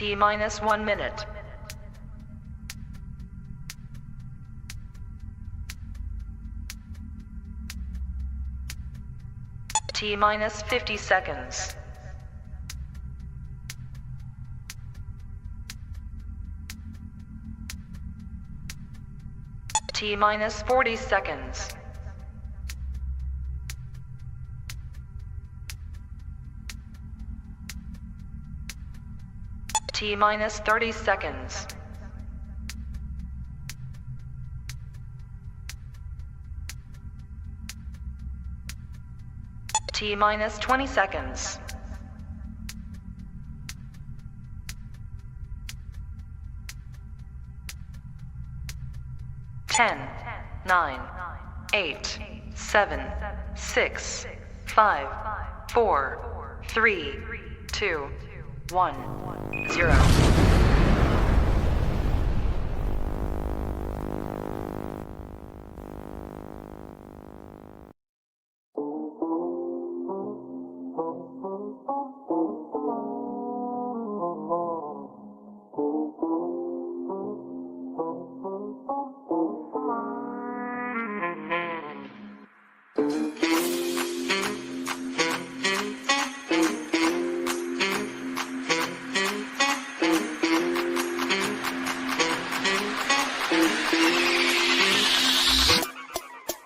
T minus 1 minute. T minus 50 seconds. T minus 40 seconds. T minus 30 seconds. T minus 20 seconds. Ten, 9, 8, 7, 6, 5, 4, 3, 2, 1, 0.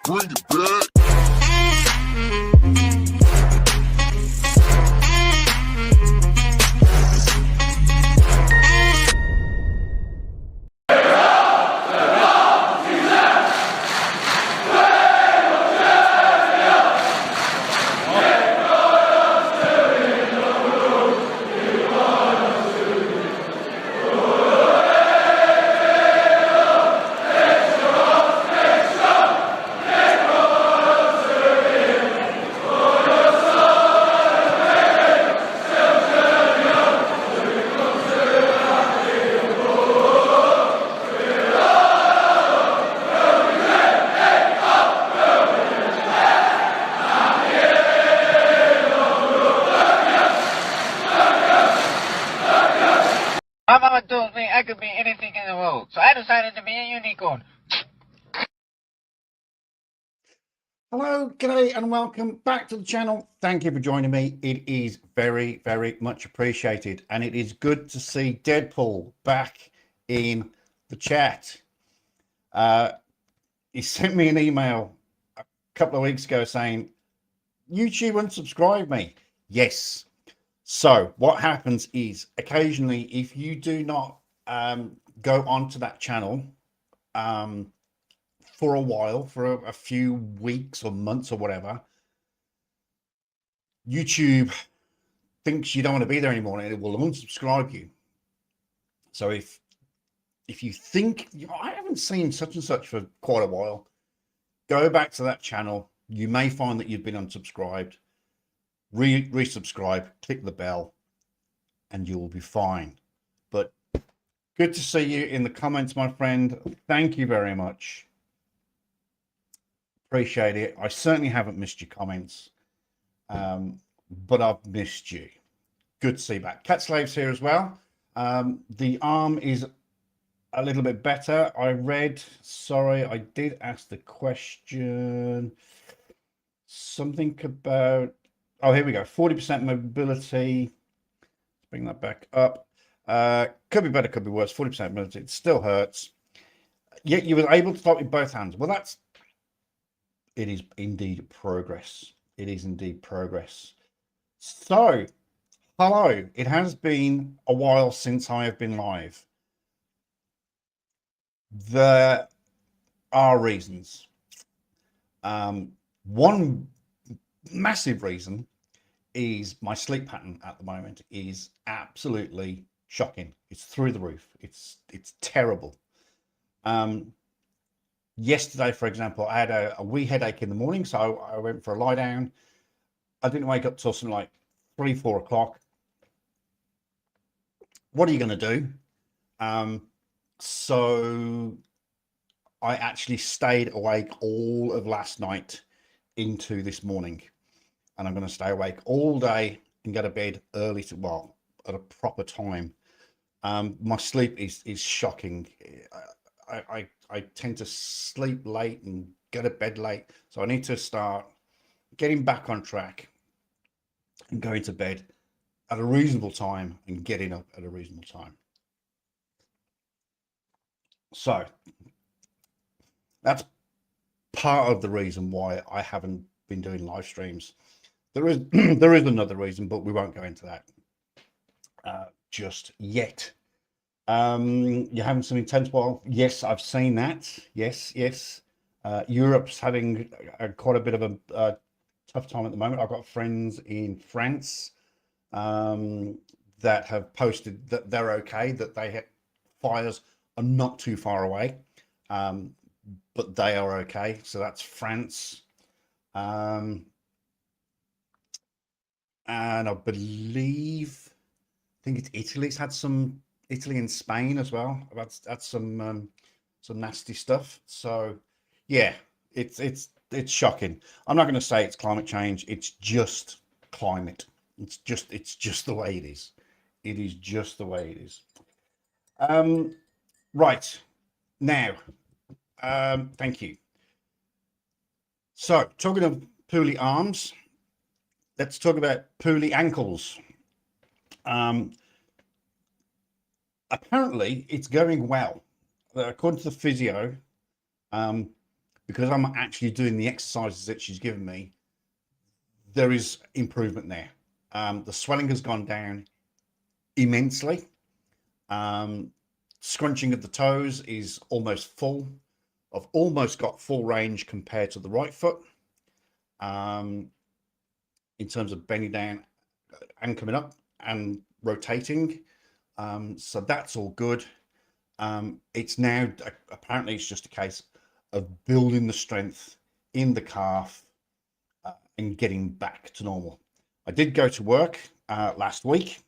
Bring it back. My mama told me I could be anything in the world, so I decided to be a unicorn. Hello, g'day, and welcome back to the channel. Thank you for joining me. It is very, very much appreciated, and it is good to see Deadpool back in the chat. He sent me an email a couple of weeks ago saying, YouTube unsubscribed me. Yes. So what happens is occasionally, if you do not go onto that channel for a while, for a few weeks or months or whatever, YouTube thinks you don't want to be there anymore and it will unsubscribe you. So if you think, I haven't seen such and such for quite a while, go back to that channel. You may find that you've been unsubscribed. Resubscribe, click the bell, and you will be fine. But good to see you in the comments, my friend. Thank you very much. Appreciate it. I certainly haven't missed your comments, but I've missed you. Good to see you back. Cat Slave's here as well. The arm is a little bit better. I read, sorry, I did ask the question. Something about, oh, here we go. 40% mobility. Let's bring that back up. Could be better, could be worse. 40% mobility. It still hurts. Yet you were able to start with both hands. Well, it is indeed progress. It is indeed progress. So, hello. It has been a while since I have been live. There are reasons. One massive reason is my sleep pattern at the moment is absolutely shocking. It's through the roof. It's terrible. Yesterday, for example, I had a wee headache in the morning, so I went for a lie down. I didn't wake up till something like 3, 4 o'clock. What are you going to do? So I actually stayed awake all of last night into this morning, and I'm going to stay awake all day and go to bed early at a proper time My sleep is shocking. I tend to sleep late and go to bed late, so I need to start getting back on track and going to bed at a reasonable time and getting up at a reasonable time. So that's part of the reason why I haven't been doing live streams. There is there is another reason, but we won't go into that just yet. You're having some intense while. Yes, I've seen that. Yes. Europe's having quite a bit of a tough time at the moment. I've got friends in France that have posted that they're okay, that they have fires are not too far away, but they are okay. So that's France. And I think it's Italy's had some, Italy and Spain as well. That's some nasty stuff. So yeah, it's shocking. I'm not going to say it's climate change. It's just climate. It's just the way it is. It is just the way it is. Right now, thank you. So talking of poorly arms, let's talk about poorly ankles. Apparently it's going well, according to the physio, because I'm actually doing the exercises that she's given me. There is improvement there. The swelling has gone down immensely. Scrunching of the toes is almost full. I've almost got full range compared to the right foot, in terms of bending down and coming up and rotating. So that's all good. It's now, apparently it's just a case of building the strength in the calf and getting back to normal. I did go to work last week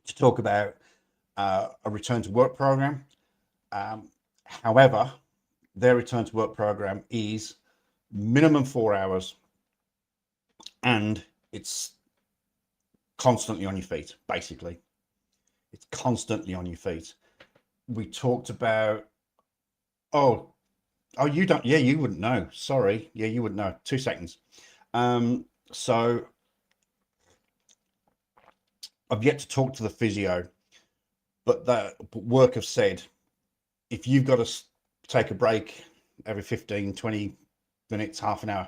to talk about a return to work program. However, their return to work program is minimum 4 hours, and it's constantly on your feet. Basically, it's constantly on your feet. We talked about, oh, you don't, yeah, you wouldn't know, sorry, yeah, you wouldn't know. 2 seconds. So I've yet to talk to the physio, but the work have said if you've got to take a break every 15-20 minutes, half an hour,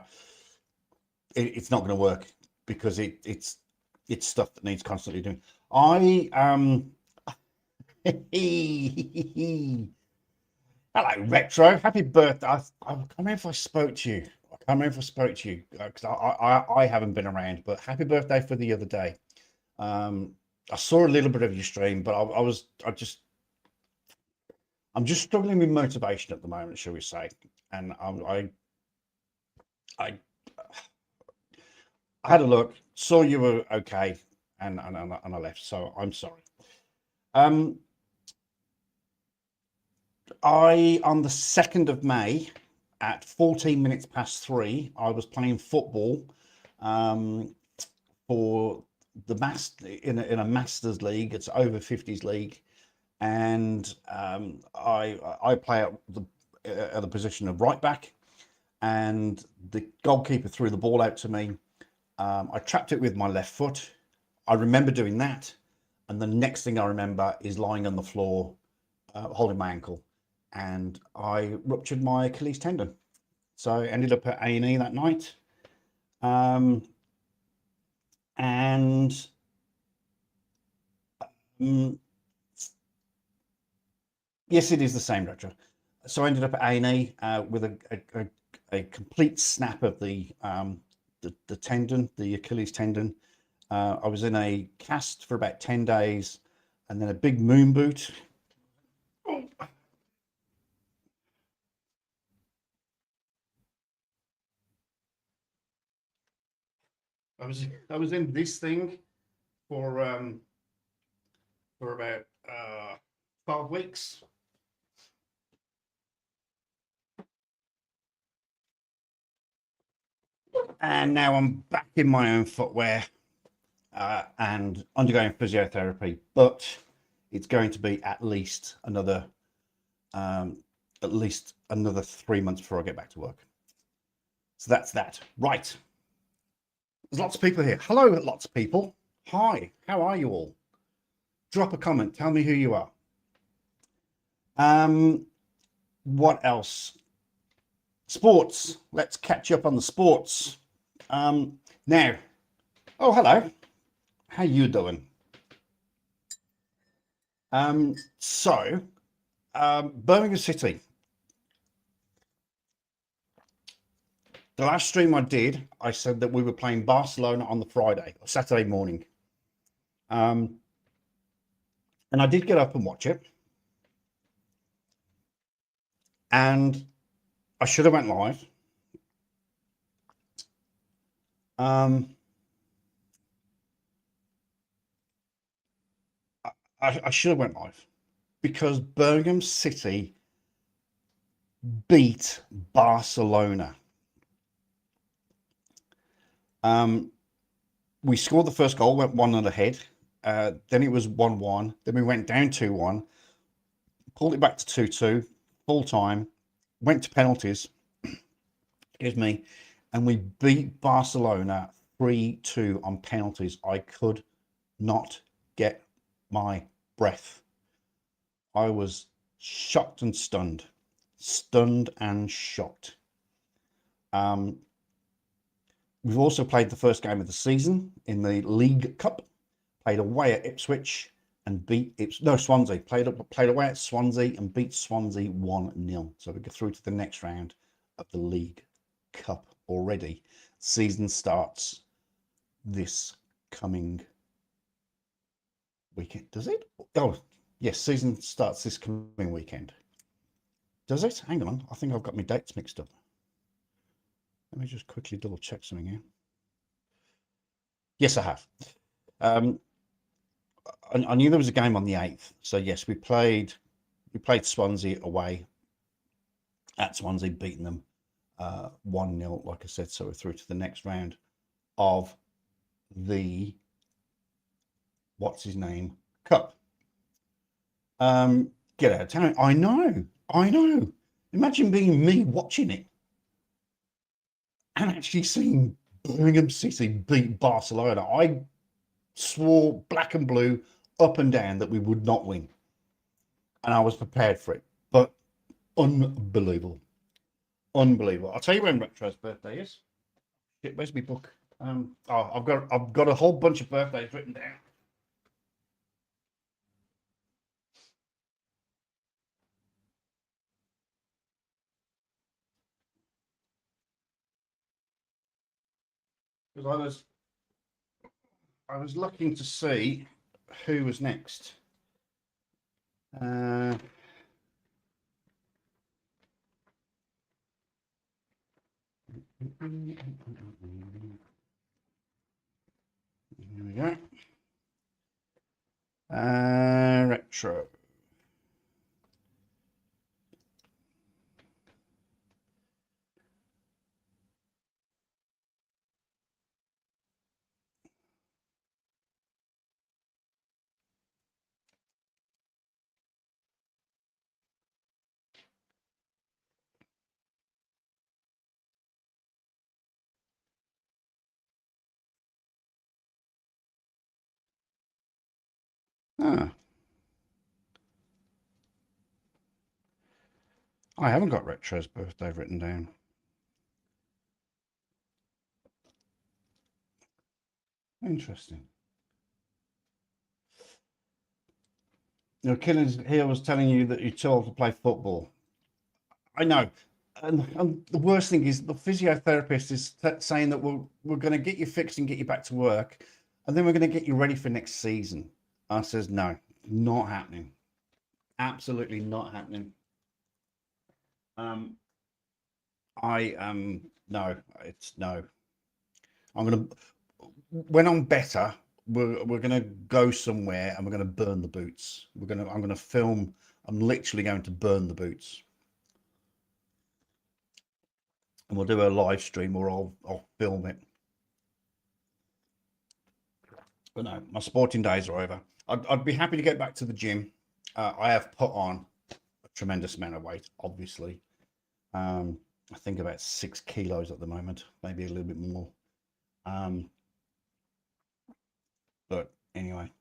it's not going to work, because it's stuff that needs constantly doing. Hello Retro, happy birthday. I can't remember if I spoke to you. Because I haven't been around, but happy birthday for the other day. I saw a little bit of your stream, but I'm just struggling with motivation at the moment, shall we say. And I had a look, saw you were okay, and I left. So I'm sorry. On the 2nd of May at 14 minutes past 3, I was playing football for the in a Masters league. It's over 50s league, and I play at the position of right back, and the goalkeeper threw the ball out to me. I trapped it with my left foot. I remember doing that, and the next thing I remember is lying on the floor holding my ankle, and I ruptured my Achilles tendon. So I ended up at A&E that night. Yes, it is the same, Retro. So I ended up at A&E with a complete snap of the tendon, the Achilles tendon. I was in a cast for about 10 days, and then a big moon boot. I was in this thing for about 12 weeks. And now I'm back in my own footwear and undergoing physiotherapy, but it's going to be at least another 3 months before I get back to work. So that's that. Right. There's lots of people here. Hello, lots of people. Hi, how are you all? Drop a comment. Tell me who you are. What else? Sports. Let's catch up on the sports. Now, oh, hello. How you doing? Birmingham City. The last stream I did, I said that we were playing Barcelona on the Friday or Saturday morning. And I did get up and watch it. And I should have went live. I should have went live because Birmingham City beat Barcelona. We scored the first goal, went 1-0 ahead. Then it was 1-1. Then we went down 2-1, pulled it back to 2-2, full time, went to penalties, excuse me, and we beat Barcelona 3-2 on penalties. I could not get my breath. I was shocked and stunned and shocked. We've also played the first game of the season in the League Cup, played away at Ipswich and beat Swansea, played away at Swansea and beat Swansea 1-0. So we go through to the next round of the League Cup already. Season starts this coming weekend. Does it? Oh, yes, season starts this coming weekend. Does it? Hang on, I think I've got my dates mixed up. Let me just quickly double check something here. Yes, I have. I knew there was a game on the 8th. So yes, we played Swansea away at Swansea, beating them 1-0, like I said. So we're through to the next round of the what's his name Cup. Get out of town. I know. Imagine being me watching it and actually seeing Birmingham City beat Barcelona. I swore black and blue up and down that we would not win, and I was prepared for it. But unbelievable. I'll tell you when Retro's birthday is. Shit, where's my book? I've got a whole bunch of birthdays written down. Because I was looking to see who was next. Here we go. Retro. I haven't got Retro's birthday written down. Interesting. Killers here was telling you that you're too old to play football. I know. And the worst thing is the physiotherapist is saying that we're going to get you fixed and get you back to work, and then we're going to get you ready for next season. I says, no, not happening. Absolutely not happening. No, it's no. When I'm better, we're gonna go somewhere and we're gonna burn the boots. I'm gonna film. I'm literally going to burn the boots, and we'll do a live stream or I'll film it. But no, my sporting days are over. I'd be happy to get back to the gym. I have put on a tremendous amount of weight, obviously. I think about 6 kilos at the moment, maybe a little bit more. But anyway,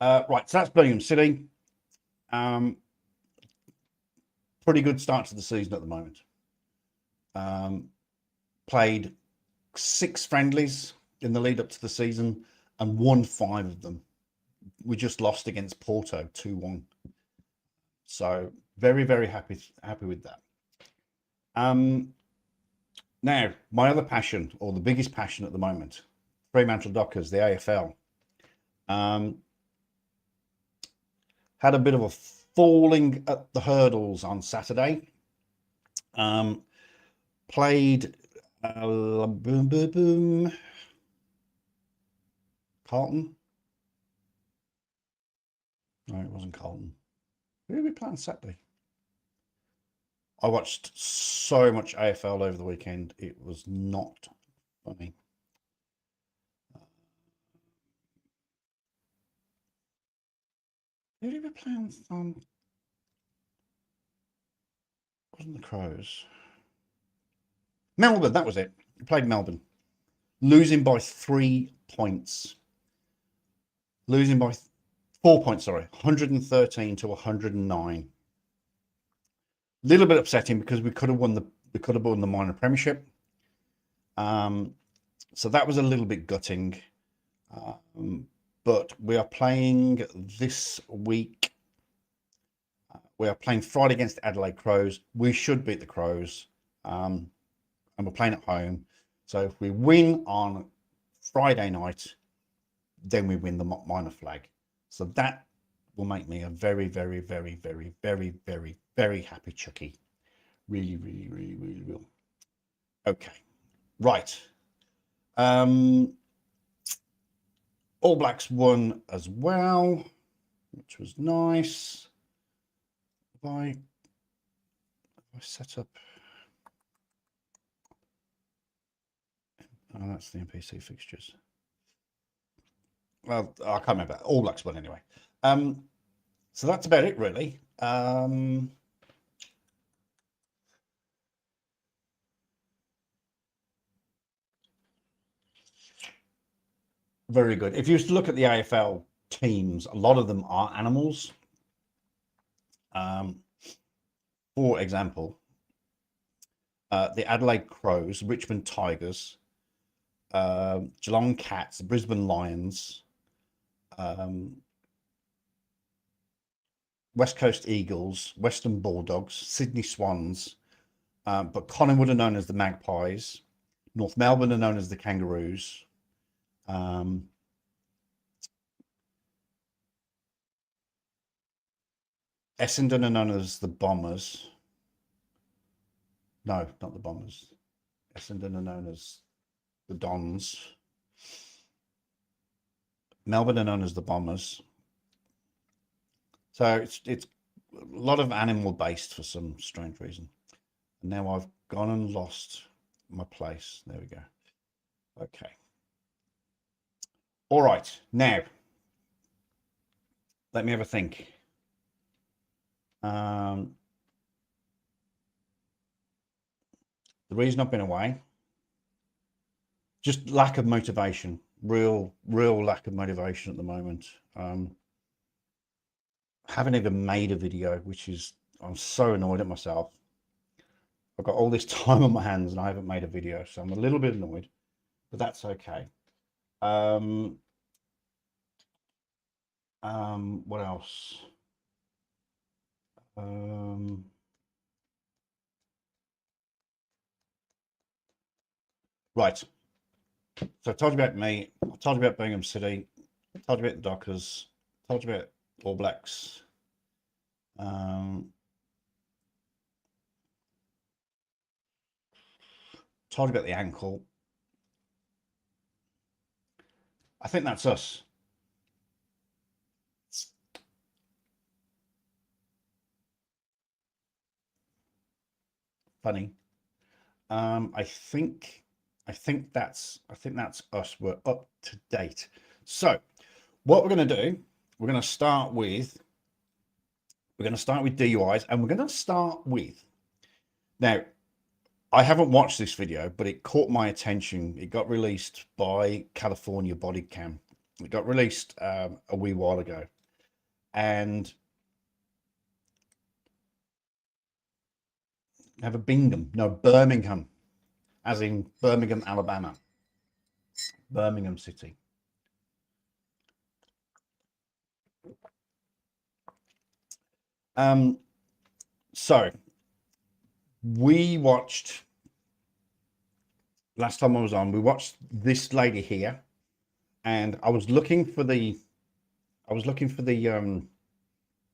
right, so that's Birmingham City. Pretty good start to the season at the moment. Played 6 friendlies in the lead up to the season and won 5 of them. We just lost against Porto 2-1. So very, very happy with that. Now, my other passion, or the biggest passion at the moment, Fremantle Dockers, the AFL. Had a bit of a falling at the hurdles on Saturday. Played Carlton. No, it wasn't Carlton. Who did we play on Saturday? I watched so much AFL over the weekend. It was not funny. Who did we play on? Wasn't the Crows? Melbourne, that was it. We played Melbourne. Losing by 3 points. Losing by 4 points, sorry. 113 to 109. Little bit upsetting because we could have won the minor premiership. So that was a little bit gutting. But we are playing this week. We are playing Friday against the Adelaide Crows. We should beat the Crows. And we're playing at home. So if we win on Friday night, then we win the minor flag. So that will make me a very, very, very, very, very, very, very happy Chucky. Really, really, really, really will. Okay. Right. All Blacks won as well, which was nice. Have I set up? Oh, that's the NPC fixtures. Well, I can't remember. All Blacks won anyway. So that's about it, really. Very good. If you used to look at the AFL teams, a lot of them are animals. For example, the Adelaide Crows, Richmond Tigers, Geelong Cats, Brisbane Lions, West Coast Eagles, Western Bulldogs, Sydney Swans, but Collingwood are known as the Magpies. North Melbourne are known as the Kangaroos. Essendon are known as the Bombers. No, not the Bombers. Essendon are known as the Dons. Melbourne are known as the Bombers. So it's a lot of animal based for some strange reason. And now I've gone and lost my place. There we go. Okay. All right. Now, let me have a think. The reason I've been away, just lack of motivation, real lack of motivation at the moment. Haven't even made a video, which is, I'm so annoyed at myself. I've got all this time on my hands and I haven't made a video, so I'm a little bit annoyed, but that's okay. What else? Right. So I told you about me. I told you about Birmingham City. I told you about the Dockers. I told you about All Blacks. Told you about the ankle. I think that's us. Funny. I think that's us. We're up to date. So what we're going to do we're going to start with DUIs, and we're going to start with, now, I haven't watched this video, but it caught my attention. It got released by California Bodycam. It got released a wee while ago. And have a Birmingham, as in Birmingham, Alabama. Birmingham City. So we watched, last time I was on, we watched this lady here, and I was looking for the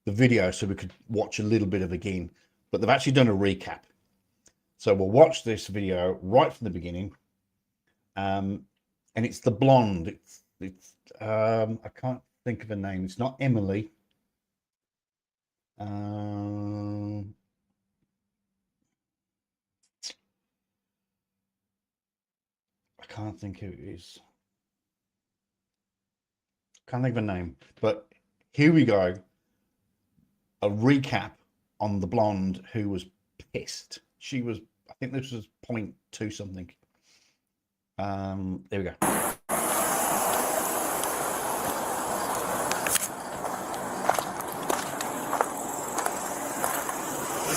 video so we could watch a little bit of it again, but they've actually done a recap. So we'll watch this video right from the beginning. And it's the blonde. It's I can't think of her name. It's not Emily. I can't think who it is. Can't think of a name. But here we go. A recap on the blonde who was pissed. She was, I think this was 0.2 something. There we go.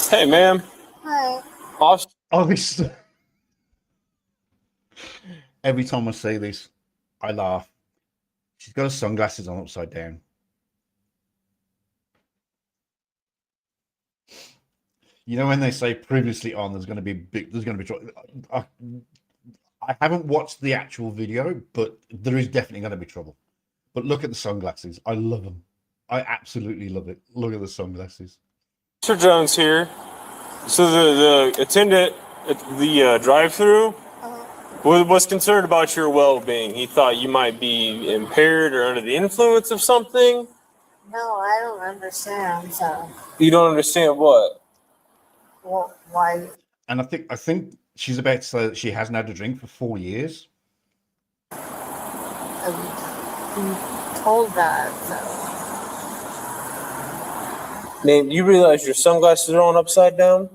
Hey, ma'am. Hi. Oh, this. Every time I see this, I laugh. She's got her sunglasses on upside down. You know when they say previously on, there's going to be trouble. I haven't watched the actual video, but there is definitely going to be trouble. But look at the sunglasses. I love them. I absolutely love it. Look at the sunglasses. Mr. Jones here. So the attendant at the drive-through was concerned about your well-being. He thought you might be impaired or under the influence of something. No, I don't understand. So, You don't understand what? well, why? And I think she's about to say that she hasn't had a drink for 4 years. I'm told that. So, Man, you realize your sunglasses are on upside down?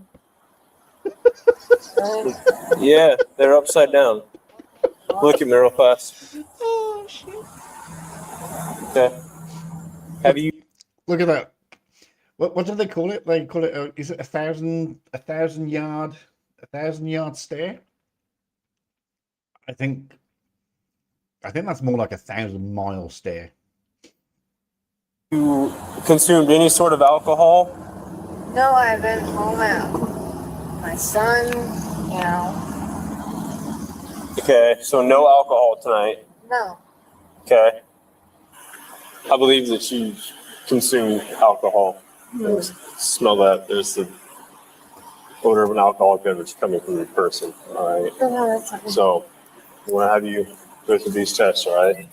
Yeah, they're upside down. Look at me real fast. oh shit! Okay. Have you? Look at that. What do they call it? They call it is it a thousand yard stare? I think that's more like 1,000-mile stare. You consumed any sort of alcohol? No, I've been home at my son. You know, Okay, so no alcohol tonight. no. Okay. I believe that you consumed alcohol. Smell that. There's the odor of an alcoholic beverage coming from your person. All right. No, that's okay. So I want to have you go through these tests. All right.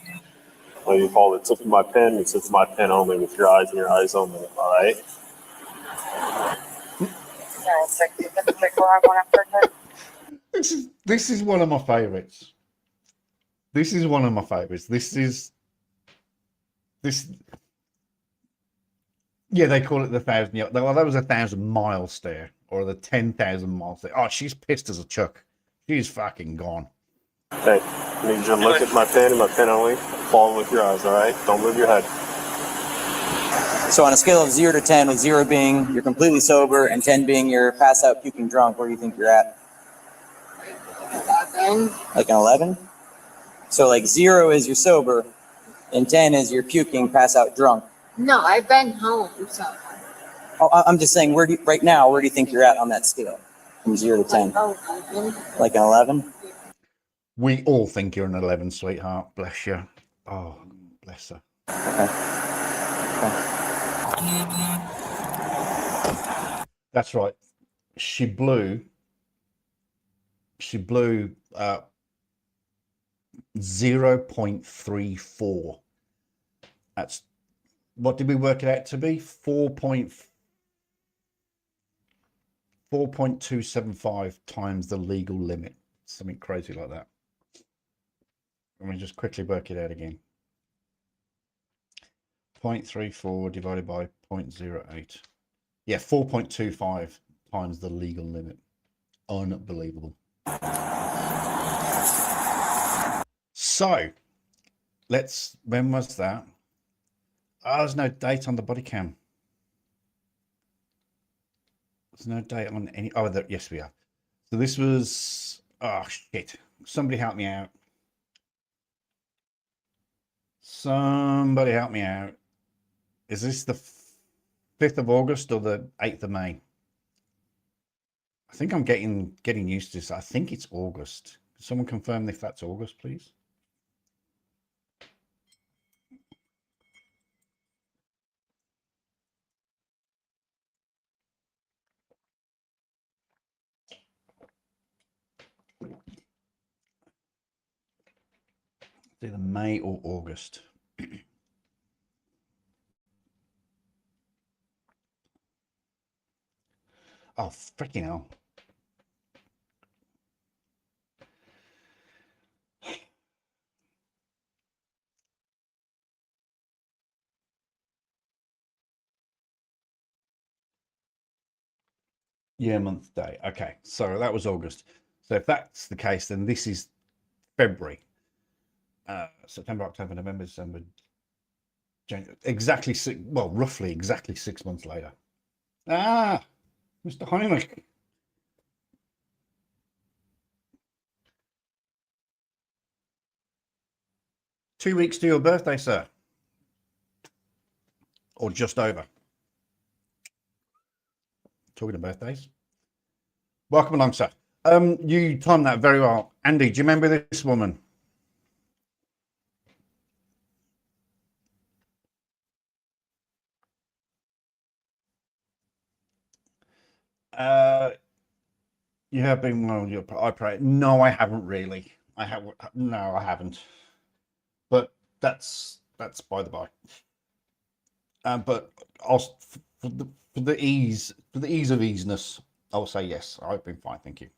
When you follow the tip of my pen, it's my pen only with your eyes and your eyes only. All right. This is one of my favorites. This. Yeah, they call it the 1,000 yard. Well, that was 1,000-mile stare or the 10,000-mile stare. Oh, she's pissed as a chuck. She's fucking gone. Hey, I need you to look at my pen and my pen only. Follow with your eyes. All right. Don't move your head. So on a scale of 0 to 10, with 0 being you're completely sober and 10 being you're passed out, puking drunk, where do you think you're at? 11. Like an 11? So like 0 is you're sober and 10 is you're puking, pass out drunk. No, I've been home. So, Oh, I'm just saying, right now, where do you think you're at on that scale? From 0 to 10? Like an 11? We all think you're an 11, sweetheart. Bless you. Oh, bless her. Okay. That's right. She blew 0.34. That's, what did we work it out to be? 4.275 times the legal limit. Something crazy like that. Let me just quickly work it out again. 0.34 divided by 0.08. Yeah, 4.25 times the legal limit. Unbelievable. So, when was that? Oh, there's no date on the body cam. There's no date on any. Oh, yes, we are. So this was. Oh, shit. Somebody help me out. Somebody help me out. Is this the 5th of August or the 8th of May? I think I'm getting used to this. I think it's August. Can someone confirm if that's August, please? It's either May or August. Oh, freaking hell. Year, month, day. Okay, so that was August. So if that's the case, then this is February. September, October, November, December, January. Exactly roughly exactly 6 months later. Ah, Mr. Heinrich. Two weeks to your birthday, sir. Or just over. Talking of birthdays. Welcome along, sir. You timed that very well. Andy, do you remember this woman? You have been I pray. No, I haven't really. No, I haven't. But that's by the by. But I'll, for the ease of easiness, I'll say yes. I've been fine, thank you.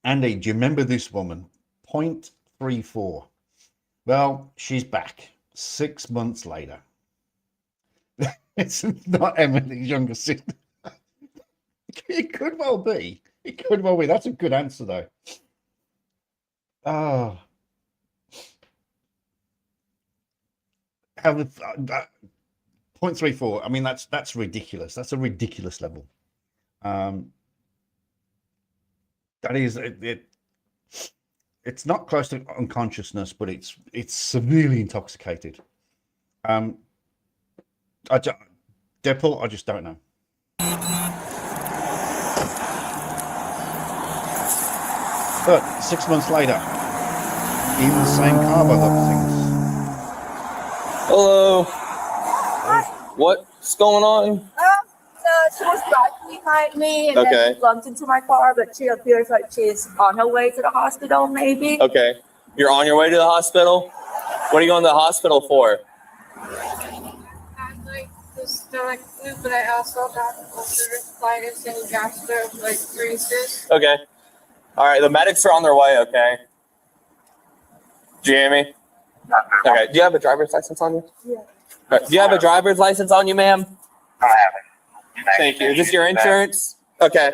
Andy, do you remember this woman? 0.34. Well, she's back 6 months later. It's not Emily's younger sister. It could well be. It could well be. That's a good answer, though. Oh. How the 0.34. I mean, that's ridiculous. That's a ridiculous level. That is it's not close to unconsciousness, but it's severely intoxicated. Deadpool, I just don't know. But 6 months later, in the same car by the look of things. Hello. What's going on? She was driving behind me and then Okay. she bumped into my car, but she appears like she's on her way to the hospital, maybe. Okay. You're on your way to the hospital? What are you going to the hospital for? I'm like the stomach flu, but I also got ulcerative and gastroparesis. Okay. All right. The medics are on their way, okay? Do you hear me? Okay. Do you have a driver's license on you? Yeah. All right. Do you have a driver's license on you, ma'am? I have it. Thank you. Is this your insurance? Okay. All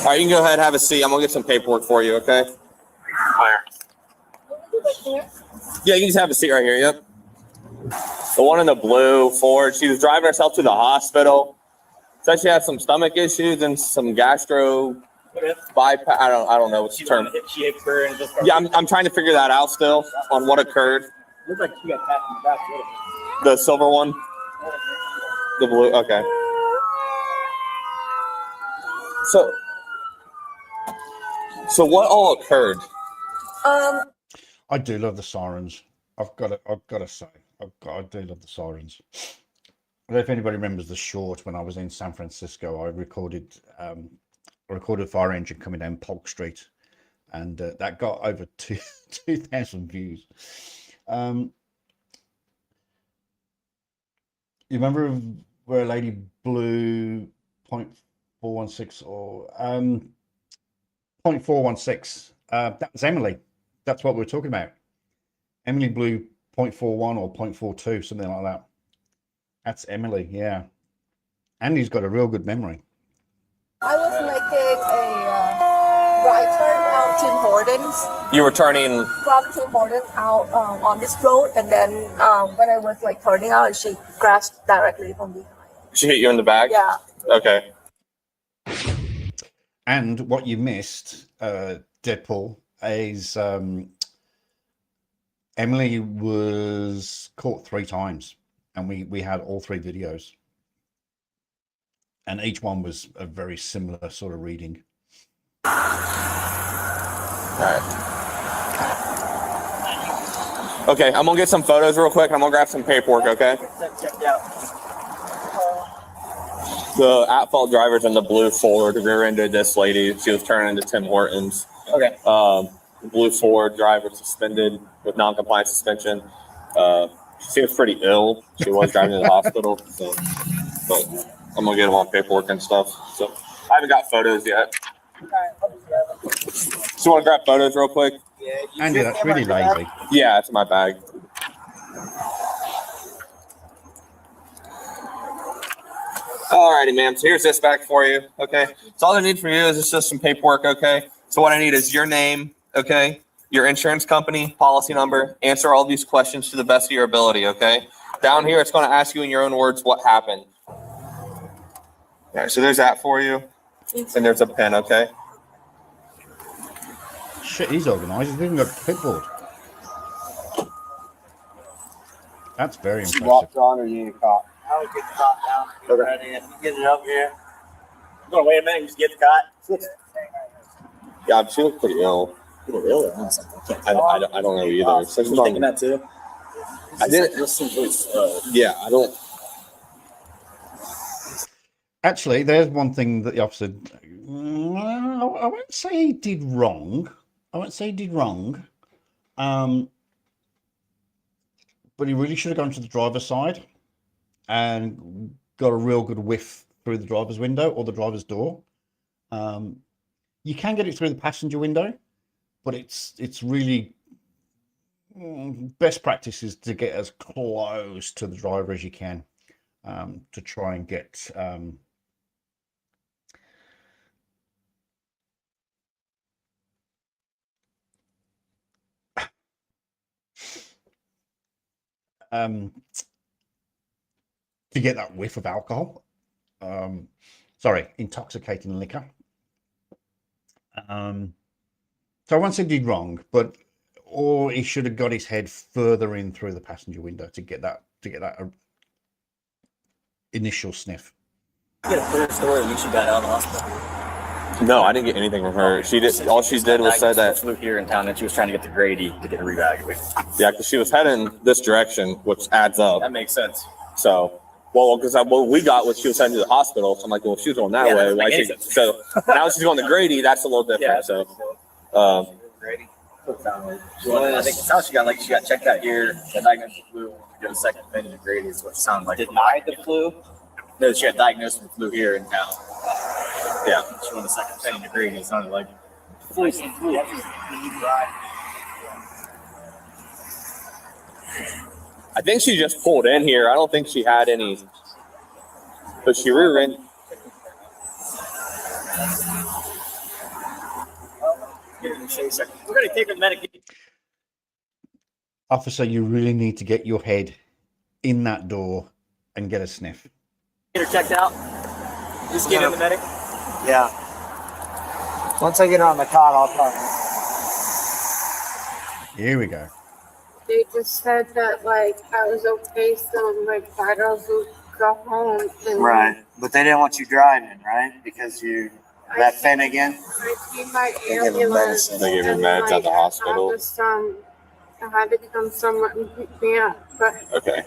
right. You can go ahead and have a seat. I'm going to get some paperwork for you, okay? Yeah, you can just have a seat right here. Yep. The one in the blue Ford. She was driving herself to the hospital. Said she had some stomach issues and some gastro bypass. I don't know what's the term. Yeah, I'm trying to figure that out still on what occurred. Looks like she got tapped in the back. The silver one. The blue. Okay. So what all occurred? I do love the sirens. I've got to say, I do love the sirens. I don't know if anybody remembers the short when I was in San Francisco. I recorded a fire engine coming down Polk Street, and that got over 2,000 views. You remember where a lady blew 0.416 or 0.416? That was Emily. That's what we're talking about. Emily blew 0.41 or 0.42, something like that. That's Emily, yeah. Andy's got a real good memory. I was making a right turn out Tim Hortons. You were turning. From Tim Hortons out on this road, and then when I was like turning out, she crashed directly from behind. She hit you in the back? Yeah. Okay. And what you missed, Deadpool, is Emily was caught 3 times, and we had all 3 videos. And each one was a very similar sort of reading. All right. Okay, I'm gonna get some photos real quick. I'm gonna grab some paperwork, okay? The at-fault driver's in the blue Ford rear-ended this lady. She was turning into Tim Hortons. Okay. Blue Ford driver suspended with non-compliant suspension. She seems pretty ill. She was driving to the hospital, so, but I'm gonna get them on paperwork and stuff. So I haven't got photos yet. So you want to grab photos real quick? Yeah. Andy, that's really lazy. Yeah, it's in my bag. Alrighty, ma'am. So here's this back for you. Okay. So all I need for you is just some paperwork. Okay. So what I need is your name. Okay. Your insurance company, policy number. Answer all these questions to the best of your ability. Okay. Down here, it's going to ask you in your own words what happened. All right. So there's that for you. And there's a pen. Okay. Shit, he's organised. He's even got a clipboard. That's very impressive. Walked on or you need a cop? I would get the cot down. Okay. Ready. If you get it up here. I'm going to wait a minute and just get the cot. Yeah, she looks pretty ill. Really? I don't know either. So You thinking that too? I did. Yeah, I don't. Actually, there's one thing that the officer, I won't say he did wrong. But he really should have gone to the driver's side and got a real good whiff through the driver's window or the driver's door. You can get it through the passenger window, but it's really best practice is to get as close to the driver as you can to try and get to get that whiff of alcohol. Sorry, intoxicating liquor. So I won't say did wrong, but or he should have got his head further in through the passenger window to get that initial sniff. You get a clear story when she got out of the hospital. No, I didn't get anything from her. She did. All she did was say that flew here in town and she was trying to get to Grady to get a re-evaluation. Yeah, because she was heading this direction, which adds up. That makes sense. So, well, because what we got was she was heading to the hospital. So I'm like, well, if she was going that way, why she? So now she's going to Grady. That's a little different. Yeah, so, Grady. I think it sounds she got checked out here. Got diagnosed with flu. Got a second opinion of Grady is what it sounds like. Denied the flu? No, she got diagnosed with flu here in town. Yeah, she won a second opinion of Grady. It sounded like flu. I think she just pulled in here. I don't think she had any, but she rear-ended. We're going to take her medication. Officer, you really need to get your head in that door and get a sniff. Get her checked out. Just get in the medic. Yeah. Once I get her on the cot, I'll talk. Here we go. They just said that like I was okay, so like vitals would go home. And Right. But they didn't want you driving, right? Because you that Finnegan. I see my They give her ambulance. medicine. They gave her and, meds at the hospital. I had to come somewhere and pick me up, but Okay.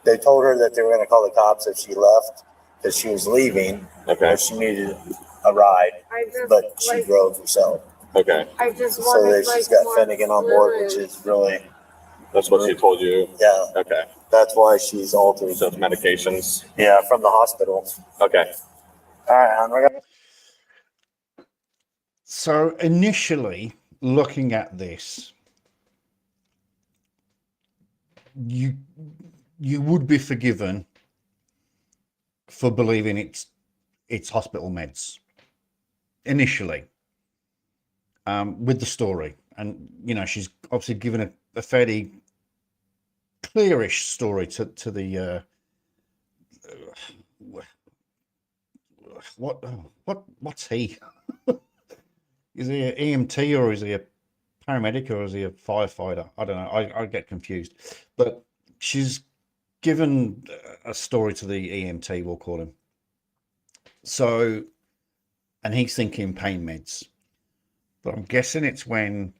They told her that they were going to call the cops if she left, because she was leaving, Okay. or she needed a ride, I just but she like drove herself. Okay. I just So wanted that she's like got more Finnegan on board, which fluid. is really, That's what she told you. yeah, Okay. that's why she's altered. So it's medications. Yeah, from the hospital. Okay. All right, hon, we're gonna. So initially looking at this, you would be forgiven for believing it's hospital meds initially, with the story. And you know, she's obviously given a fairly clearish story to the what's he? Is he an EMT or is he a paramedic or is he a firefighter? I don't know. I get confused. But she's given a story to the EMT, we'll call him. So, and he's thinking pain meds. But I'm guessing it's when,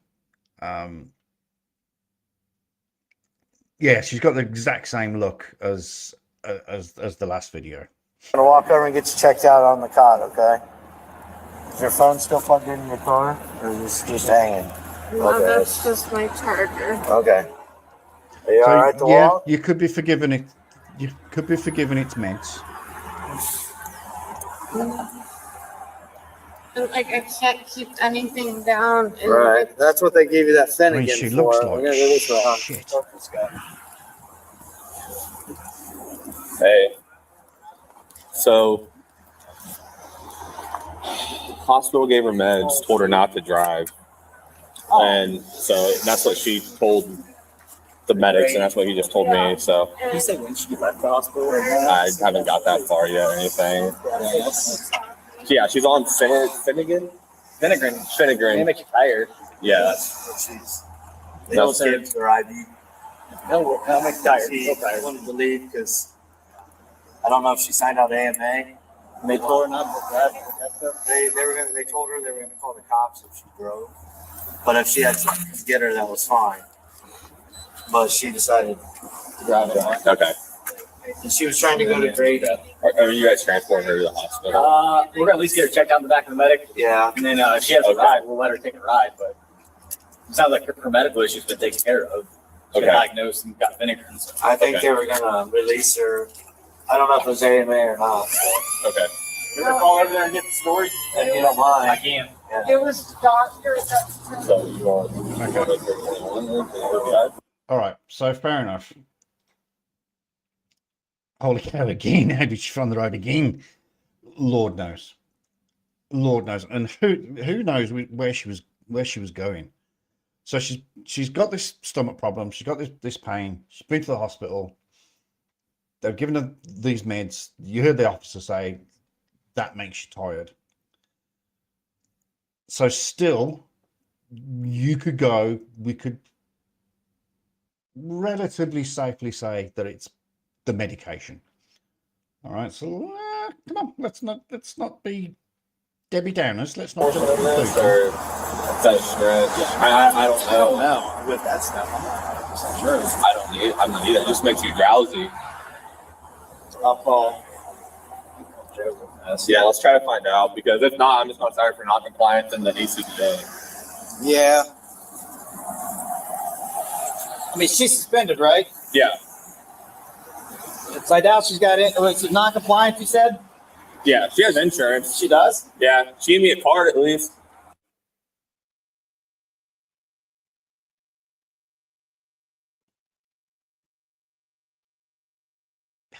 yeah, she's got the exact same look as the last video. I'm gonna walk over and get you checked out on the cot, okay? Is your phone still plugged in your car, or is it just hanging? No, Okay. that's just my charger. Okay. Are you So, all right to yeah, walk? you could be forgiven it. You could be forgiven its meds. And like I can't keep anything down. And Right. That's what they gave you that Finnegan she for. looks We're like gonna do this for her. shit. Fuck this guy. Hey. So, hospital gave her meds, told her not to drive. And so that's what she told the medics, and that's what he just told me. So You said when she left the hospital? I haven't got that far yet or anything. Yeah, she's on Finnegan. They Finnegan. make you tired. Yeah. That's what she's. They That's don't it. say their IV. They'll make you tired. She Real tired. wanted to leave because I don't know if she signed out AMA. And they told her not to drive that stuff. They told her they were gonna call the cops if she drove. But if she had something to get her, that was fine. But she decided to drive it on. Okay. And she was trying to go to Grady. Are you guys transporting her to the hospital? We're gonna at least get her checked out in the back of the medic. Yeah. And then if she has a ride, we'll let her take a ride. But it sounds like her medical issue's been taken care of. She got diagnosed and got vinegar and stuff. I think they were gonna release her. I don't know if it was AMA or not. So. Okay. You ever call over there and get the story? If you don't mind. I can. it was doctor that So you want All right, so fair enough. Holy cow! Again, how did she find the road again? Lord knows, Lord knows, and who knows where she was going. So she's got this stomach problem. She's got this pain. She's been to the hospital. They've given her these meds. You heard the officer say that makes you tired. So still, you could go. We could relatively safely say that it's the medication. All right, so come on, let's not be Debbie Downers. Let's not jump to conclusions. I don't know. No, with that stuff, I'm not 100% sure. I don't need it. It just makes you drowsy. I'll call. Yeah, let's try to find out, because if not, I'm just going to start for non-compliance and then ECJ. Yeah. I mean, she's suspended, right? Yeah. So I doubt she's got it. It's non-compliant, you said? Yeah, she has insurance. She does? Yeah, she gave me a card at least.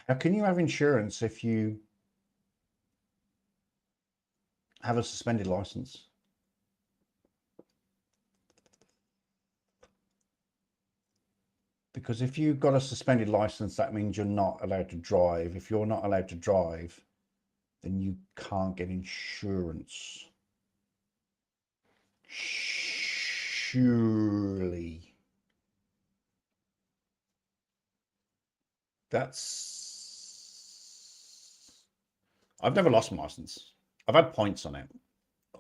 How can you have insurance if you have a suspended license? Because if you've got a suspended license, that means you're not allowed to drive. If you're not allowed to drive, then you can't get insurance. Surely. I've never lost my license. I've had points on it.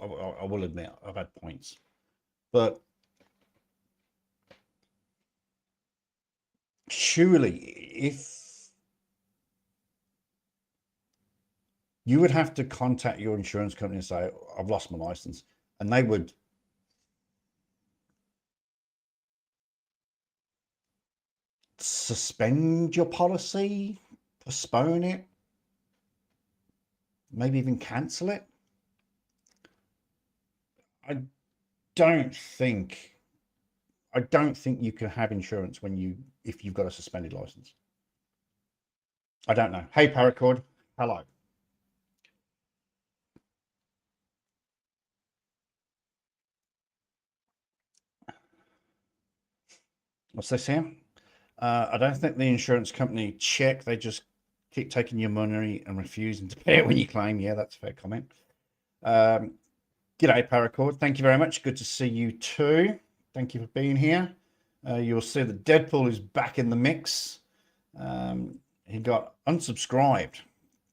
I will admit, I've had points. But surely, if you would have to contact your insurance company and say, I've lost my license, and they would suspend your policy, postpone it, maybe even cancel it. I don't think you can have insurance when you if you've got a suspended license. I don't know. Hey, Paracord. Hello. What's this here? I don't think the insurance company check. They just keep taking your money and refusing to pay it when you claim. Yeah, that's a fair comment. G'day, Paracord. Thank you very much. Good to see you too. Thank you for being here. You'll see that Deadpool is back in the mix. He got unsubscribed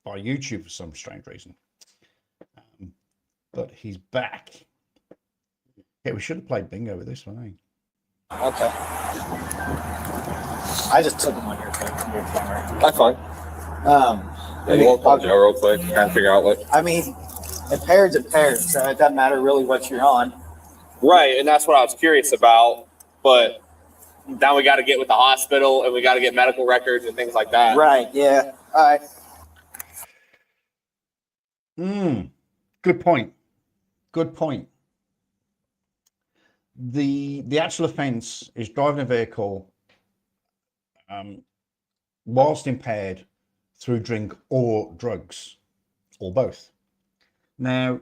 by YouTube for some strange reason. But he's back. Yeah, we should have played bingo with this one, eh? Okay. I just took them on your camera. That's fine. You want to pause Joe real quick and figure out what. I mean, impaired's impaired, so it doesn't matter really what you're on. Right, and that's what I was curious about. But now we got to get with the hospital and we got to get medical records and things like that. Right, yeah. All right. Good point. Good point. The actual offence is driving a vehicle whilst impaired through drink or drugs, or both. Now,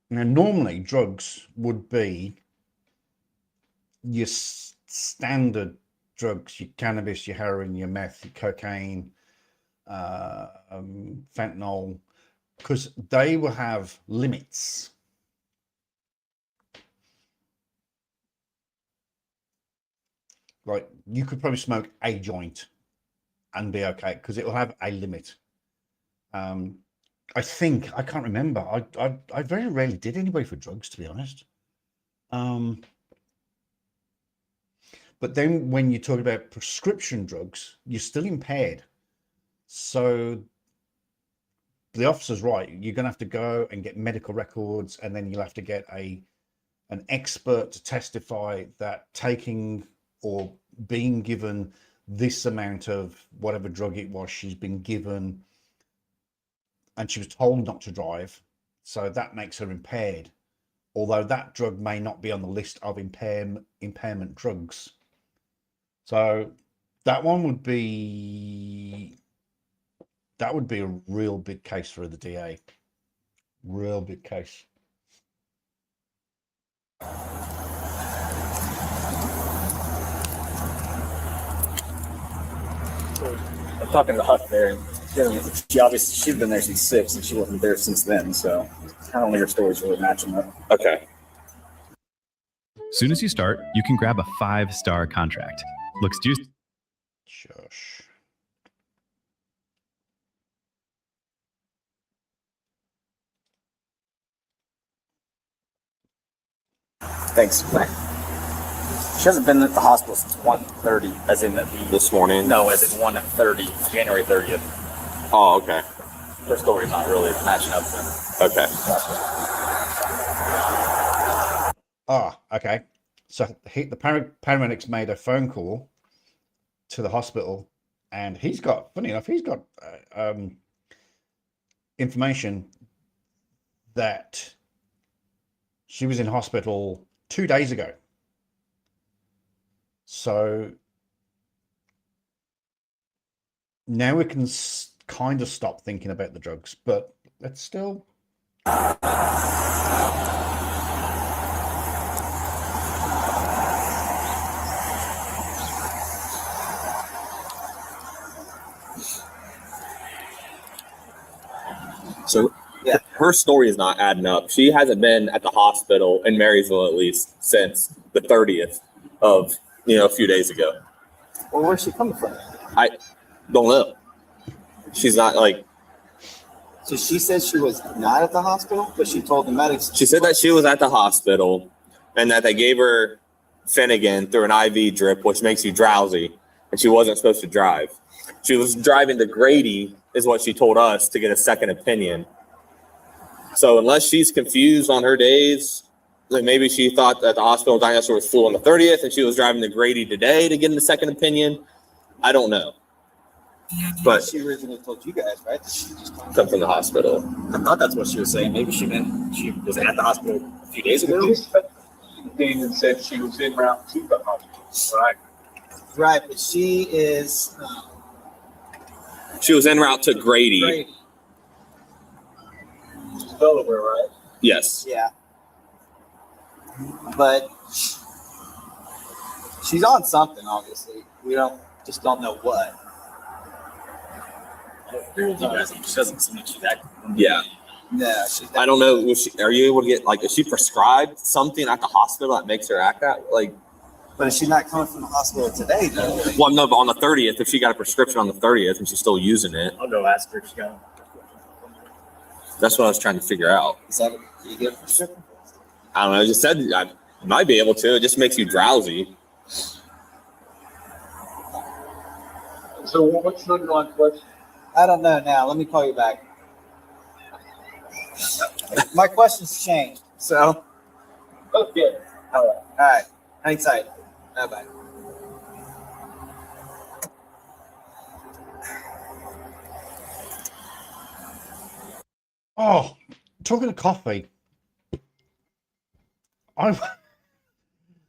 normally drugs would be your standard drugs, your cannabis, your heroin, your meth, your cocaine, fentanyl, because they will have limits. Like, you could probably smoke a joint and be okay because it will have a limit. I think, I can't remember. I very rarely did anybody for drugs, to be honest. But then when you talk about prescription drugs, you're still impaired. So the officer's right. You're going to have to go and get medical records, and then you'll have to get an expert to testify that taking or being given this amount of whatever drug it was she's been given, and she was told not to drive, so that makes her impaired, although that drug may not be on the list of impairment drugs. So that one would be a real big case for the DA. Real big case. I'm talking to Huck there. She obviously, she's been there since 6 and she wasn't there since then, so I don't think her story's really matching up. Okay. Soon as you start, you can grab a 5-star contract. Looks juicy. Shush. Thanks. She hasn't been at the hospital since 1:30, as in this morning. No, as in 1:30, January 30th. Oh, okay. Her story's not really matching up then. Okay. Okay. So the paramedics made a phone call to the hospital, and he's got, funny enough, he's got information that she was in hospital 2 days ago. So now we can kind of stop thinking about the drugs, but let's still. So yeah, her story is not adding up. She hasn't been at the hospital in Marysville at least since the 30th of, a few days ago. Well, where's she coming from? I don't know. She's not like. So she says she was not at the hospital, but she told the medics. She said that she was at the hospital and that they gave her Finnegan through an IV drip, which makes you drowsy, and she wasn't supposed to drive. She was driving to Grady, is what she told us, to get a second opinion. So unless she's confused on her days, Like maybe she thought that the hospital dinosaur was full on the 30th and she was driving to Grady today to get a second opinion. I don't know. But she originally told you guys, right? That she just come from the hospital. I thought that's what she was saying. Maybe she meant she was at the hospital a few days ago. Damon said she was en route to the hospital, right? Right, but she is. She was en route to Grady. Delaware, right? Yes. Yeah. But she's on something, obviously. We don't know what. She doesn't seem like she's acting. Yeah. Yeah. I don't know. Are you able to get, like, is she prescribed something at the hospital that makes her act that? Like, but is she not coming from the hospital today, though? Well, no, but on the 30th, if she got a prescription on the 30th and she's still using it. I'll go ask her if she got it. That's what I was trying to figure out. Is that do you get a prescription? I don't know. I just said I might be able to. It just makes you drowsy. So what's your underlying question? I don't know now. Let me call you back. My question's changed, so. Okay. All right. Hang tight. Bye-bye. Oh, talking of coffee,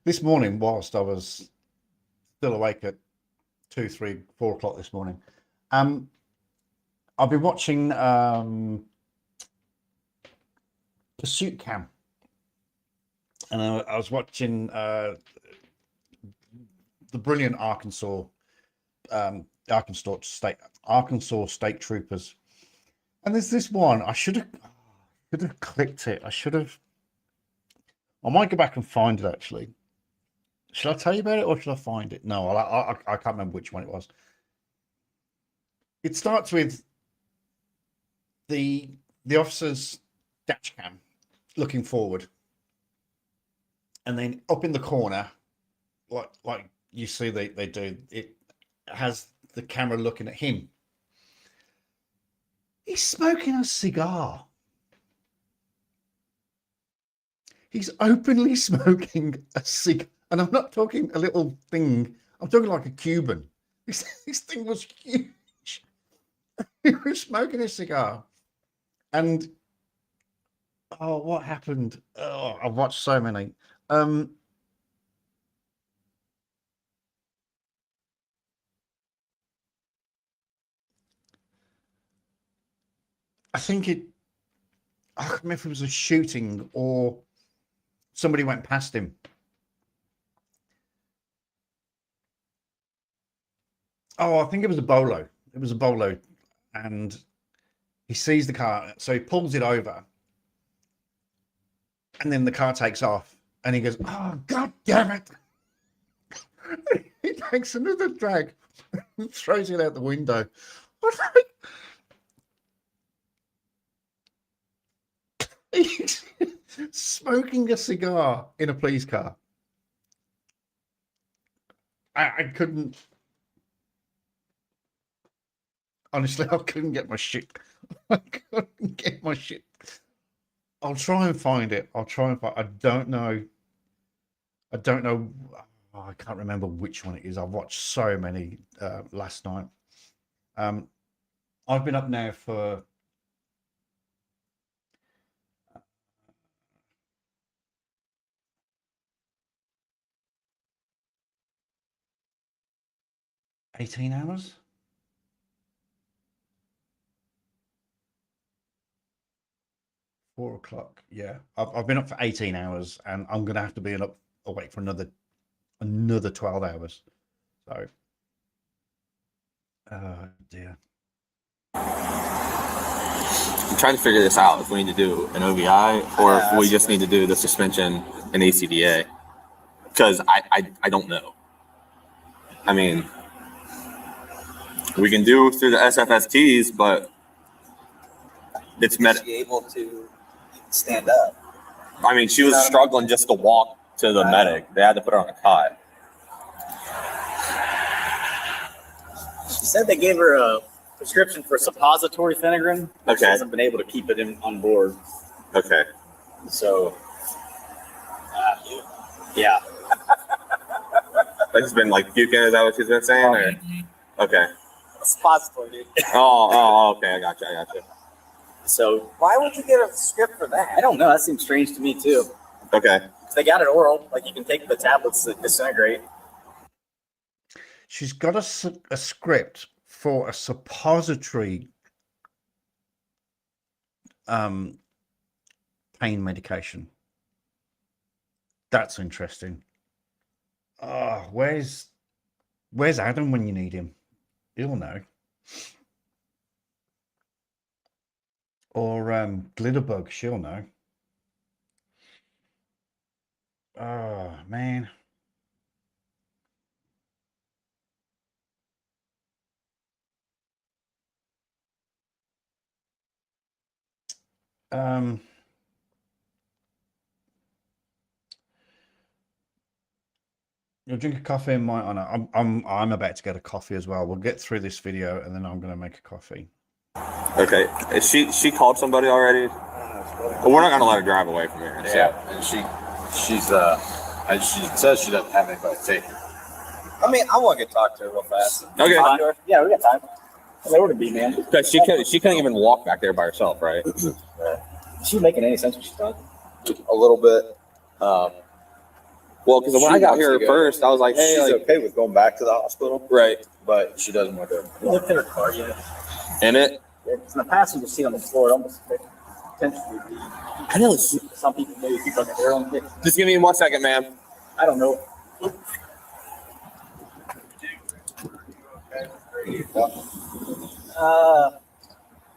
this morning, whilst I was still awake at 2, 3, 4 o'clock this morning, I've been watching Pursuit Cam, and I was watching the brilliant Arkansas State Troopers, and there's this one. I should have clicked it. I might go back and find it actually. Should I tell you about it or should I find it? No, I can't remember which one it was. It starts with the officer's dash cam looking forward, and then up in the corner, like you see they do, it has the camera looking at him. He's smoking a cigar. He's openly smoking a cigar, and I'm not talking a little thing. I'm talking like a Cuban. This thing was huge. He was smoking a cigar, and oh, what happened? Oh, I've watched so many. I think I can't remember if it was a shooting or somebody went past him. Oh, I think it was a bolo. It was a bolo, and he sees the car, so he pulls it over, and then the car takes off, and he goes, "Oh, God damn it!" He takes another drag and throws it out the window. He's smoking a cigar in a police car. I couldn't. Honestly, I couldn't get my shit. I couldn't get my shit. I'll try and find it. I don't know. Oh, I can't remember which one it is. I've watched so many last night. I've been up now for 18 hours. $4 yeah, I've been up for 18 hours, and I'm gonna have to be awake for another 12 hours. So dear. I'm trying to figure this out, if we need to do an OVI or if we just need to do the suspension and ACDA, because I don't know. I mean, we can do through the SFSTs, but it's Is she able to stand up? I mean, she was struggling just to walk to the medic. They had to put her on a cot. She said they gave her a prescription for suppository phenergan. Okay. She hasn't been able to keep it on board. Okay. So Yeah. Like she's been like puking, is that what she's been saying? Or? Okay. Suppository, dude. Okay, I got you. So why would you get a script for that? I don't know. That seems strange to me too. Okay. They got it oral. Like you can take the tablets that disintegrate. She's got a script for a suppository pain medication. That's interesting. Oh, where's Adam when you need him? He'll know. Or Glitterbug, she'll know. Oh man. You'll drink a coffee in my honor. I'm about to get a coffee as well. We'll get through this video and then I'm going to make a coffee. Okay. Is she called somebody already? Well, we're not going to let her drive away from here. Yeah, and she says she doesn't have anybody to take her. I mean, I want to get talk to her real fast. Okay. Yeah, we got time. Where would it be, man? Because she couldn't even walk back there by herself, right? Is she making any sense when she's talking? A little bit. Well, because when I got here first, I was like, hey, she's okay with going back to the hospital. Right. But she doesn't want to. You looked at her car yet? In it? It's in the passenger seat on the floor. Almost potentially. I know. Some people maybe keep on their own kick. Just give me 1 second, man. I don't know.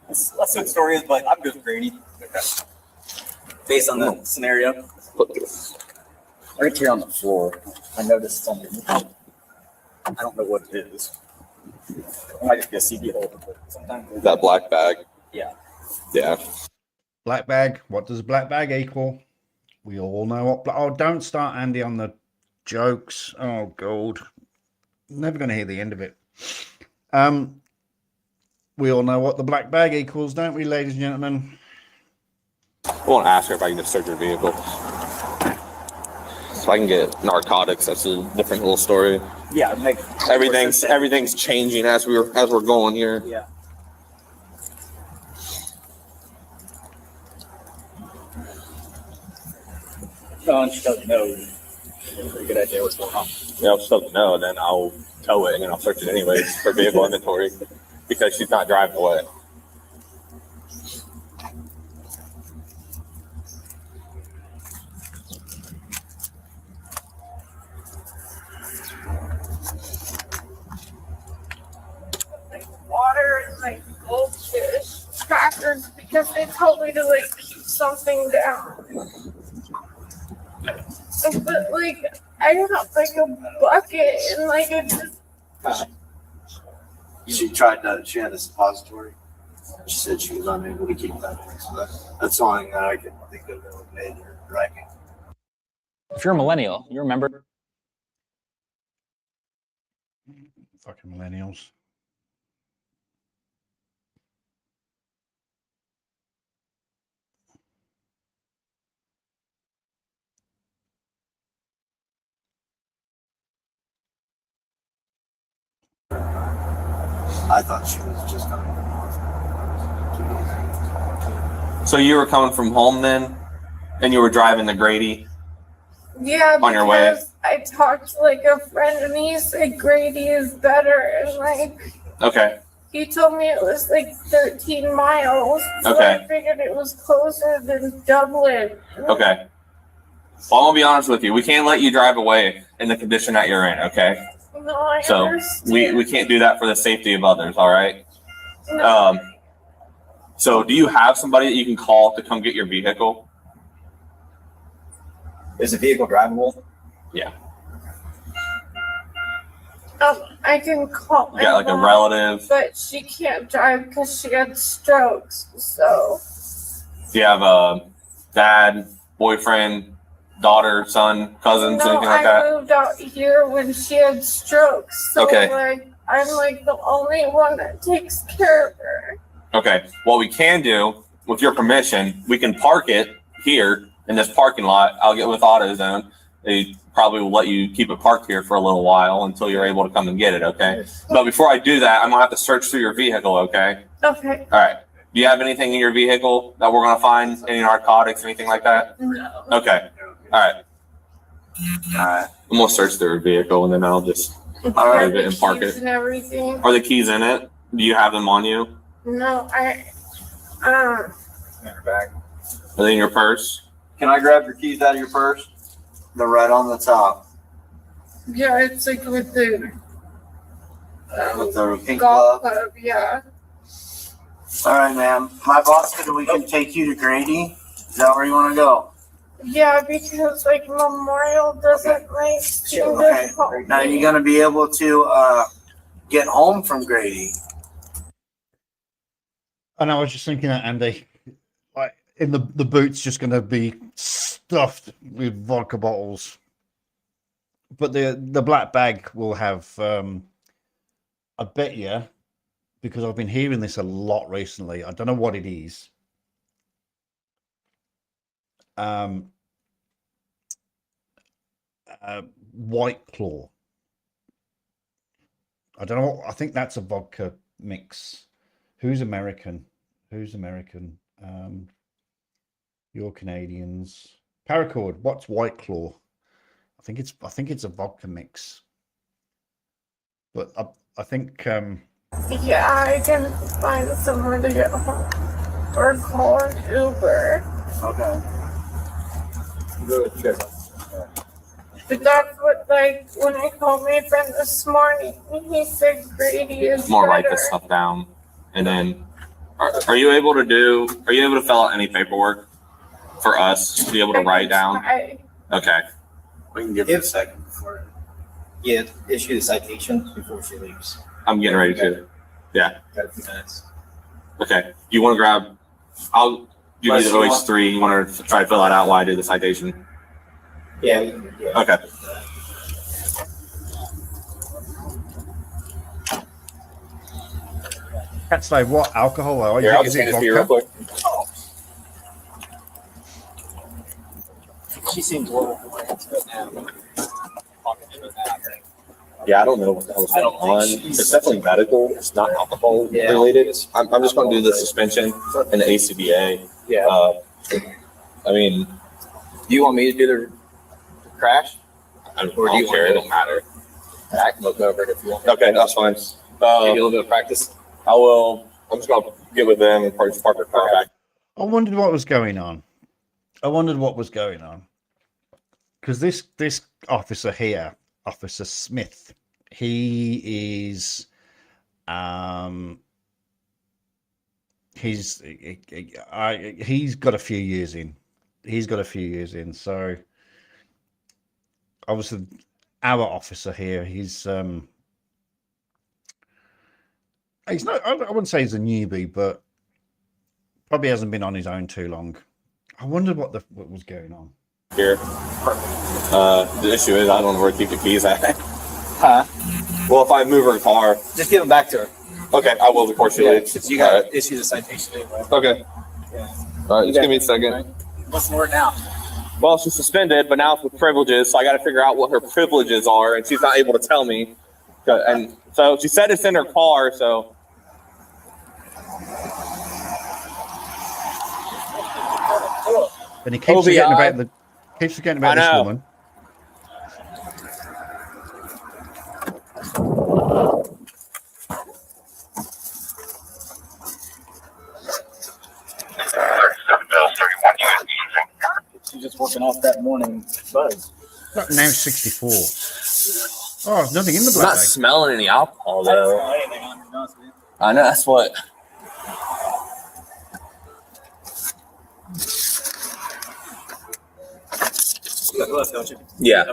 Let's see what the story is, but I'm good with Grady. Okay. Based on the scenario. Right here on the floor, I noticed something. I don't know what it is. It might just be a CD holder, but sometimes that black bag. Yeah. Yeah. Black bag. What does black bag equal? We all know what. Oh, don't start Andy on the jokes. Oh God, never going to hear the end of it. We all know what the black bag equals, don't we, ladies and gentlemen? I want to ask her if I can just search her vehicle. So I can get narcotics. That's a different little story. Yeah, everything's changing as we're going here. Yeah. No, she doesn't know. Pretty good idea what's going on. Yeah, if she doesn't know, then I'll tow it and then I'll search it anyways for vehicle inventory because she's not driving away. Water and like goldfish crackers because they told me to like keep something down. But like I have like a bucket and like it just. She had a suppository. She said she was unable to keep that thing. So that's the only thing that I can think of that would made her driving. If you're a millennial, you remember. Fucking millennials. I thought she was just coming from hospital. So you were coming from home then, and you were driving to Grady? Yeah, on your way. because I talked to like a friend and he said Grady is better and like Okay. he told me it was like 13 miles. So Okay. I figured it was closer than Dublin. Okay. Well, I'm gonna be honest with you. We can't let you drive away in the condition that you're in. Okay. No, I So understand. we can't do that for the safety of others. All right. No. So do you have somebody that you can call to come get your vehicle? Is the vehicle drivable? Yeah. I can call You my got like a mom, relative? but she can't drive because she had strokes. So Do you have a dad, boyfriend, daughter, son, cousins, no, anything like I that? moved out here when she had strokes. So Okay. like I'm like the only one that takes care of her. Okay. What we can do, with your permission, we can park it here in this parking lot. I'll get with AutoZone, they probably will let you keep it parked here for a little while until you're able to come and get it, okay? But before I do that, I'm gonna have to search through your vehicle, okay? Okay. All right. Do you have anything in your vehicle that we're gonna find? Any narcotics, anything like that? No. Okay. All right. All right. I'm gonna search through your vehitle and then I'll just leave it and park it. And everything. Are the keys in it? Do you have them on you? No, In your bag. Are they in your purse? Can I grab your keys out of your purse? They're right on the top. yeah, it's like with the With the pink golf glove. club, yeah. All right, ma'am. My boss said we can take you to Grady. Is that where you want to go? Yeah, because like Memorial doesn't like Okay. Now you're gonna be able to get home from Grady. And I was just thinking that, Andy, like in the boot's just going to be stuffed with vodka bottles, but the black bag will have. I bet you, because I've been hearing this a lot recently. I don't know what it is. White Claw. I don't know. I think that's a vodka mix. Who's American? Who's American? You're Canadians. Paracord. What's White Claw? I think it's a vodka mix. But I think Yeah, I can find somewhere to get home or call an Uber. Okay. Good. But that's what, like, when I called my friend this morning, he said Grady is More write better. this stuff down, and then are you able to fill out any paperwork for us to be able to write down? Okay. We can give it a second before. Yeah, issue the citation before she leaves. I'm getting ready to. Yeah. Got a few minutes. Okay. You want to grab? I'll give you the OH3. You want to try to fill that out while I do the citation? Yeah. Okay. Can't say what alcohol are. Here, I'll Is just hand it this to you real vodka? quick. She seems a little more into it now. Yeah, I don't know what the hell is going on. It's definitely medical. It's not alcohol Yeah. related. I'm just going to do the suspension and the ACBA. Yeah. I mean, Do you want me to do the crash? I don't care. It don't matter. I can look over it if you want. Okay, that's fine. Give you a little bit of practice. I will. I'm just going to get with them and park the car back. I wondered what was going on. Because this officer here, Officer Smith, he's got a few years in. So obviously our officer here, he's not, I wouldn't say he's a newbie, but probably hasn't been on his own too long. I wondered what was going on Here. The issue is I don't know where to keep the keys at. Huh? Well, if I move her car. Just give them back to her. Okay, I will before she leaves. Since you got to issue the citation anyway. Okay. Yeah. All right, just give me a second. What's the word now? Well, she's suspended, but now it's with privileges, so I got to figure out what her privileges are, and she's not able to tell me. And so she said it's in her car, so. and he keeps forgetting about this woman. She's just working off that morning buzz. Now 64. Oh, there's nothing in the I'm black not bag. smelling any alcohol, though. I know, that's what. Yeah.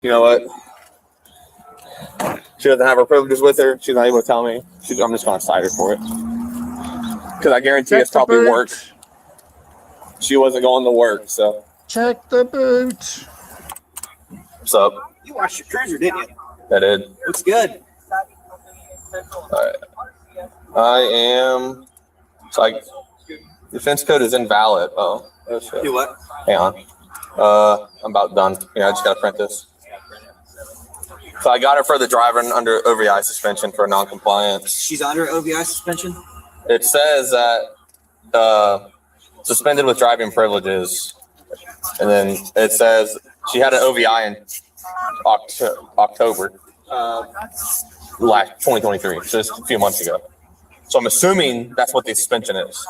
You know what? She doesn't have her privileges with her. She's not able to tell me. I'm just going to cite her for it. Because I guarantee it's probably work. She wasn't going to work, so. Check the boot. What's up? You washed your cruiser, didn't you? That did. Looks good. All right. I am. It's like defense code is invalid. Oh, shit. Do what? Hang on. I'm about done. Yeah, I just gotta print this. So I got her for the driver under OVI suspension for non-compliance. She's under OVI suspension? It says that suspended with driving privileges. And then it says she had an OVI in October last 2023, just a few months ago. So I'm assuming that's what the suspension is.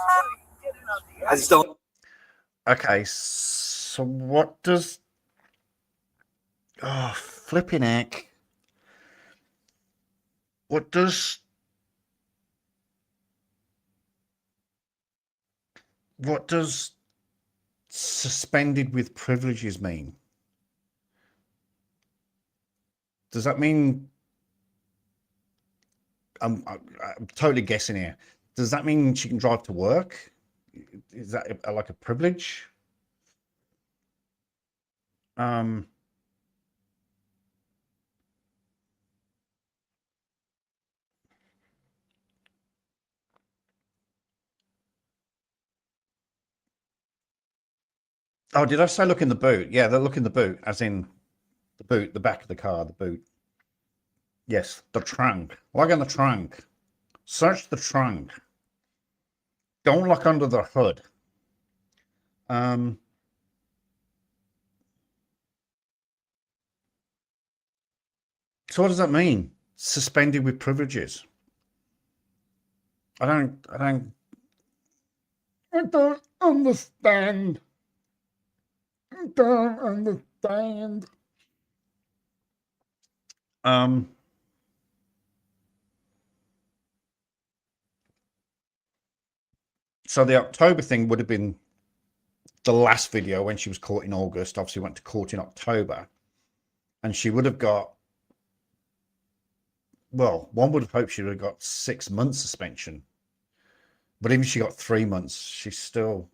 I just don't. Okay, so what does... Oh, flipping heck. What does suspended with privileges mean? Does that mean... I'm totally guessing here. Does that mean she can drive to work? Is that like a privilege? Oh, did I say look in the boot? Yeah, they look in the boot, as in the boot, the back of the car, the boot. Yes, the trunk. Look in the trunk. Search the trunk. Don't look under the hood. So what does that mean? Suspended with privileges. I don't understand. I don't understand. So the October thing would have been the last video when she was caught in August. Obviously went to court in October. And she would have got, well, one would have hoped she would have got 6 months suspension. But even if she got 3 months, she's still...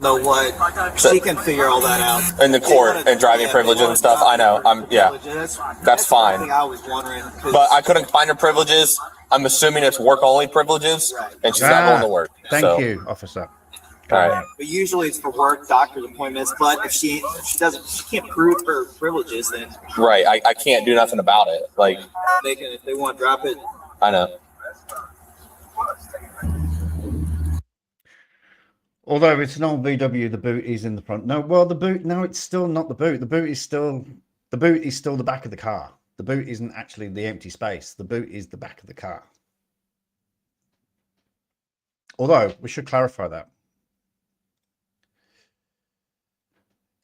know what she can figure all that out in the court and driving privileges and stuff. I know. That's fine. I was wondering, but I couldn't find her privileges. I'm assuming it's work only privileges, and she's not going to work. Thank you, officer. All right. But usually it's for work, doctor's appointments. But if she can't prove her privileges, then right, I can't do nothing about it. Like they can, if they want to drop it. I know. Although it's an old VW, the boot is in the front. No, well, the boot, no, it's still not the boot. The boot is still the back of the car. The boot isn't actually the empty space. The boot is the back of the car. Although, we should clarify that.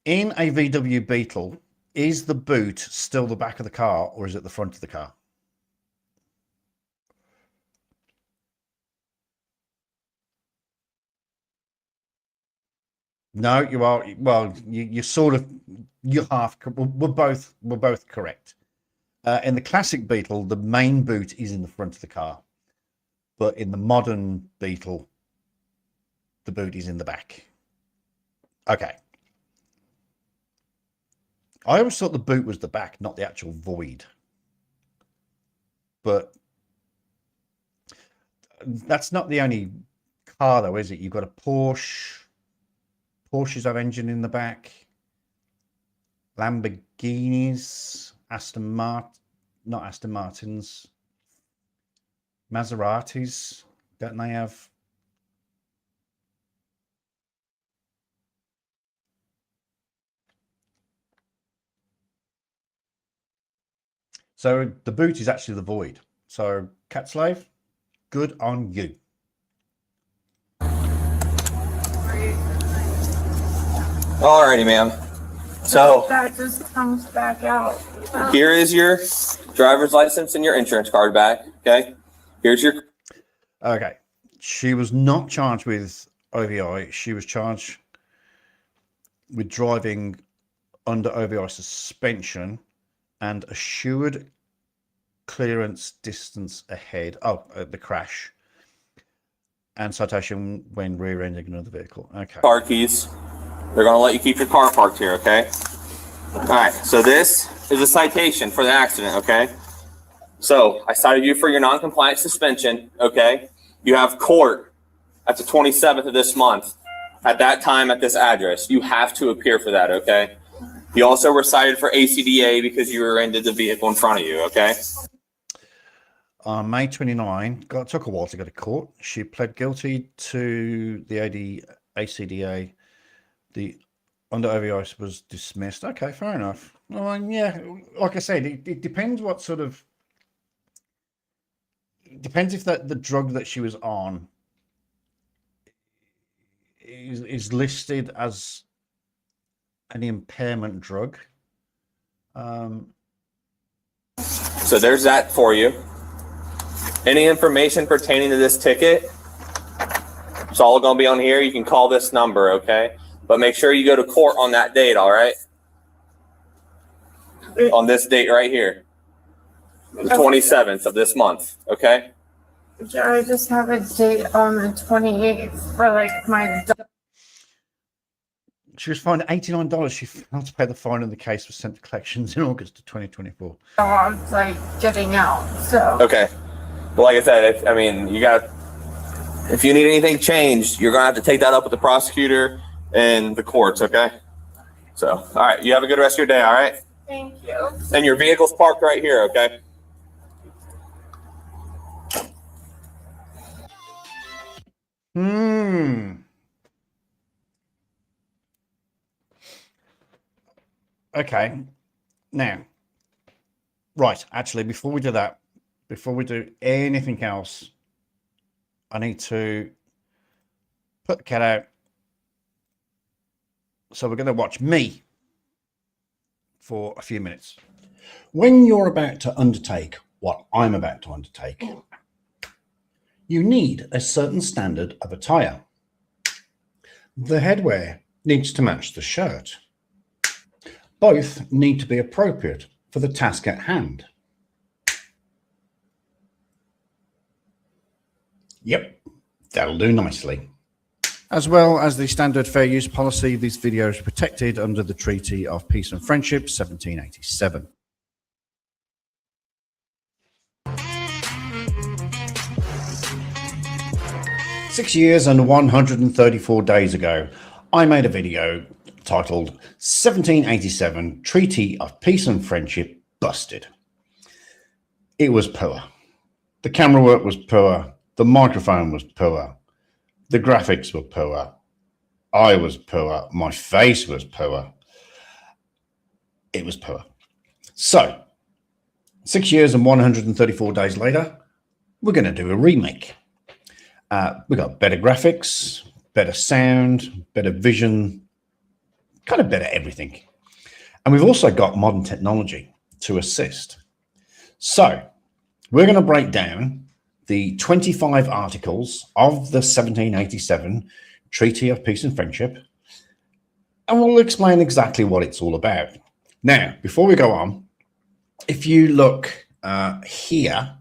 In a VW Beetle, is the boot still the back of the car or is it the front of the car? No, you are. Well, you sort of, you're half. We're both correct. In the classic Beetle, the main boot is in the front of the car, but in the modern Beetle, the boot is in the back. Okay. I always thought the boot was the back, not the actual void. But that's not the only car, though, is it? You've got a Porsche. Porsches have engine in the back. Lamborghinis, not Aston Martins, Maseratis, don't they have? So the boot is actually the void. So Cat Slave, good on you. Alrighty, ma'am. So that just comes back out. Here is your driver's license and your insurance card back. Okay. Here's your. Okay. She was not charged with OVI. She was charged with driving under OVI suspension and assured clearance distance ahead. Oh, the crash. And citation when rear-ending another vehicle. Okay. Car keys. They're going to let you keep your car parked here, okay? All right, so this is a citation for the accident, okay? So I cited you for your non-compliance suspension, okay? You have court at the 27th of this month. At that time, at this address, you have to appear for that, okay? You also were cited for ACDA because you rear-ended the vehicle in front of you, okay? On May 29, it took a while to go to court. She pled guilty to the ACDA. The under OVI was dismissed. Okay, fair enough. Well, yeah, like I said, it depends what sort of... It depends if the drug that she was on is listed as an impairment drug. So there's that for you. Any information pertaining to this ticket, it's all going to be on here. You can call this number, okay? But make sure you go to court on that date, all right? On this date right here, the 27th of this month, okay? I just have a date on the 28th for like my... She was fined $89. She failed to pay the fine and the case was sent to collections in August of 2024. I'm like getting out, so... Okay. Well, like I said, I mean, you got... If you need anything changed, you're going to have to take that up with the prosecutor and the courts, okay? So, all right. You have a good rest of your day, all right? Thank you. And your vehicle's parked right here, okay? Okay. Now, right. Actually, before we do that, before we do anything else, I need to put the cat out. So we're going to watch me for a few minutes. When you're about to undertake what I'm about to undertake, you need a certain standard of attire. The headwear needs to match the shirt. Both need to be appropriate for the task at hand. Yep, that'll do nicely. As well as the standard fair use policy, these videos are protected under the Treaty of Peace and Friendship, 1787. Six years and 134 days ago, I made a video titled 1787 Treaty of Peace and Friendship Busted. It was poor. The camera work was poor. The microphone was poor. The graphics were poor. I was poor. My face was poor. It was poor. So, 6 years and 134 days later, we're going to do a remake. We got better graphics, better sound, better vision, kind of better everything. And we've also got modern technology to assist. So we're going to break down the 25 articles of the 1787 Treaty of Peace and Friendship, and we'll explain exactly what it's all about. Now, before we go on, if you look here,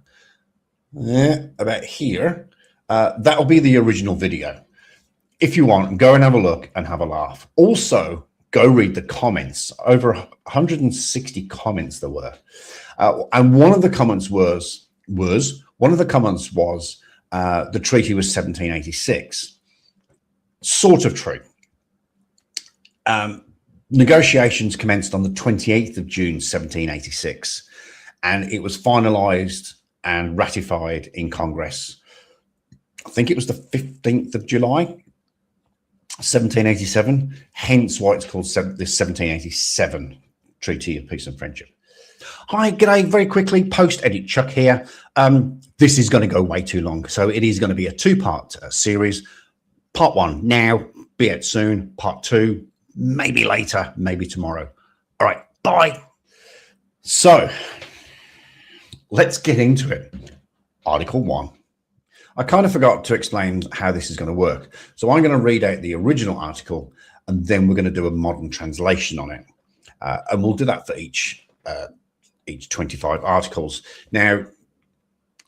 about here, that'll be the original video. If you want, go and have a look and have a laugh. Also, go read the comments. Over 160 comments there were. And one of the comments was the treaty was 1786. Sort of true. Negotiations commenced on the 28th of June, 1786, and it was finalized and ratified in Congress. I think it was the 15th of July, 1787, hence why it's called the 1787 Treaty of Peace and Friendship. Hi, g'day, very quickly, post-edit Chuck here. This is going to go way too long, so it is going to be a two-part series. Part one now, be out soon. Part two, maybe later, maybe tomorrow. All right, bye. So, let's get into it. Article 1. I kind of forgot to explain how this is going to work. So I'm going to read out the original article, and then we're going to do a modern translation on it. And we'll do that for each 25 articles. Now,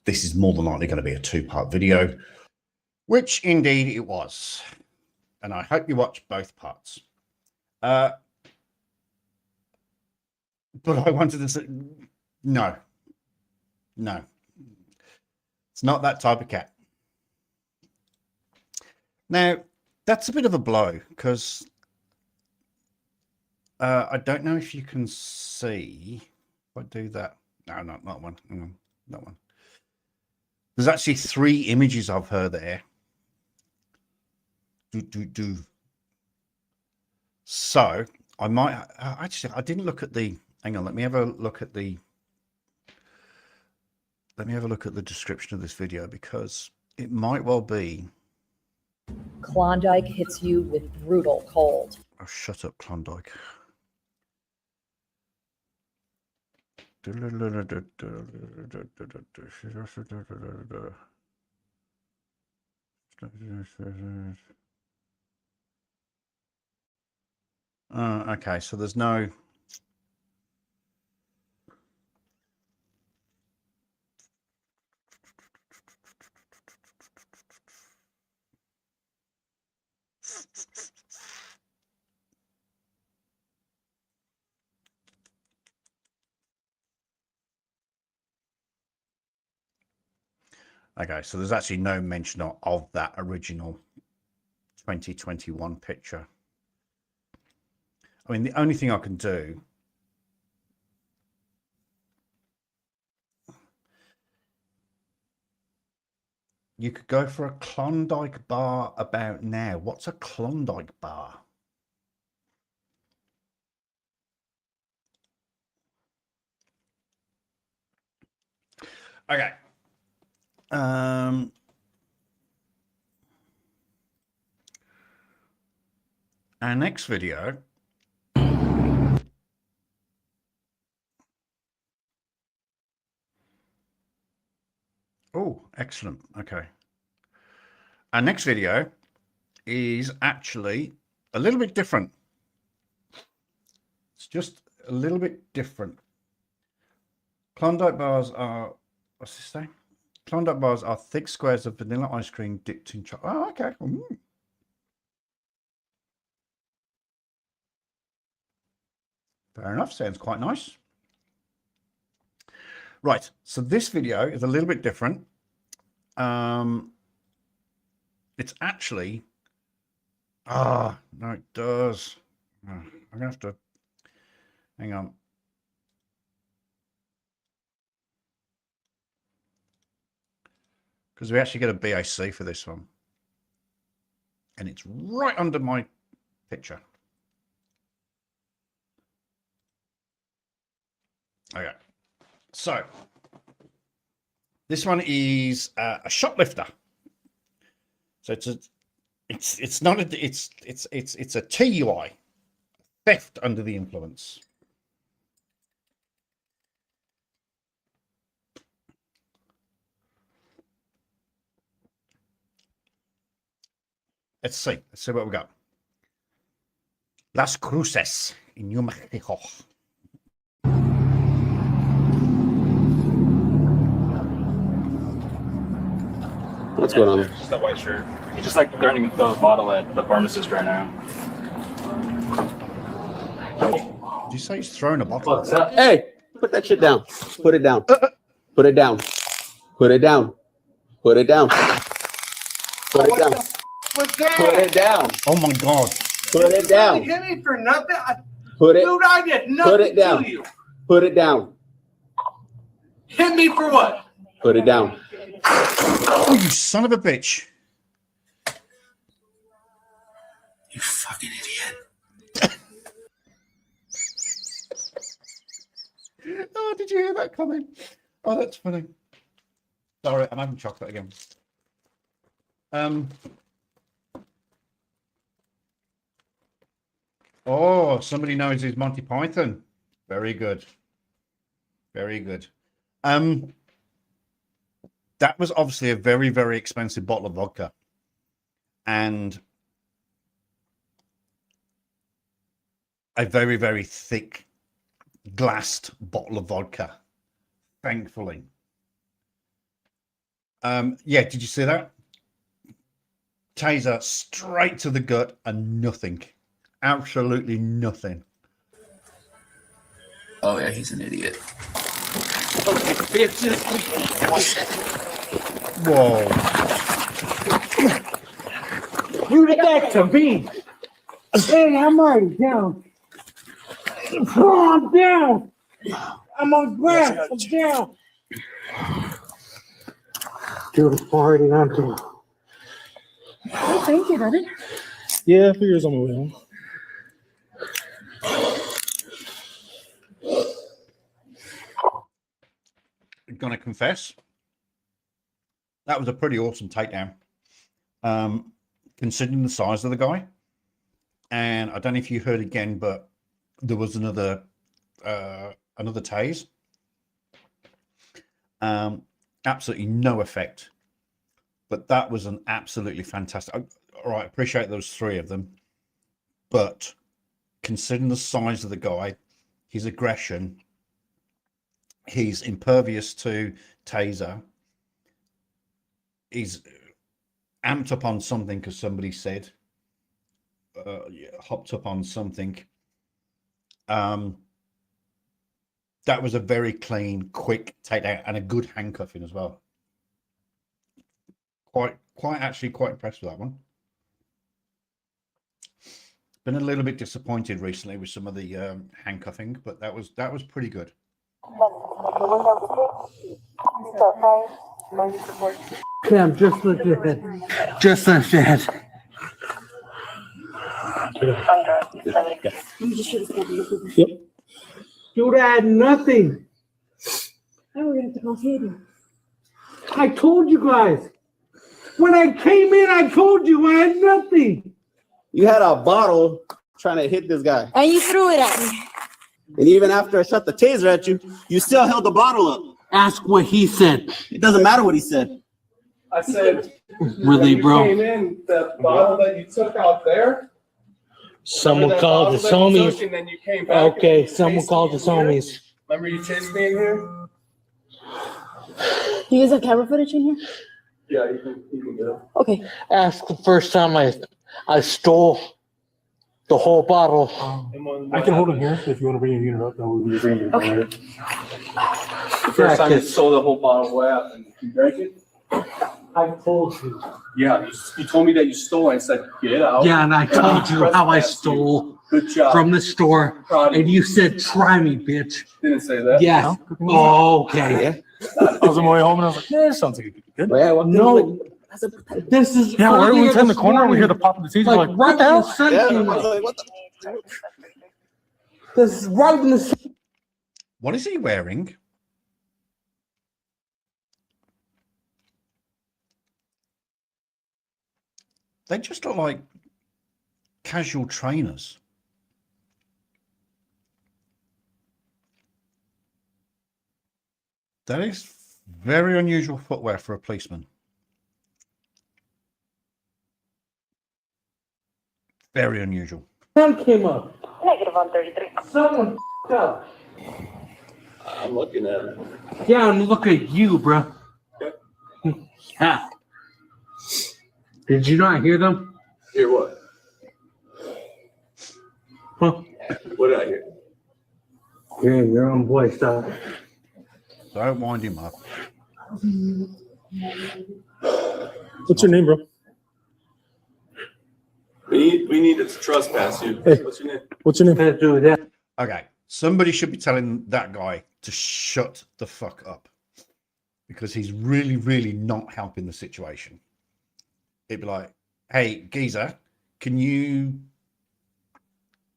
this is more than likely going to be a two-part video, which indeed it was. And I hope you watch both parts. But I wanted to say, no, No. It's not that type of cat. Now, that's a bit of a blow because I don't know if you can see. If I do that. No, not that one. That one. There's actually 3 images of her there. So I might actually, I didn't look at the, hang on, let me have a look at the description of this video because it might well be. Klondike hits you with brutal cold. Oh, shut up, Klondike. Okay, so there's no. Okay, so there's actually no mention of that original 2021 picture. I mean, the only thing I can do you could go for a Klondike bar about now. What's a Klondike bar? Okay. Our next video. Oh, excellent. Okay. Our next video is actually a little bit different. It's just a little bit different. Klondike bars are, what's this thing? Klondike bars are thick squares of vanilla ice cream dipped in chocolate. Oh, okay. Fair enough. Sounds quite nice. Right. So this video is a little bit different. It's actually, no, it does. I'm gonna have to hang on. Because we actually get a BAC for this one. And it's right under my picture. Okay. So this one is a shoplifter. So it's not a it's a TUI, theft under the influence. Let's see what we got. Las Cruces in New Mexico. What's going on? Just that white shirt. He's just like threatening to throw a bottle at the pharmacist right now. Did you say he's throwing a bottle? Hey, put that shit down. Put it down. Put it down. Put it down. Put it down. Put it down. Put it down. Oh my God. Put it down. Hit me for nothing. Put it. Dude, I did nothing Put it down. to you. Put it down. Hit me for what? Put it down. Oh, you son of a bitch. You fucking idiot. Oh, did you hear that coming? Oh, that's funny. Sorry, I'm having chocolate again. Oh, somebody knows his Monty Python. Very good. Very good. That was obviously a very, very expensive bottle of vodka. And a very, very thick glassed bottle of vodka, thankfully. Yeah, did you see that? Taser straight to the gut and nothing. Absolutely nothing. Oh yeah, he's an idiot. Whoa. You did that to me. Hey, I'm already down. Oh, I'm down. I'm on grass. I'm down. Dude, I'm already on to. Oh, thank you, Daddy. Yeah, I figure it's on my way home. Gonna confess, that was a pretty awesome takedown, considering the size of the guy. And I don't know if you heard again, but there was another tase. Absolutely no effect, but that was an absolutely fantastic. All right, appreciate those 3 of them, but considering the size of the guy, his aggression, he's impervious to taser, he's amped up on something because somebody said, hopped up on something. That was a very clean, quick takedown and a good handcuffing as well. Quite impressed with that one. Been a little bit disappointed recently with some of the handcuffing, but that was pretty good. Cam, just look at it. Just like that. Yep. Dude, I had nothing. Now we're gonna have to call Katie. I told you guys. When I came in, I told you I had nothing. You had a bottle trying to hit this guy. And you threw it at me. And even after I shot the taser at you, you still held the bottle up. Ask what he said. It doesn't matter what he said. I said, Really, when bro? you came in, the bottle that you took out there. Someone called the homies. And then you came back. Okay, someone called the homies. Remember you chased me in here? Do you guys have camera footage in here? Yeah, you can go. Okay. Ask the first time I stole the whole bottle. I can hold him here if you want to bring your unit up. Then we'll bring him Okay. The first time you sold the whole bottle, what happened? You drank it? I told you. Yeah, you told me that you stole. I said, get out. Yeah, and I told you how I stole Good job. from the store, and you said, "Try me, bitch." Didn't say that. Yes. Oh, okay. I was on my way home and I was like, "Yeah, sounds like it could be good." No. This is Yeah, where we earlier turn the this corner, we hear the morning. pop of the teaser. Like, Like, right what the when hell? the sun Yeah, came I was up. like, what the? This is right when the sun. What is he wearing? They just look like casual trainers. That is very unusual footwear for a policeman. Very unusual. Sun came up. -133. Someone up. I'm looking at it. Yeah, and look at you, bro. Yeah. Did you not hear them? Hear what? Huh? What did I hear? Yeah, your own voice, dog. Don't wind him up. What's your name, bro? We need to trespass you. Hey. What's your name? What's your name? Let's do that. Okay, somebody should be telling that guy to shut the fuck up because he's really, really not helping the situation. It'd be like, hey, geezer, can you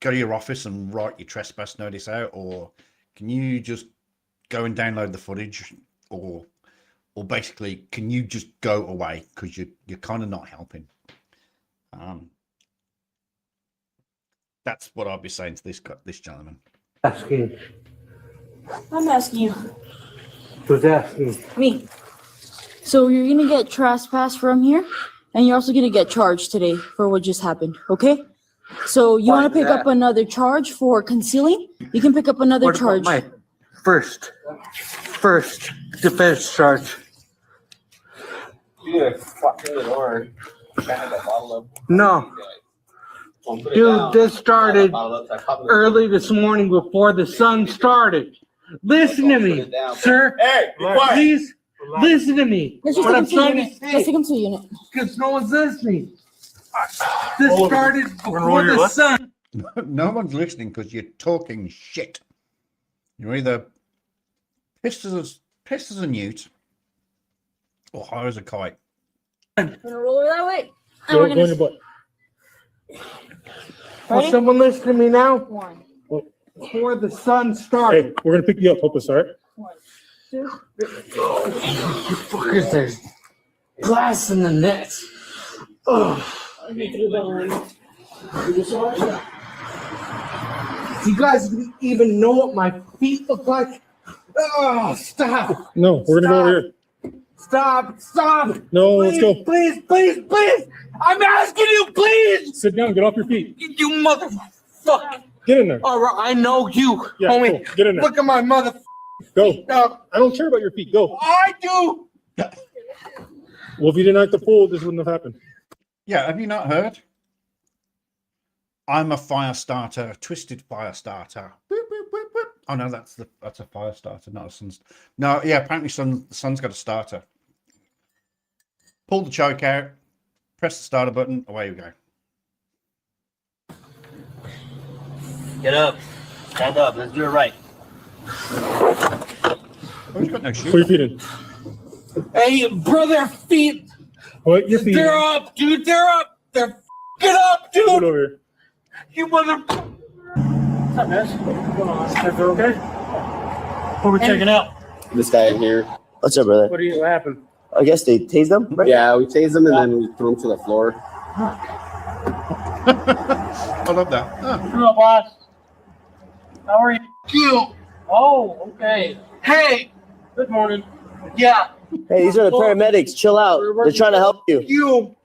go to your office and write your trespass notice out, or can you just go and download the footage, or basically, can you just go away because you're kind of not helping. That's what I'll be saying to this gentleman. Asking. I'm asking you. Who's asking? Me. So you're gonna get trespassed from here, and you're also gonna get charged today for what just happened, okay? So you want to pick up another charge for concealing? You can pick up another What about charge. my first defense charge? Yeah, fucking it hard. Had that bottle up. No. Dude, this started early this morning before the sun started. Listen to me, sir. Hey, be quiet. Please listen to me. Let's just What take I'm him to the trying to unit. Let's say, take him to the unit. because no one's listening. This started before the what? sun. No one's listening because you're talking shit. You're either pissed as a newt or high as a kite. Gonna roll her that way. And Go we're in gonna. your butt. Will Ready? someone listen to me now? One. Before the sun started. Hey, we're gonna pick you up. Help us, all right? One. Two. Fuckers, there's glass in the net. Oh. You guys even know what my feet look like? Oh, stop. No, we're gonna go over here. Stop. No, Please, let's go. Please. I'm asking you, please. Sit down. Get off your feet. You motherfucker. Get in there. All right, I know you, Yeah, homie. cool. Get in there. Look at my mother. Go. No, I don't care about your feet. Go. I do. Well, if you didn't act the fool, this wouldn't have happened. Yeah, have you not heard? I'm a fire starter, a twisted fire starter. Boop, boop, boop, boop. Oh no, that's a fire starter, not a sun's. No, yeah, apparently the sun's got a starter. Pull the choke out, press the starter button, away we go. Get up. Stand up. Let's do it right. Oh, he's got no Put your shoes. feet in. Hey, brother, feet. Put your feet They're in. up, dude. They're up. They're f***ing up, Put it dude. over here. You mother. What's up, guys? What's going on? Everything okay? What are we checking out? This guy in here. What's up, brother? What happened? I guess they tased them, right? Yeah, we tased him and then we threw him to the floor. I love that. Oh. Hello, boss. How are you? You. Oh, okay. Hey. Good morning. Yeah. Hey, these are the paramedics. Chill out. They're trying to help you. You.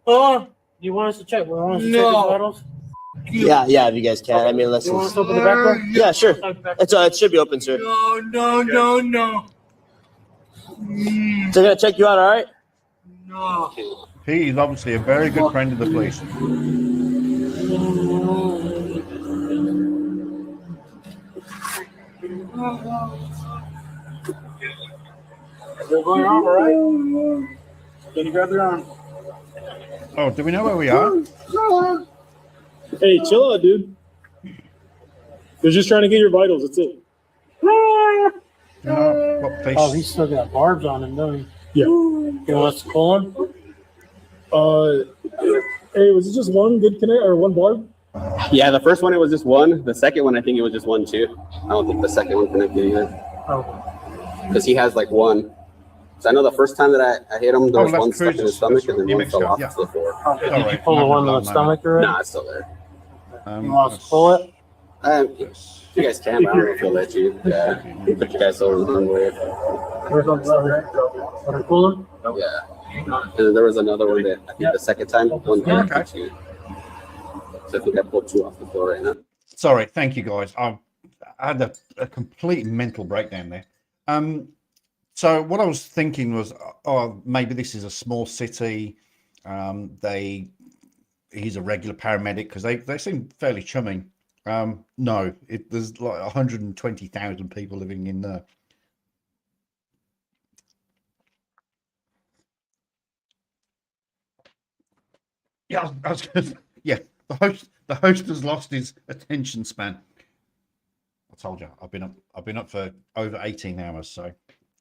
You want us to check? Want us to check No. his vitals? Yeah, if you guys can. I mean, let's. You want us to open the back door? Yeah, sure. It should be open, sir. No. They're gonna check you out, all right? No. He is obviously a very good friend of the police. Still going on, all right? Can you grab your arm? Oh, do we know where we are? Hey, chill out, dude. They're just trying to get your vitals. That's it. You know what place? Oh, he's still got barbs on him, don't he? Yeah. You want us to pull him? Hey, was it just one good connect or one barb? Yeah, the first one, it was just one. The second one, I think it was just one, too. I don't think the second one connected either. Oh. Because he has like one. So I know the first time that I hit him, there was left one stuck in his stomach and then You one mixed fell up, off yeah. to the floor. Okay. All Did you right. pull the one in the Not stomach already? Nah, it's still there. You want us to pull it? You guys can, but I don't know if he'll let you. Yeah. Put you guys over the way. Where's the other? Want to pull him? Yeah. And then there was another one that I think the second time, one Okay. two. So I think I pulled two off the floor right now. Sorry, thank you guys. I had a complete mental breakdown there. So what I was thinking was, oh, maybe this is a small city. He's a regular paramedic because they seem fairly chummy. No, there's like 120,000 people living in there. Yeah, I was gonna, yeah. The host has lost his attention span. I told you, I've been up for over 18 hours, so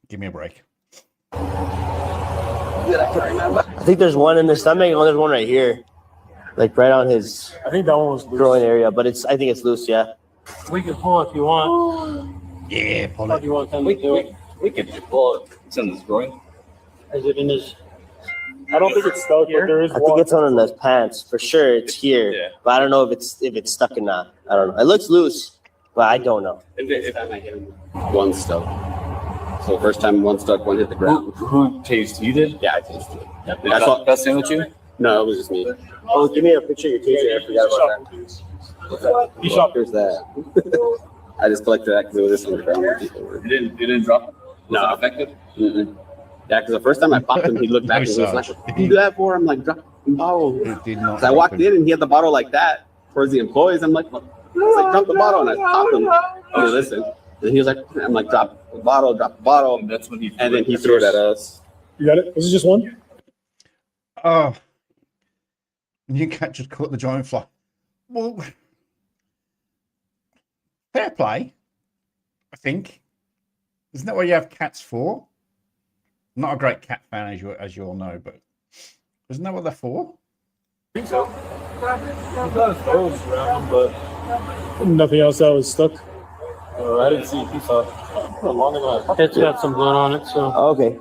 give me a break. I think there's one in the stomach, and there's one right here, like right on his. I think that one was loose. Groin area, but I think it's loose. Yeah. We can pull it if you want. Yeah, pull If you want them to do it. We can pull it. It's in this groin. Is it in his? I don't think it's stuck, but there is I think one. it's on the pants for sure. It's here, Yeah. but I don't know if it's stuck or not. I don't know. It looks loose, but I don't know. If I hit him, one stuck. So the first time one stuck, one hit the ground. Who tased? You did? Yeah, I tasted it. That's That's all. that's the with you? No, it was just me. Oh, give me a picture of your taser. I forgot about that. What's that? You shot. There's that. I just collected that because it was just on the ground where people were. You didn't drop it? No. Was it affected? Mm-mm. Yeah, because the first time I popped him, he looked back and he was like, "What do you do that for?" I'm like, "Drop the bottle." It did not. 'Cause I walked in and he had the bottle like that towards the employees. I'm like, "What?" I was like, "Drop the bottle," and I popped him. Oh, listen. And he was like, I'm like, drop the bottle. And that's when he And then he threw it at us. You got it? Was it just one? Oh, you can't just caught the giant fly. Well, fair play, I think. Isn't that what you have cats for? Not a great cat fan, as you all know, but isn't that what they're for? I think so. I've got his toes around him, but nothing else that was stuck. I didn't see a piece of it. It's got some blood on it, so. Okay.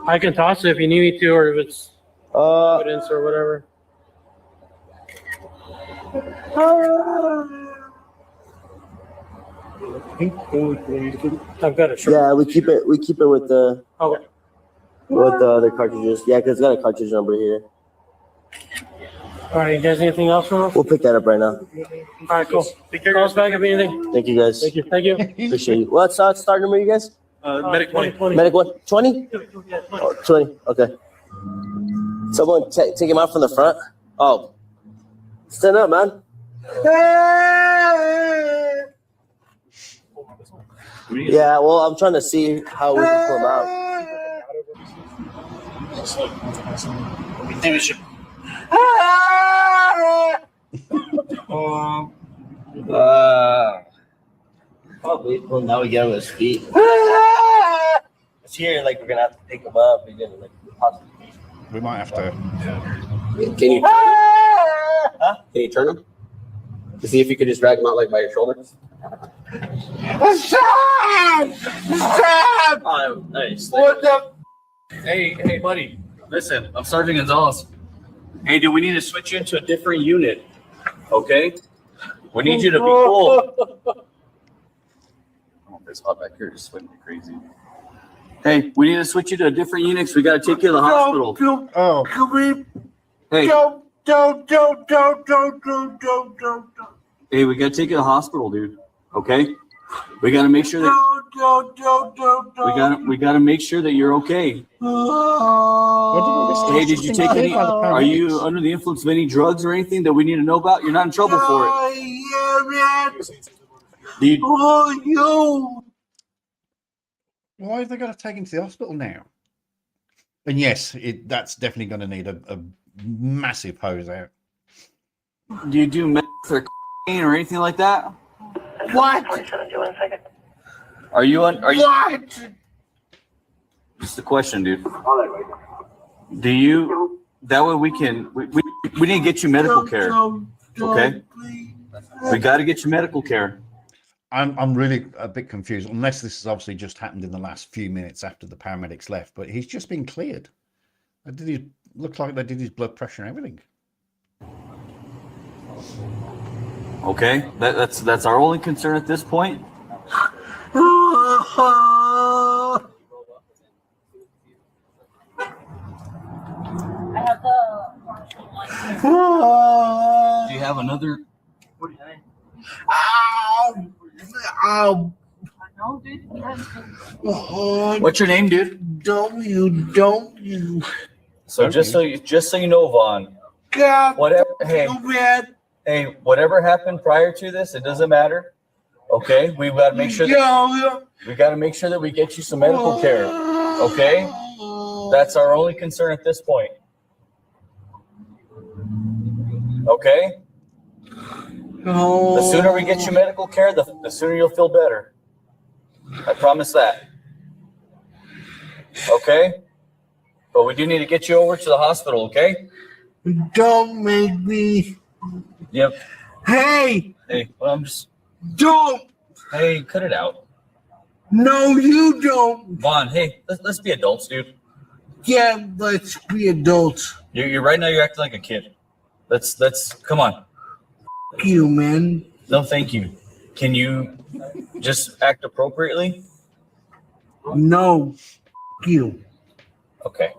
I can toss it if you need me to, or if it's evidence or whatever. I've got a shirt. Yeah, we keep it with the Okay. with the other cartridges. Yeah, because it's got a cartridge number here. All right, you guys, anything else from us? We'll pick that up right now. All right, cool. Call us back if anything. Thank you, guys. Thank you. Thank you. Appreciate you. What's start number, you guys? Medic 20. Medic what? 20? Oh, 20. Okay. Someone take him out from the front. Oh, stand up, man. Yeah, well, I'm trying to see how we can pull him out. Maybe we should. Probably. Well, now we get him with his feet. It's here, like we're gonna have to pick him up. We're gonna like possibly. We might have to. Can you? Huh? Can you turn him? To see if you could just drag him out like by your shoulder. Stop! Stop! Oh, nice. What the? Hey, buddy. Listen, I'm Sergeant Gonzalez. Hey, do we need to switch you into a different unit? Okay? We need you to be cool. Oh, it's hot back here. Just sweating me crazy. Hey, we need to switch you to a different unit because we got to take you to the hospital. Oh. Can we? Hey. Don't. Hey, we got to take you to the hospital, dude. Okay? We got to make sure that we got to make sure that you're okay. Hey, did you take any? Are you under the influence of any drugs or anything that we need to know about? You're not in trouble for it. Why have they got to take him to the hospital now? And yes, that's definitely going to need a massive hose out. Do you do meth or cocaine or anything like that? What? Are you on? Are you? What? Just a question, dude. Do you? That way we can. We need to get you medical care. Okay. We got to get you medical care. I'm really a bit confused, unless this has obviously just happened in the last few minutes after the paramedics left. But he's just been cleared. Looks like they did his blood pressure and everything. Okay, that's our only concern at this point. Do you have another? Ow. What's your name, dude? W. So just so you know, Vaughn. God. Whatever. Hey. Bad. Hey, whatever happened prior to this, it doesn't matter. Okay, we got to make sure that we got to make sure that we get you some medical care. Okay, that's our only concern at this point. Okay. The sooner we get you medical care, the sooner you'll feel better. I promise that. Okay? But we do need to get you over to the hospital, okay? Don't make me. Yep. Hey! Hey, well, I'm just. Don't! Hey, cut it out. No, you don't. Vaughn, hey, let's be adults, dude. Yeah, let's be adults. You're right now, you're acting like a kid. Let's come on. F you, man. No, thank you. Can you just act appropriately? No. F you. Okay.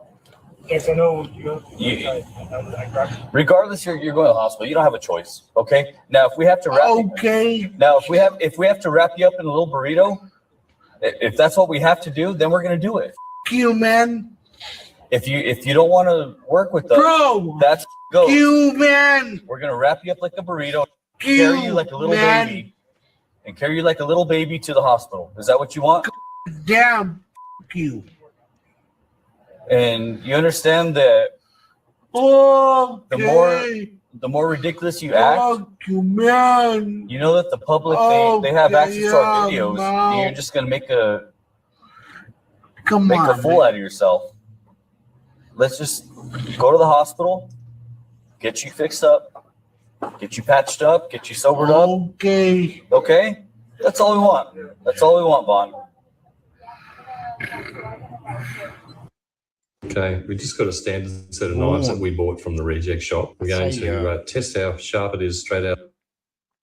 Yes, I know. Regardless, you're going to the hospital. You don't have a choice. Okay. Now, if we have to wrap. Okay. Now, if we have to wrap you up in a little burrito, if that's what we have to do, then we're going to do it. F you, man. If you don't want to work with us, Bro. that's go. You, man. We're going to wrap you up like a burrito, You, carry you like a little man. baby. and carry you like a little baby to the hospital. Is that what you want? Damn you. And you understand that Okay. the more ridiculous you act, you, man. you know that the public they have access to our videos. And you're just gonna make a fool out of yourself. Let's just go to the hospital, get you fixed up, get you patched up, get you sobered up. Okay. Okay? That's all we want. That's all we want, Vaughn. Okay, we just got a standard set of knives that we bought from the reject shop. We're going to test how sharp it is straight out.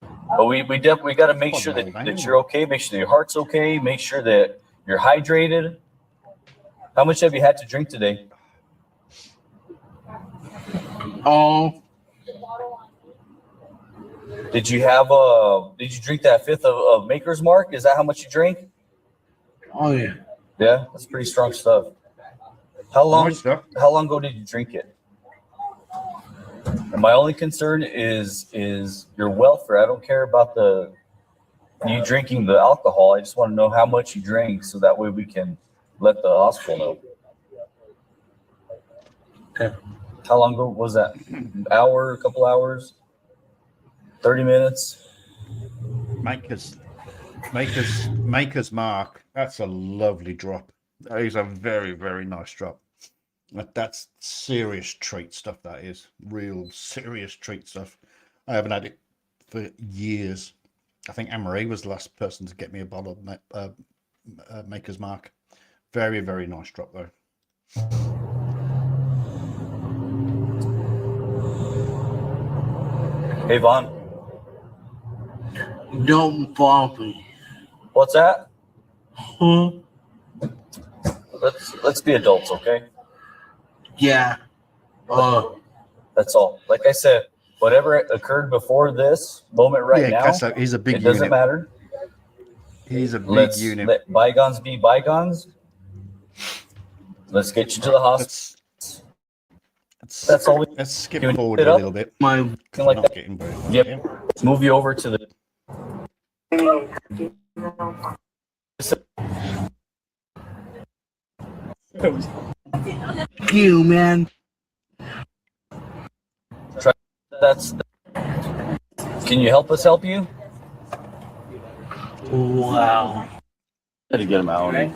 But we definitely got to make sure that you're okay, make sure that your heart's okay, make sure that you're hydrated. How much have you had to drink today? Oh. Did you drink that fifth of Maker's Mark? Is that how much you drink? Oh yeah. Yeah, that's pretty strong stuff. How long ago did you drink it? And my only concern is your welfare. I don't care about you drinking the alcohol. I just want to know how much you drank so that way we can let the hospital know. Okay. How long ago was that? An hour, a couple hours? 30 minutes? Maker's Mark. That's a lovely drop. That is a very, very nice drop. That's serious treat stuff. That is real serious treat stuff. I haven't had it for years. I think Anne-Marie was the last person to get me a bottle of Maker's Mark. Very, very nice drop though. Hey, Vaughn. Don't bother me. What's that? Let's be adults, okay? Yeah. That's all. Like I said, whatever occurred before this moment now, he's a big it doesn't unit. matter. He's a big unit. Let bygones be bygones. Let's get you to the hospital. That's all. Let's skip forward a little bit. Like that. Yep. Let's move you over to the. You, man. Can you help us help you? Wow. Had to get him out and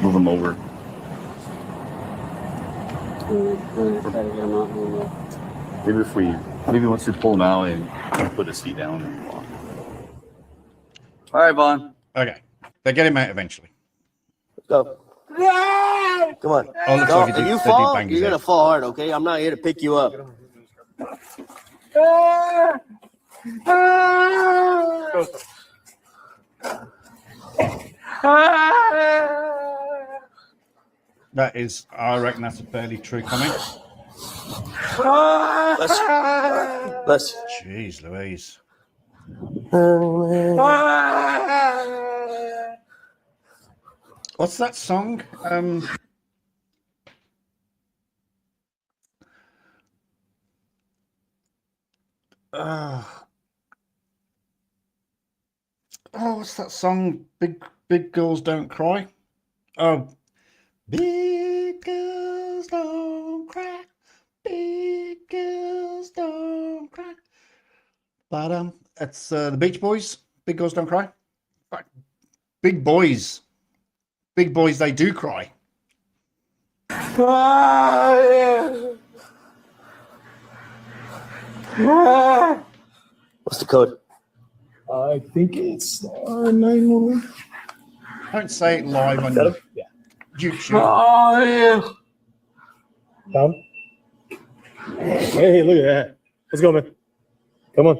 move him over. Maybe once we pull him out and put his feet down. All right, Vaughn. Okay. They get him out eventually. Let's go. Come on. Oh, looks No, like if you fall, you're going to fall hard, okay? I'm not here to pick you up. That is, I reckon that's a fairly true comment. Let's. Jeez Louise. What's that song? What's that song? Big Girls Don't Cry. Oh, big girls don't cry. Big girls don't cry. But it's the Beach Boys. Big Girls Don't Cry. Big boys. Big boys, they do cry. What's the code? I think it's R911. Don't say it live on YouTube. Oh, yeah. Tom? Hey, look at that. Let's go, man. Come on.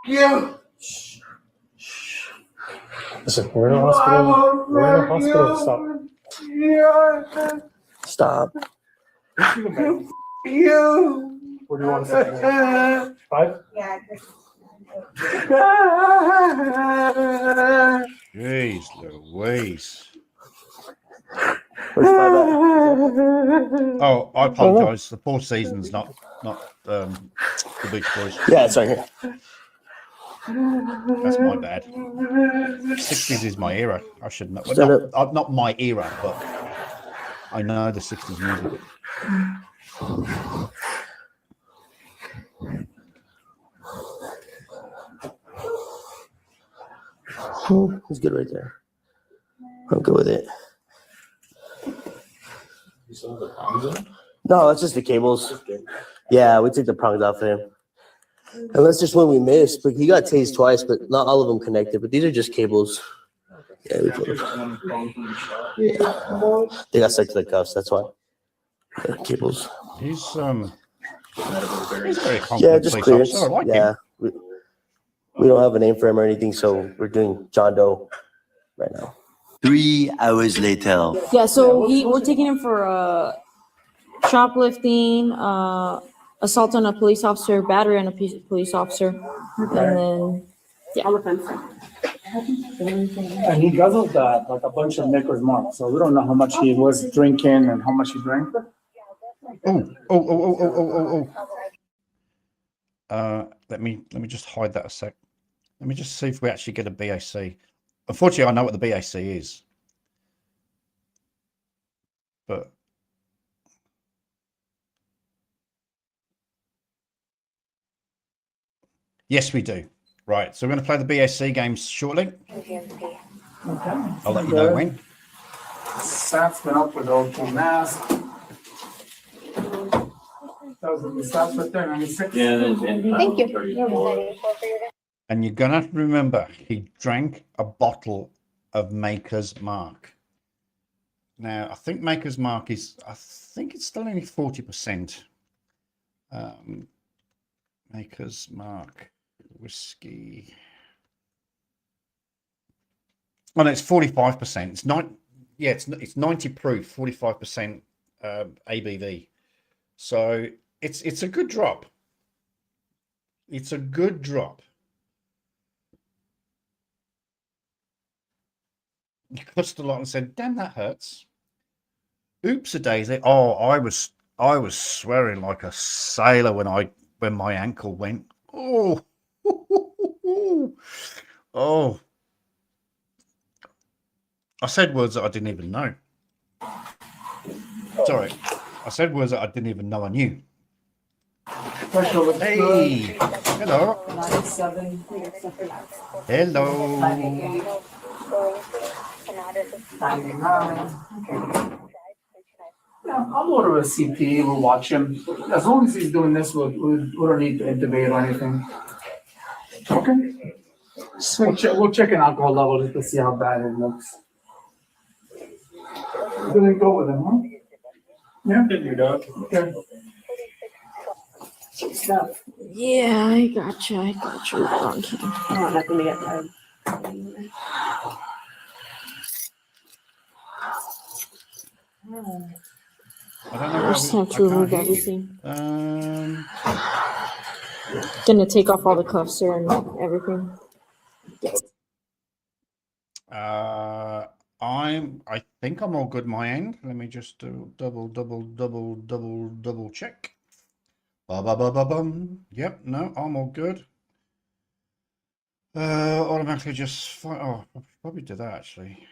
You. Listen, we're in a hospital. We're in a hospital. Stop. Stop. You. Where do you want to sit? 5? Yeah. Jeez Louise. Oh, I apologise. The Four Seasons, not the Beach Boys. Yeah, it's right here. That's my bad. 60s is my era. I should know. Well, not my era, but I know the 60s music. He's good right there. I'm good with it. You saw the prongs in? No, it's just the cables. Yeah, we took the prongs off of him. And that's just when we missed. But he got tased twice, but not all of them connected. But these are just cables. Yeah, we put them. Yeah. They got stuck to the cuffs. That's why. Yeah, cables. He's very confident. Yeah, just clearance. I like yeah. him. We don't have a name for him or anything, so we're doing John Doe right now. 3 hours later. Yeah, so we're taking him for shoplifting, assault on a police officer, battery on a police officer, and then yeah. And he guzzled like a bunch of Maker's Mark, so we don't know how much he was drinking and how much he drank. Let me just hide that a sec. Let me just see if we actually get a BAC. Unfortunately, I know what the BAC is, but yes, we do. Right, so we're going to play the BAC games shortly. Okay. I'll let you know when. Sats went up with the mask. That was the stats right there, 96. Yeah, thank you. And you're going to have to remember, he drank a bottle of Maker's Mark. Now, I think Maker's Mark is, I think it's still only 40%. Maker's Mark whiskey. Oh, no, it's 45%. It's not, yeah, it's 90 proof, 45% ABV. So it's a good drop. It's a good drop. He cussed a lot and said, "Damn, that hurts." Oops a daisy. Oh, I was swearing like a sailor when my ankle went. Oh, oh. I said words that I didn't even know. Sorry. I said words that I didn't even know I knew. Hey. Hello. Hello. Yeah, I'll order a CP. We'll watch him. As long as he's doing this, we don't need to intubate or anything. Okay. We'll check an alcohol level just to see how bad it looks. We're gonna go with him, huh? Yeah. Your dog. Okay. Yeah, I gotcha. I want nothing to get tired. I don't know. I just have to remove everything. Gonna take off all the cuffs there and everything. Yes. I think I'm all good my end. Let me just do double check. Yep, no, I'm all good. Automatically just oh, I'll probably do that actually.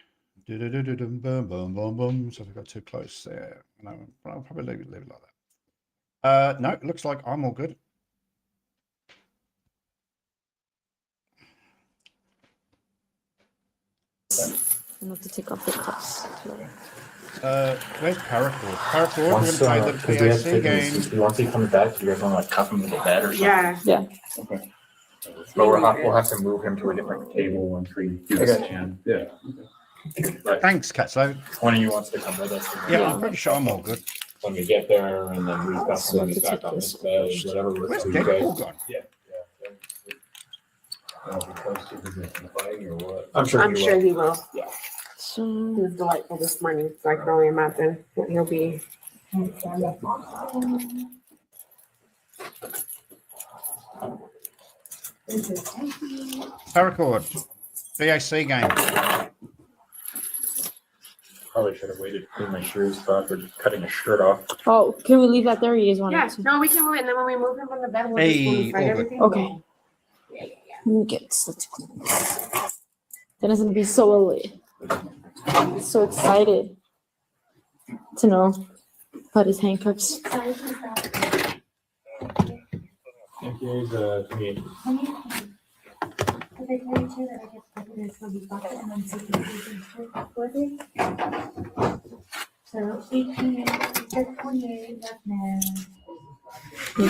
So if I got too close there, no, I'll probably leave it like that. No, it looks like I'm all good. I'm gonna have to take off the cuffs. Where's Paracord? Paracord, we're gonna play the BAC game. Once he comes back, you guys want to like cuff him to the bed or something? Yeah. Okay. But we'll have to move him to a different table once we do the scan. Yeah. Right. Thanks, Catso. One of you wants to come with us. Yeah, I'm pretty sure I'm all good. When we get there, and then we've got somebody back on this bed, whatever works for you guys. Yeah. I'm sure he will. Yeah. He was delightful this morning, so I can only imagine what he'll be. Paracord, BAC game. Probably should have waited to clean my shoes after cutting a shirt off. Oh, can we leave that there? Or you guys want Yeah, to? no, we can move it, and then when we move him from the bed, we'll just move everything. Okay. Yeah. Let me get such clean. Then it's gonna be so excited to know about his handcuffs.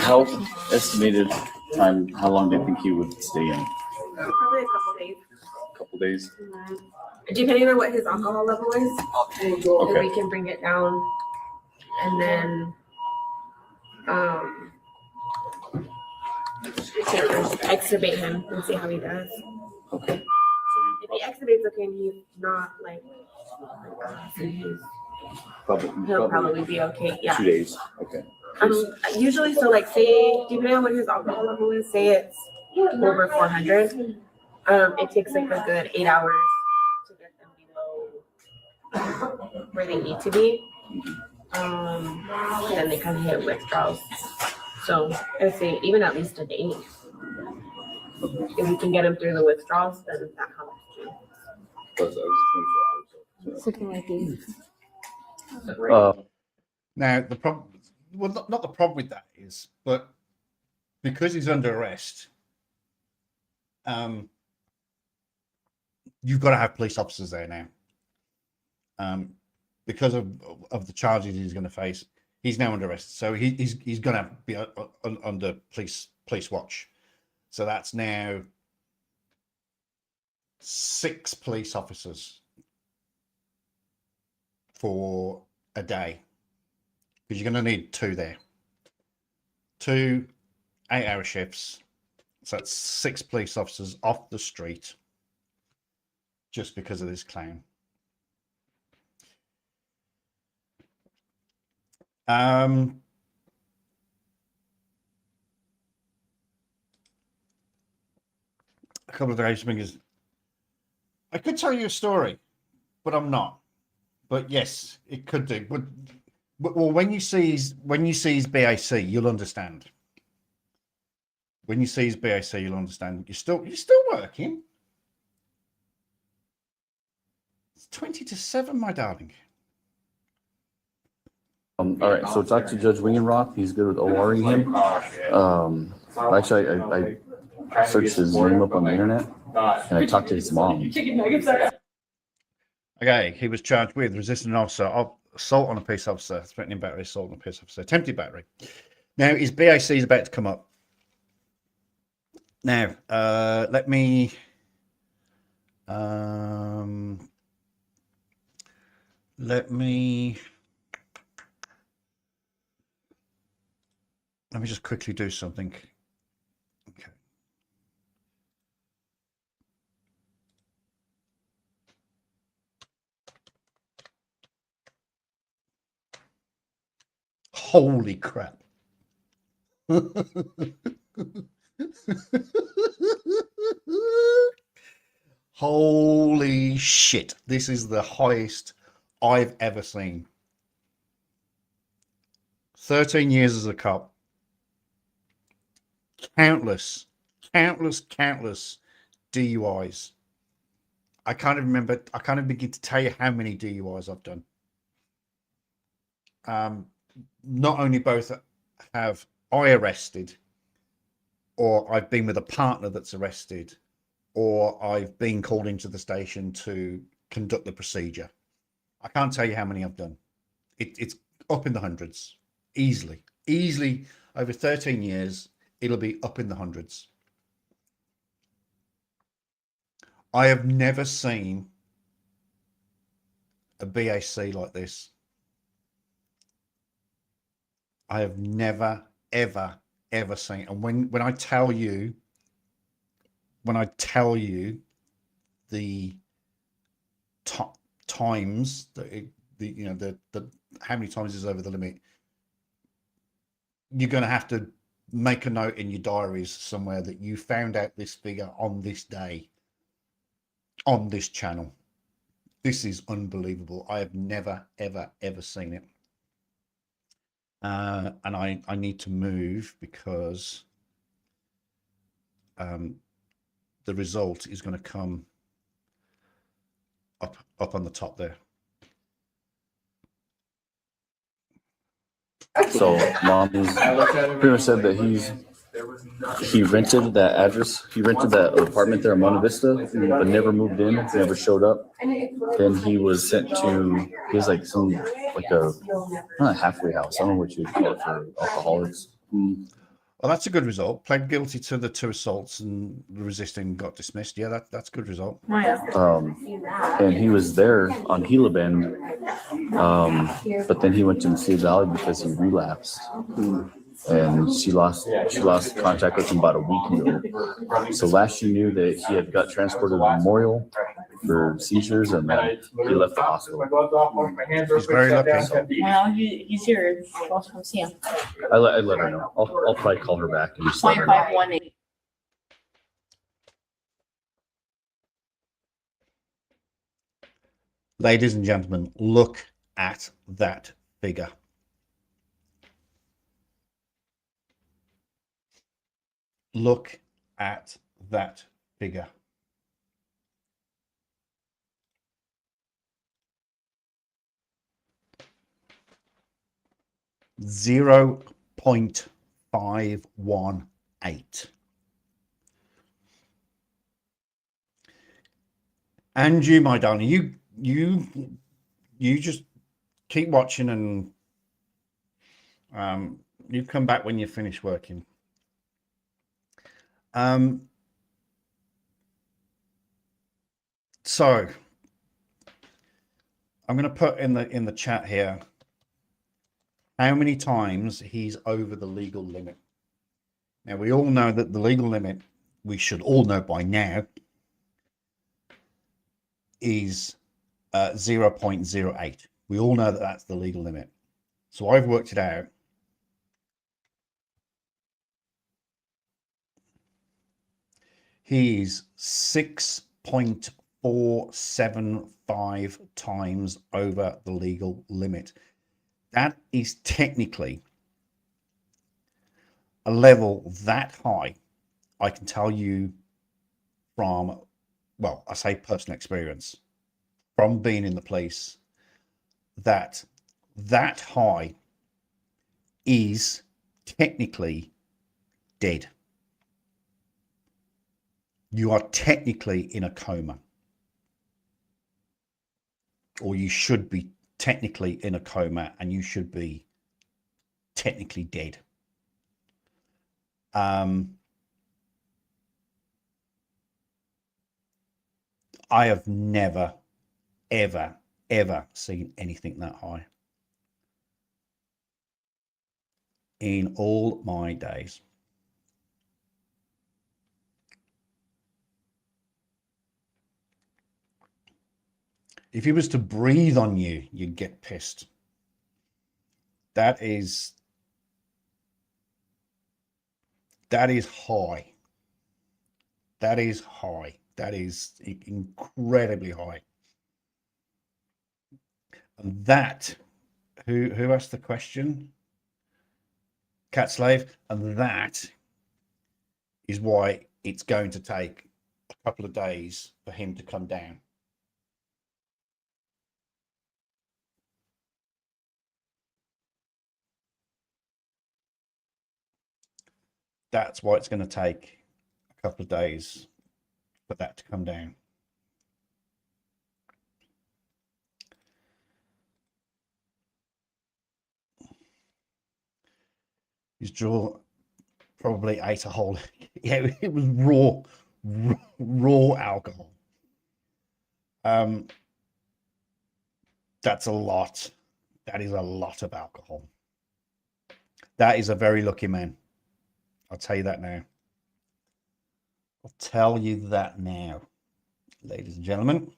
How estimated time, how long do you think he would stay in? Probably a couple days. Couple days? Depending on what his alcohol level is, Okay. we can bring it down, and then extubate him and see how he does. Okay. If he extubates okay and he's not like he'll probably be okay. Yeah. 2 days. Okay. Usually, so like say, depending on what his alcohol level is, say it's over 400. It takes like a good 8 hours to get them below where they need to be. Then they kind of hit withdrawals. So I would say even at least a day. If we can get them through the withdrawals, then that helps too. Something like this. Now the problem, well, not the problem with that is, but because he's under arrest, you've got to have police officers there now. Because of the charges he's going to face, he's now under arrest, so he's going to be under police watch. So that's now 6 police officers for a day, because you're going to need 2 there. 2 8-hour shifts. So that's 6 police officers off the street just because of this clown. A couple of the race fingers. I could tell you a story, but I'm not. But yes, it could do. But well, when you see his BAC, you'll understand. When you see his BAC, you'll understand. You're still working. It's 20 to 7, my darling. All right, so talk to Judge Wingenroth. He's good with ORing him. Actually, I searched his name up on the internet, and I talked to his mom. Okay, he was charged with resisting an officer, assault on a police officer, threatening battery, assault on a police officer, attempted battery. Now, his BAC is about to come up. Now, let me just quickly do something. Okay. Holy crap. Holy shit. This is the highest I've ever seen. 13 years as a cop. Countless DUIs. I can't even begin to tell you how many DUIs I've done. Not only both have I arrested, or I've been with a partner that's arrested, or I've been called into the station to conduct the procedure. I can't tell you how many I've done. It's up in the hundreds, easily over 13 years. It'll be up in the hundreds. I have never seen a BAC like this. I have never, ever seen. And when I tell you the times, the how many times is over the limit, you're going to have to make a note in your diaries somewhere that you found out this figure on this day on this channel. This is unbelievable. I have never, ever seen it. And I need to move because the result is going to come up on the top there. So mom pretty much said that he rented that address. He rented that apartment there in Monte Vista, but never moved in, never showed up. Then he was sent to, he was like some, like a, not a halfway house. I don't know what you would call it for alcoholics. Well, that's a good result. Pled guilty to the 2 assaults and resisting, got dismissed. Yeah, that's a good result. And he was there on Gila Bend, but then he went to Mesilla Valley because he relapsed. And she lost contact with him about a week ago. So last she knew that he had got transported to Memorial for seizures, and then he left the hospital. He's very lucky. Well, he's here. I'll come see him. I let her know. I'll probably call her back and just let her know. 2518. Ladies and gentlemen, look at that figure. Look at that figure. .518. And you, my darling, you just keep watching, and you come back when you finish working. So I'm going to put in the chat here how many times he's over the legal limit. Now, we all know that the legal limit, we should all know by now, is 0.08. We all know that that's the legal limit. So I've worked it out. He's 6.475 times over the legal limit. That is technically a level that high. I can tell you from, well, I say personal experience, from being in the police, that high is technically dead. You are technically in a coma, or you should be technically in a coma, and you should be technically dead. I have never, ever seen anything that high in all my days. If he was to breathe on you, you'd get pissed. That is high. That is high. That is incredibly high. And that, who asked the question? Cat Slave. And that is why it's going to take a couple of days for him to come down. That's why it's going to take a couple of days for that to come down. His jaw probably ate a hole. Yeah, it was raw alcohol. That's a lot. That is a lot of alcohol. That is a very lucky man. I'll tell you that now. I'll tell you that now, ladies and gentlemen.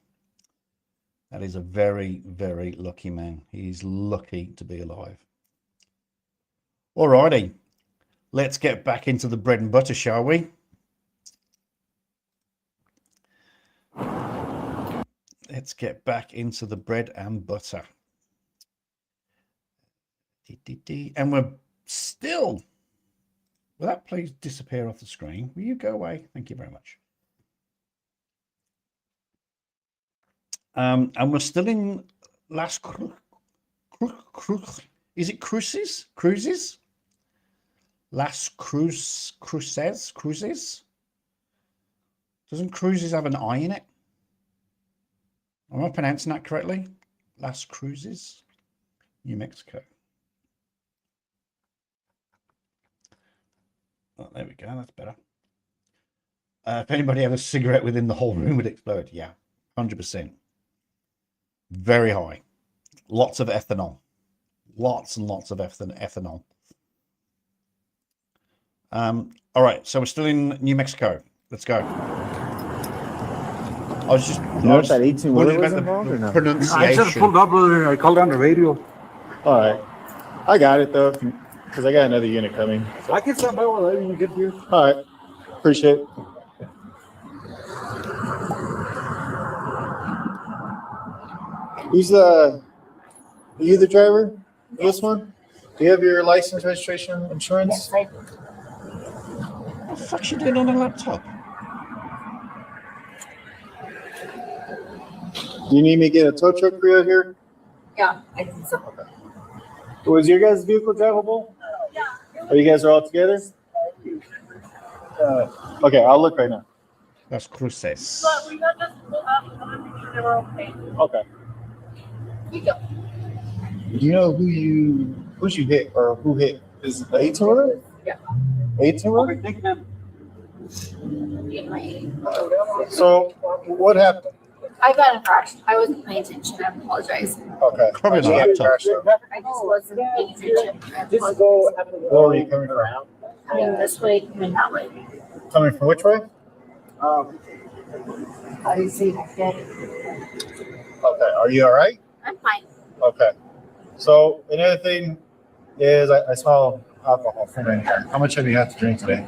That is a very, very lucky man. He's lucky to be alive. All righty. Let's get back into the bread and butter, shall we? Let's get back into the bread and butter. And we're still... Will that please disappear off the screen? Will you go away? Thank you very much. And we're still in Las is it Cruises? Cruises? Las Cruises? Doesn't Cruises have an I in it? Am I pronouncing that correctly? Las Cruises, New Mexico. Oh, there we go. That's better. If anybody had a cigarette within the whole room would explode. Yeah, 100%. Very high. Lots of ethanol. Lots and lots of ethanol. All right, so we're still in New Mexico. Let's go. I was just that 18 wheeler was involved or no? Pronunciation. I just pulled up, brother. I called on the radio. All right, I got it though, because I got another unit coming. So I can stop by while you get here. All right, appreciate it. Who's are you the driver? This one? Do you have your license, registration, insurance? Yes, I do. What the fuck's she doing on a laptop? Do you need me to get a tow truck for you out here? Yeah, I think so. Okay. Was your guys' vehicle drivable? Are you guys all together? Okay, I'll look right now. That's Cruces. But we got just pulled up and I'm making sure they were okay. Okay. You go. Do you know who you hit or who hit? Is it the 18-wheeler? Yeah. 18-wheeler? In my So what happened? I got a crash. I wasn't paying attention. I apologize. Okay. Probably How'd you not get laptop. crashed, though? I just wasn't paying attention. I apologize. Where were you coming from? Coming this way, coming that way. Coming from which way? How do you see that? Okay. Are you all right? I'm fine. Okay. So another thing is I smell alcohol from in here. How much have you had to drink today?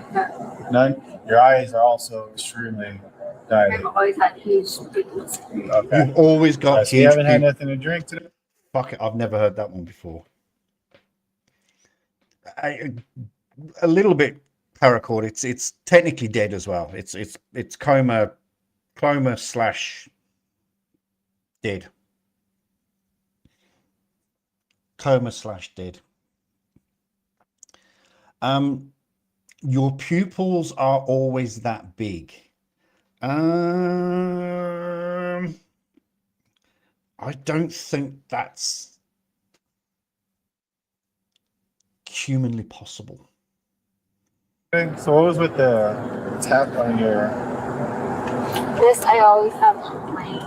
None? Your eyes are also extremely dilated. I've always had huge pimples. Okay. You've always got So you haven't had nothing to drink today? Fuck it, I've never heard that one before. A little bit paracord. It's technically dead as well. It's coma slash dead. Coma slash dead. Your pupils are always that big. I don't think that's humanly possible. Okay, so what was with the tap on your... This I always have my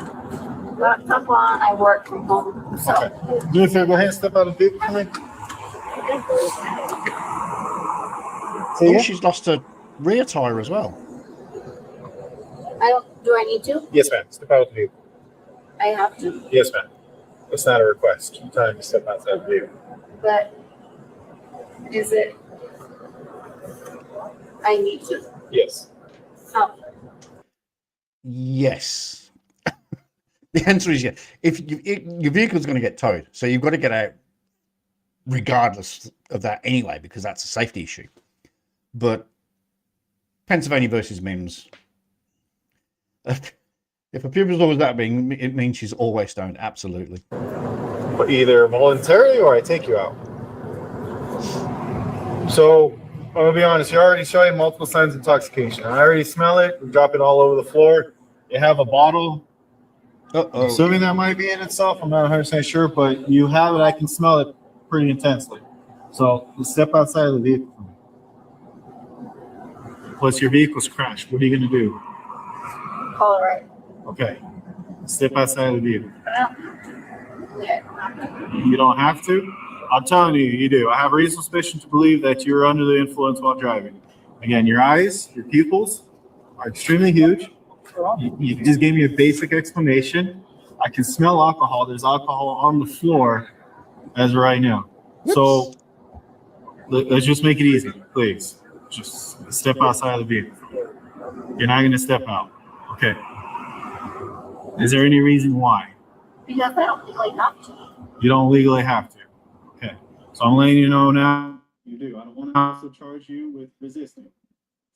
laptop on. I work from home. So Okay. Do me a favor, go ahead and step out of the vehicle for me. Oh, she's lost her rear tire as well. do I need to? Yes, ma'am. Step out of the vehicle. I have to. Yes, ma'am. It's not a request. I'm telling you to step outside the vehicle. But is it? I need to. Yes. How? Yes. The answer is yes. If your vehicle's going to get towed, so you've got to get out regardless of that anyway, because that's a safety issue. But Pennsylvania versus Mims. If a pupil's always that big, it means she's always stoned. Absolutely. But either voluntarily or I take you out. So I'm gonna be honest, you're already showing multiple signs of intoxication. I already smell it. We drop it all over the floor. You have a bottle. Uh-oh. Assuming that might be in itself, I'm not 100% sure, but you have it. I can smell it pretty intensely. So let's step outside of the vehicle. Plus your vehicle's crashed. What are you gonna do? Call it right. Okay. Step outside of the vehicle. Yeah. You don't have to. I'm telling you, you do. I have reasonable suspicion to believe that you're under the influence while driving. Again, your eyes, your pupils are extremely huge. You just gave me a basic explanation. I can smell alcohol. There's alcohol on the floor as of right now. So let's just make it easy, please. Just step outside of the vehicle. You're not going to step out. Okay. Is there any reason why? Because I don't legally have to. You don't legally have to. Okay. So I'm letting you know now. You do. I don't want to also charge you with resisting.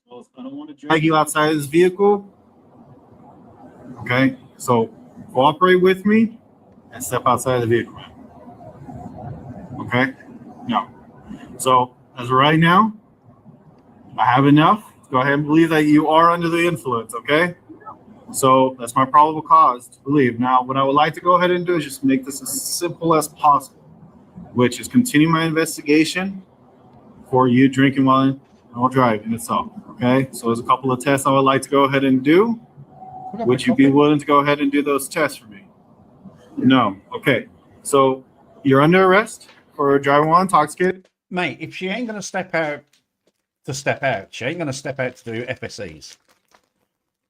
So I don't want to drag you outside of this vehicle. Okay. So cooperate with me and step outside of the vehicle. Okay? No. So as of right now, I have enough. Go ahead and believe that you are under the influence, okay? So that's my probable cause to believe. Now, what I would like to go ahead and do is just make this as simple as possible, which is continue my investigation for you drinking while driving itself, okay? So there's a couple of tests I would like to go ahead and do. Would you be willing to go ahead and do those tests for me? No. Okay. So you're under arrest for driving while intoxicated. Mate, if she ain't going to step out to step out, she ain't going to step out to do FSEs.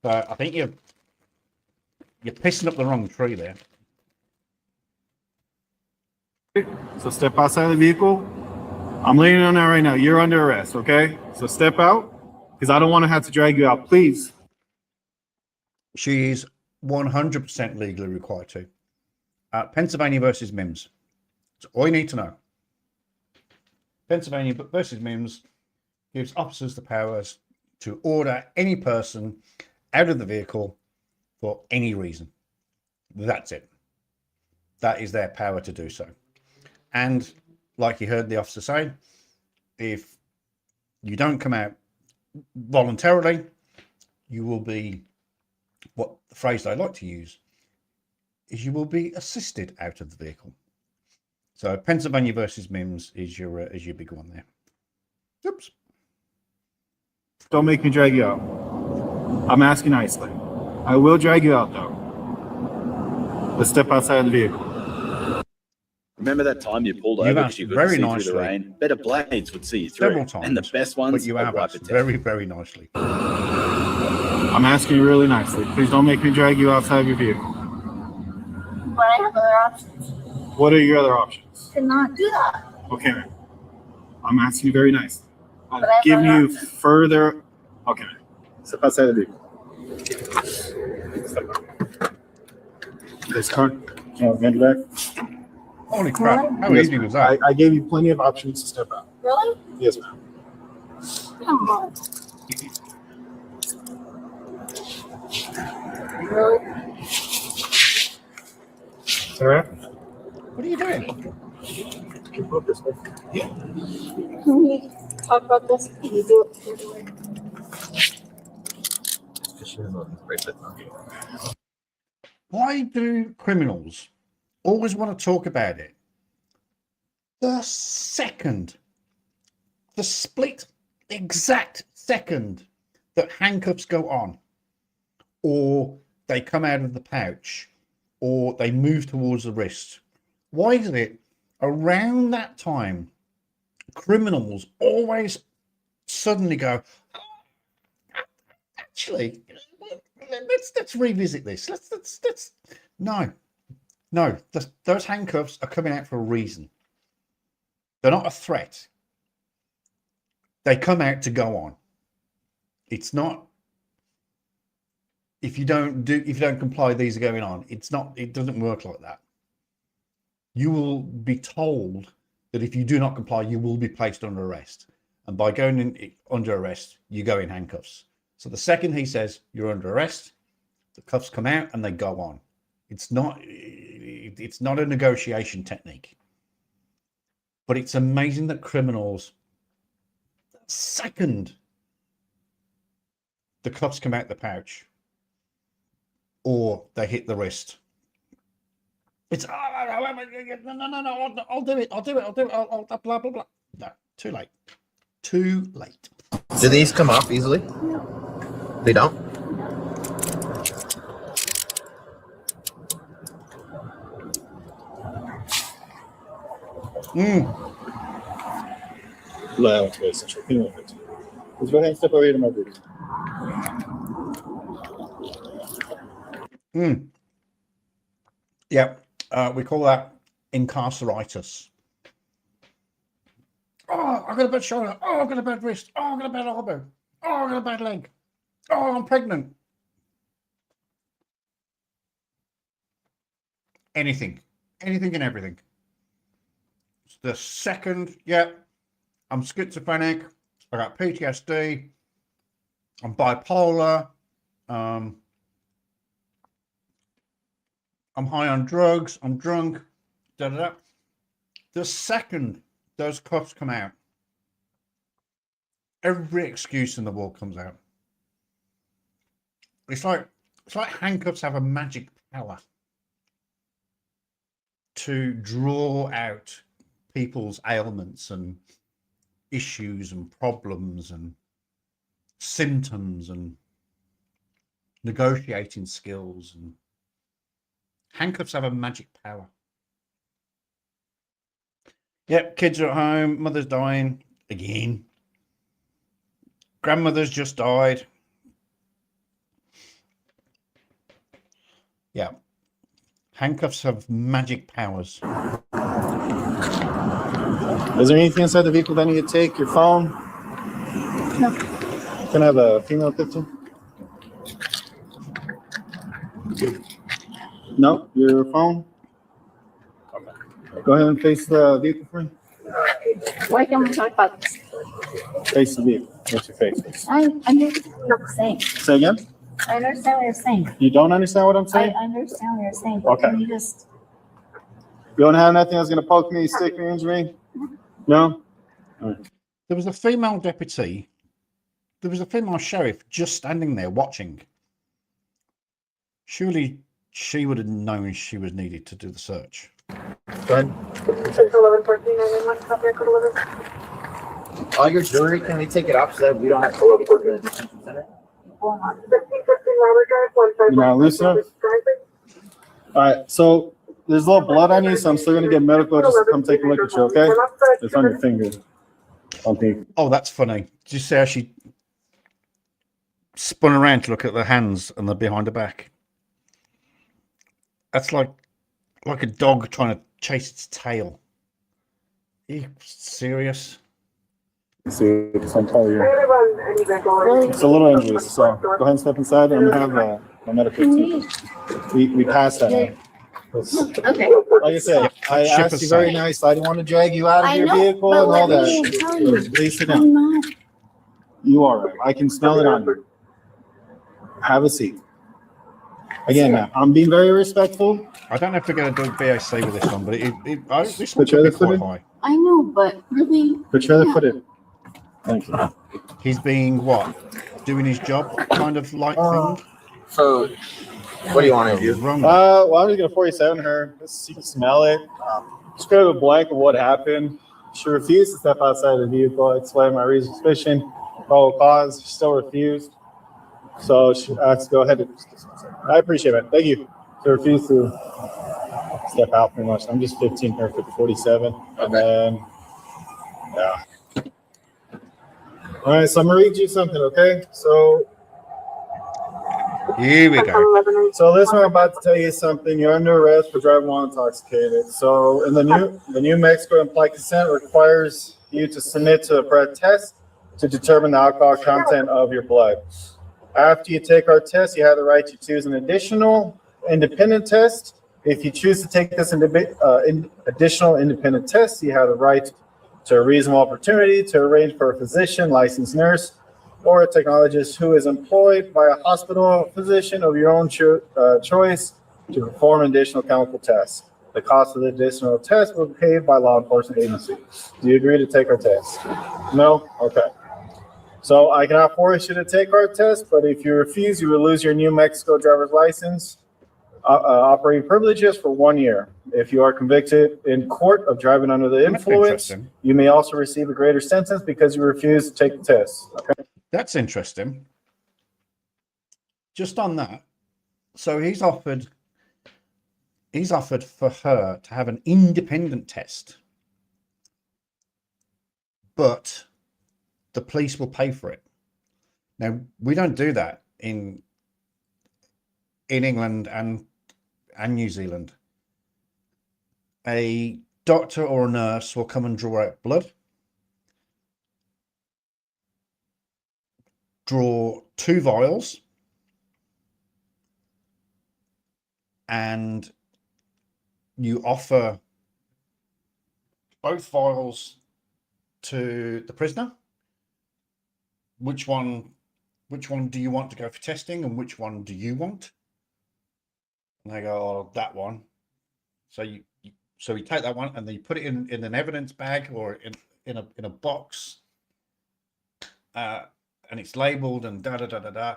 So I think you're pissing up the wrong tree there. So step outside the vehicle. I'm laying on that right now. You're under arrest, okay? So step out, because I don't want to have to drag you out. Please. She is 100% legally required to. Pennsylvania versus Mims. That's all you need to know. Pennsylvania versus Mims gives officers the powers to order any person out of the vehicle for any reason. That's it. That is their power to do so. And like you heard the officer say, if you don't come out voluntarily, you will be, what the phrase I like to use is, you will be assisted out of the vehicle. So Pennsylvania versus Mims is your big one there. Oops. Don't make me drag you out. I'm asking nicely. I will drag you out though. Let's step outside of the vehicle. Remember that time you pulled You've over asked because you couldn't very see nicely, through the rain? Better blades would see you through. several times, and the best ones but you are have wiper asked test. very, very nicely. I'm asking you really nicely. Please don't make me drag you outside of your vehicle. But I have other options. What are your other options? To not do that. Okay, ma'am. I'm asking you very nicely. I'm But I have giving other you options. further. Okay. Step outside of the vehicle. This car. Hand it back. Holy crap. How easy was that? I gave you plenty of options to step out. Really? Yes, ma'am. Come on. Really? All right. What are you doing? Keep up this way. Yeah. Can we talk about this? Can you do it? Why do criminals always want to talk about it? The split exact second that handcuffs go on, or they come out of the pouch, or they move towards the wrist, why is it around that time criminals always suddenly go, actually, let's revisit this. Let's no. Those handcuffs are coming out for a reason. They're not a threat. They come out to go on. It's not, if you don't comply, these are going on. It doesn't work like that. You will be told that if you do not comply, you will be placed under arrest. And by going in under arrest, you go in handcuffs. So the second he says you're under arrest, the cuffs come out and they go on. It's not a negotiation technique. But it's amazing that criminals, second the cuffs come out the pouch or they hit the wrist, it's no, I'll do it, I'll blah blah blah. No, too late. Do these come off easily? They don't? Let's go ahead and step over here to my booth. Yeah, we call that incarceritis. Oh, I've got a bad shoulder. Oh, I've got a bad wrist. Oh, I've got a bad elbow. Oh, I've got a bad leg. Oh, I'm pregnant. Anything and everything. The second, yeah, I'm schizophrenic. I got PTSD. I'm bipolar. I'm high on drugs, I'm drunk, da da da. The second those cuffs come out, every excuse in the world comes out. It's like handcuffs have a magic power to draw out people's ailments and issues and problems and symptoms and negotiating skills, and handcuffs have a magic power. Yep, kids are at home, mother's dying again, grandmother's just died. Yeah, handcuffs have magic powers. Is there anything inside the vehicle that I need to take? Your phone? No. Can I have a female 15? No, your phone? Go ahead and face the vehicle for me. Why can't we talk about this? Face the vehicle. What's your face? I understand what you're saying. Say again? I understand what you're saying. You don't understand what I'm I saying? understand what you're saying. But Okay. Can you just? You don't have nothing that's going to poke me, stick me, injure me? No? All right. There was a female deputy, there was a female sheriff just standing there watching. Surely she would have known she was needed to do the search. Go ahead. All your jewelry, can we take it off so that we don't have to look for it in the detention center? You know, loosen up. All right, so there's a little blood on you, so I'm still going to get medical just to come take a look at you, okay? It's on your finger. Okay. Oh, that's funny. Did you see how she spun around to look at the hands and the behind the back? That's like a dog trying to chase its tail. Are you serious? See, it's on top of you. It's a little injuries, so go ahead and step inside and I'm gonna have my medical team. We passed that. Okay. Like I said, I asked you very nice. I didn't want to drag you out of your vehicle and all that. Please sit down. You are right. I can smell it on you. Have a seat. Again, ma'am, I'm being very respectful. I don't know if we're going to do BAC with this one, but this Put your one's other foot quite in. high. I know, but really. Put your other foot in. Thank you. He's being what? Doing his job kind of like thing? So, what do you want to do? Well, I'm just gonna 47 her. Just so you can smell it. Just grab a blank of what happened. She refused to step outside the vehicle. I explained my reason, suspicion, probable cause. She still refused. So she asked to go ahead. I appreciate it. Thank you. She refused to step out pretty much. I'm just 15 here for 47. And then, yeah. All right, so I'm gonna read you something, okay? So here we go. So listen, I'm about to tell you something. You're under arrest for driving while intoxicated. So in the New Mexico implied consent requires you to submit to a breath test to determine the alcohol content of your blood. After you take our test, you have the right to choose an additional independent test. If you choose to take this additional independent test, you have the right to a reasonable opportunity to arrange for a physician, licensed nurse, or a technologist who is employed by a hospital physician of your own choice to perform an additional chemical test. The cost of the additional test will be paid by law enforcement agency. Do you agree to take our test? No? Okay. So I cannot force you to take our test, but if you refuse, you will lose your New Mexico driver's license, operating privileges for 1 year. If you are convicted in court of driving under the influence, you may also receive a greater sentence because you refuse to take the test. Okay. That's interesting. Just on that, so he's offered for her to have an independent test, but the police will pay for it. Now, we don't do that in England and New Zealand. A doctor or a nurse will come and draw out blood, draw 2 vials, and you offer both vials to the prisoner. Which one do you want to go for testing, and which one do you want? And they go, oh, that one. So you take that one and then you put it in an evidence bag or in a box, and it's labeled and da da da da da,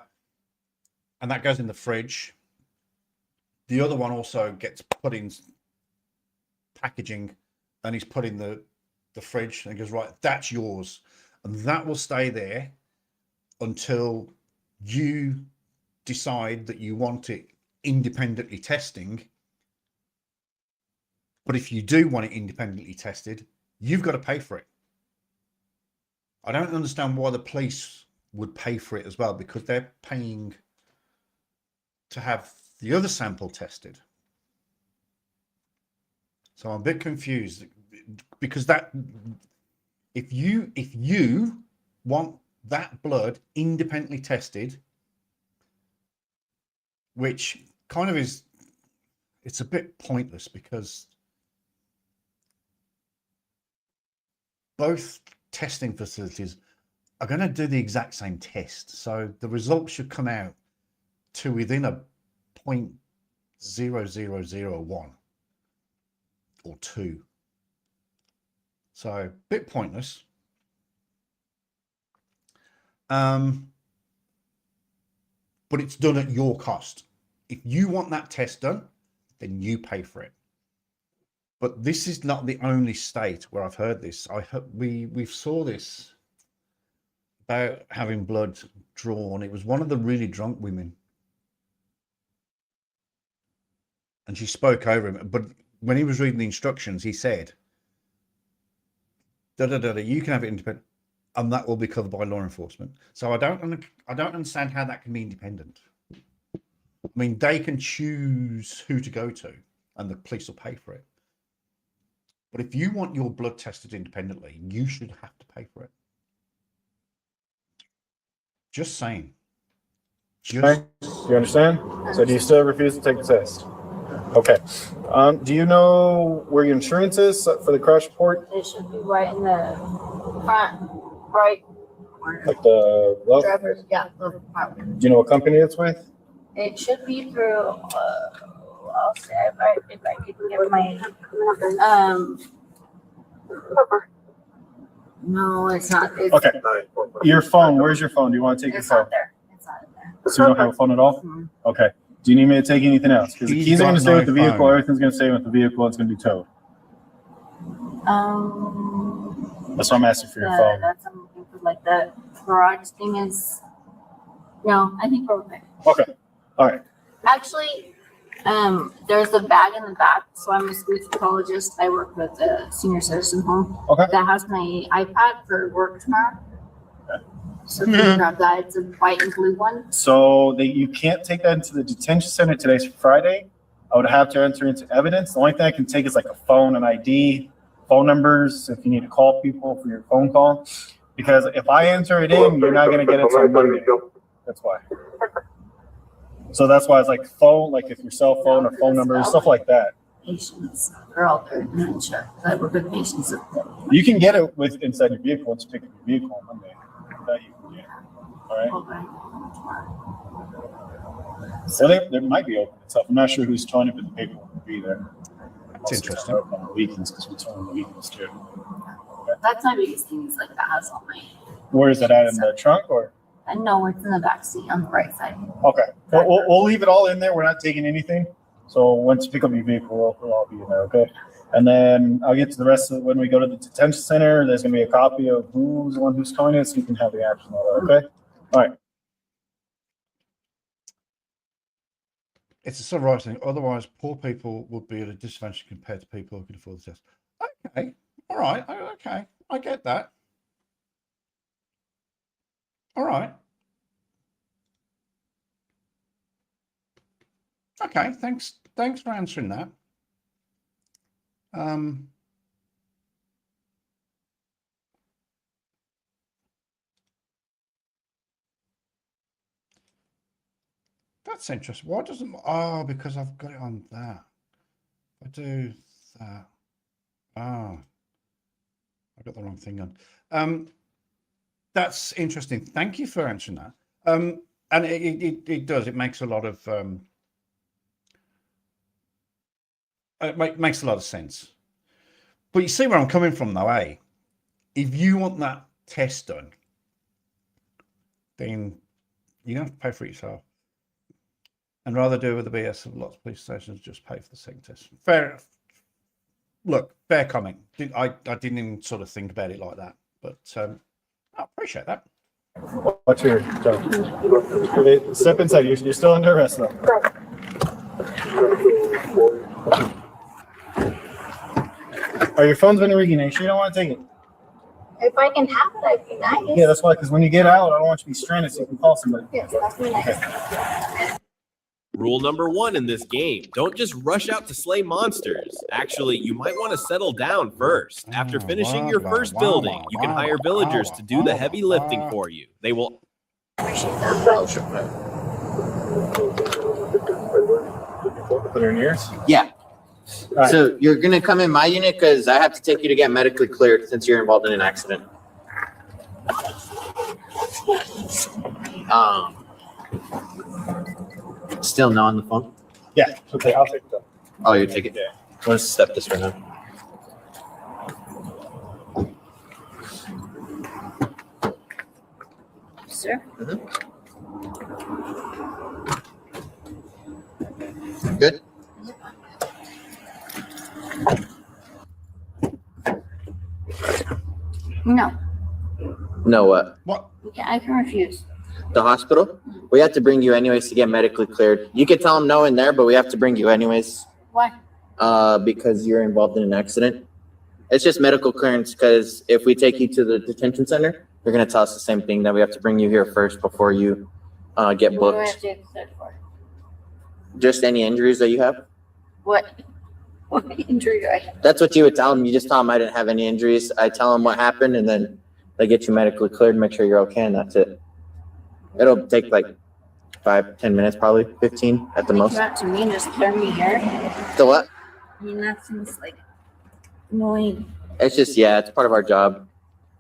and that goes in the fridge. The other one also gets put in packaging, and he's put in the fridge, and he goes, right, that's yours, and that will stay there until you decide that you want it independently testing. But if you do want it independently tested, you've got to pay for it. I don't understand why the police would pay for it as well, because they're paying to have the other sample tested. So I'm a bit confused, because that if you want that blood independently tested, which kind of is, it's a bit pointless, because both testing facilities are going to do the exact same test. So the results should come out to within a 0.0001 or 2. So a bit pointless. But it's done at your cost. If you want that test done, then you pay for it. But this is not the only state where I've heard this. We saw this about having blood drawn. It was one of the really drunk women, and she spoke over him. But when he was reading the instructions, he said, "Da da da da. You can have it independent, and that will be covered by law enforcement." So I don't understand how that can be independent. I mean, they can choose who to go to, and the police will pay for it. But if you want your blood tested independently, you should have to pay for it. Just saying. Okay. You understand? So do you still refuse to take the test? Okay. Do you know where your insurance is for the crash report? It should be right in the front, right. Like the left? Driver's, yeah, left department. Do you know what company it's with? It should be through, I'll say if I can get my, no, it's not. It's, Okay. Your phone, where's your phone? Do you want to take your phone? not there. It's not in there. So you don't have a phone at all? Okay. Do you need me to take anything else? Because the keys are going to stay with the vehicle. Everything's going to stay with the vehicle. It's going to be towed. That's why I'm asking for your phone. That's something like that. Garage thing is, no, I think we're okay. Okay. All right. Actually, there's a bag in the back. So I'm a speech pathologist. I work with a senior citizen home. Okay. That has my iPad for work tomorrow. So if you can grab that, it's a white and blue one. So you can't take that into the detention center. Today's Friday. I would have to enter into evidence. The only thing I can take is like a phone, an ID, phone numbers if you need to call people for your phone call. Because if I enter it in, you're not going to get it until Monday. That's why. So that's why it's like phone, like if your cell phone or phone number, stuff like that. Patients are all there. I'm sure. I work with patients. You can get it with inside your vehicle once you pick up your vehicle on Monday. That you can get. All right. So they might be open itself. I'm not sure who's trying to, but the paperwork will be there. It's interesting. On the weekends because we're turning the weekends too. That's my biggest thing is like that has all my. Where is it at, in the trunk or? No, it's in the back seat on the right side. Okay. Well, we'll leave it all in there. We're not taking anything. So once you pick up your vehicle, we'll all be in there. Okay. And then I'll get to the rest of it when we go to the detention center. There's going to be a copy of who's the one who's towing it, so you can have the action on that. Okay. All right. It's a sort of right thing. Otherwise, poor people would be at a disadvantage compared to people who can afford the test. Okay. All right. Okay. I get that. All right. Okay. Thanks for answering that. That's interesting. Why doesn't, oh, because I've got it on that. I do that. Oh, I got the wrong thing on. That's interesting. Thank you for answering that. And it does. It makes a lot of It makes a lot of sense. But you see where I'm coming from, though, eh? If you want that test done, then you have to pay for it yourself. And rather do it with the BS of lots of police stations, just pay for the second test. Fair. Look, fair comment. I didn't even sort of think about it like that, but I appreciate that. Watch your job. Okay, step inside. You're still under arrest, though. Your phone's been ringing. Are you sure you don't want to take it? If I can have it, I'd be nice. Yeah, that's why. Because when you get out, I don't want you to be stranded, so you can call somebody. Yes, that's really nice. Rule number 1 in this game, don't just rush out to slay monsters. Actually, you might want to settle down first. After finishing your first building, you can hire villagers to do the heavy lifting for you. They will... Put her in yours? Yeah. Right. So you're going to come in my unit because I have to take you to get medically cleared since you're involved in an accident. Still no on the phone? Yeah. Okay, I'll take it though. Oh, you take it? Yeah. Let's step this right now. Sir? Good? No. No what? What? Yeah, I can refuse. The hospital? We have to bring you anyways to get medically cleared. You can tell them no in there, but we have to bring you anyways. Why? Because you're involved in an accident. It's just medical clearance because if we take you to the detention center, they're going to tell us the same thing, that we have to bring you here first before you get What do I have booked. to get cleared for? Just any injuries that you have? What injury do I have? That's what you would tell them. You just tell them I didn't have any injuries. I tell them what happened, and then they get you medically cleared, make sure you're okay, and that's it. It'll take like 5-10 minutes, probably 15 at the They most. come out to me and just clear me here. The what? I mean, that seems like annoying. It's just, yeah, it's part of our job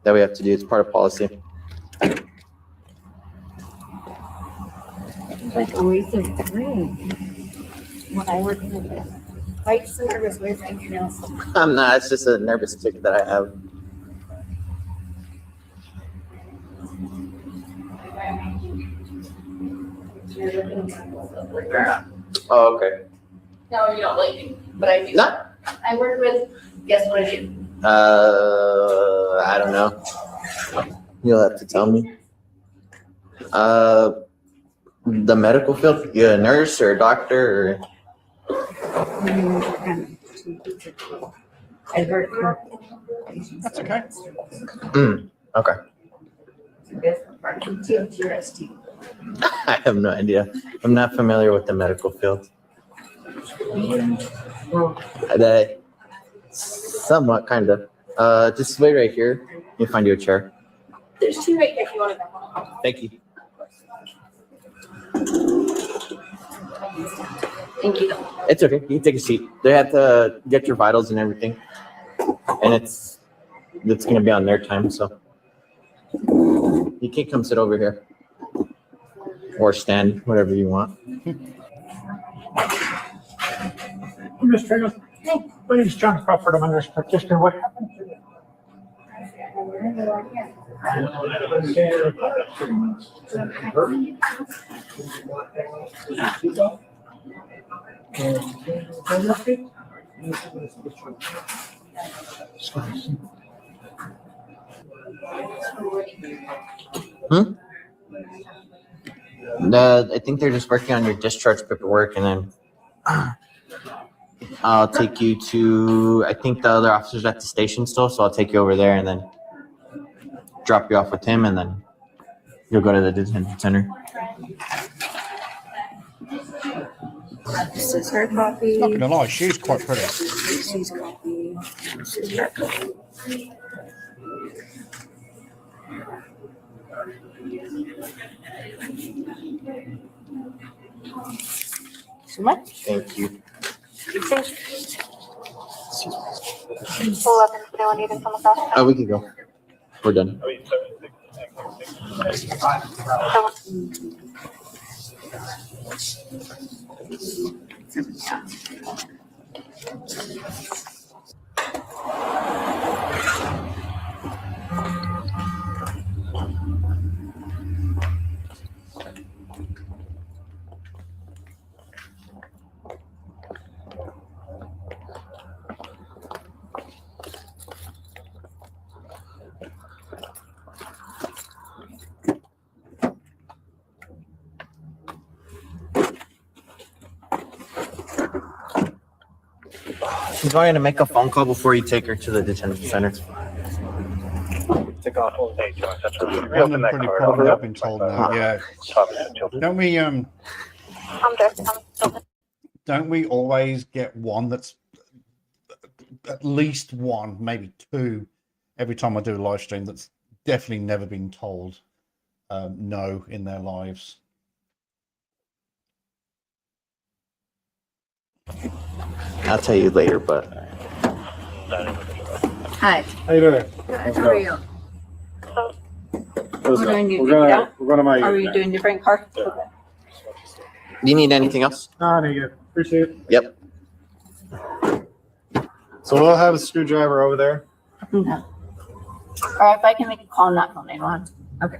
that we have to do. It's part of policy. It's like a waste of time. When I work in the fight service, where's anything else? I'm not. It's just a nervous tick that I have. Oh, okay. No, you don't like me, but I do. No. I work with, guess what I do? I don't know. You'll have to tell me. The medical field? You a nurse or a doctor or? I work for. That's okay. Okay. I have no idea. I'm not familiar with the medical field. That somewhat, kind of. Just wait right here. You'll find you a chair. There's two right there if you want to go. Thank you. Thank you. It's okay. You can take a seat. They have to get your vitals and everything, and it's gonna be on their time, so you can come sit over here or stand, whatever you want. Mr. Trainer, my name's John Crawford. I'm a nurse practitioner. What happened to you? I think they're just working on your discharge paperwork, and then I'll take you to, I think the other officer's at the station still, so I'll take you over there and then drop you off with him, and then you'll go to the detention center. This is her copy. Not gonna lie, she's quite pretty. She's copy. This is her copy. So much. Thank you. Oh, we can go. We're done. She's going to make a phone call before you take her to the detention center. Take off. Hey, Josh, that's One of them pretty probably I've been told now. Yeah. Don't we always get one that's at least one, maybe two, every time I do a live stream that's definitely never been told no in their lives. I'll tell you later, but. Hi. How you doing? Good. How are you? We're going to my. Are you doing different car? Okay. Do you need anything else? No, no, you appreciate it. Yep. So we'll have a screwdriver over there. Okay. All right, if I can make a call on that phone, I want. Okay.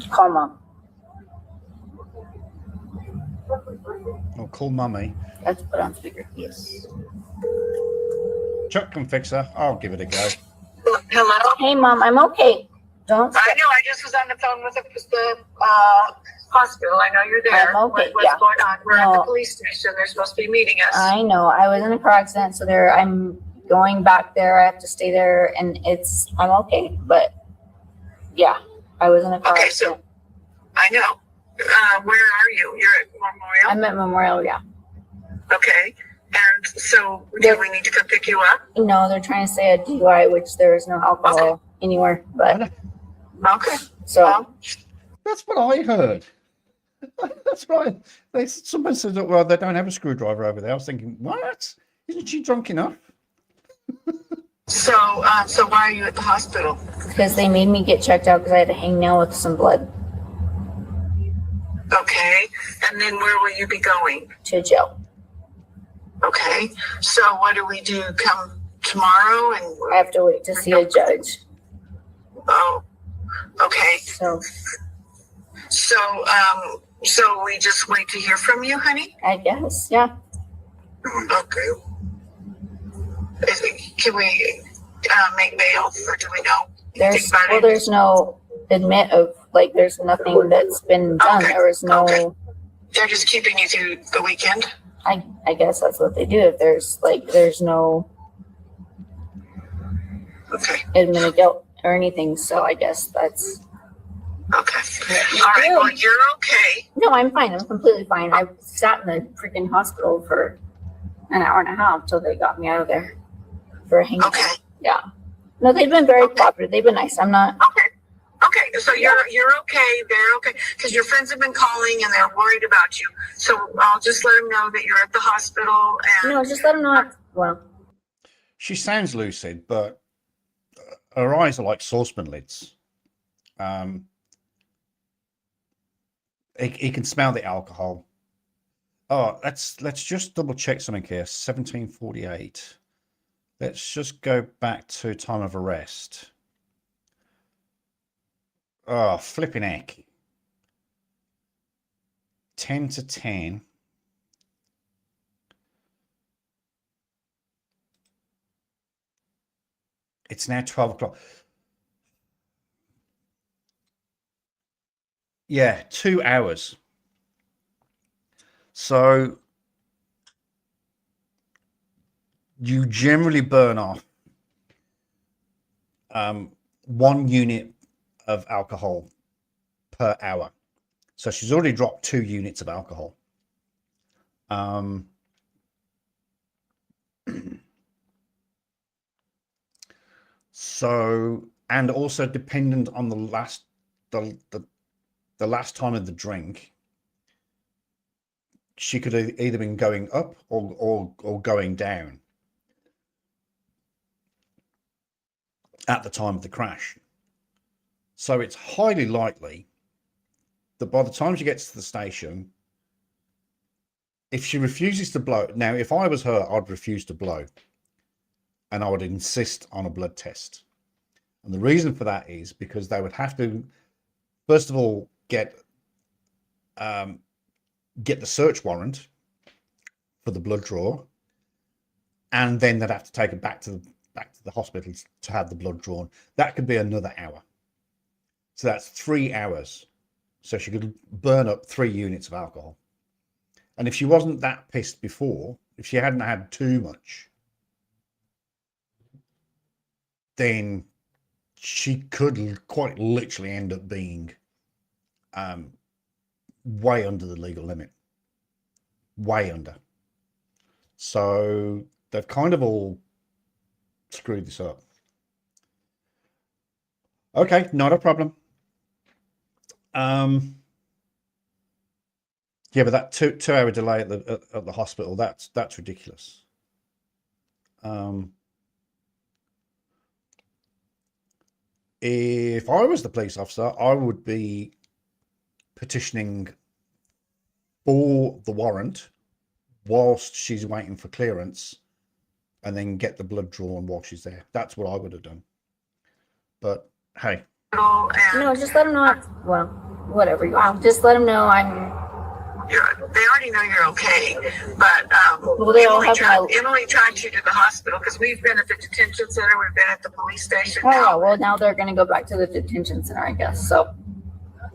Call mom. Oh, call mummy. Let's put on speaker. Yes. Chuck can fix her. I'll give it a go. Hello. Hey, mom. I'm okay. Don't. I know. I just was on the phone with the hospital. I know you're there. I'm okay. What's going on? We're at the police station. They're supposed to be meeting us. I know. I was in a car accident, so I'm going back there. I have to stay there, and I'm okay. But yeah, I was in a car accident. So I know. Where are you? You're at Memorial? I'm at Memorial, yeah. Okay. And so do we need to come pick you up? No, they're trying to say a DUI, which there is no alcohol anywhere. But okay. So that's what I heard. That's right. Someone said that, well, they don't have a screwdriver over there. I was thinking, what? Isn't she drunk enough? So why are you at the hospital? Because they made me get checked out because I had a hangnail with some blood. Okay. And then where will you be going? To jail. Okay. So what do we do? Come tomorrow? And I have to wait to see a judge. Oh, okay. So we just wait to hear from you, honey? I guess, yeah. Okay. Can we make bail, or do we know? There's no admit of, like, there's nothing that's been done. Okay. There was no. Okay. They're just keeping you through the weekend? I guess that's what they do. If there's no admit of guilt or anything. So I guess that's. Okay. All right. Well, you're okay. No, I'm fine. I'm completely fine. I sat in the freaking hospital for an hour and a half till they got me out of there for a hang. Okay. Yeah. No, they've been very cooperative. They've been nice. I'm not. Okay, so you're okay. They're okay because your friends have been calling and they're worried about you. So I'll just let them know that you're at the hospital. And no, just let them know. Well, she sounds lucid, but her eyes are like saucepan lids. He can smell the alcohol. Oh, let's just double check something here. 1748. Let's just go back to time of arrest. Oh, flipping heck. 10 to 10. It's now 12 o'clock. Yeah, 2 hours. So you generally burn off 1 unit of alcohol per hour. So she's already dropped 2 units of alcohol. So, and also dependent on the last time of the drink, she could have either been going up or going down at the time of the crash. So it's highly likely that by the time she gets to the station, if she refuses to blow, now if I was her, I'd refuse to blow, and I would insist on a blood test. And the reason for that is because they would have to, first of all, get the search warrant for the blood draw, and then they'd have to take it back to the hospital to have the blood drawn. That could be another hour. So that's 3 hours. So she could burn up 3 units of alcohol. And if she wasn't that pissed before, if she hadn't had too much, then she could quite literally end up being way under the legal limit. Way under. So they've kind of all screwed this up. Okay, not a problem. Yeah, but that two hour delay at the hospital, that's ridiculous. If I was the police officer, I would be petitioning for the warrant whilst she's waiting for clearance, and then get the blood drawn while she's there. That's what I would have done. But hey. No, just let them know. Well, whatever you want. Just let them know they already know you're okay, but well, they all have Emily tried you to the hospital because we've been at the detention center, we've been at the police station. Oh, yeah, well, now they're going to go back to the detention center, I guess. So.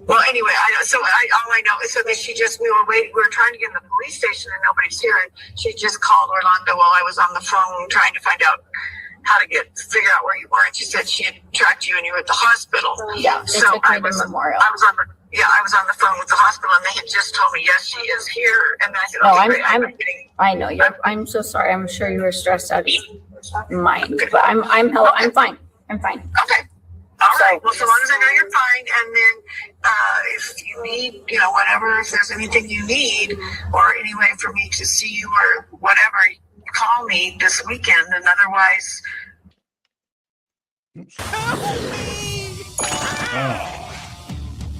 Well, anyway, all I know is so that we were trying to get in the police station and nobody's here. And she just called Orlando while I was on the phone trying to find out how to figure out where you were. And she said she had tracked you and you were at the hospital. Yeah, so I was on the phone with the hospital and they had just told me, yes, she is here. And I said, no, okay, I know I'm so sorry. I'm sure you were stressed out of your mind, but I'm fine. I'm fine. Okay. All right. Well, so long as I know you're fine, and then if you need, whatever, if there's anything you need, or any way for me to see you or whatever, call me this weekend. And otherwise,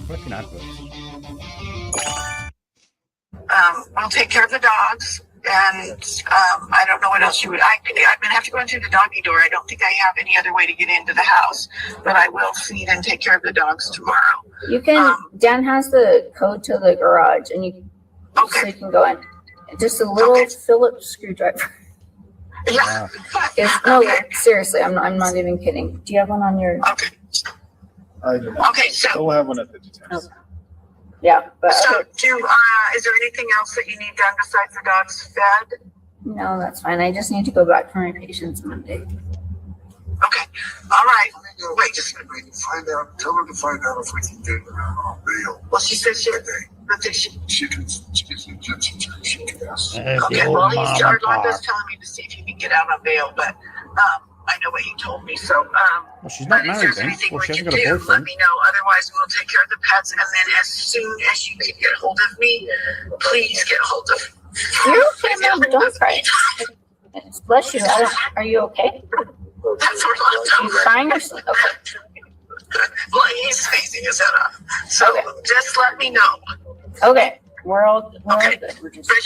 Fucking adverts. we'll take care of the dogs. And I don't know what else you would. I'm gonna have to go into the doggy door. I don't think I have any other way to get into the house, but I will feed and take care of the dogs tomorrow. You can. Dan has the code to the garage, and so you can go in. Just a little Phillips screwdriver. Yeah. No, seriously, I'm not even kidding. Do you have one on your? Okay. I do. Okay, so we'll have one at the detention. Okay. Yeah, but so is there anything else that you need done besides the dogs fed? No, that's fine. I just need to go back for my patients Monday. Okay. All right. Wait, just tell her to find out if we can get her on bail. Well, she said she can ask. Okay, well, Orlando's telling me to see if he can get out on bail, but I know what you told me, so well, she's not married then. Well, she hasn't got a boyfriend. Let me know. Otherwise, we'll take care of the pets, and then as soon as you can get hold of me, please get hold of me. You're okay, Mom. Don't cry. Bless you. Are you okay? That's Orlando. You crying or something? Okay. Well, he's facing his head up. So just let me know. Okay. We're all good. But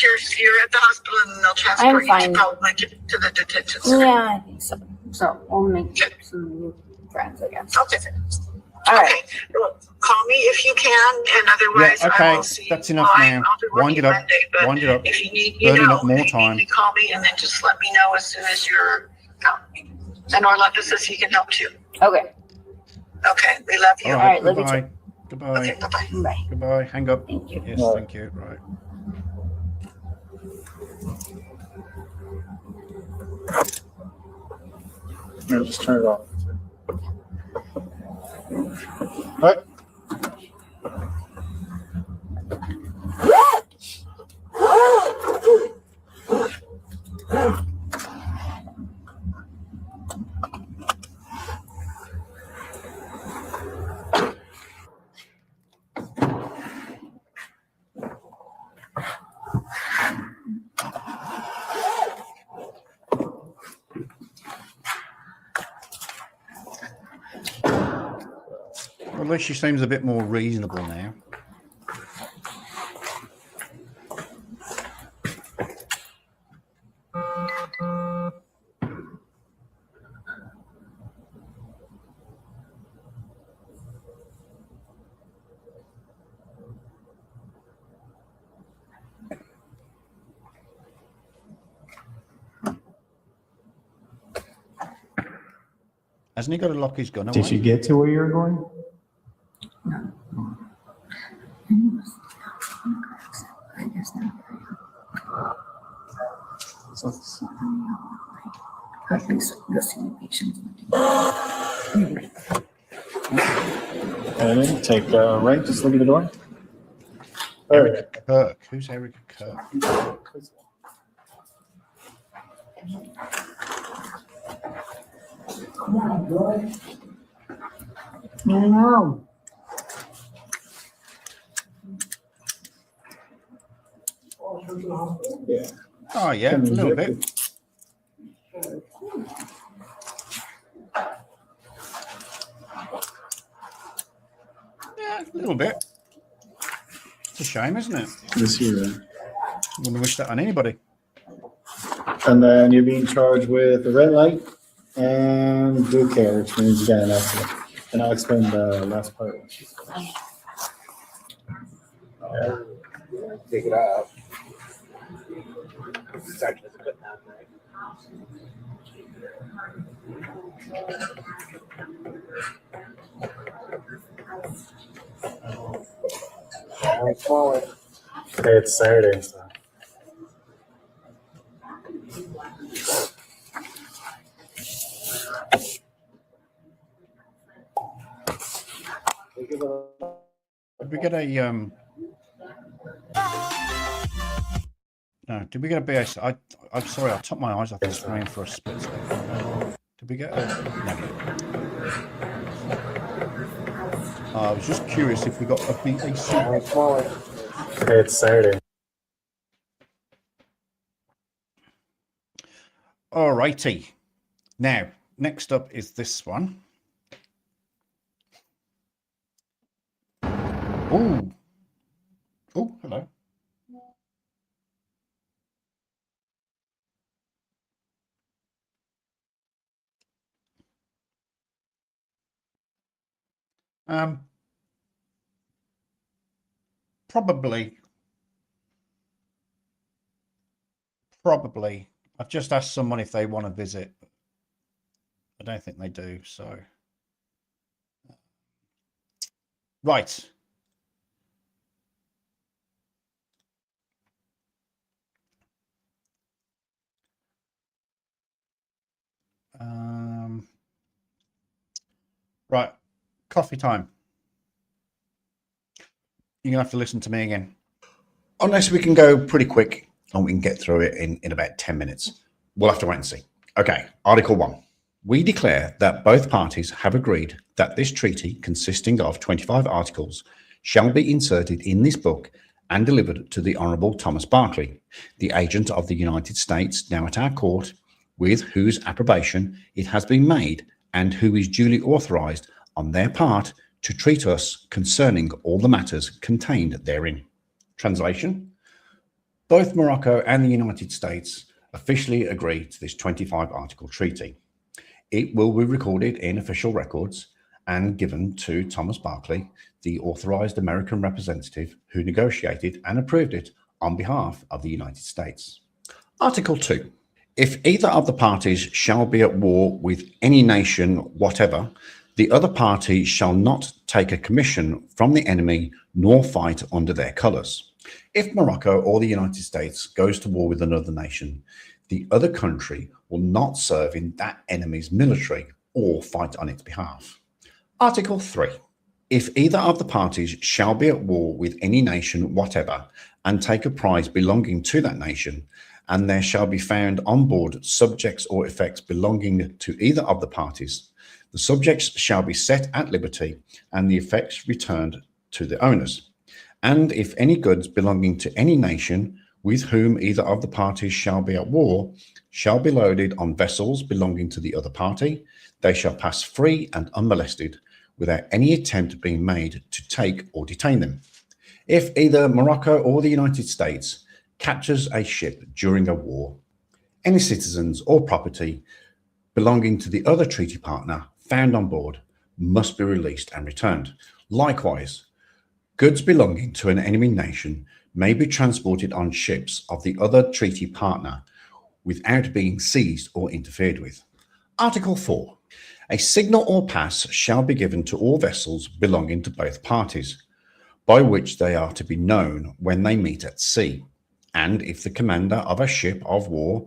you're at the hospital and they'll transport you to the detention center. Yeah, I think so. So we'll make some new friends, I guess. Okay. All right. Okay. Well, call me if you can, and otherwise I will see. That's enough now. Wind it up. Wind it up. If you need, burning up more time. You call me and then just let me know as soon as you're out. And Orlando says he can help too. Okay. Okay. We love you. All right. Love you too. Goodbye. Okay, bye-bye. Bye. Goodbye. Hang up. Thank you. Yes, thank you. Right. No, just turn it off. What? Well, at least she seems a bit more reasonable now. Hasn't he got to lock his gun away? Did you get to where you were going? And then take right, just look at the door. Eric Kirk. Who's Eric Kirk? Come on, boy. No. Yeah. Oh, yeah, a little bit. Yeah, a little bit. It's a shame, isn't it? This year. Wouldn't wish that on anybody. And then you're being charged with a red light and due care, which means you got an accident. And I'll explain the last part. Take it out. Start to put down there. Hey, it's Saturday, so. Did we get a no, did we get a BS? I'm sorry, I took my eyes off the screen for a split second. Did we get a no? I was just curious if we got a BAC. Hey, it's Saturday. All righty. Now, next up is this one. Oh, oh, hello. Probably. I've just asked someone if they want to visit. I don't think they do, so. Right. Right. Coffee time. You're going to have to listen to me again. Unless we can go pretty quick and we can get through it in about 10 minutes. We'll have to wait and see. Okay, Article 1. We declare that both parties have agreed that this treaty, consisting of 25 articles, shall be inserted in this book and delivered to the Honourable Thomas Barclay, the agent of the United States now at our court, with whose approbation it has been made and who is duly authorised on their part to treat us concerning all the matters contained therein. Translation: both Morocco and the United States officially agree to this 25-article treaty. It will be recorded in official records and given to Thomas Barclay, the authorised American representative who negotiated and approved it on behalf of the United States. Article 2. If either of the parties shall be at war with any nation whatever, the other party shall not take a commission from the enemy nor fight under their colours. If Morocco or the United States goes to war with another nation, the other country will not serve in that enemy's military or fight on its behalf. Article 3. If either of the parties shall be at war with any nation whatever and take a prize belonging to that nation, and there shall be found on board subjects or effects belonging to either of the parties, the subjects shall be set at liberty and the effects returned to the owners. And if any goods belonging to any nation with whom either of the parties shall be at war shall be loaded on vessels belonging to the other party, they shall pass free and unmolested without any attempt being made to take or detain them. If either Morocco or the United States captures a ship during a war, any citizens or property belonging to the other treaty partner found on board must be released and returned. Likewise, goods belonging to an enemy nation may be transported on ships of the other treaty partner without being seized or interfered with. Article 4. A signal or pass shall be given to all vessels belonging to both parties, by which they are to be known when they meet at sea, and if the commander of a ship of war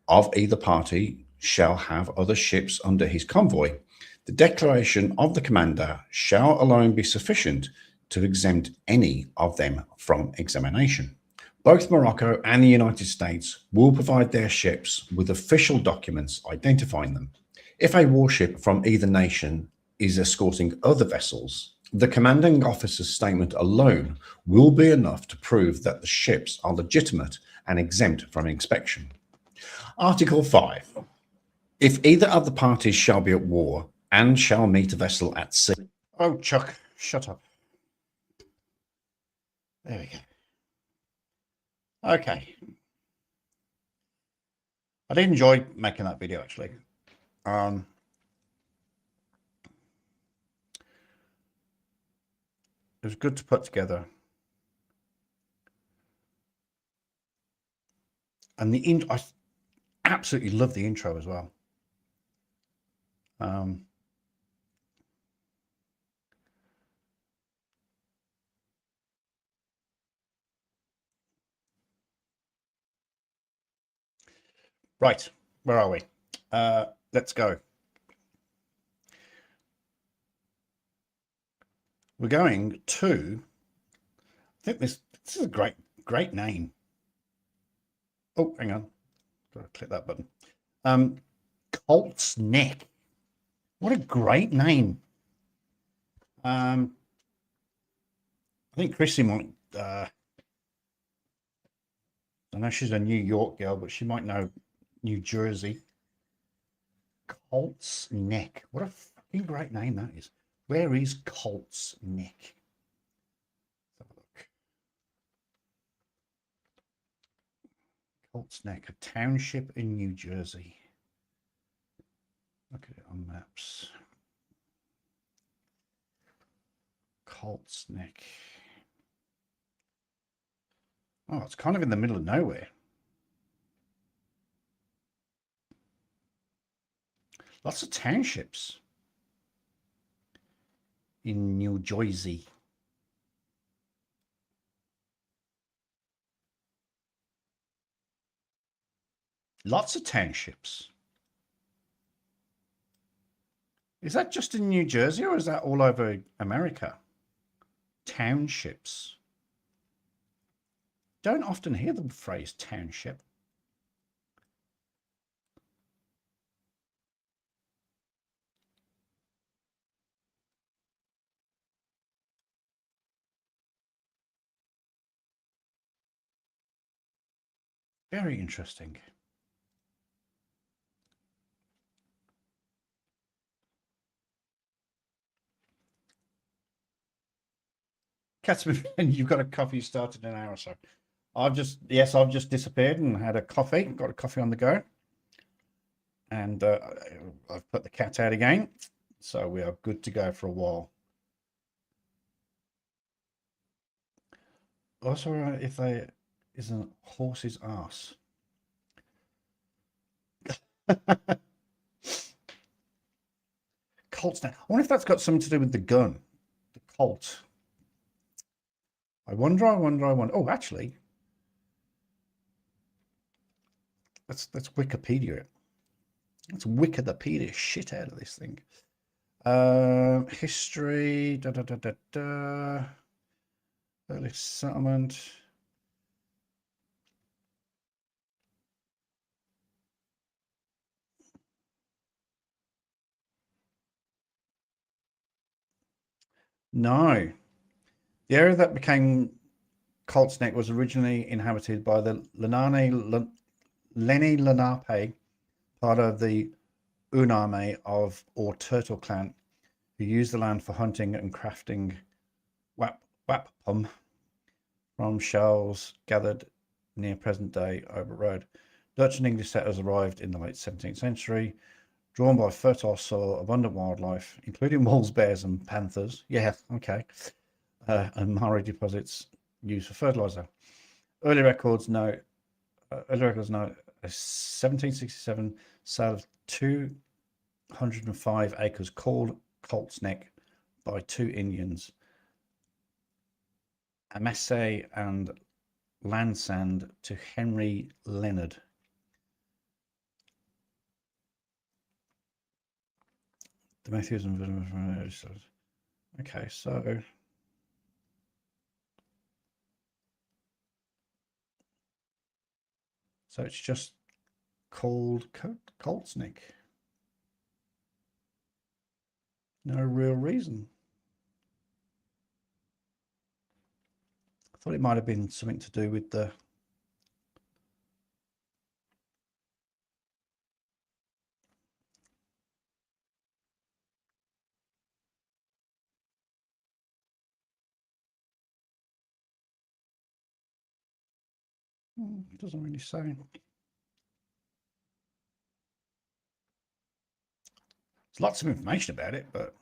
of either party shall have other ships under his convoy, the declaration of the commander shall alone be sufficient to exempt any of them from examination. Both Morocco and the United States will provide their ships with official documents identifying them. If a warship from either nation is escorting other vessels, the commanding officer's statement alone will be enough to prove that the ships are legitimate and exempt from inspection. Article 5. If either of the parties shall be at war and shall meet a vessel at sea. Oh, Chuck, shut up. There we go. Okay. I did enjoy making that video, actually. It was good to put together. And I absolutely love the intro as well. Right, where are we? Let's go. We're going to, I think this is a great name. Oh, hang on. Gotta click that button. Colt's Neck. What a great name. I think Chrissy might, I know she's a New York girl, but she might know New Jersey. Colt's Neck. What a fucking great name that is. Where is Colt's Neck? Let's have a look. Colt's Neck, a township in New Jersey. Look at it on maps. Colt's Neck. Oh, it's kind of in the middle of nowhere. Lots of townships in New Jersey. Lots of townships. Is that just in New Jersey or is that all over America? Townships. Don't often hear the phrase township. Very interesting. Catsman, you've got a coffee started in an hour or so. I've just disappeared and had a coffee. Got a coffee on the go. And I've put the cat out again. So we are good to go for a while. Also, if they is a horse's ass. Colt's Neck. I wonder if that's got something to do with the gun. The Colt. I wonder. Oh, actually. Let's Wikipedia it. Let's Wikipedia shit out of this thing. History. Early settlement. No. The area that became Colt's Neck was originally inhabited by the Lenni Lenape, part of the Uname or Turtle clan, who used the land for hunting and crafting wapum from shells gathered near present-day Ober Road. Dutch and English settlers arrived in the late 17th century, drawn by fertile soil, abundant wildlife, including wolves, bears, and panthers. Yeah, okay. And Maori deposits used for fertilizer. Early records note a 1767 sale of 2 105 acres called Colt's Neck by 2 Indians, Amasse and Lansand, to Henry Leonard. The Matthews and okay, so it's just called Colt's Neck. No real reason. I thought it might have been something to do with the it doesn't really say. There's lots of information about it, but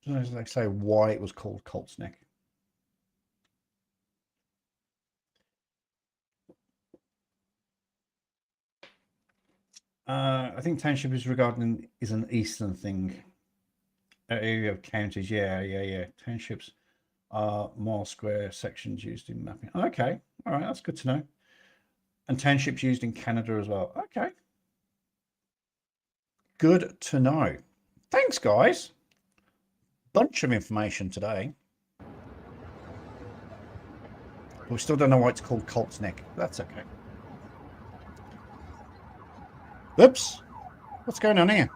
it doesn't like say why it was called Colt's Neck. I think township is regarding is an eastern thing. Area of counties, yeah. Townships are mile square sections used in mapping. Okay, all right, that's good to know. And townships used in Canada as well. Okay, good to know. Thanks, guys. Bunch of information today. But we still don't know why it's called Colt's Neck. That's okay. Oops, what's going on here?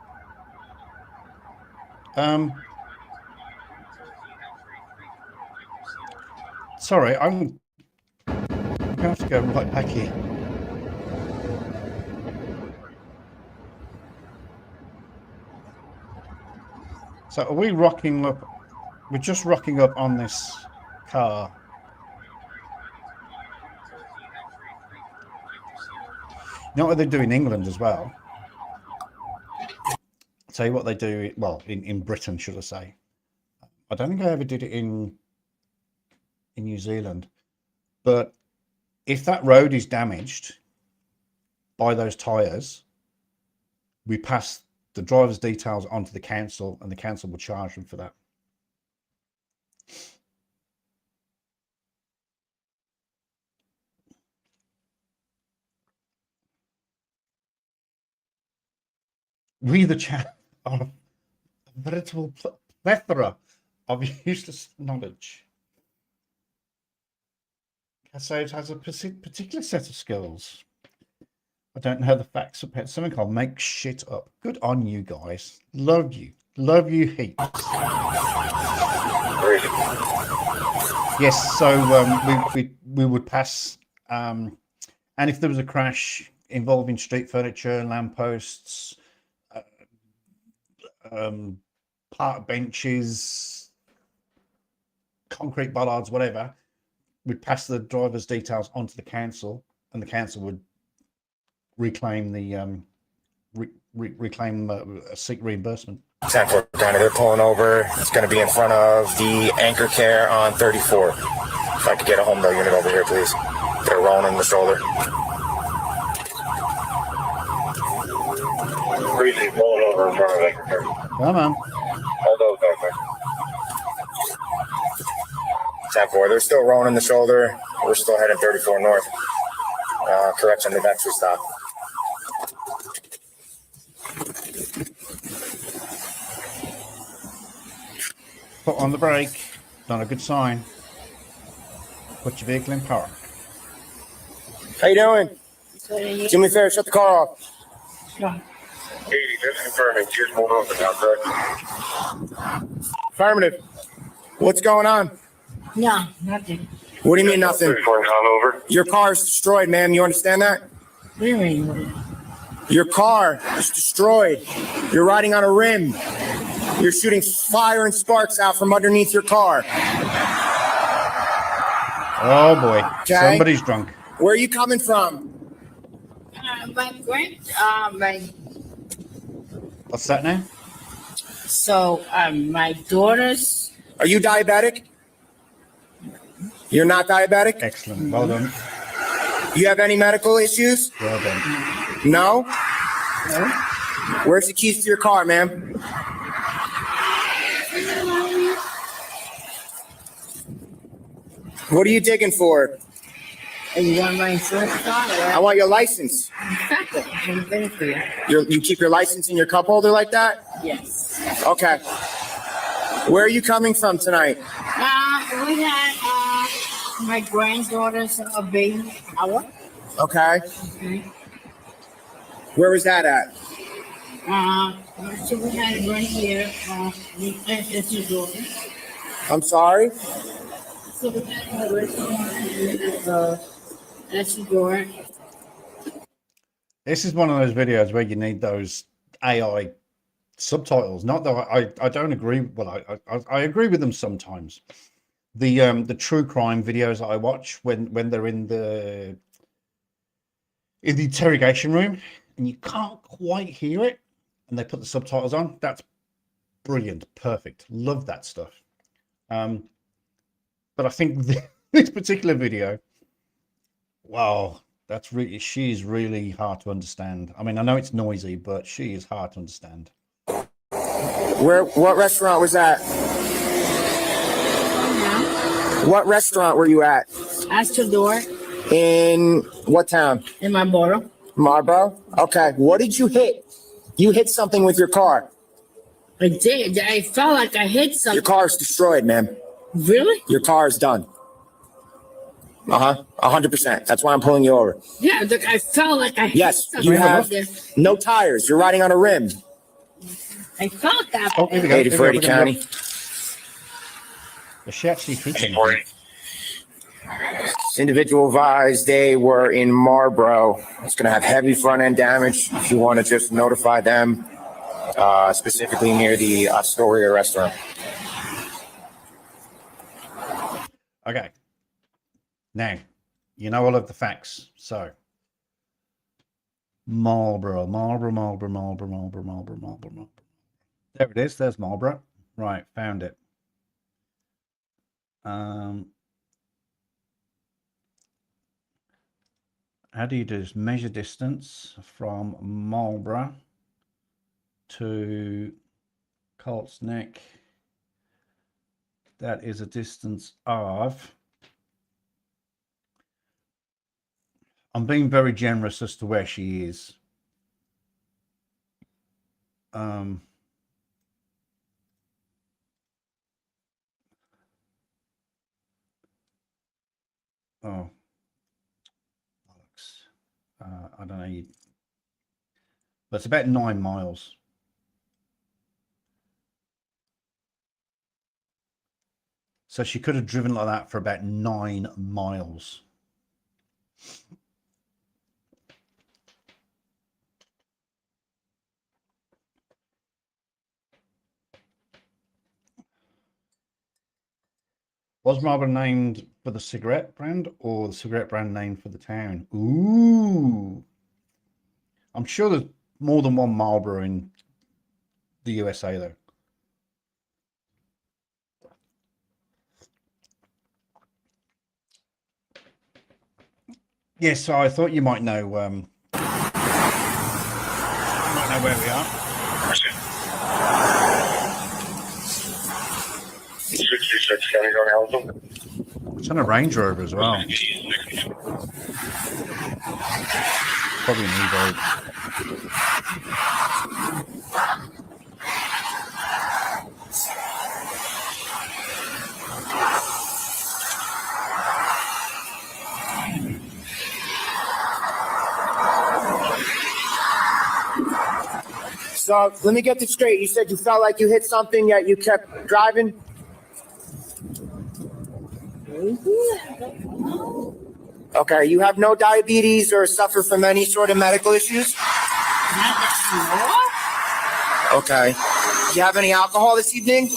Sorry, I'm gonna have to go right back here. So are we rocking up? We're just rocking up on this car. You know what they do in England as well? I'll tell you what they do, well, in Britain, should I say. I don't think I ever did it in New Zealand. But if that road is damaged by those tyres, we pass the driver's details onto the council, and the council will charge them for that. We, the chat, are a veritable plethora of useless knowledge. ChuckChases has a particular set of skills. I don't know the facts of pet. Something I'll make shit up. Good on you guys. Love you. Love you heaps. Yes, so we would pass, and if there was a crash involving street furniture, lampposts, park benches, concrete bollards, whatever, we'd pass the driver's details onto the council, and the council would reclaim the seek reimbursement. Example, County, they're pulling over. It's going to be in front of the Anchor Care on 34. If I could get a home though unit over here, please. They're rolling in the shoulder. Crazy pulling over in front of Anchor Care. Come on. Hold those back there. 10-4, they're still rolling in the shoulder. We're still heading 34 north. Correction, they've actually stopped. Put on the brake. Not a good sign. Put your vehicle in park. How you doing? Do me a favor, shut the car off. Katie, just confirming. She's pulled over now, correct? Affirmative. What's going on? No, nothing. What do you mean nothing? Your car is destroyed, ma'am. You understand that? Really? Your car is destroyed. You're riding on a rim. You're shooting fire and sparks out from underneath your car. Oh boy. Okay. Somebody's drunk. Where are you coming from? My What's that now? So, my daughter's. Are you diabetic? You're not diabetic? Excellent. Well done. You have any medical issues? Well done. No? No. Where's the keys to your car, ma'am? What are you digging for? And you want my insurance card? I want your license. Exactly. I'm gonna for you. You keep your license in your cup holder like that? Yes. Okay. Where are you coming from tonight? We had my granddaughter's baby shower. Okay. Where was that at? So we had it right here. It's your daughter. I'm sorry? So we had a restaurant. That's your daughter. This is one of those videos where you need those AI subtitles. Not that I don't agree. Well, I agree with them sometimes. The true crime videos that I watch when they're in the interrogation room and you can't quite hear it, and they put the subtitles on. That's brilliant, perfect. Love that stuff. But I think this particular video, wow, that's really, she's really hard to understand. I mean, I know it's noisy, but she is hard to understand. What restaurant was that? What restaurant were you at? Ask your door. In what town? In Marlboro. Marlboro? Okay. What did you hit? You hit something with your car. I did. I felt like I hit something. Your car's destroyed, ma'am. Really? Your car is done. 100%. That's why I'm pulling you over. Yeah, look, I felt like I hit Yes, something. you have no tires. You're riding on a rim. I felt that. Oh, here we go. 80 County. Is she actually hitting? Individual advised they were in Marlboro. It's going to have heavy front end damage. If you want to just notify them, specifically near the Astoria restaurant. Okay. Now, you know all of the facts. So, Marlboro. There it is. There's Marlboro. Right, found it. How do you do this? Measure distance from Marlboro to Colt's Neck. That is a distance of... I'm being very generous as to where she is. Oh, I don't know. But it's about 9 miles. So she could have driven like that for about 9 miles. Was Marlboro named for the cigarette brand or the cigarette brand named for the town? Ooh. I'm sure there's more than one Marlboro in the USA, though. Yes, so I thought you might know, where we are. It's on a Range Rover as well. Probably an e-bike. So let me get this straight. You said you felt like you hit something, yet you kept driving? Okay, you have no diabetes or suffer from any sort of medical issues? Okay. Do you have any alcohol this evening?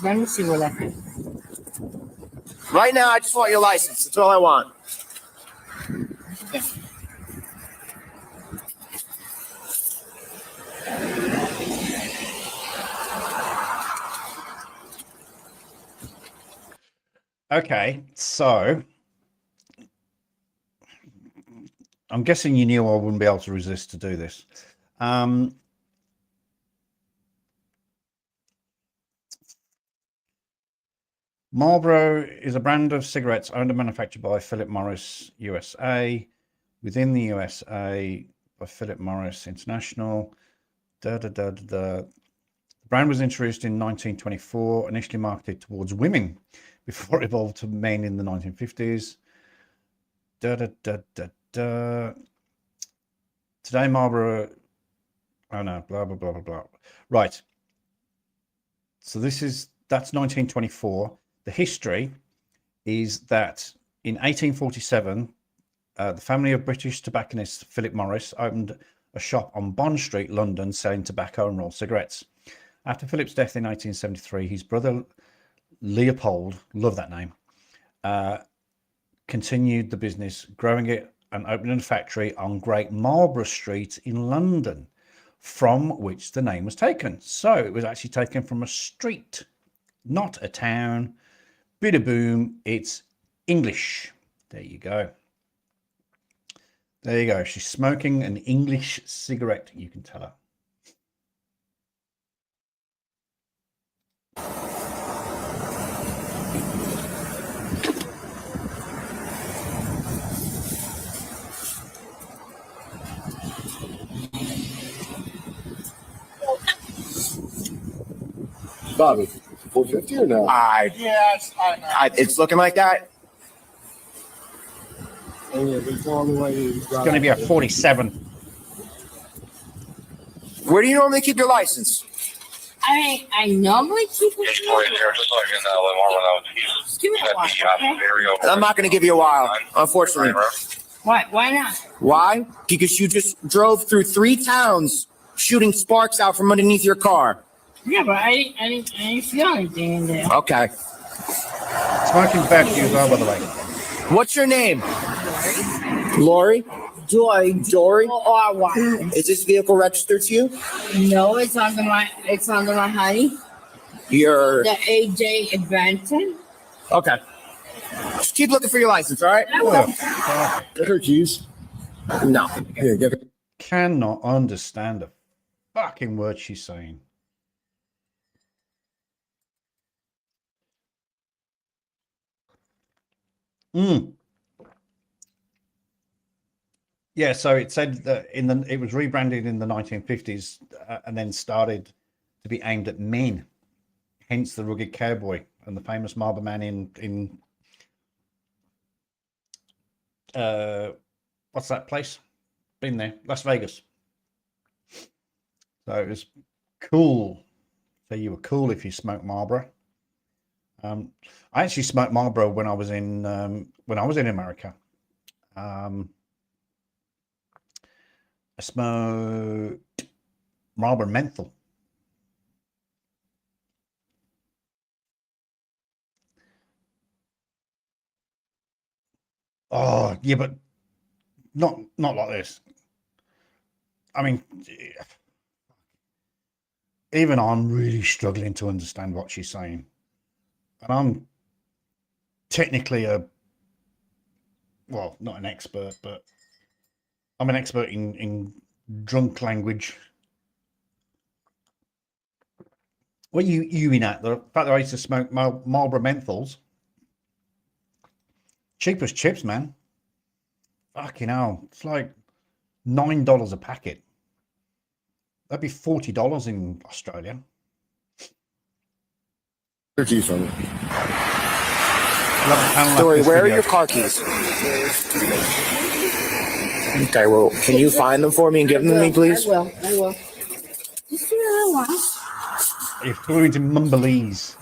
Let me see what I can. Right now, I just want your license. That's all I want. Okay. Okay, so I'm guessing you knew I wouldn't be able to resist to do this. Marlboro is a brand of cigarettes owned and manufactured by Philip Morris USA, within the USA by Philip Morris International. The brand was introduced in 1924, initially marketed towards women before it evolved to men in the 1950s. Today, Marlboro. Oh no, blah blah blah blah blah. Right. So that's 1924. The history is that in 1847, the family of British tobacconist Philip Morris opened a shop on Bond Street, London, selling tobacco and rolled cigarettes. After Philip's death in 1873, his brother Leopold, love that name, continued the business, growing it and opening a factory on Great Marlborough Street in London, from which the name was taken. So it was actually taken from a street, not a town. Bida boom, it's English. There you go. There you go. She's smoking an English cigarette, you can tell her. Bobby, 450 or no? Yes, It's looking like that. It's going to be a 47. Where do you normally keep your license? I normally keep it. Give me a while, okay? I'm not going to give you a while, unfortunately. Why? Why not? Why? Because you just drove through 3 towns shooting sparks out from underneath your car. Yeah, but I didn't feel anything in there. Okay. Smoking back to you as well, by the way. What's your name? Lori? Joy. Dory? O-R-Y. Is this vehicle registered to you? No, it's under my honey. Your... The AJ Advanton. Okay. Just keep looking for your license, all right? I will. Get her keys. No. Here, get her. Cannot understand a fucking word she's saying. Yeah, so it said that it was rebranded in the 1950s and then started to be aimed at men, hence the rugged cowboy and the famous Marlboro Man in what's that place? Been there, Las Vegas. So it was cool. So you were cool if you smoked Marlboro. I actually smoked Marlboro when I was in America. I smoked Marlboro Menthol. Oh yeah, but not like this. I mean, even I'm really struggling to understand what she's saying. And I'm technically well, not an expert, but I'm an expert in drunk language. What you in at? The fact that I used to smoke Marlboro Menthols. Cheap as chips, man. Fucking hell. It's like $9 a packet. That'd be $40 in Australia. Your keys from me. Dory, where are your car keys? Okay, well, can you find them for me and give them to me, please? I will. Just give me a little while. You're fluent in mumblese.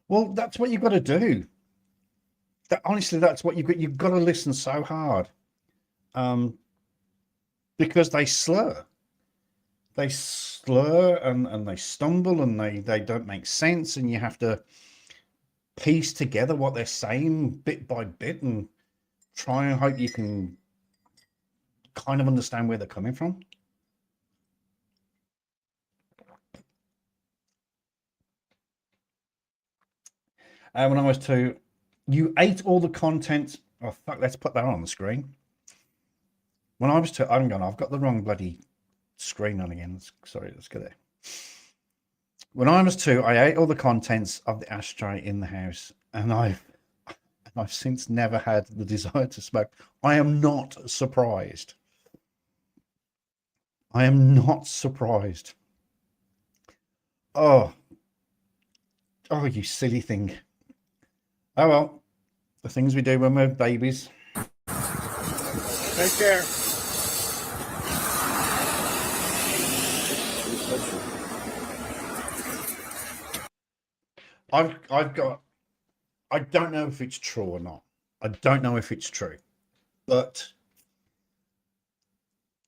Well, that's what you've got to do. Honestly, that's what you've got to listen so hard. Because they slur. They slur and they stumble and they don't make sense, and you have to piece together what they're saying bit by bit and try and hope you can kind of understand where they're coming from. When I was 2, you ate all the content. Oh, fuck, let's put that on the screen. When I was two, I'm gone. I've got the wrong bloody screen on again. Sorry, let's go there. When I was two, I ate all the contents of the ashtray in the house, and I've since never had the desire to smoke. I am not surprised. I am not surprised. Oh, you silly thing. Oh well, the things we do when we're babies. Take care. I've got, I don't know if it's true or not. I don't know if it's true, but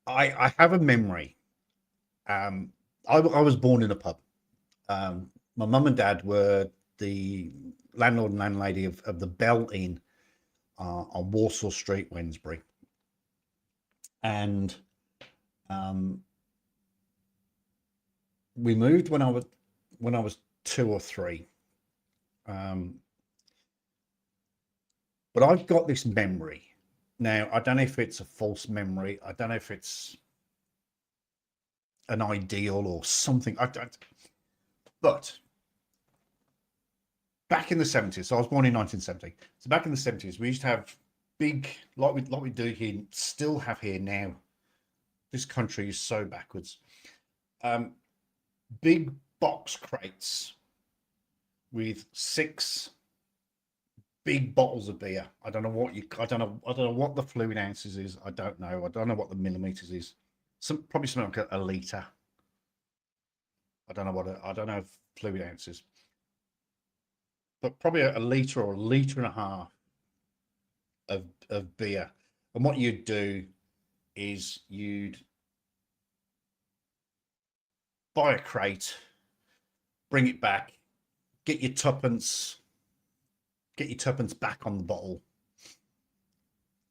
I have a memory. I was born in a pub. My mum and dad were the landlord and landlady of the Bell Inn on Warsaw Street, Wednesbury. And we moved when I was 2 or 3. But I've got this memory. Now, I don't know if it's a false memory. I don't know if it's an ideal or something. But back in the 70s, so I was born in 1970. So back in the 70s, we used to have big, like we do here, still have here now. This country is so backwards. Big box crates with 6 big bottles of beer. I don't know what the fluid ounces is. I don't know what the millimeters is. Probably something like a liter. I don't know if fluid ounces, but probably a liter or a liter and a half of beer. And what you'd do is you'd buy a crate, bring it back, get your tuppence back on the bottle,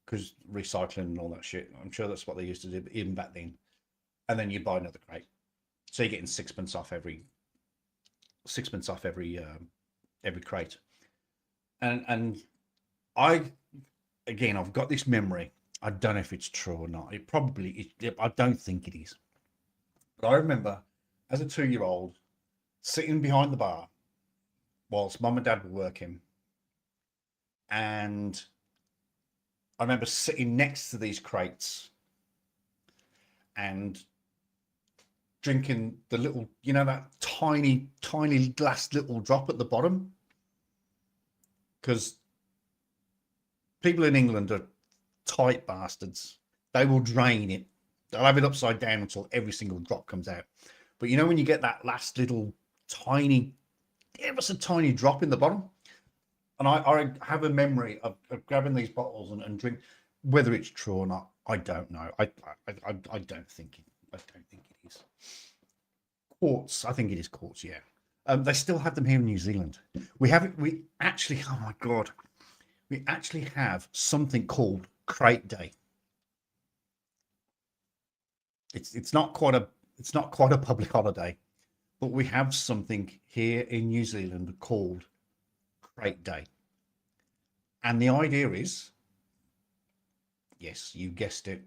because recycling and all that shit. I'm sure that's what they used to do even back then. And then you buy another crate, so you're getting 6p off every crate. And I've got this memory. I don't know if it's true or not. It probably is. I don't think it is. But I remember as a 2-year-old sitting behind the bar whilst mum and dad were working. And I remember sitting next to these crates and drinking the little, that tiny glass little drop at the bottom. Because people in England are tight bastards. They will drain it. They'll have it upside down until every single drop comes out. But when you get that last little tiny, ever so tiny drop in the bottom. And I have a memory of grabbing these bottles and drink. Whether it's true or not, I don't know. I don't think it is. Quartz, I think it is quartz. Yeah, they still have them here in New Zealand. We actually, oh my god, we actually have something called Crate Day. It's not quite a public holiday, but we have something here in New Zealand called Crate Day. And the idea is, yes, you guessed it,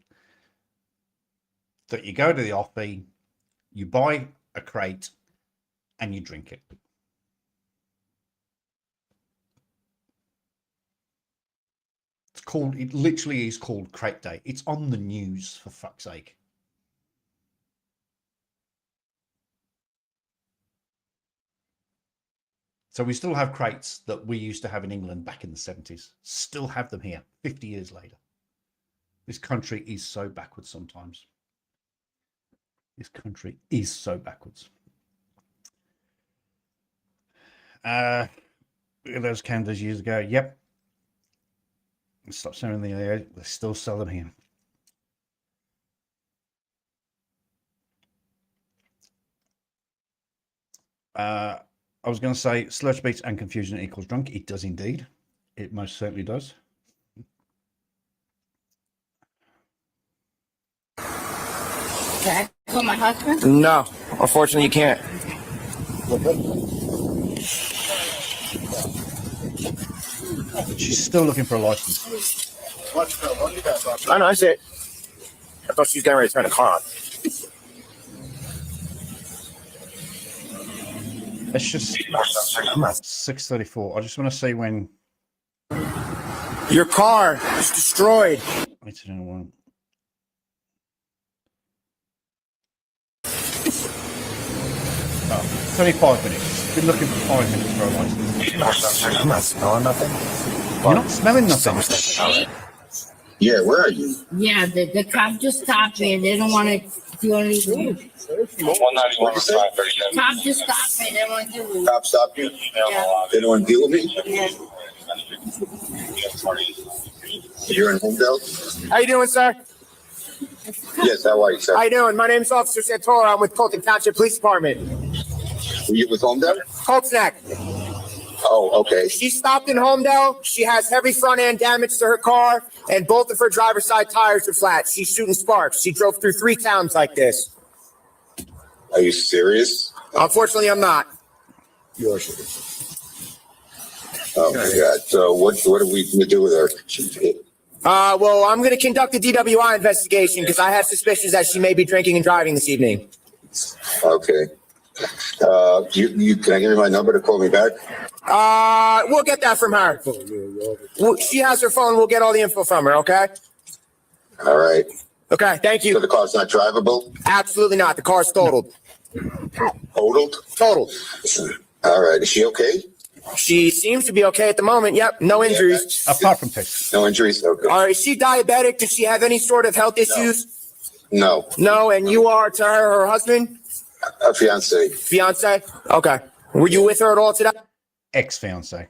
that you go to the offie, you buy a crate, and you drink it. It literally is called Crate Day. It's on the news, for fuck's sake. So we still have crates that we used to have in England back in the 70s. Still have them here 50 years later. This country is so backwards sometimes. This country is so backwards. Those candles years ago. Yep. Stop selling them there. They still sell them here. I was going to say sludge beats and confusion equals drunk. It does indeed. It most certainly does. Can I call my husband? No, unfortunately, you can't. She's still looking for a license. I know, I see it. I thought she was getting ready to turn the car on. It's just 6:34. I just want to see when your car is destroyed. Wait a minute. Oh, it's only 5 minutes. Been looking for 5 minutes for a license. I'm not smelling nothing. You're not smelling nothing. Yeah, where are you? Yeah, the cop just stopped me and they don't want to do anything. 191 Cop just stopped me. They don't want to do anything. Cop stopped you? Yeah. They don't want to deal with me? Yeah. You're in Homedale? How you doing, sir? Yes, how are you, sir? How you doing? My name's Officer Santora. I'm with Colton Township Police Department. Were you with Homedale? Colt's neck. Oh, okay. She stopped in Homedale. She has heavy front end damage to her car, and both of her driver's side tires are flat. She's shooting sparks. She drove through 3 towns like this. Are you serious? Unfortunately, I'm not. You are serious. Oh, my God. So what are we going to do with her? Well, I'm going to conduct a DWI investigation because I have suspicions that she may be drinking and driving this evening. Okay. Can I give you my number to call me back? We'll get that from her. She has her phone. We'll get all the info from her, okay? All right. Okay, thank you. So the car's not drivable? Absolutely not. The car's totaled. Totaled? Totaled. All right. Is she okay? She seems to be okay at the moment. Yep, no injuries. Apart from piss. No injuries? Okay. All right, is she diabetic? Does she have any sort of health issues? No. No, and you are to her her fiance. Fiance? Okay. Were you with her at all today? Ex-fiance.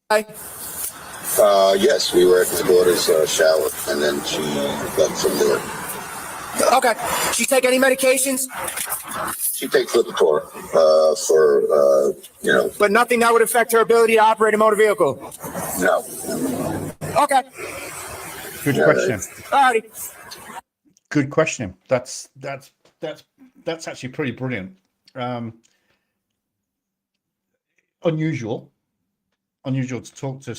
Yes, we were at my daughter's shower, and then she left from there. Okay. She take any medications? She takes Lipitor for, But nothing that would affect her ability to operate a motor vehicle? No. Okay. Good question. Alrighty. Good question. That's actually pretty brilliant. Unusual to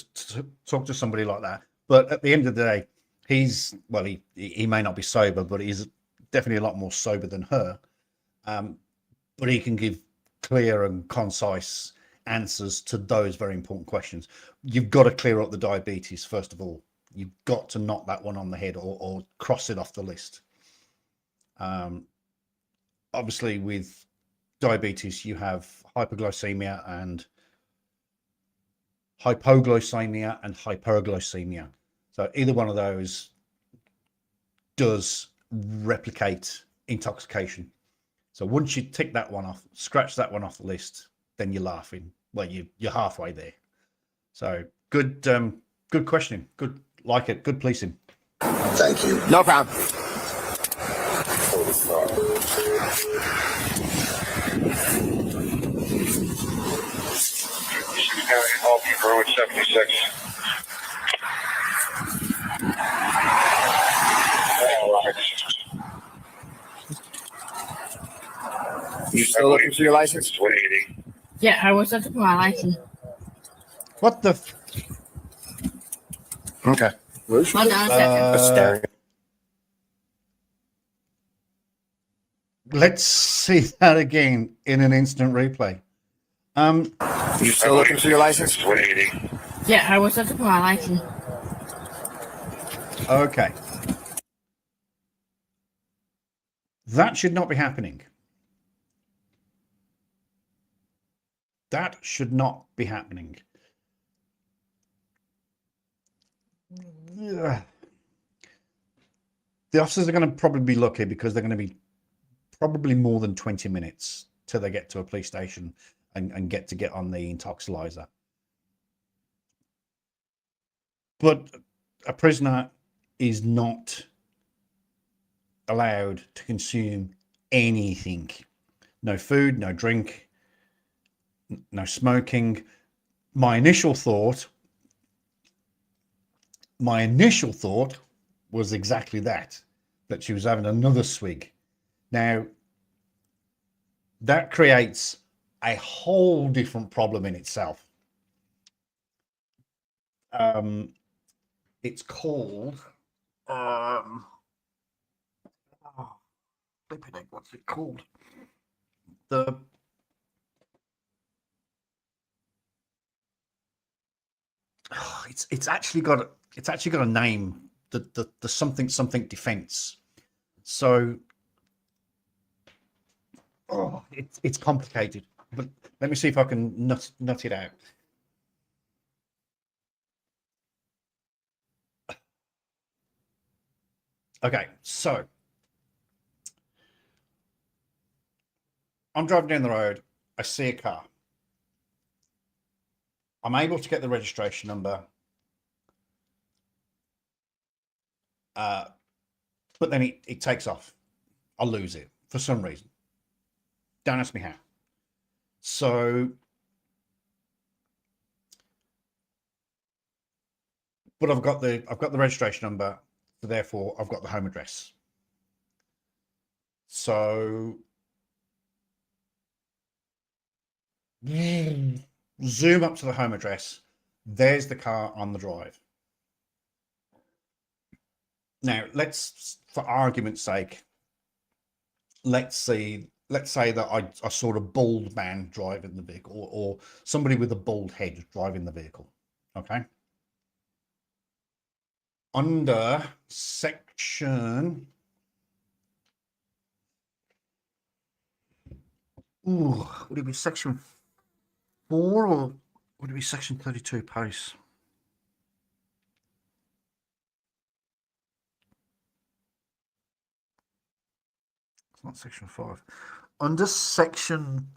talk to somebody like that. But at the end of the day, he may not be sober, but he's definitely a lot more sober than her. But he can give clear and concise answers to those very important questions. You've got to clear up the diabetes first of all. You've got to knock that one on the head or cross it off the list. Obviously, with diabetes, you have hypoglycemia and hypoglycemia and hyperglycemia. So either one of those does replicate intoxication. So once you tick that one off, scratch that one off the list, then you're laughing. Well, you're halfway there. So good questioning. Good, like it. Good policing. Thank you. No problem. Road 76. You still looking for your license? 180. Yeah, I was looking for my license. What the? Okay. Hold on a second. Let's see that again in an instant replay. You still looking for your license? 180. Yeah, I was looking for my license. Okay. That should not be happening. That should not be happening. The officers are going to probably be lucky because they're going to be probably more than 20 minutes till they get to a police station and get on the intoxilizer. But a prisoner is not allowed to consume anything. No food, no drink, no smoking. My initial thought was exactly that she was having another swig. Now, that creates a whole different problem in itself. It's called flipping heck, what's it called? The it's actually got a name. The something defense. So it's complicated. But let me see if I can nut it out. Okay, so I'm driving down the road. I see a car. I'm able to get the registration number, but then it takes off. I lose it for some reason. Don't ask me how. So, but I've got the registration number, so therefore I've got the home address. So zoom up to the home address. There's the car on the drive. Now, let's, for argument's sake, let's say that I saw a bald man driving the vehicle, or somebody with a bald head driving the vehicle. Okay. Under section, would it be section 4 or would it be section 32 pace? It's not section 5. Under section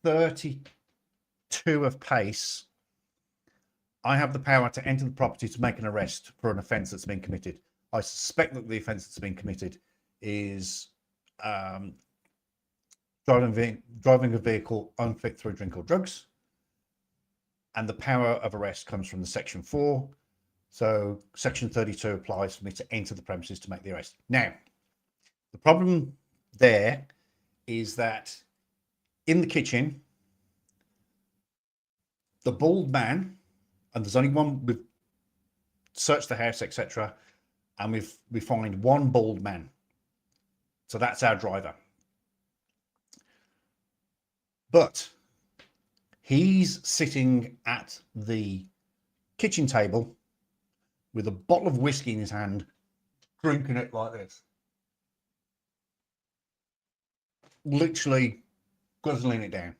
32 of pace, I have the power to enter the property to make an arrest for an offence that's been committed. I suspect that the offence that's been committed is driving a vehicle unfit through drink or drugs. And the power of arrest comes from the section 4. So section 32 applies for me to enter the premises to make the arrest. Now, the problem there is that in the kitchen, the bald man, and there's only one, we've searched the house, etc., and we find one bald man. So that's our driver. But he's sitting at the kitchen table with a bottle of whiskey in his hand, drinking it like this. Literally guzzling it down.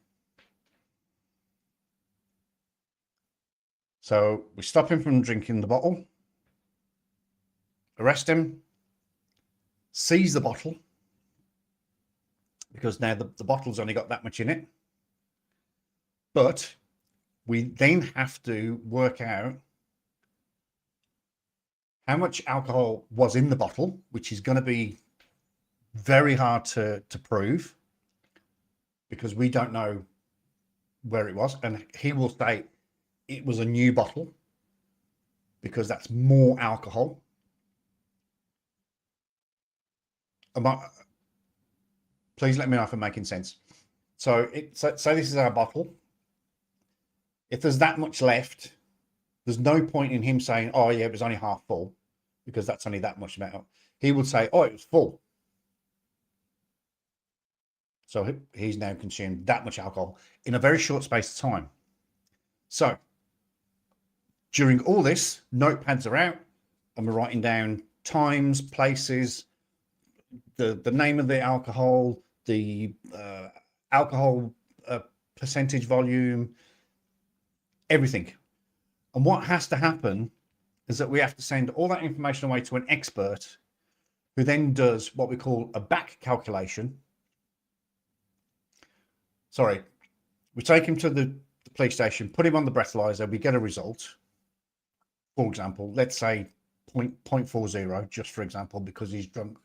So we stop him from drinking the bottle, arrest him, seize the bottle, because now the bottle's only got that much in it. But we then have to work out how much alcohol was in the bottle, which is going to be very hard to prove because we don't know where it was. And he will say it was a new bottle because that's more alcohol. Please let me know if I'm making sense. So say this is our bottle. If there's that much left, there's no point in him saying, oh yeah, it was only half full, because that's only that much metal. He would say, oh, it was full. So he's now consumed that much alcohol in a very short space of time. So during all this, notepads are out and we're writing down times, places, the name of the alcohol, the alcohol percentage, volume, everything. And what has to happen is that we have to send all that information away to an expert who then does what we call a back calculation. Sorry, we take him to the police station, put him on the breathalyzer, we get a result. For example, let's say 0.40, just for example, because he's drunk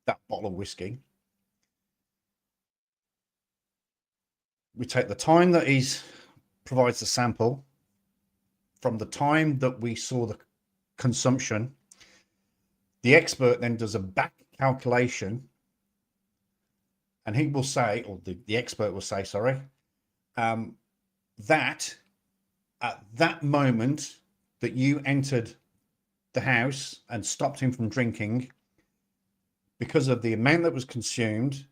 that bottle of whiskey. We take the time that he's provides the sample from the time that we saw the consumption. The expert then does a back calculation and he will say, or the expert will say, sorry, that at that moment that you entered the house and stopped him from drinking, because of the amount that was consumed,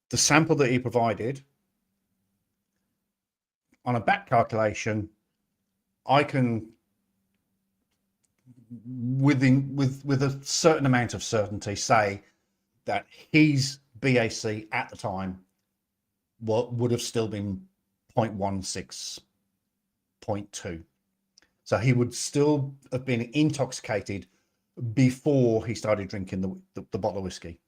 the sample that he provided, on a back calculation, I can, with a certain amount of certainty, say that his BAC at the time would have still been 0.16, 0.2. So he would still have been intoxicated before he started drinking the bottle of whiskey.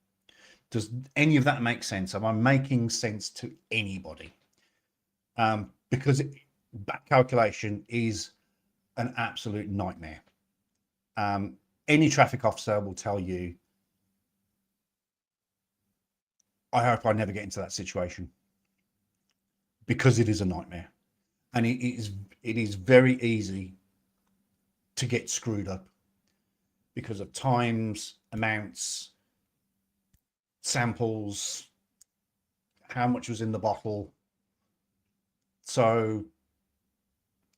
Does any of that make sense? Am I making sense to anybody? Because back calculation is an absolute nightmare. Any traffic officer will tell you, I hope I never get into that situation, because it is a nightmare, and it is very easy to get screwed up because of times, amounts, samples, how much was in the bottle. So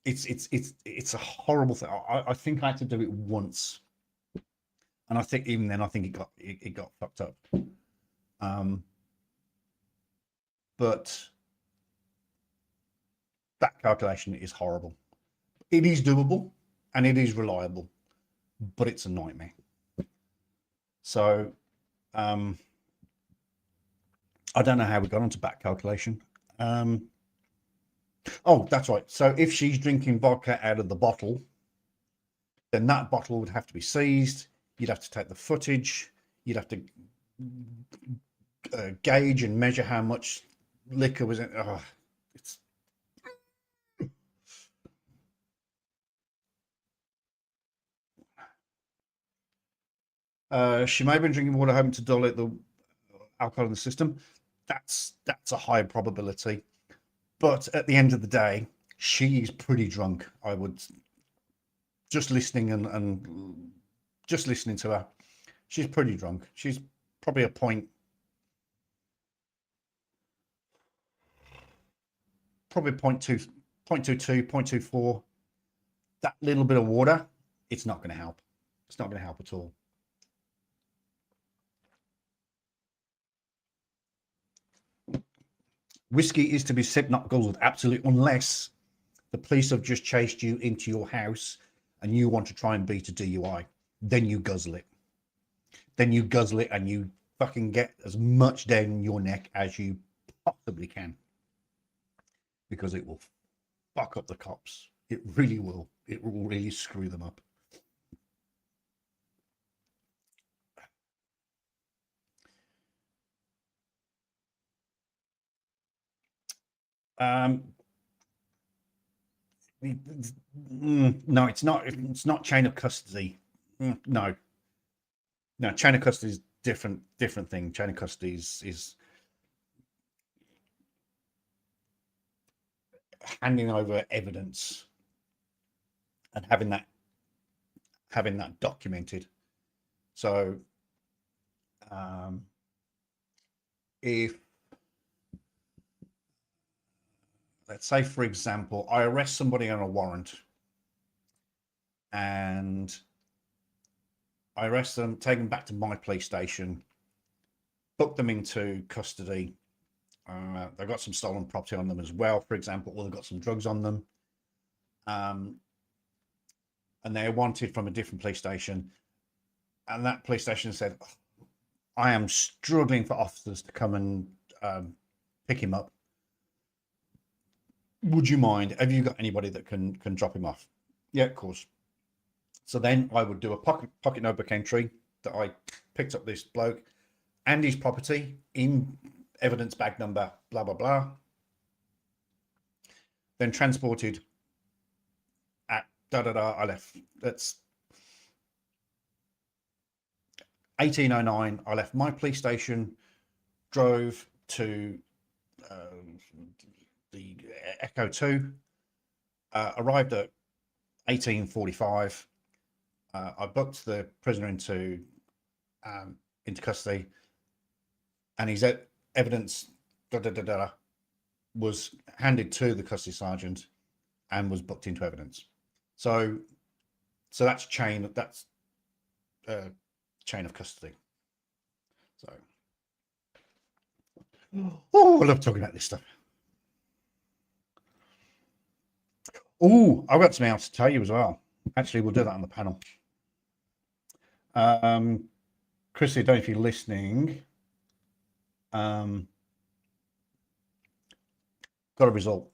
it's a horrible thing. I think I had to do it once, and I think even then I think it got fucked up. But that calculation is horrible. It is doable and it is reliable, but it's a nightmare. So I don't know how we got onto back calculation. Oh, that's right. So if she's drinking vodka out of the bottle, then that bottle would have to be seized. You'd have to take the footage. You'd have to gauge and measure how much liquor was in. Oh, it's she may have been drinking water home to dilute the alcohol in the system. That's a high probability. But at the end of the day, she is pretty drunk. I would, just listening and just listening to her, she's pretty drunk. She's probably a point, probably 0.2, 0.22, 0.24. That little bit of water, it's not going to help. It's not going to help at all. Whiskey is to be sipped, not guzzled, absolutely, unless the police have just chased you into your house and you want to try and beat a DUI. Then you guzzle it. Then you guzzle it and you fucking get as much down your neck as you possibly can. Because it will fuck up the cops. It really will. It will really screw them up. No, it's not chain of custody. No, chain of custody is different thing. Chain of custody is handing over evidence and having that documented. So if, let's say, for example, I arrest somebody on a warrant and I arrest them, take them back to my police station, book them into custody. They've got some stolen property on them as well, for example, or they've got some drugs on them. And they're wanted from a different police station. And that police station said, I am struggling for officers to come and pick him up. Would you mind? Have you got anybody that can drop him off? Yeah, of course. So then I would do a pocket notebook entry that I picked up this bloke and his property in evidence bag number, blah, blah, blah. Then transported at I left. That's 1809. I left my police station, drove to the Echo 2, arrived at 1845. I booked the prisoner into custody, and his evidence was handed to the custody sergeant and was booked into evidence. So that's chain. That's chain of custody. So, oh, I love talking about this stuff. Oh, I've got something else to tell you as well. Actually, we'll do that on the panel. Chrissy, I don't know if you're listening. Got a result.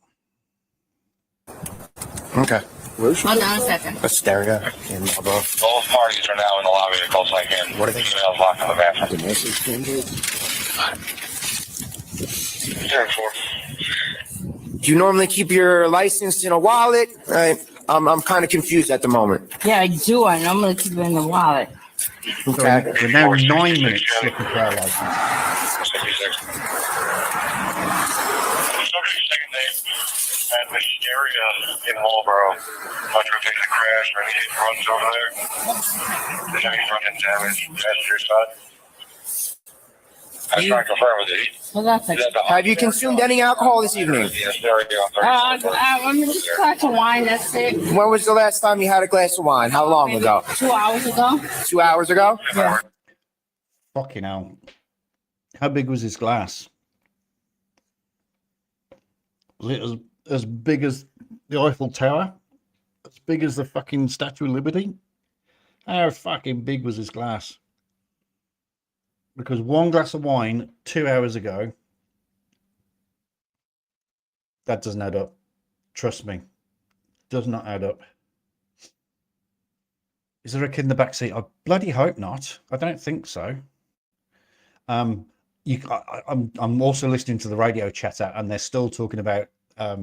Okay. Hold on a second. A stereo in Marlboro. Both parties are now in the lobby to call like in. What are they? Emails locked in the bathroom. Do you normally keep your license in a wallet? I'm kind of confused at the moment. Yeah, I do. I normally keep it in the wallet. Okay. We're now 9 minutes looking for our license. Second name at Wisteria in Marlboro. Not sure if they crash or any runs over there. There's any running damage passenger side. I was trying to confirm with you. Hold on a second. Have you consumed any alcohol this evening? I'm just a glass of wine. That's it. When was the last time you had a glass of wine? How long ago? 2 hours ago. 2 hours ago? Yeah. Fucking hell. How big was this glass? Was it as big as the Eiffel Tower? As big as the fucking Statue of Liberty? How fucking big was this glass? Because one glass of wine 2 hours ago, that doesn't add up. Trust me. Does not add up. Is there a kid in the back seat? I bloody hope not. I don't think so. I'm also listening to the radio chat out, and they're still talking about our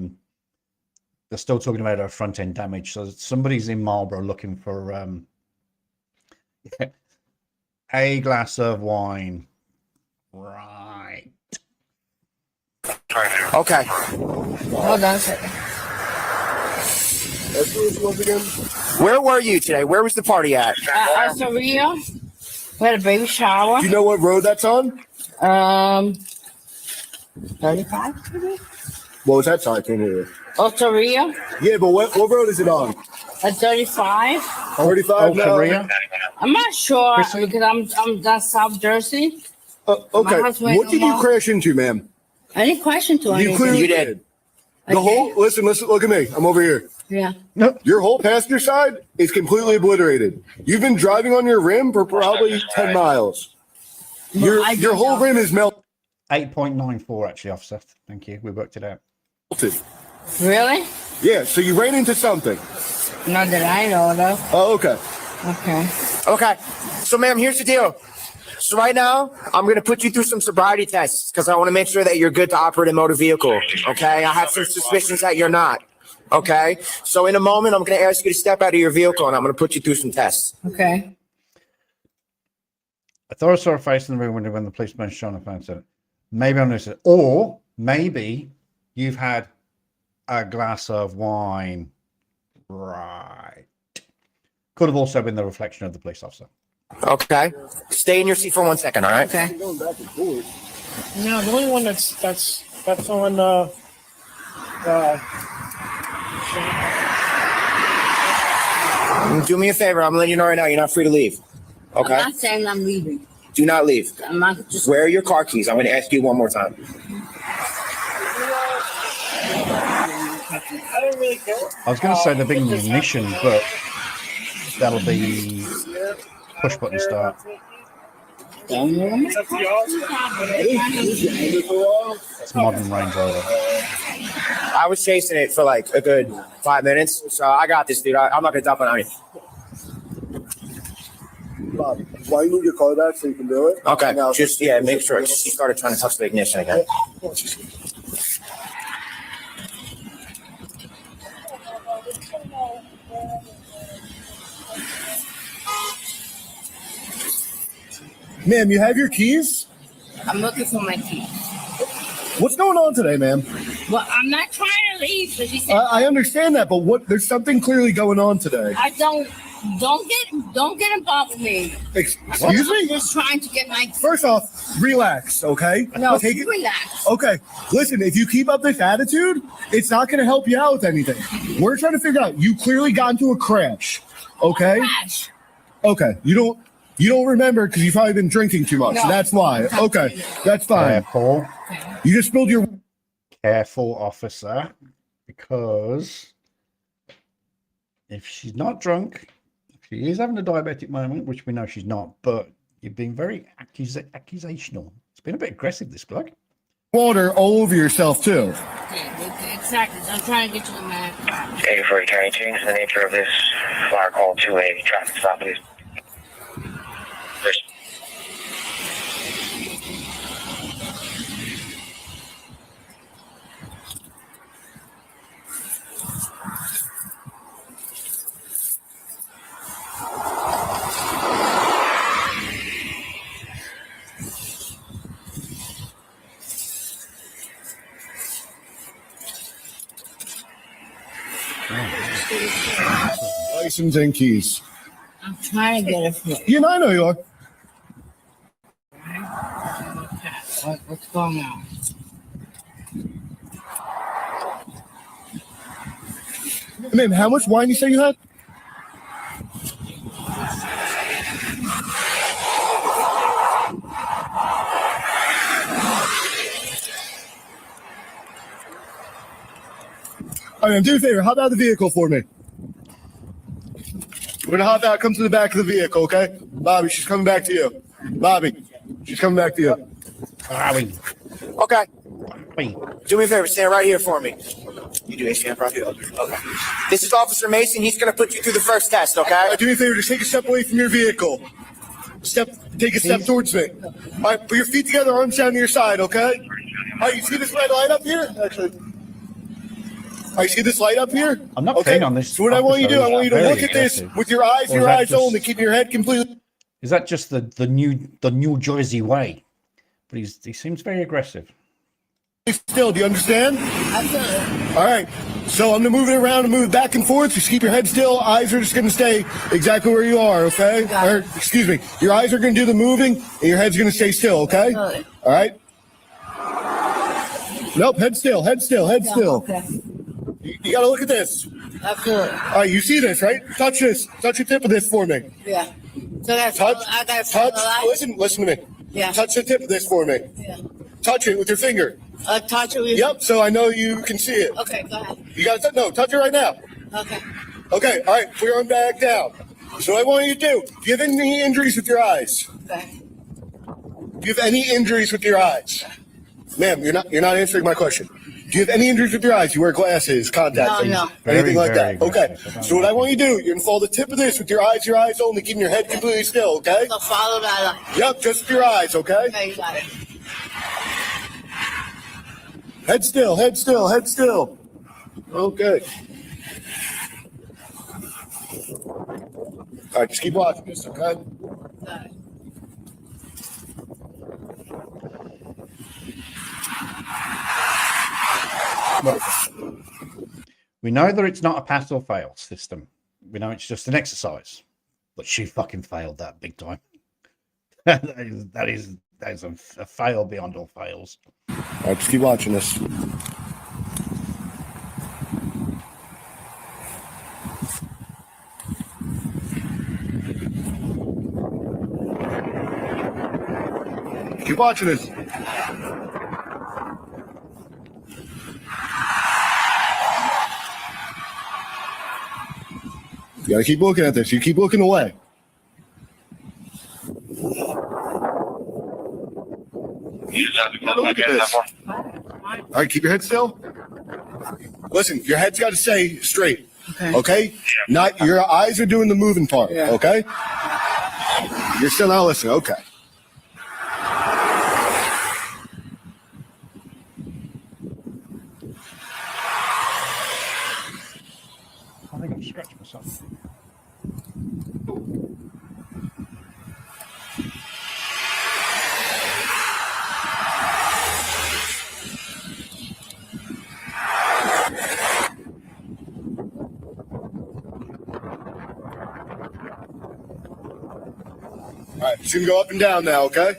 front end damage. So somebody's in Marlborough looking for a glass of wine. Right. Okay. Hold on a second. Where were you today? Where was the party at? Rio. We had a baby shower. Do you know what road that's on? 35 maybe? What was that sign? Can you? Rio. Yeah, but what road is it on? At 35. 35 now? I'm not sure because I'm down South Jersey. Okay. What did you crash into, ma'am? I didn't question to anything. You clearly did. The whole, listen, look at me. I'm over here. Yeah. No. Your whole passenger side is completely obliterated. You've been driving on your rim for probably 10 miles. Your whole rim is melted. 8.94 actually, officer. Thank you. We worked it out. Really? Yeah, so you ran into something. Not that I know of. Oh, okay. Okay. So, ma'am, here's the deal. So right now, I'm going to put you through some sobriety tests because I want to make sure that you're good to operate a motor vehicle. Okay? I have some suspicions that you're not. Okay? So in a moment, I'm going to ask you to step out of your vehicle and I'm going to put you through some tests. Okay. I thought I saw a face in the room when the policeman shone a phone said, maybe I'm listening. Or maybe you've had a glass of wine. Right. Could have also been the reflection of the police officer. Okay. Stay in your seat for 1 second, all right? Okay. No, the only one that's on Do me a favor. I'm letting you know right now. You're not free to leave. Okay? I'm not saying I'm leaving. Do not leave. I'm not just. Where are your car keys? I'm going to ask you one more time. I don't really care. I was going to say the big ignition, but that'll be push button start. It's modern Range Rover. I was chasing it for like a good 5 minutes, so I got this, dude. I'm not going to dump it on you. Bob, why you move your car back so you can do it? Okay, just, yeah, make sure. She started trying to touch the ignition again. Ma'am, you have your keys? I'm looking for my keys. What's going on today, ma'am? Well, I'm not trying to leave. So she said, I understand that, but there's something clearly going on today. I don't get involved with me. Excuse me? I'm just trying to get my. First off, relax, okay? No, relax. Okay, listen, if you keep up this attitude, it's not going to help you out with anything. We're trying to figure out, you clearly got into a crash, okay? Crash. Okay, you don't. You don't remember because you've probably been drinking too much. No. That's why. Okay, that's fine. Careful. You just spilled your. Careful, officer, because if she's not drunk, if she is having a diabetic moment, which we know she's not, but you're being very accusational. It's been a bit aggressive, this bloke. Water all over yourself too. Exactly. So I'm trying to get to the man. 84 County, change the nature of this fire call to a traffic stop, please. First. License and keys. I'm trying to get it from You know, I know you are. What's going on? Ma'am, how much wine you say you had? All right, do a favor. Hop out of the vehicle for me. We're gonna hop out. Come to the back of the vehicle, okay? Bobby, she's coming back to you. Bobby, she's coming back to you. Bobby. Okay. Do me a favor, stand right here for me. You do HCM right here. Okay. This is Officer Mason. He's going to put you through the first test, okay? Do me a favor, just take a step away from your vehicle. Take a step towards me. All right, put your feet together, arms down to your side, okay? All right, you see this red light up here? Actually. All right, see this light up here? I'm not keen on this. So what I want you to do, I want you to look at this with your eyes, Or is that just- only. Keep your head completely. Is that just the New Jersey way? But he seems very aggressive. Still, do you understand? Absolutely. All right. So I'm gonna move it around and move it back and forth. Just keep your head still. Eyes are just gonna stay exactly where you are. Okay. Or, excuse me. Your eyes are gonna do the moving, and your head's gonna stay still. Okay. Absolutely. All right. Nope. Head still. Head still. Head still. Okay. You gotta look at this. Absolutely. All right. You see this, right? Touch this. Touch the tip of this for me. Yeah. So that's Touch. I got Touch. Listen to me. Yeah. Touch the tip of this for me. Yeah. Touch it with your finger. Touch it with. Yep. So I know you can see it. Okay. Go ahead. You gotta touch it right now. Okay. Okay, all right, put your arm back down. So what I want you to do, do you have any injuries with your eyes? Okay. Do you have any injuries with your eyes? Ma'am, you're not answering my question. Do you have any injuries with your eyes? You wear glasses, contacts, No. anything like that? Okay. So what I want you to do, you're gonna follow the tip of this with your eyes only, keeping your head completely still, okay? So follow that up. Yep, just with your eyes, okay? Okay, you got it. Head still, head still, head still. Okay. All right, just keep watching this, okay? Got it. We know that it's not a pass or fail system. We know it's just an exercise. But she fucking failed that big time. that is a fail beyond all fails. All right, just keep watching this. Keep watching this. You gotta keep looking at this. You keep looking away. Look at this. All right, keep your head still. Listen, your head's got to stay straight. Okay? Not your eyes are doing the moving part. Yeah. Okay? You're still not listening. Okay. I think I've scratched myself. All right, it's gonna go up and down now, okay?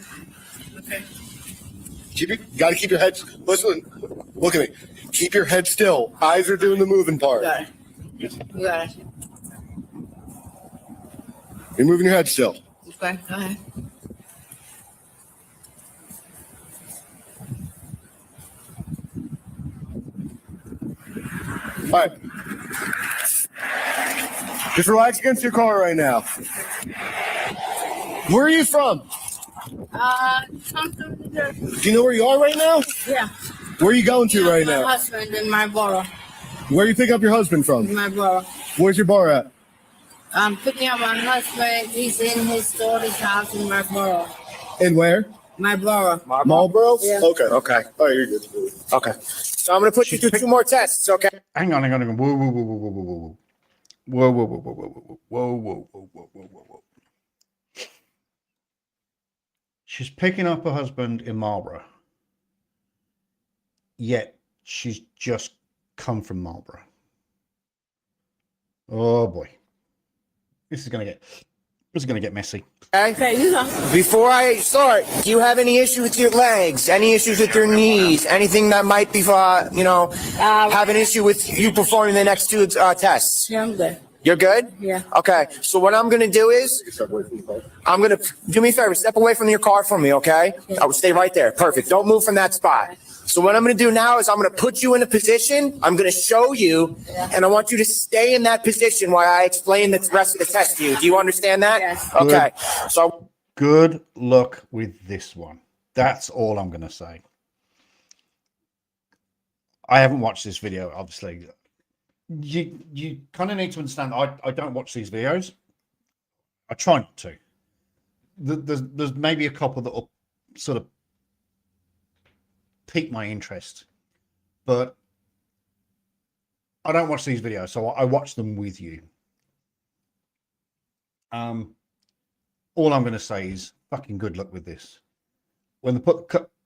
Okay. Gotta keep your head. Listen, look at me. Keep your head still. Eyes are doing the moving part. Got it. You got it. You're moving your head still. Okay, go ahead. All right. Just relax against your car right now. Where are you from? Something to do. Do you know where you are right now? Yeah. Where are you going to right My now? husband in my borough. Where are you picking up your husband from? My borough. Where's your bar at? I'm picking up my husband. He's in his daughter's house in my borough. And where? My borough. Marlboro? Yeah. Okay. Okay. Oh, you're good. Okay. So I'm gonna put you through 2 more tests, okay? Hang on. Whoa, whoa, whoa, whoa, whoa, whoa, whoa. Whoa, whoa, whoa, whoa, whoa, whoa, whoa, whoa, whoa, whoa, whoa, whoa, whoa. She's picking up her husband in Marlborough. Yet she's just come from Marlborough. Oh boy. This is gonna get messy. Okay. Before I start, do you have any issues with your legs? Any issues with your knees? Anything that might be, have an issue with you performing the next 2 tests? Yeah, I'm good. You're good? Yeah. Okay. So what I'm gonna do is, I'm gonna do me a favor. Step away from your car for me, okay? I will stay right there. Perfect. Don't move from that spot. So what I'm going to do now is I'm going to put you in a position. I'm going to show you, and I want you to stay in that position while I explain the rest of the test to you. Do you understand that? Yes. Okay. So Good luck with this one. That's all I'm going to say. I haven't watched this video, obviously. You kind of need to understand, I don't watch these videos. I try not to. There's maybe a couple that will sort of pique my interest, but I don't watch these videos, so I watch them with you. All I'm going to say is fucking good luck with this. When the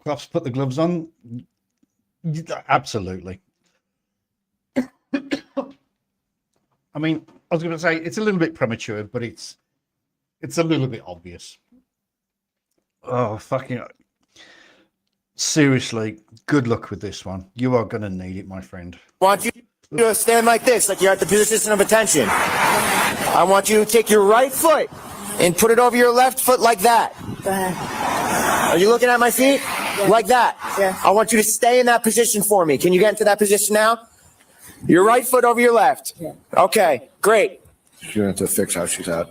cops put the gloves on, absolutely. I mean, I was going to say it's a little bit premature, but it's a little bit obvious. Oh, fucking seriously, good luck with this one. You are going to need it, my friend. I want you to stand like this, like you're at the position of attention. I want you to take your right foot and put it over your left foot like that. Are you looking at my feet? Like that. Yeah. I want you to stay in that position for me. Can you get into that position now? Your right foot over your left. Yeah. Okay, great. You're going to have to fix how she's at.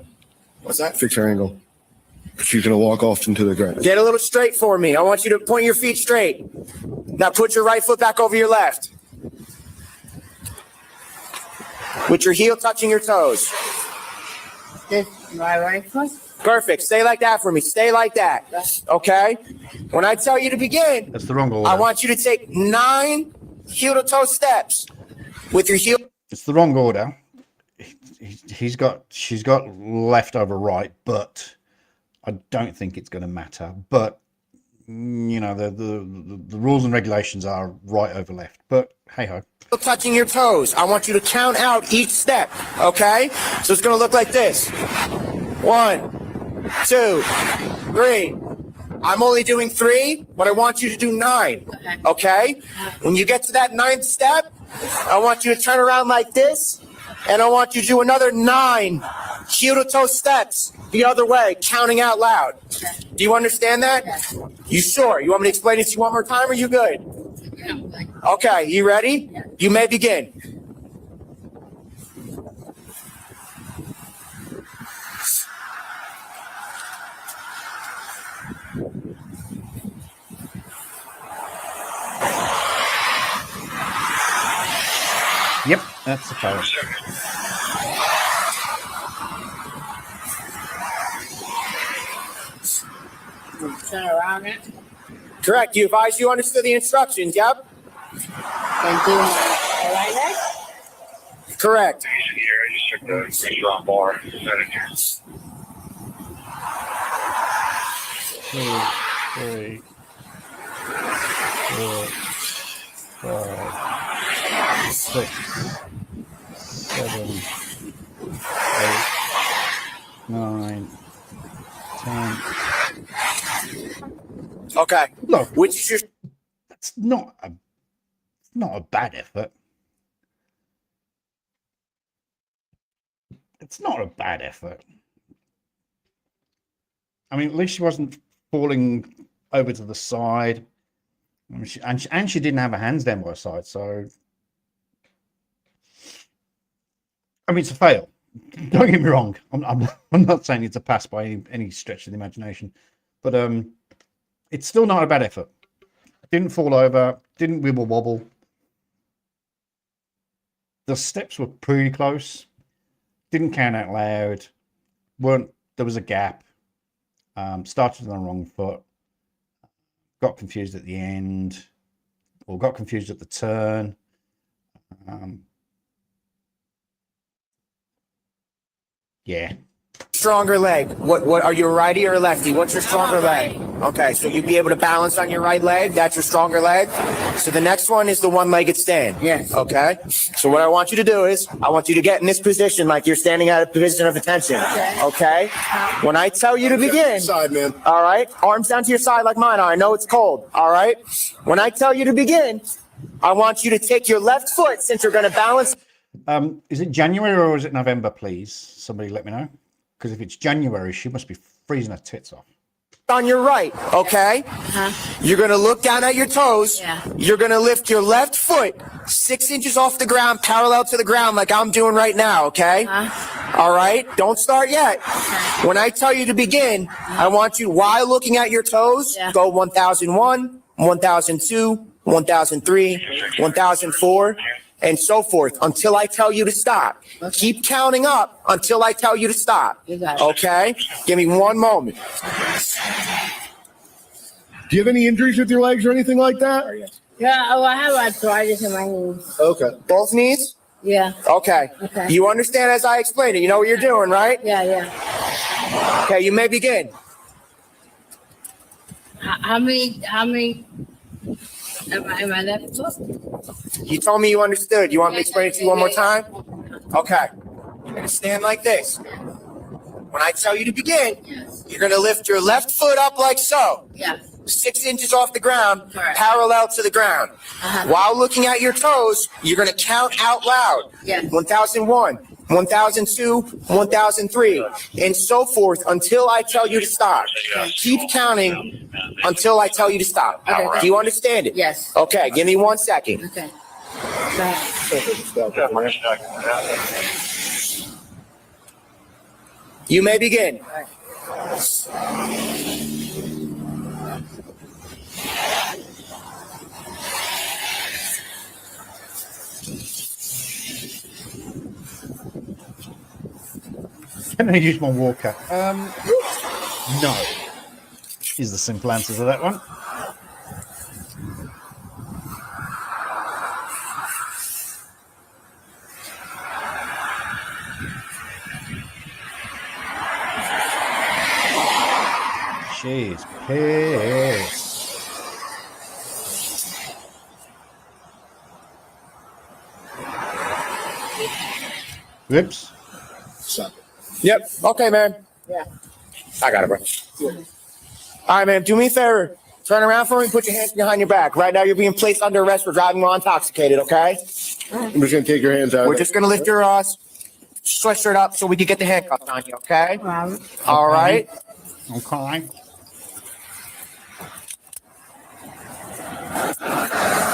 What's that? Fix her angle. She's going to walk off into the ground. Get a little straight for me. I want you to point your feet straight. Now put your right foot back over your left. With your heel touching your toes. This my right foot. Perfect. Stay like that for me. Stay like that. Okay? When I tell you to begin, That's the wrong order. I want you to take 9 heel to toe steps with your heel. It's the wrong order. She's got left over right, but I don't think it's going to matter. But you know, the rules and regulations are right over left. But hey ho. Touching your toes. I want you to count out each step. Okay? So it's going to look like this. 1, 2, 3. I'm only doing 3, but I want you to do 9. Okay? When you get to that 9th step, I want you to turn around like this, and I want you to do another 9 heel to toe steps the other way, counting out loud. Do you understand that? You sure? You want me to explain it to you one more time, or you good? Okay, you ready? You may begin. Yep, that's the code. Turn around it. Correct. You advise you understood the instructions, yep? And do my right leg. Correct. Here, I just took the restaurant bar. 2, 3, 4, 5, 6, 7, 8, 9, 10. Okay. Look, which is your... That's not a bad effort. It's not a bad effort. I mean, at least she wasn't falling over to the side. I mean, and she didn't have her hands down by her side, so I mean, it's a fail. Don't get me wrong. I'm not saying it's a pass by any stretch of the imagination, but it's still not a bad effort. Didn't fall over, didn't wibble wobble. The steps were pretty close. Didn't count out loud. There was a gap. Started on the wrong foot. Got confused at the end, or got confused at the turn. Yeah. Stronger leg. What are you, a righty or a lefty? What's your stronger leg? Okay, so you'd be able to balance on your right leg. That's your stronger leg. So the next one is the one-legged stand. Yes. Okay. So what I want you to do is I want you to get in this position like you're standing at a position of attention. Okay. When I tell you to begin. Side, man. All right. Arms down to your side like mine are. I know it's cold. All right. When I tell you to begin, I want you to take your left foot since you're going to balance. Is it January or is it November, please? Somebody let me know. Because if it's January, she must be freezing her tits off. On your right, okay? You're going to look down at your toes. Yeah. You're going to lift your left foot 6 inches off the ground, parallel to the ground like I'm doing right now, okay? All right? Don't start yet. When I tell you to begin, I want you, while looking at your toes, go 1001, 1002, 1003, 1004, and so forth until I tell you to stop. Okay. Keep counting up until I tell you to stop. You got it. Okay? Give me one moment. Do you have any injuries with your legs or anything like that? Yeah, oh, I have arthritis in my knees. Okay. Both knees? Yeah. Okay. Okay. You understand as I explained it. You know what you're doing, right? Yeah, yeah. Okay, you may begin. How many, am I left foot? You told me you understood. You want me to explain it to you one more time? Okay. You're going to stand like this. When I tell you to begin, you're going to lift your left foot up like so. Yeah. 6 inches off the ground, parallel to the ground. While looking at your toes, you're going to count out loud. Yeah. 1001, 1002, 1003, and so forth until I tell you to stop. Keep counting until I tell you to stop. Okay. Do you understand it? Yes. Okay, give me 1 second. Okay. You may begin. Can I use my walker? No. Is the simple answer to that one. She's pissed. Whoops. Yep. Okay, man. Yeah. I got it, bro. All right, man. Do me a favor. Turn around for me. Put your hands behind your back. Right now, you're being placed under arrest for driving while intoxicated, okay? I'm just going to take your hands out. We're just going to lift your sweatshirt up so we can get the handcuffs on you, okay? All right. Okay.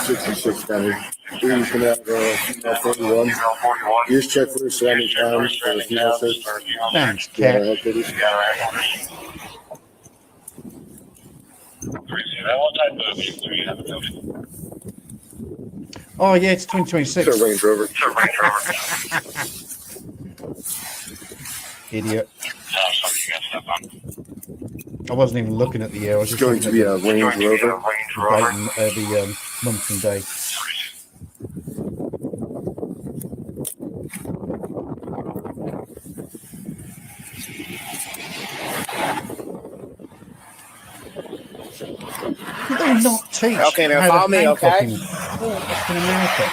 66 County. Please come out, female 41. Use check for surrounding towns for the female search. Thanks, Yeah, Cat. okay, this- Oh, yeah, it's 2026. It's a Range Rover. Idiot. I wasn't even looking at the year. I was It's just going to be a Range Rover. the month and day. Did they not teach? Okay, man, how to follow me, handcuff okay? in America?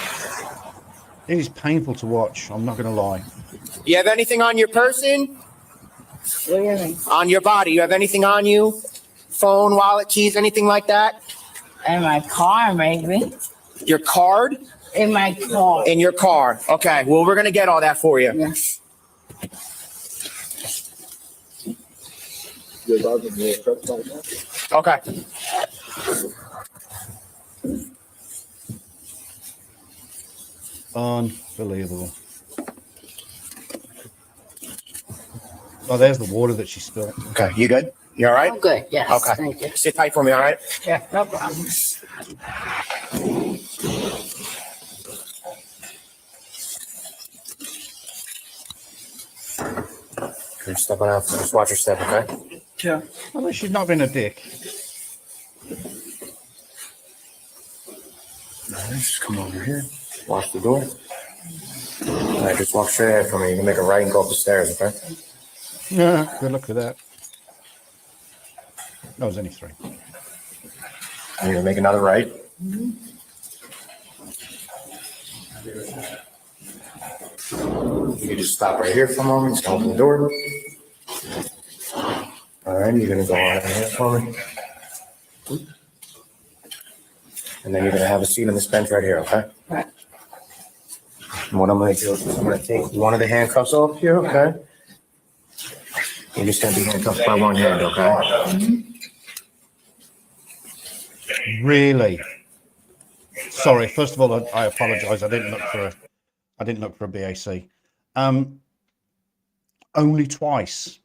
It is painful to watch. I'm not going to lie. You have anything on your person? What do you mean? On your body? You have anything on you? Phone, wallet, keys, anything like that? In my car, maybe. Your card? In my car. In your car. Okay, well, we're going to get all that for you. Yes. Okay. Unbelievable. Oh, there's the water that she spilled. Okay, you good? You all right? I'm good, yes, Okay. thank you. Sit tight for me, all right? Yeah, no problem. You're stepping out. Just watch your step, okay? Sure. Well, she's not been a dick. All right, just come over here. Watch the door. All right, just walk straight ahead for me. You can make a right and go up the stairs, okay? Yeah, good luck with that. That was only 3. And you're gonna make another right. You can just stop right here for a moment. Just open the door. All right, you're gonna go on in here for me. And then you're gonna have a seat on this bench right here, okay? Right. And what I'm gonna do is I'm gonna take one of the handcuffs off here, okay? You're just gonna be handcuffed by one hand, okay? Really? Sorry. First of all, I apologize. I didn't look for a BAC. Only twice.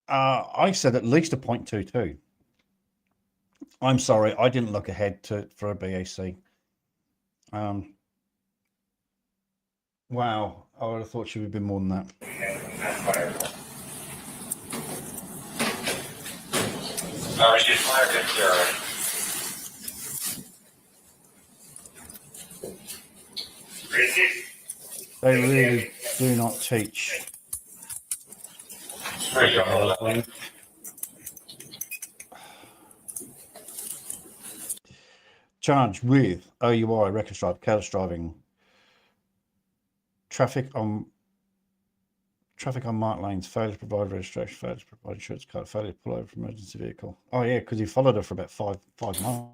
I said at least a 0.22. I'm sorry, I didn't look ahead for a BAC. Wow, I would have thought she would have been more than that. She's fired in here. They really do not teach. Charged with OUI, reckless driving, careless driving, traffic on marked lanes, failure to provide registration, failure to provide insurance card, failure to pull over from emergency vehicle. Oh yeah, because he followed her for about five miles.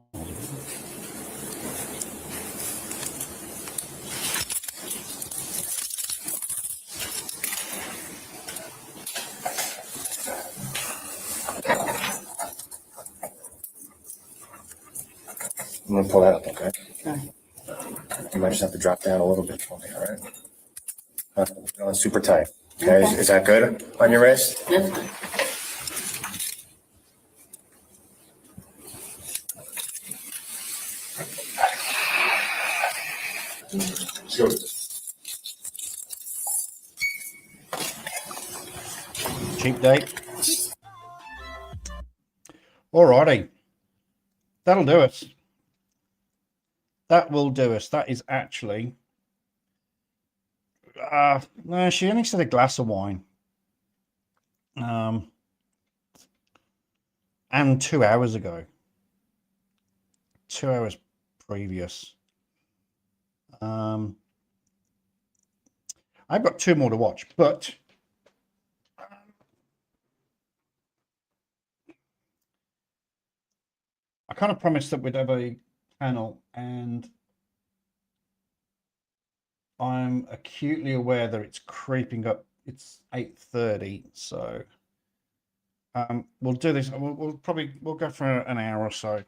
I'm gonna pull that up, okay? Okay. You might just have to drop down a little bit for me, all right? Super tight. Okay, Okay. Is that good on your wrist? Yes. Cheap date. Alrighty. That'll do us. That will do us. That is actually no, she only said a glass of wine. And 2 hours ago. 2 hours previous. I've got 2 more to watch, but I kind of promised that we'd have a panel, and I'm acutely aware that it's creeping up. It's 8:30, so we'll do this. We'll go for an hour or so.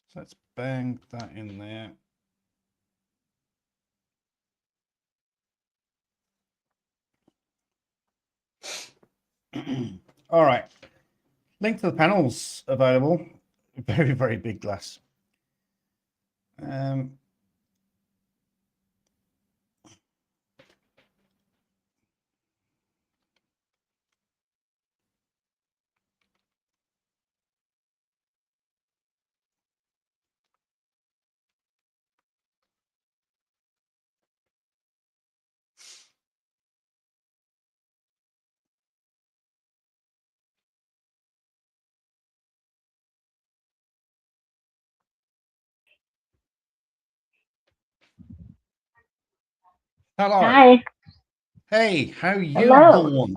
So let's bang that in there. All right. Link to the panels available. Very, very big glass. Hello. Hi. Hey, how you Hello. doing?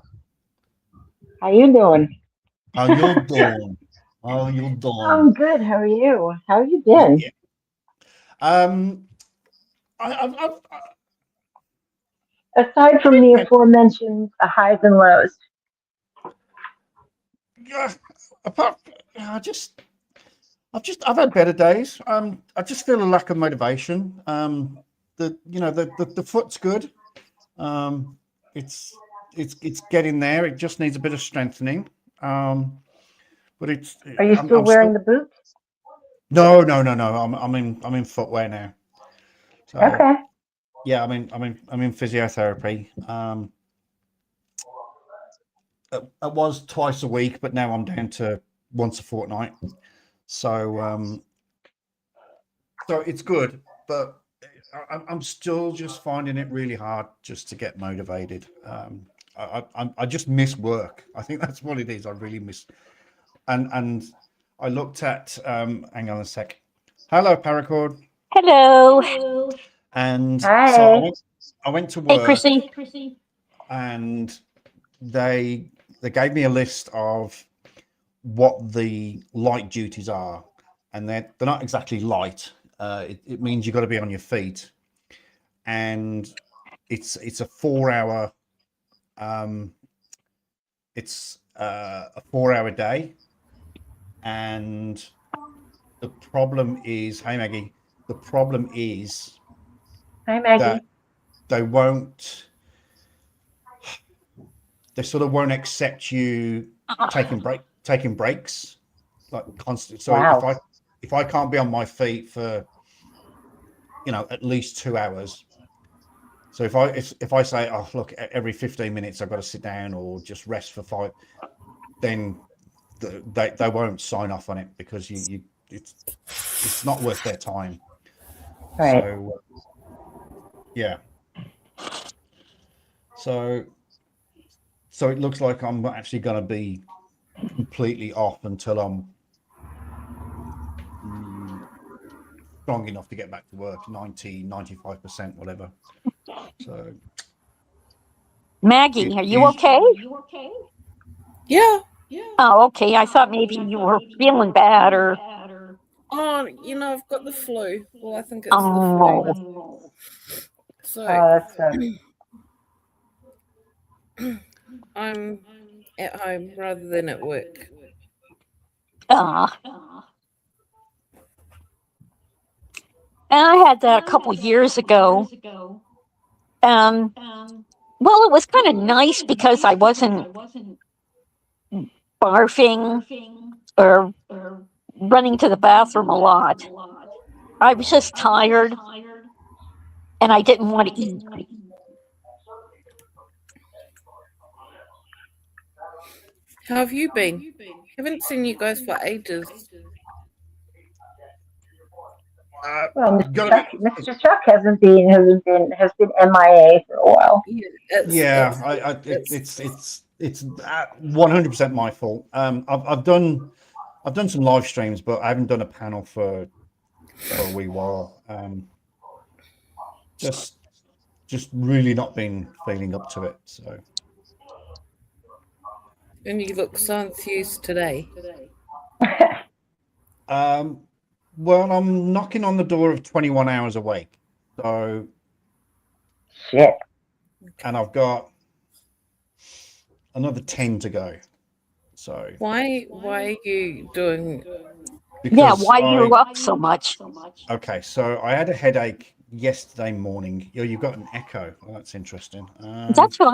How you doing? How you doing? How you doing? I'm good. How are you? How you been? Yeah. Aside from the aforementioned highs and lows. Yeah, I've had better days. I just feel a lack of motivation. The foot's good. It's getting there. It just needs a bit of strengthening. But it's. Are you still wearing the boots? No. I'm in footwear now. So, okay. Yeah, I'm in physiotherapy. It was twice a week, but now I'm down to once a fortnight. So it's good, but I'm still just finding it really hard just to get motivated. I just miss work. I think that's what it is. I really miss. And I looked at hang on a sec. Hello, Paracord. Hello. And Hi. so I went to work. Hey, Chrissy. And they gave me a list of what the light duties are, and they're not exactly light. It means you've got to be on your feet, and it's a 4-hour it's a 4-hour day. And the problem is, hey Maggie, the problem is Hi Maggie. that they sort of won't accept you taking breaks like constant. So Wow. if I can't be on my feet for at least 2 hours, so if I say, oh look, every 15 minutes I've got to sit down or just rest for 5, then they won't sign off on it, because it's not worth their time. Right. So yeah. So it looks like I'm actually going to be completely off until I'm strong enough to get back to work, 95%, whatever. So Maggie, are you okay? Yeah. Oh, okay. I thought maybe you were feeling bad or. Oh, I've got the flu. Well, I think it's Oh. the flu. So that's I'm at home rather than at work. And I had that a couple years ago. Well, it was kind of nice because I wasn't barfing or running to the bathroom a lot. I was just tired and I didn't want to eat. How have you been? Haven't seen you guys for ages. Well, Mr. Chuck has been MIA for a while. Yeah, it's 100% my fault. I've done some live streams, but I haven't done a panel for a wee while. Just really not been feeling up to it. So. And you look so enthused today. Well, I'm knocking on the door of 21 hours awake. So. Shit. And I've got another 10 to go. So. Why are you doing? Why are you up so much? Okay, so I had a headache yesterday morning. You've got an echo. Well, that's interesting. That's what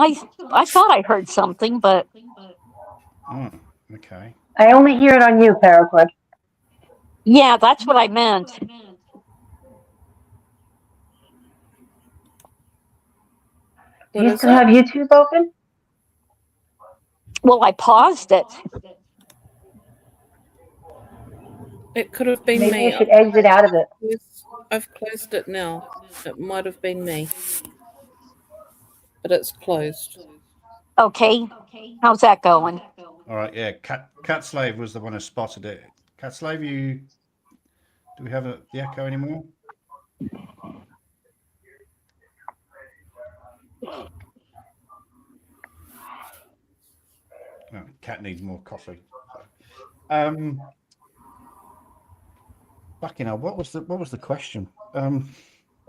I thought I heard something, but. Oh, okay. I only hear it on you, Paracord. Yeah, that's what I meant. Do you still have YouTube open? Well, I paused it. It could have been Maybe me. you should exit out of it. I've closed it now. It might have been me. But it's closed. Okay. How's that going? All right, yeah. Cat Slave was the one who spotted it. Cat Slave, do we have the echo anymore? Oh, Cat needs more coffee. Fucking hell, what was the question?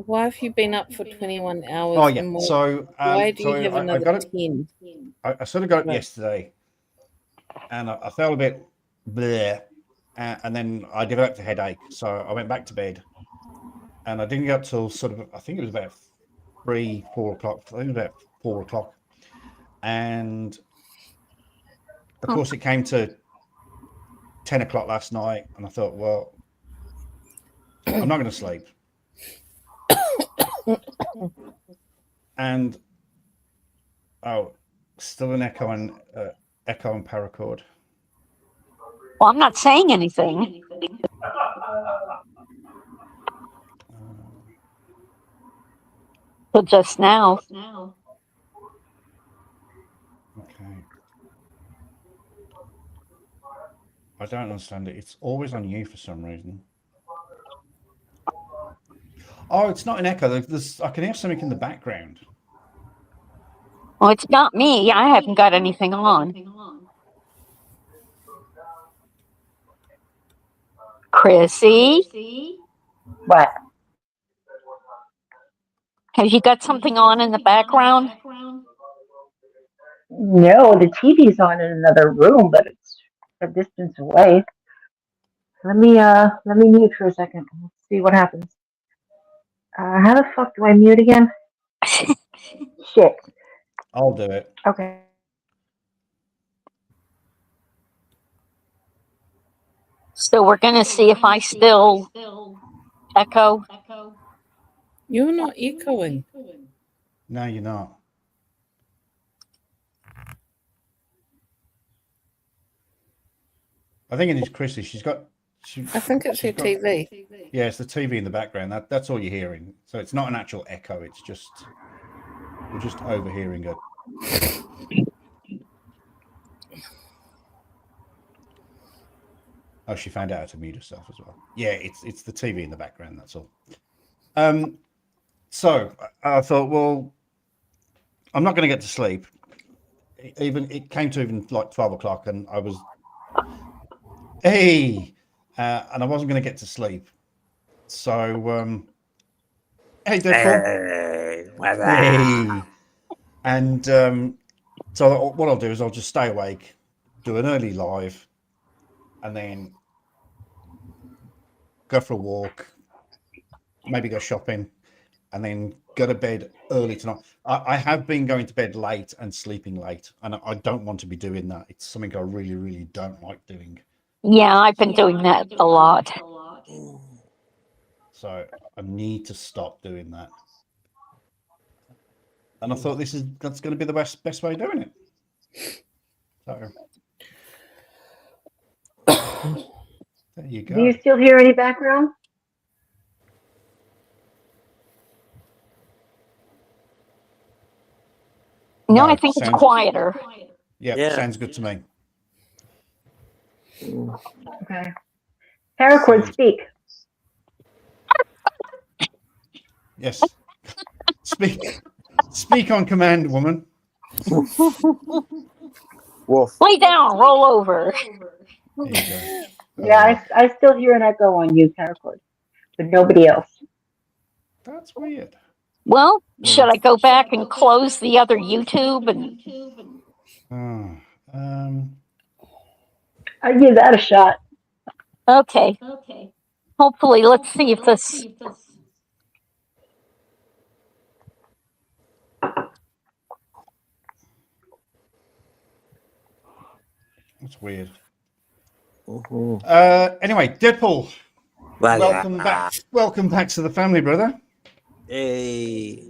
Why have you been up for 21 hours? Oh yeah. and why, So why do you have I another got it. 10? I sort of got it Right. yesterday, and I felt a bit bleh, and then I developed a headache, so I went back to bed, and I didn't get up till sort of, I think it was about 4 o'clock. I think it was about 4 o'clock, and of course it came to 10 o'clock last night, and I thought, well, I'm not going to sleep. And still an echo and paracord. Well, I'm not saying anything. But just now. Okay. I don't understand it. It's always on you for some reason. Oh, it's not an echo. I can hear something in the background. Well, it's not me. I haven't got anything on. Chrissy? What? Have you got something on in the background? No, the TV's on in another room, but it's a distance away. Let me mute for a second. Let's see what happens. How the fuck do I mute again? Shit. I'll do it. Okay. So we're going to see if I still echo. You're not echoing. No, you're not. I think it is Chrissy. I think it's your TV. Yeah, it's the TV in the background. That's all you're hearing. So it's not an actual echo. It's just we're just overhearing it. Oh, she found out how to mute herself as well. Yeah, it's the TV in the background. That's all. So I thought, well, I'm not going to get to sleep. It came to even like 12 o'clock, and I was, and I wasn't going to get to sleep. So, hey, Deadpool. Hey. And so what I'll do is I'll just stay awake, do an early live, and then go for a walk, maybe go shopping, and then go to bed early tonight. I have been going to bed late and sleeping late, and I don't want to be doing that. It's something I really, really don't like doing. Yeah, I've been doing that a lot. So I need to stop doing that. And I thought that's going to be the best way of doing it. So there you go. Do you still hear any background? No, I think it's quieter. Yeah, sounds good to me. Okay. Paracord, speak. Yes. Speak on command, woman. Wolf. Lay down, roll over. Yeah, I still hear an echo on you, Paracord, but nobody else. That's weird. Well, should I go back and close the other YouTube? I'll give that a shot. Okay. Hopefully, let's see if this. That's weird. Anyway, Deadpool. Welcome back. Welcome back to the family, brother. Hey.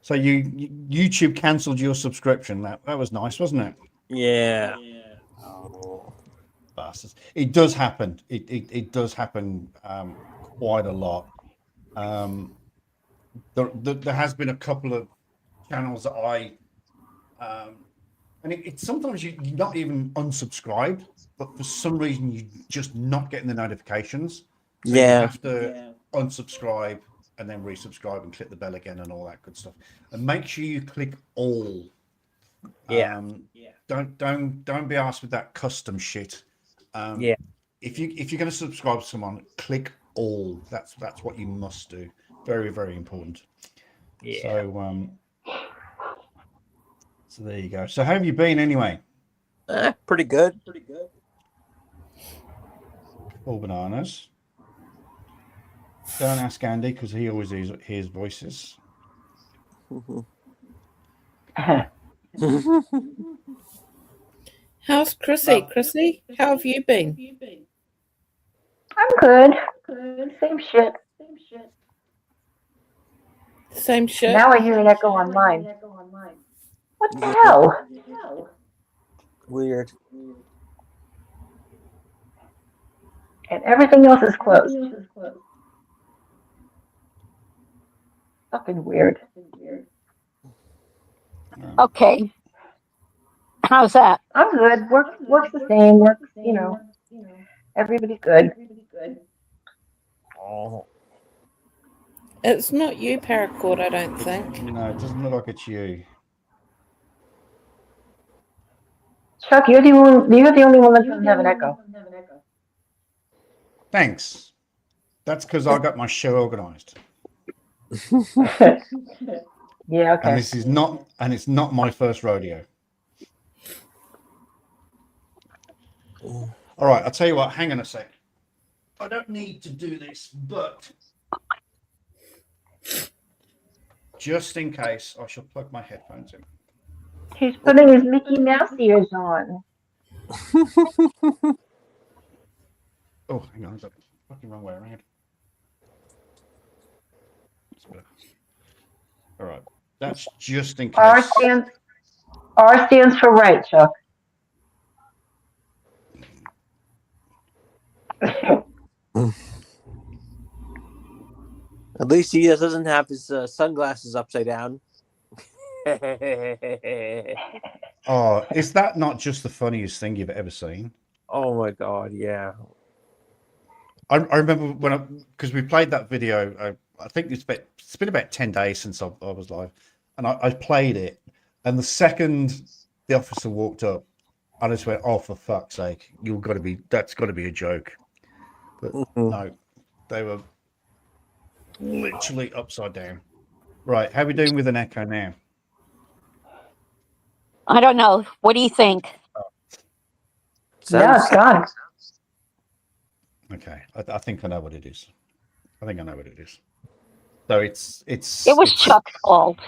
So YouTube cancelled your subscription. That was nice, wasn't it? Yeah. Bastards. It does happen. It does happen quite a lot. There has been a couple of channels that I and it's sometimes you're not even unsubscribed, but for some reason you're just not getting the notifications. So you have to unsubscribe and then resubscribe and click the bell again and all that good stuff. And make sure you click all. Don't be asked with that custom shit. If you're going to subscribe to someone, click all. That's what you must do. Very, very important. Yeah. So there you go. So how have you been anyway? Pretty good. All bananas. Don't ask Andy because he always hears voices. How's Chrissy? Chrissy, how have you been? I'm good. Same shit. Same shit. Now I hear an echo on mine. What the hell? Weird. And everything else is closed. Fucking weird. Okay. How's that? I'm good. Works the same. Works, everybody's good. Oh. It's not you, Paracord, I don't think. No, it doesn't look like it's you. Chuck, you're the only one that doesn't have an echo. Thanks. That's because I got my show organized. Yeah, okay. And it's not my first rodeo. All right, I'll tell you what, hang on a sec. I don't need to do this, but just in case, I shall plug my headphones in. He's putting his Mickey Mouse ears on. Oh, hang on, that's fucking wrong way around. All right, that's just in case. R stands for right, Chuck. At least he doesn't have his sunglasses upside down. Oh, is that not just the funniest thing you've ever seen? Oh my god, yeah. I remember because we played that video. I think it's been about 10 days since I was live, and I played it, and the second the officer walked up, I just went, "Oh, for fuck's sake, that's got to be a joke." But no, they were literally upside down. Right, how are we doing with an echo now? I don't know. What do you think? Yeah, it's gone. Okay, I think I know what it is. So It was Chuck's fault.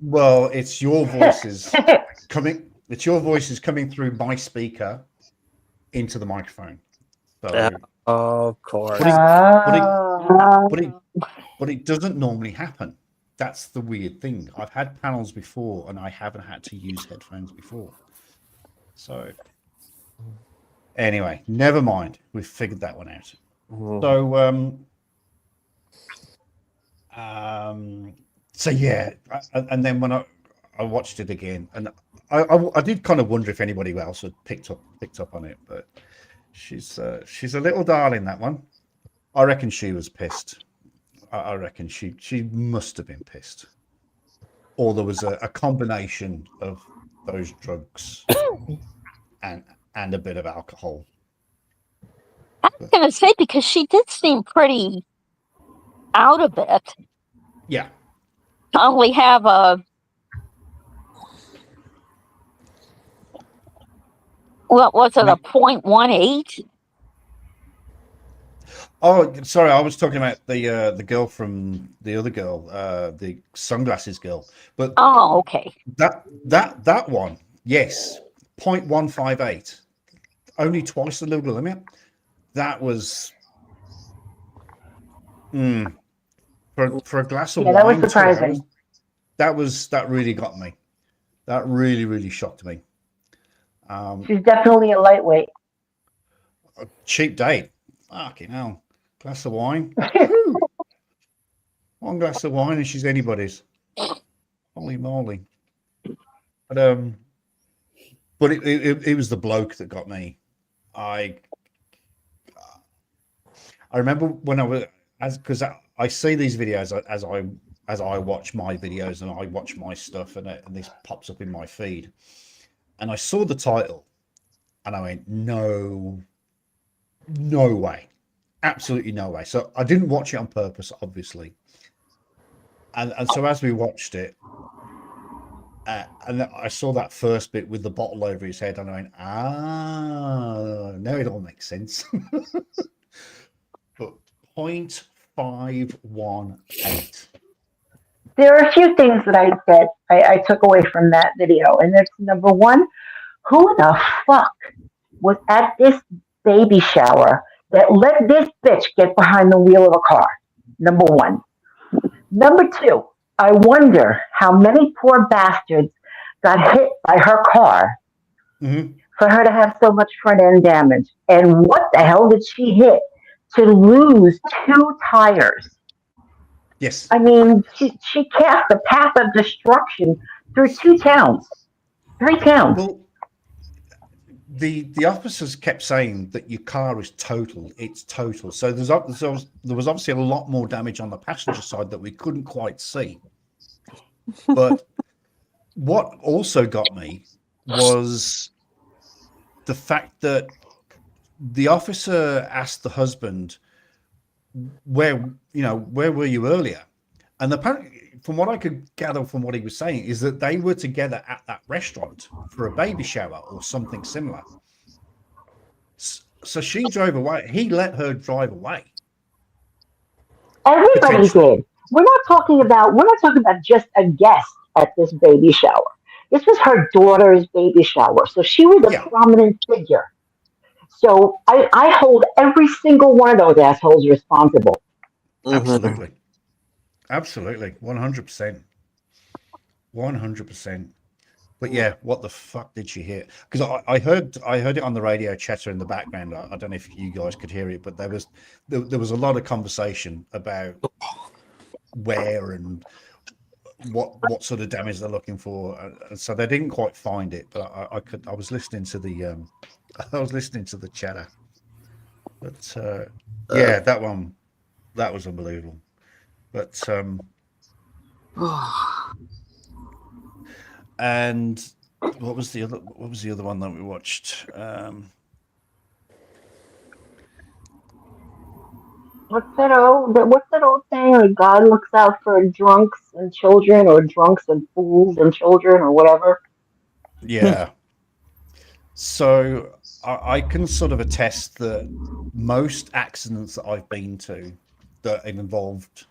Well, it's your voices coming. It's your voices coming through my speaker into the microphone. So, of course. But it doesn't normally happen. That's the weird thing. I've had panels before, and I haven't had to use headphones before. So, anyway, never mind. We've figured that one out. So yeah, and then when I watched it again, and I did kind of wonder if anybody else had picked up on it, but she's a little darling, that one. I reckon she was pissed. I reckon she must have been pissed, or there was a combination of those drugs and a bit of alcohol. I was going to say, because she did seem pretty out of it. Yeah. To only have a... What was it, a 0.18? Oh, sorry, I was talking about the girl from the other girl, the sunglasses girl. But oh, okay. That one, yes, 0.158, only twice the legal limit. That was for a glass of wine. That was surprising. That really got me. That really shocked me. She's definitely a lightweight. A cheap date. Fucking hell. Glass of wine. One glass of wine and she's anybody's. Holy moly. But it was the bloke that got me. I remember when I was, because I see these videos as I watch my videos and I watch my stuff, and this pops up in my feed, and I saw the title and I went, no way, absolutely no way. So I didn't watch it on purpose, obviously, And so as we watched it, and I saw that first bit with the bottle over his head, and I went, now it all makes sense. But 0.518. There are a few things that I took away from that video, and that's number one, who the fuck was at this baby shower that let this bitch get behind the wheel of a car? Number one. Number two, I wonder how many poor bastards got hit by her car for her to have so much front end damage. And what the hell did she hit to lose 2 tires? Yes. I mean, she cast a path of destruction through 2 towns, 3 towns. Well, the officers kept saying that your car is total. It's total. So there was obviously a lot more damage on the passenger side that we couldn't quite see. But what also got me was the fact that the officer asked the husband, where were you earlier? And apparently, from what I could gather from what he was saying, is that they were together at that restaurant for a baby shower or something similar. So she drove away. He let her drive away. Everybody did. We're not talking about just a guest at this baby shower. This was her daughter's baby shower. So she was a prominent figure. So I hold every single one of those assholes responsible. Absolutely. Absolutely. 100%. 100%. But yeah, what the fuck did she hear? Because I heard it on the radio chatter in the background. I don't know if you guys could hear it, but there was a lot of conversation about where and what sort of damage they're looking for. So they didn't quite find it, but I was listening to the chatter. But yeah, that was unbelievable. But and what was the other one that we watched? What's that old saying? Like God looks out for drunks and children, or drunks and fools and children, or whatever. Yeah. So I can sort of attest that most accidents that I've been to that have involved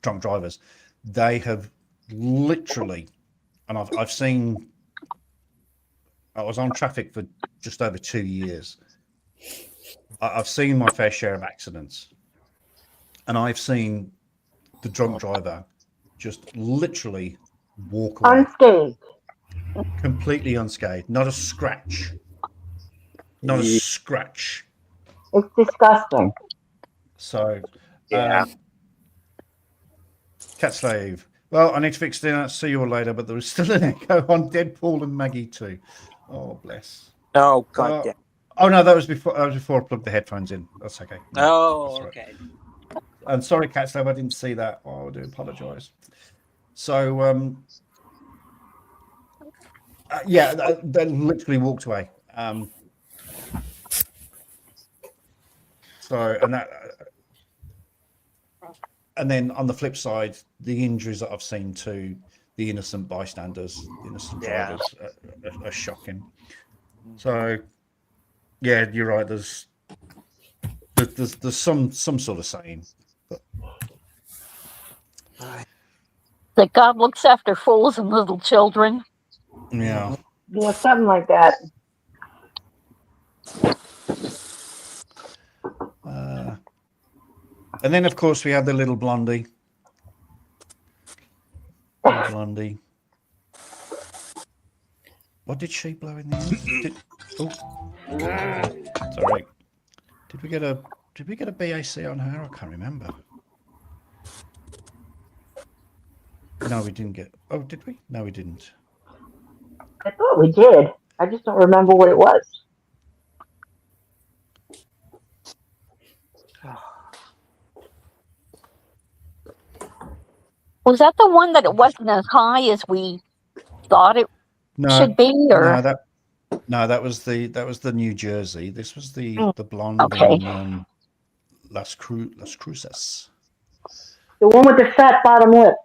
drunk drivers, they have literally, and I've seen, I was on traffic for just over 2 years. I've seen my fair share of accidents, and I've seen the drunk driver just literally walk away. Unscathed. Completely unscathed. Not a scratch. Not a scratch. It's disgusting. So, Cat Slave. Well, I need to fix dinner. See you all later. But there was still an echo on Deadpool and Maggie too. Oh, bless. Oh, God damn. Oh no, that was before I plugged the headphones in. That's okay. Oh, That's right. okay. I'm sorry, Cat Slave. I didn't see that. Oh, I do apologize. So, yeah, they literally walked away. So, and then on the flip side, the injuries that I've seen to the innocent bystanders, innocent drivers, are shocking. So, yeah, you're right. There's some sort of saying. But... That God looks after fools and little children. Yeah. Yeah, something like that. And then, of course, we had the little blondie. Blondie. What did she blow in the end? Sorry. Did we get a BAC on her? I can't remember. No, we didn't get. Oh, did we? No, we didn't. I thought we did. I just don't remember what it was. Was that the one that it wasn't as high as we thought it should be? Or no, that was the New Jersey. This was the blonde okay. in Las Cruces. The one with the fat bottom lip.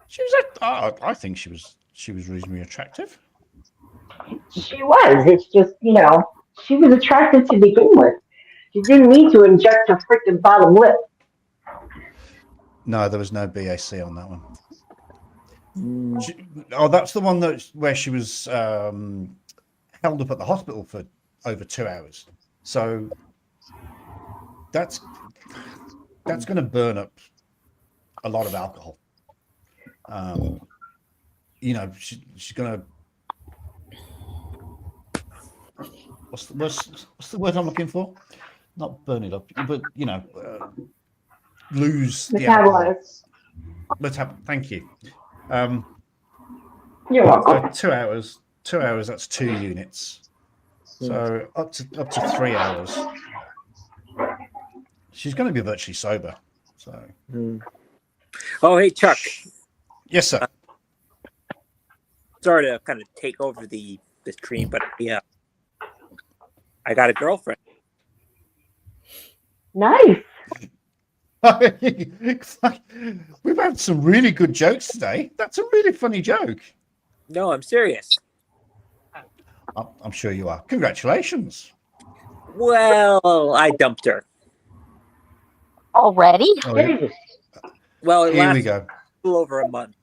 She was. I think she was reasonably attractive. She was. It's just, she was attractive to begin with. She didn't need to inject her freaking bottom lip. No, there was no BAC on that one. That's the one where she was held up at the hospital for over 2 hours. So that's going to burn up a lot of alcohol. She's going to. What's the word I'm looking for? Not burn it up, but lose the alcohol. Thank you. You're welcome. 2 hours. 2 hours. That's 2 units. So up to 3 hours. She's going to be virtually sober. So. Oh, hey, Chuck. Yes, sir. Sorry to kind of take over the stream, but yeah, I got a girlfriend. Nice. We've had some really good jokes today. That's a really funny joke. No, I'm serious. I'm sure you are. Congratulations. Well, I dumped her. Already? Oh, yeah. Well, it Here we lasted go. a little over a month.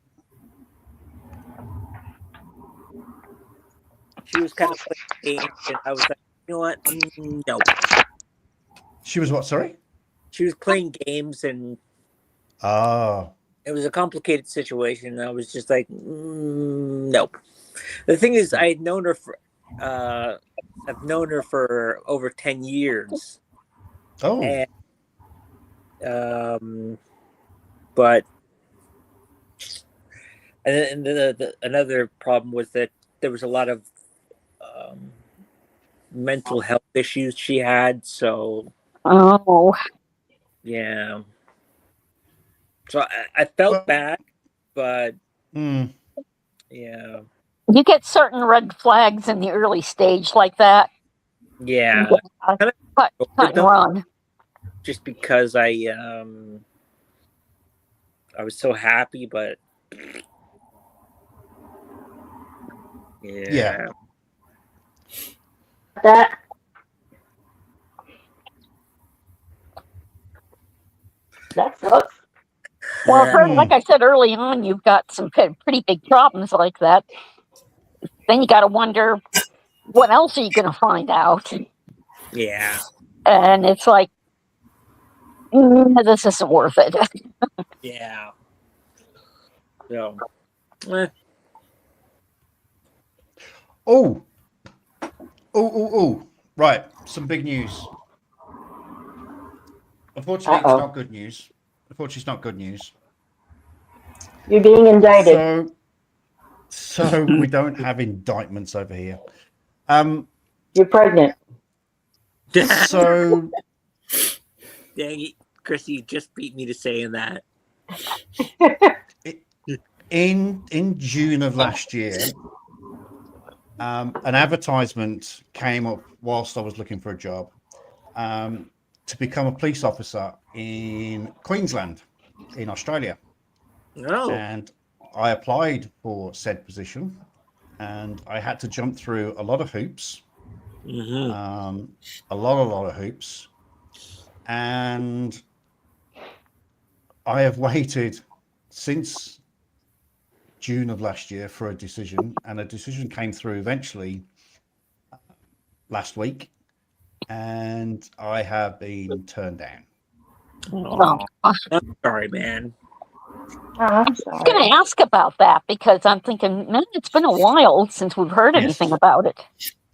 She was kind of playing games, and I was like, you know what? No. She was what? Sorry? She was playing games, and it was a complicated situation. And I was just like, nope. The thing is, I had known her for, I've known her for over 10 years. Oh. And, but, and then another problem was that there was a lot of mental health issues she had. So, yeah. So I felt bad, but yeah. You get certain red flags in the early stage like that. Yeah. Cut and run. Just because I was so happy, but yeah. That sucks. Well, like I said early on, you've got some pretty big problems like that. Then you got to wonder, what else are you going to find out? Yeah. And it's like, this isn't worth it. Yeah. So. Oh. Right. Some big news. Unfortunately, it's not good news. You're being indicted. So we don't have indictments over here. You're pregnant. So. Dang it, Chrissy, you just beat me to saying that. In June of last year, an advertisement came up whilst I was looking for a job to become a police officer in Queensland, in Australia. Oh. And I applied for said position, and I had to jump through a lot of hoops, a lot of hoops, and I have waited since June of last year for a decision, and a decision came through eventually last week, and I have been turned down. Oh, I'm sorry, man. I was going to ask about that because I'm thinking, man, it's been a while since we've heard anything about it.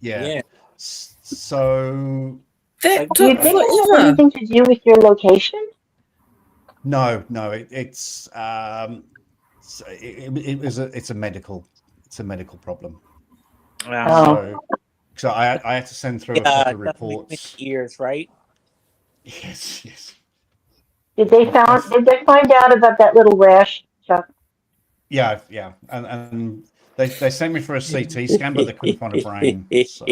Yeah. So, do you think it has anything to do with your location? No, it's a medical problem. So I had to send through a couple of reports. Years, right? Yes. Did they find out about that little rash, Chuck? Yeah, and they sent me for a CT scan, but they couldn't find a brain. So.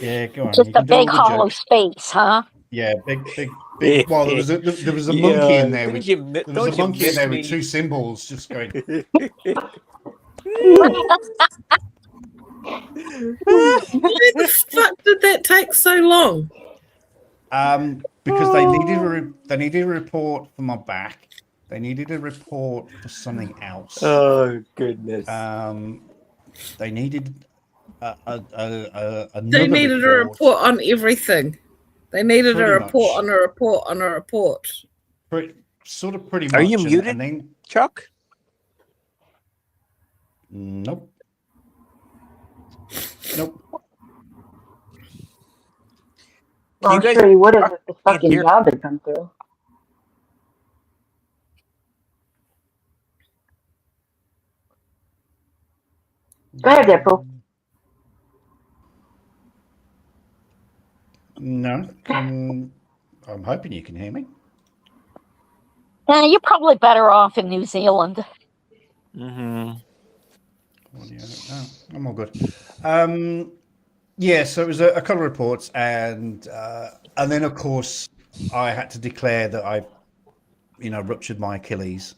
Yeah, go on. Just You a can do big all the hollow jokes. space, huh? Yeah, big. Well, there was a monkey in there with two symbols just going. Why the fuck did that take so long? Because they needed a report for my back. They needed a report for something else. Oh goodness. They needed another They needed a report on everything. They needed a Pretty report much. on a report on a report. Pretty much. Are you muted, and then, Chuck? Nope. Well, I'm guys- sure he would have if the can't fucking hear- job had come through. Go ahead, Deadpool. No. I'm hoping you can hear me. You're probably better off in New Zealand. Mm-hmm. Well, yeah, no, I'm all good. Yeah, so it was a couple of reports, and then of course I had to declare that I, ruptured my Achilles,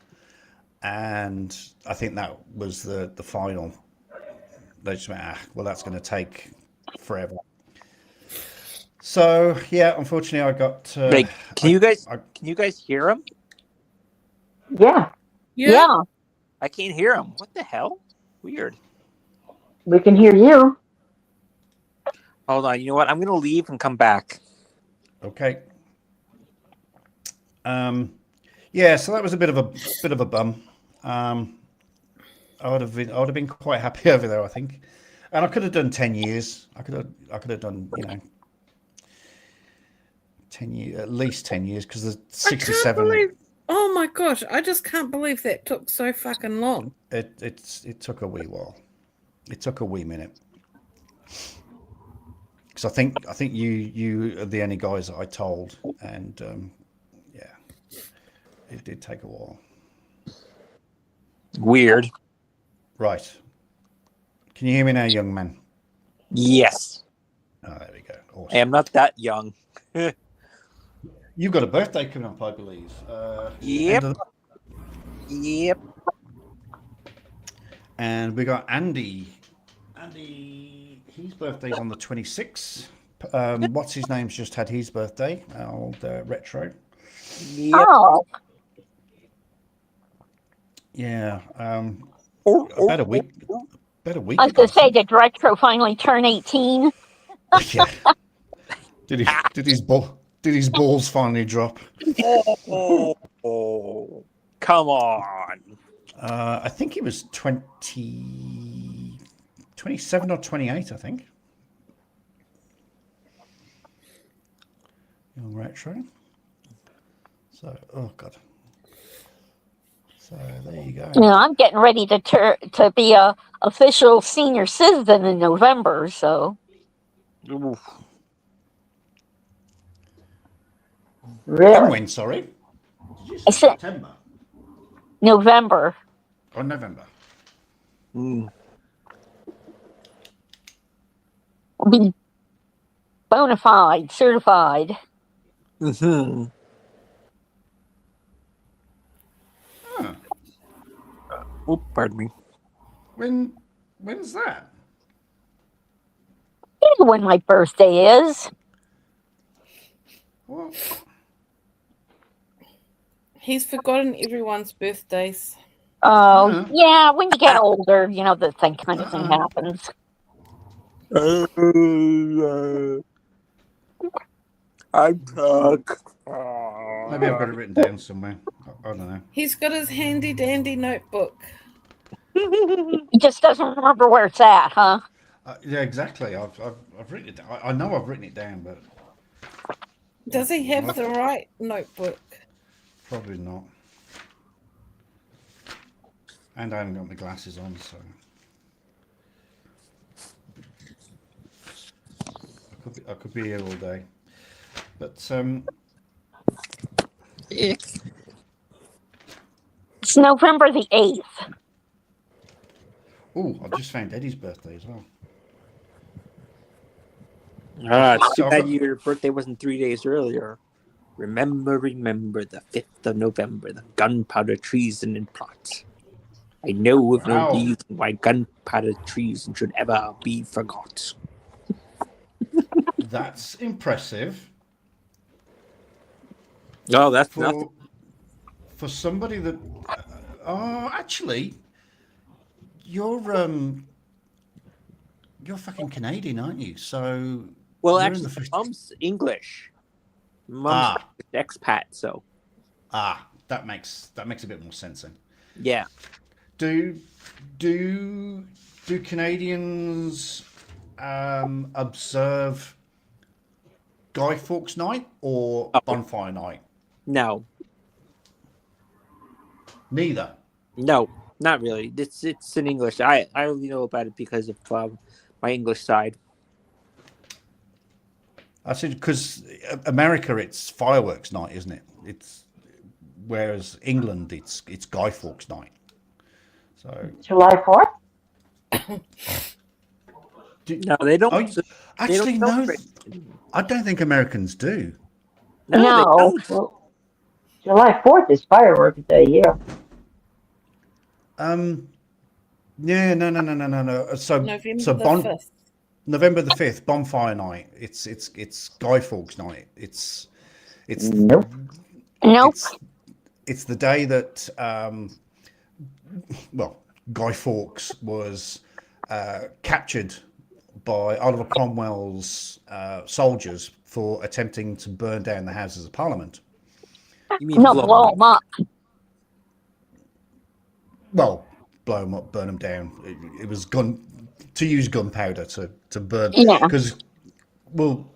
and I think that was the final. They just went, well, that's going to take forever. So yeah, unfortunately, I got. Wait, can you guys hear him? Yeah. Yeah. I can't hear him. What the hell? Weird. We can hear you. Hold on. You know what? I'm gonna leave and come back. Okay. Yeah, so that was a bit of a bum. I would have been quite happy over there, I think, and I could have done 10 years. I could have done 10 years, at least 10 years, because there's 67. Oh my gosh! I just can't believe that took so fucking long. It took a wee while. It took a wee minute. Because I think you are the only guys that I told, and yeah, it did take a while. Weird. Right. Can you hear me now, young man? Yes. Oh, there we go. Awesome. I am not that young. You've got a birthday coming up, I believe. Yep. Yep. And we got Andy. Andy, his birthday's on the 26th. What's his name's just had his birthday. Old Retro. Yep. Oh. Yeah. About a week. I was going to say, did Retro finally turn 18? Yeah. Did his balls finally drop? Oh, come on. I think he was 27 or 28, I think. Young Retro. So, oh God. So there you go. Yeah, I'm getting ready to be a official senior citizen in November, so. Oof. Really? When, sorry? Did you I say said September? November. Or November? I'll be bona fide, certified. Mm-hmm. Huh. Oh, pardon me. When's that? You know when my birthday is. What? He's forgotten everyone's birthdays. Oh, yeah, when you get older, that kind of thing happens. I'm stuck. Maybe I've got it written down somewhere. I don't know. He's got his handy dandy notebook. He just doesn't remember where it's at, huh? Yeah, exactly. I've written it down. I know I've written it down, but Does he have the right notebook? probably not. And I haven't got my glasses on, so I could be here all day. But It's November the 8th. oh, I just found Eddie's birthday as well. It's too bad your birthday wasn't 3 days earlier. Remember the 5th of November, the gunpowder treason and plot. I know of no reason why gunpowder treason should ever be forgot. That's impressive. No, that's nothing. For somebody that, actually, you're fucking Canadian, aren't you? So, well, you're actually, in the Mom's English. Mom's expat, so. That makes a bit more sense then. Yeah. Do Canadians observe Guy Fawkes Night or Bonfire Night? No. Neither. No, not really. It's in English. I only know about it because of my English side. I said because America, it's fireworks night, isn't it? Whereas England, it's Guy Fawkes Night. So July 4th. No, they don't. Actually, no. I don't think Americans do. No. Well, July 4th is fireworks day. Yeah. Yeah. No. So November the 5th, bonfire night. It's Guy Fawkes Night. It's Nope. It's the day that Guy Fawkes was captured by Oliver Cromwell's soldiers for attempting to burn down the Houses of Parliament. You mean blow them up? Well, blow them up, burn them down. It was to use gunpowder to burn. Yeah. Because, well,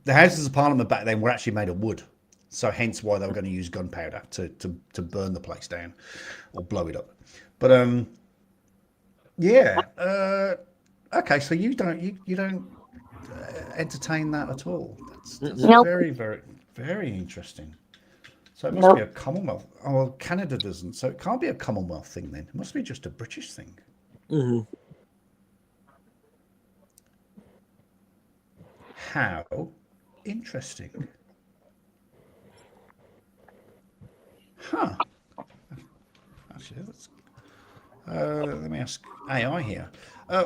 the Houses of Parliament back then were actually made of wood. So hence why they were going to use gunpowder to burn the place down or blow it up. But okay, so you don't entertain that at all. That's Nope. very, very, very interesting. So it must be a Commonwealth. Oh, well, Canada doesn't, so it can't be a Commonwealth thing then. It must be just a British thing. Mm-hmm. How interesting. Huh. Actually, let me ask AI here.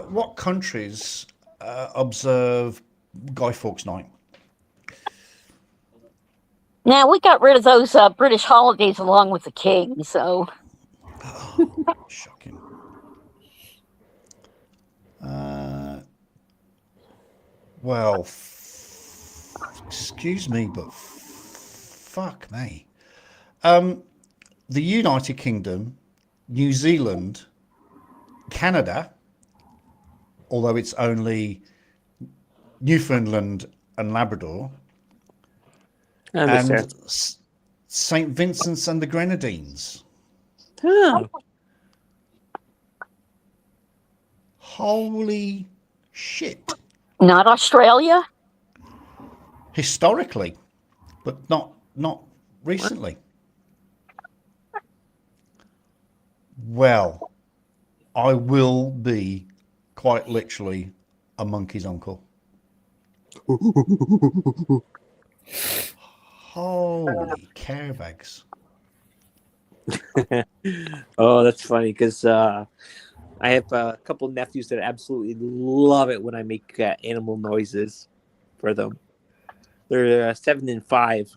What countries observe Guy Fawkes Night? Now, we got rid of those British holidays along with the king, so. Shocking. Well, excuse me, but fuck me. The United Kingdom, New Zealand, Canada, although it's only Newfoundland and Labrador, and St. Vincent's and the Grenadines. Oh. Holy shit. Not Australia? Historically, but not recently. Well, I will be quite literally a monkey's uncle. Holy carebags. Oh, that's funny because I have a couple nephews that absolutely love it when I make animal noises for them. They're 7 and 5.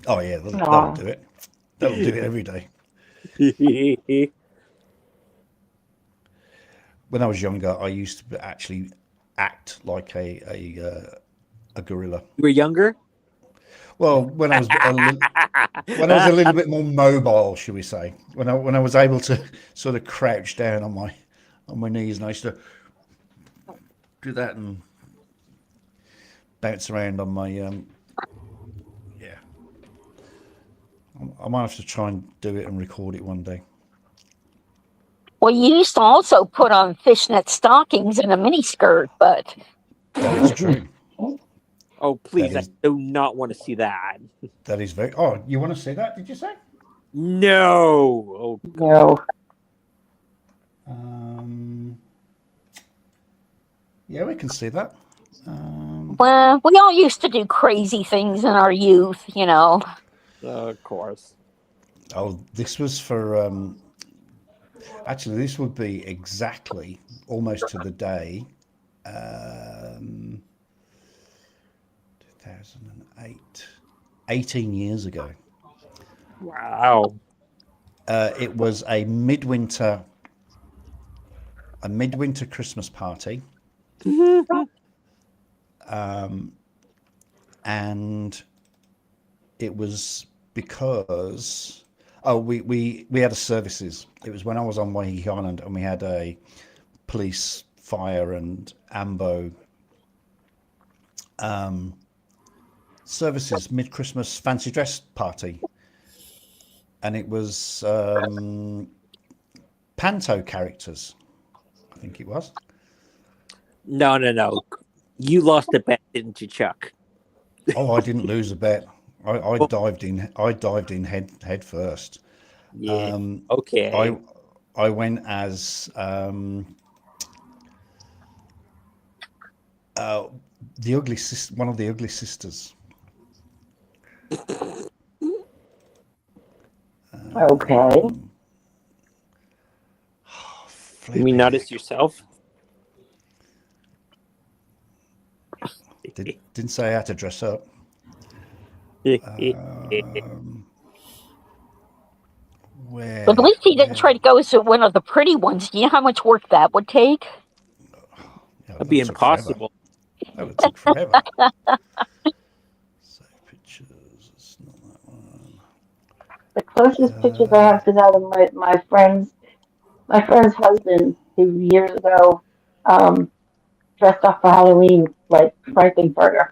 Oh yeah, that'll do it. That'll do it every day. When I was younger, I used to actually act like a gorilla. You were younger? Well, when I was a little bit more mobile, shall we say? When I was able to sort of crouch down on my knees, and I used to do that and bounce around on my yeah. I might have to try and do it and record it one day. Well, you used to also put on fishnet stockings and a miniskirt, but. That's true. Oh, please, I do not want to see that. That is very... Oh, you want to see that, did you say? No. No. Yeah, we can see that. Well, we all used to do crazy things in our youth, you know. Of course. Oh, this was for actually this would be exactly almost to the day 2008, 18 years ago. Wow. It was a midwinter Christmas party. And it was because we had a services. It was when I was on Waiheke Island, and we had a police, fire, and ambo services mid-Christmas fancy dress party, and it was panto characters, I think it was. No. You lost a bet, didn't you, Chuck? Oh, I didn't lose a bet. I dived in. I dived in head first. Yeah. Okay. I went as the ugly one of the ugly sisters. Okay. You mean not as yourself? Didn't say I had to dress up. Where? But at least he didn't try to go as one of the pretty ones. Do you know how much work that would take? That'd be impossible. That would take forever. Save pictures. It's not that one. The closest pictures I have to that of my friend's husband, who years ago dressed up for Halloween like Frankenfurter.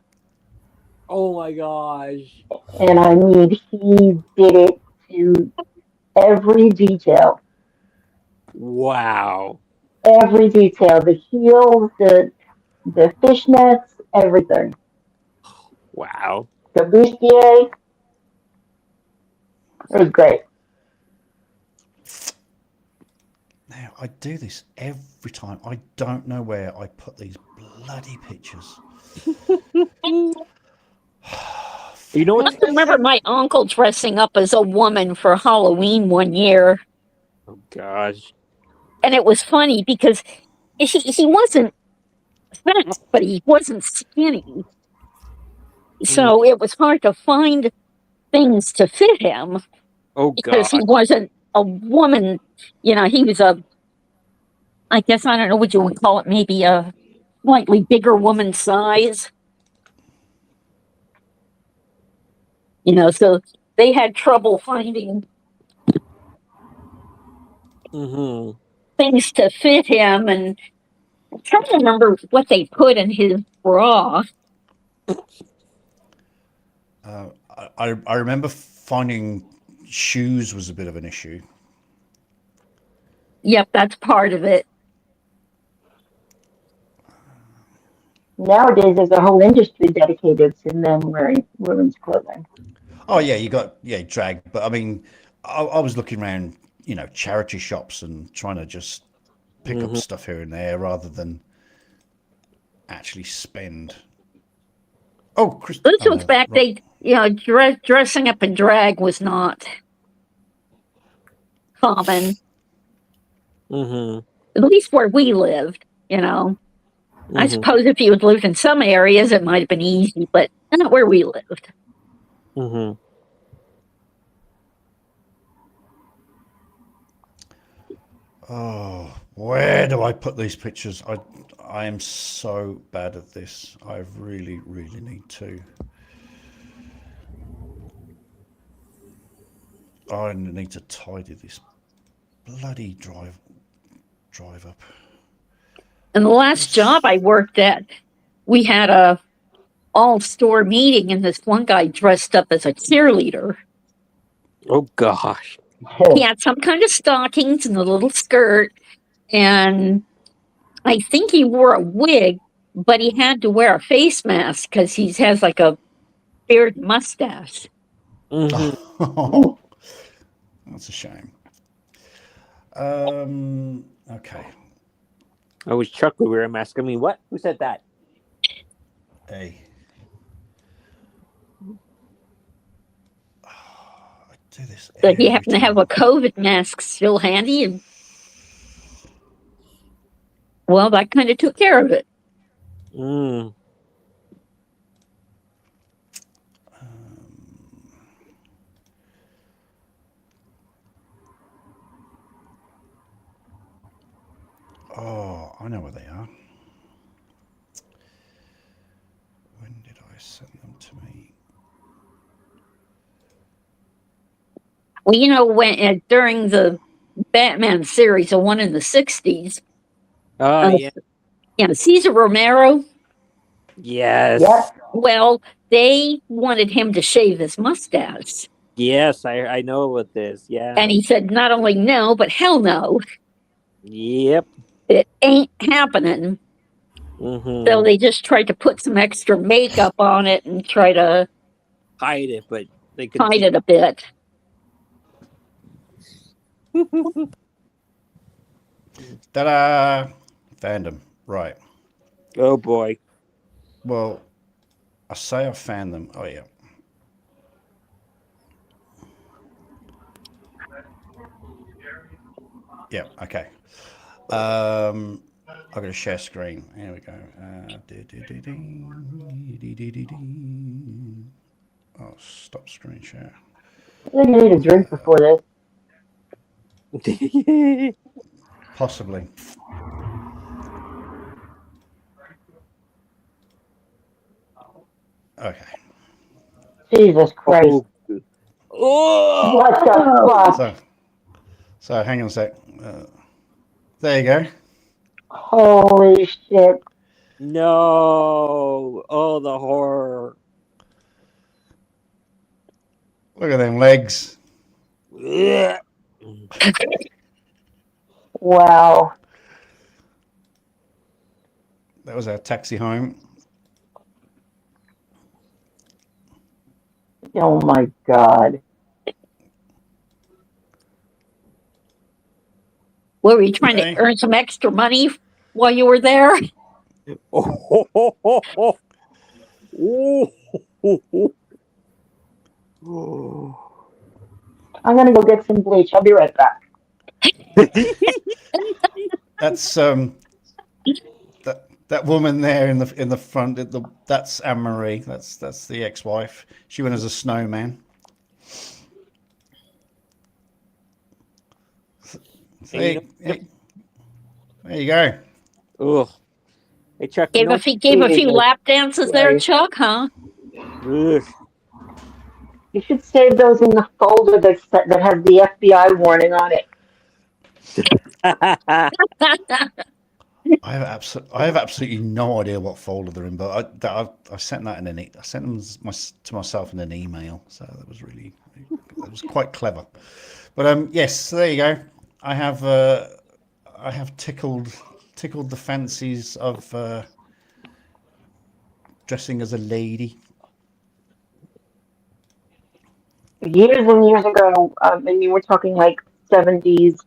Oh my gosh. And I mean, he did it to every detail. Wow. Every detail. The heels, the fishnets, everything. Wow. The bustier. It was great. Now, I do this every time. I don't know where I put these bloody pictures. You know what? I remember my uncle dressing up as a woman for Halloween one year. Oh gosh. And it was funny because he wasn't fat, but he wasn't skinny. So it was hard to find things to fit him. Oh because god. he wasn't a woman. You know, he was I guess, I don't know what you would call it, maybe a slightly bigger woman size. You know, so they had trouble finding things to fit him, and I'm trying to remember what they put in his bra. I remember finding shoes was a bit of an issue. Yep, that's part of it. Nowadays, there's a whole industry dedicated to men wearing women's clothing. Oh yeah, you got drag, but I mean, I was looking around, you know, charity shops and trying to just pick up stuff here and there rather than actually spend. Oh, Chris. This was back. They, you know, dressing up in drag was not common. At least where we lived, you know. I suppose if you had lived in some areas, it might have been easy, but not where we lived. Oh, where do I put these pictures? I am so bad at this. I really need to. I need to tidy this bloody drive up. And the last job I worked at, we had a all-store meeting, and this one guy dressed up as a cheerleader. Oh gosh. He had some kind of stockings and a little skirt, and I think he wore a wig, but he had to wear a face mask because he has like a beard mustache. Oh, that's a shame. Okay. I was Chuck would wear a mask. I mean, what? Who said that? Hey. Do this. So you happen to have a COVID mask still handy, and well, that kind of took care of it. Mm. Oh, I know where they are. When did I send them to me? Well, you know, when during the Batman series, the one in the 60s. Oh, yeah. Yeah, Cesar Romero. Yes. Yes. Well, they wanted him to shave his mustache. Yes, I know about this. Yeah. And he said not only no, but hell no. Yep. It ain't happening. Mm-hmm. So they just tried to put some extra makeup on it and try to hide it, but they could hide it a bit. Ta-da! Found them. Right. Oh, boy. Well, I say I found them. Oh, yeah. Yeah, okay. I'm going to share screen. Here we go. Oh, stop screen share. I think I need a drink before this. Possibly. Okay. Jesus Christ. Oh. What the fuck? So hang on a sec. There you go. Holy shit. No. Oh, the horror. Look at them legs. Wow. That was our taxi home. Oh my God. Were you trying to earn some extra money while you were there? I'm gonna go get some bleach. I'll be right back. That's that woman there in the front. That's Anne Marie. That's the ex-wife. She went as a snowman. There you go. Oh, hey, Chuck. Gave a few lap dances there, Chuck, huh? You should save those in the folder that has the FBI warning on it. I have absolutely no idea what folder they're in, but I sent that them to myself in an email, so that was quite clever. But yes, so there you go. I have tickled the fancies of dressing as a lady. Years and years ago, and you were talking like 70s,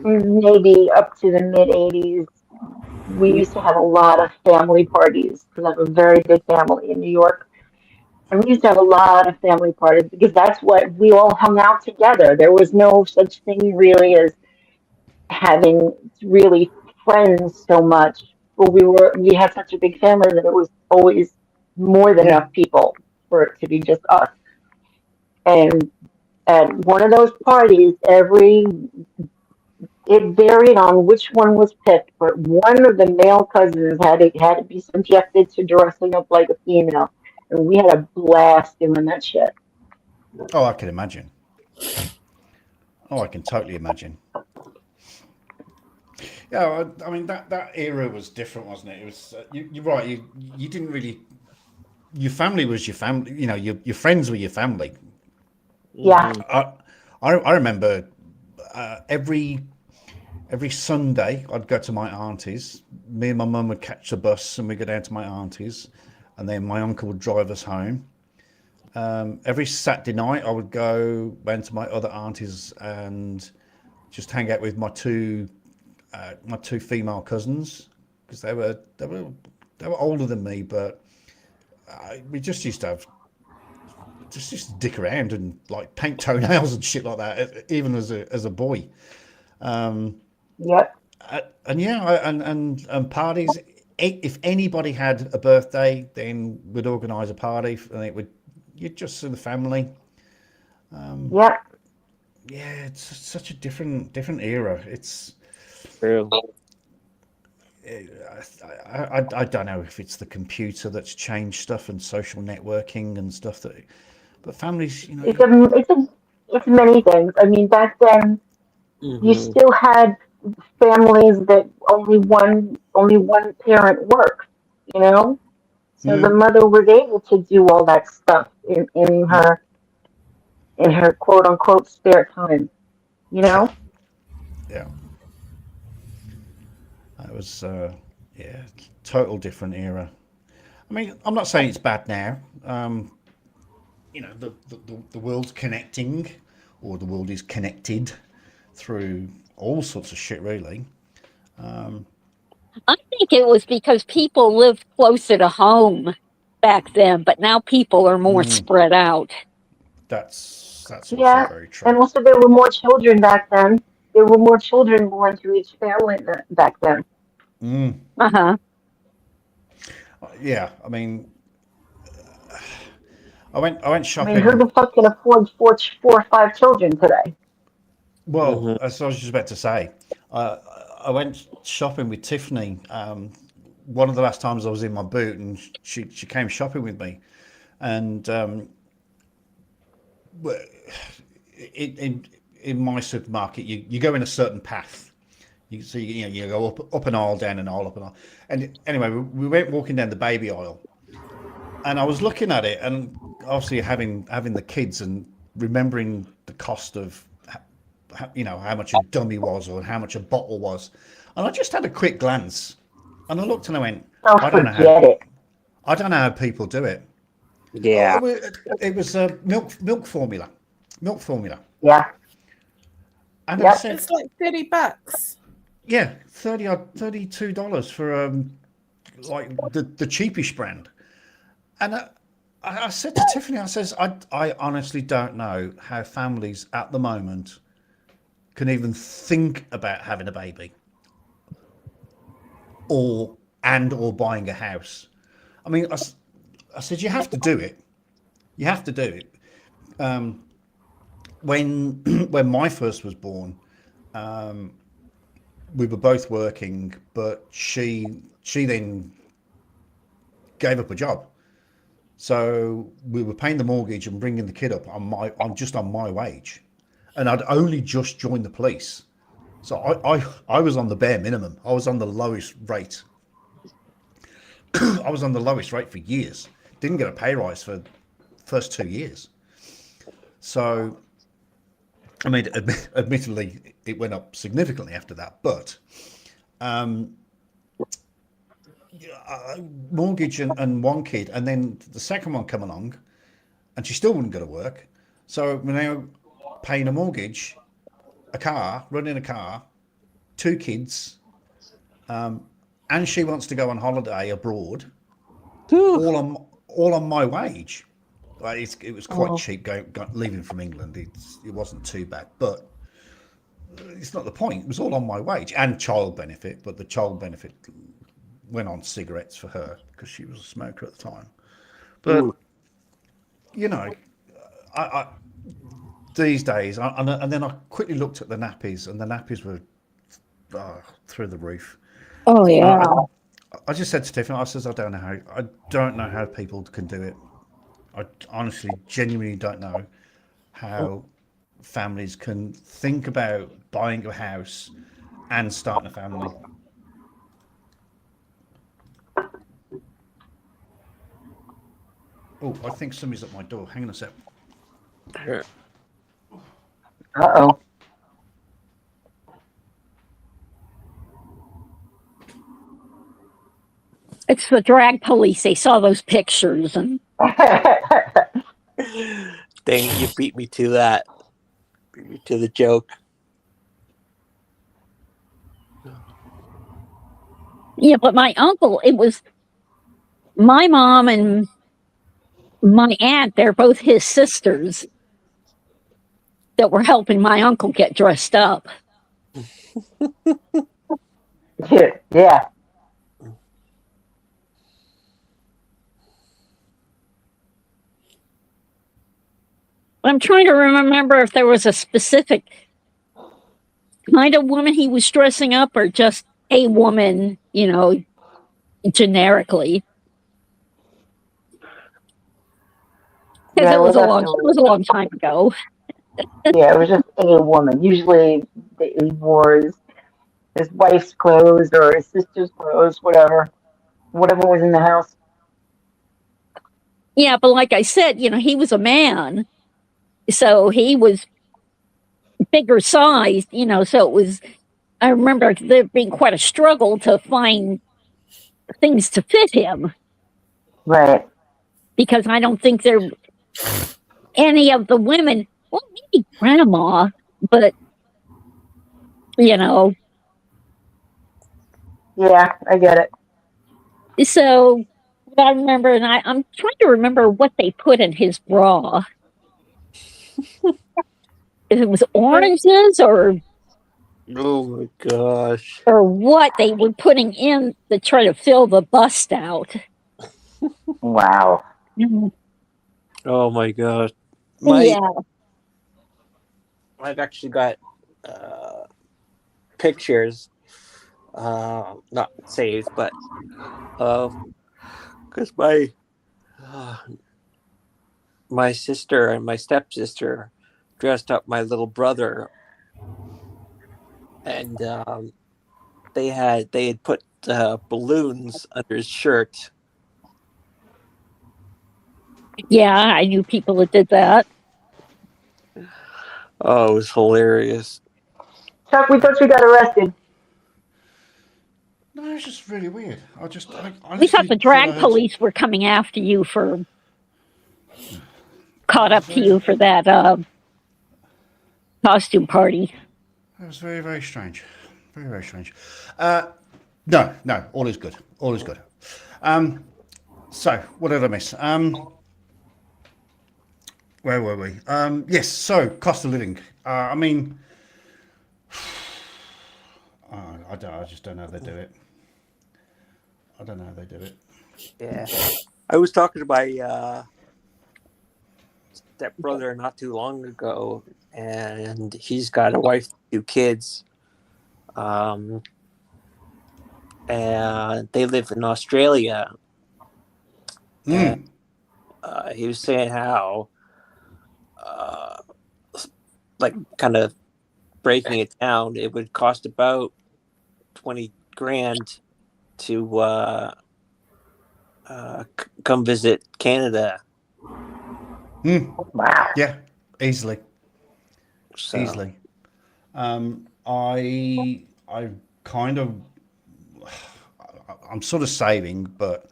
maybe up to the mid 80s, we used to have a lot of family parties because I have a very big family in New York. And we used to have a lot of family parties because that's what we all hung out together. There was no such thing really as having really friends so much. But we had such a big family that it was always more than enough people for it to be just us. And at one of those parties, it varied on which one was picked, but one of the male cousins had to be subjected to dressing up like a female. And we had a blast doing that shit. Oh, I can imagine. Oh, I can totally imagine. Yeah, I mean that era was different, wasn't it? It was you're right. You didn't really. Your family was your family. You know, your friends were your family. Yeah. I remember every Sunday I'd go to my auntie's. Me and my mum would catch the bus and we'd go down to my auntie's, and then my uncle would drive us home. Every Saturday night I would go round to my other aunties and just hang out with my two female cousins, because they were they were older than me, but we just used to have just dick around and like paint toenails and shit like that, even as a boy. Yep. And yeah, and parties. If anybody had a birthday, then we'd organise a party, and you'd just see the family. Yep. Yeah, it's such a different era. It's true. I don't know if it's the computer that's changed stuff and social networking and stuff but families, you know. It's many things. I mean, back then, you still had families that only one parent worked, you know? So the mother was able to do all that stuff in her quote unquote spare time, you know? Yeah. That was total different era. I mean, I'm not saying it's bad now. You know, the world's connecting, or the world is connected through all sorts of shit, really. I think it was because people lived closer to home back then, but now people are more spread out. That's also very true. And also there were more children back then. There were more children born to each family back then. Uh-huh. Yeah, I mean, I went shopping. I mean, who the fuck can afford four or five children today? Well, as I was just about to say, I went shopping with Tiffany. One of the last times I was in my boot, and she came shopping with me, and in my supermarket, you go in a certain path. You go up an aisle, down an aisle, up an aisle. And anyway, we went walking down the baby aisle, and I was looking at it, and obviously having the kids and remembering the cost of, you know, how much a dummy was or how much a bottle was, and I just had a quick glance, and I looked and I went, I don't know how people do it. Yeah, it was milk formula. Yeah. And I said, It's like $30. Yeah, $32 for like the cheapish brand. And I said to Tiffany, I says, I honestly don't know how families at the moment can even think about having a baby or buying a house. I mean, I said, you have to do it. You have to do it. When my first was born, we were both working, but she then gave up a job. So we were paying the mortgage and bringing the kid up on my wage, and I'd only just joined the police, so I was on the bare minimum. I was on the lowest rate. I was on the lowest rate for years. Didn't get a pay rise for the first 2 years. So, I mean, admittedly, it went up significantly after that, but mortgage and one kid, and then the second one come along, and she still wouldn't go to work. So we're now paying a mortgage, a car, running a car, 2 kids, and she wants to go on holiday abroad, all on my wage. Like it was quite cheap leaving from England. It wasn't too bad, but it's not the point. It was all on my wage and child benefit, but the child benefit went on cigarettes for her because she was a smoker at the time. But you know, I these days, and then I quickly looked at the nappies, and the nappies were through the roof. Oh yeah. I just said to Tiffany, I says, I don't know how people can do it. I honestly, genuinely don't know how families can think about buying a house and starting a family. Oh, I think somebody's at my door. Hang on a sec. Uh-oh. It's the drag police. They saw those pictures and dang, you beat me to that. Beat me to the joke. yeah, but my uncle, it was my mom and my aunt, they're both his sisters that were helping my uncle get dressed up. Yeah. I'm trying to remember if there was a specific kind of woman he was dressing up or just a woman, generically. Because it was a long time ago. Yeah, it was just a woman. Usually he wore his wife's clothes or his sister's clothes, whatever was in the house. Yeah, but like I said, he was a man, so he was bigger sized, so it was, I remember there being quite a struggle to find things to fit him. Right. Because I don't think there any of the women, well, maybe grandma, but Yeah, I get it. So I remember, and I'm trying to remember what they put in his bra. If it was oranges or oh my gosh, or what they were putting in to try to fill the bust out. Wow. oh my gosh. I've actually got pictures, not saved, but because my sister and my stepsister dressed up my little brother, and they had put balloons under his shirt. Yeah, I knew people that did that. Oh, it was hilarious. Chuck, we thought you got arrested. No, it's just really weird. We thought the drag police were coming after you for caught up to you for that costume party. That was very, very strange. Very, very strange. No, all is good. All is good. So, what did I miss? Where were we? Yes, so cost of living. I mean, I just don't know how they do it. I don't know how they do it. Yeah. I was talking to my stepbrother not too long ago, and he's got a wife and 2 kids. And they live in Australia. And he was saying how like kind of breaking it down, it would cost about 20 grand to come visit Canada. Wow. Yeah, easily. So. Easily. I kind of, I'm sort of saving, but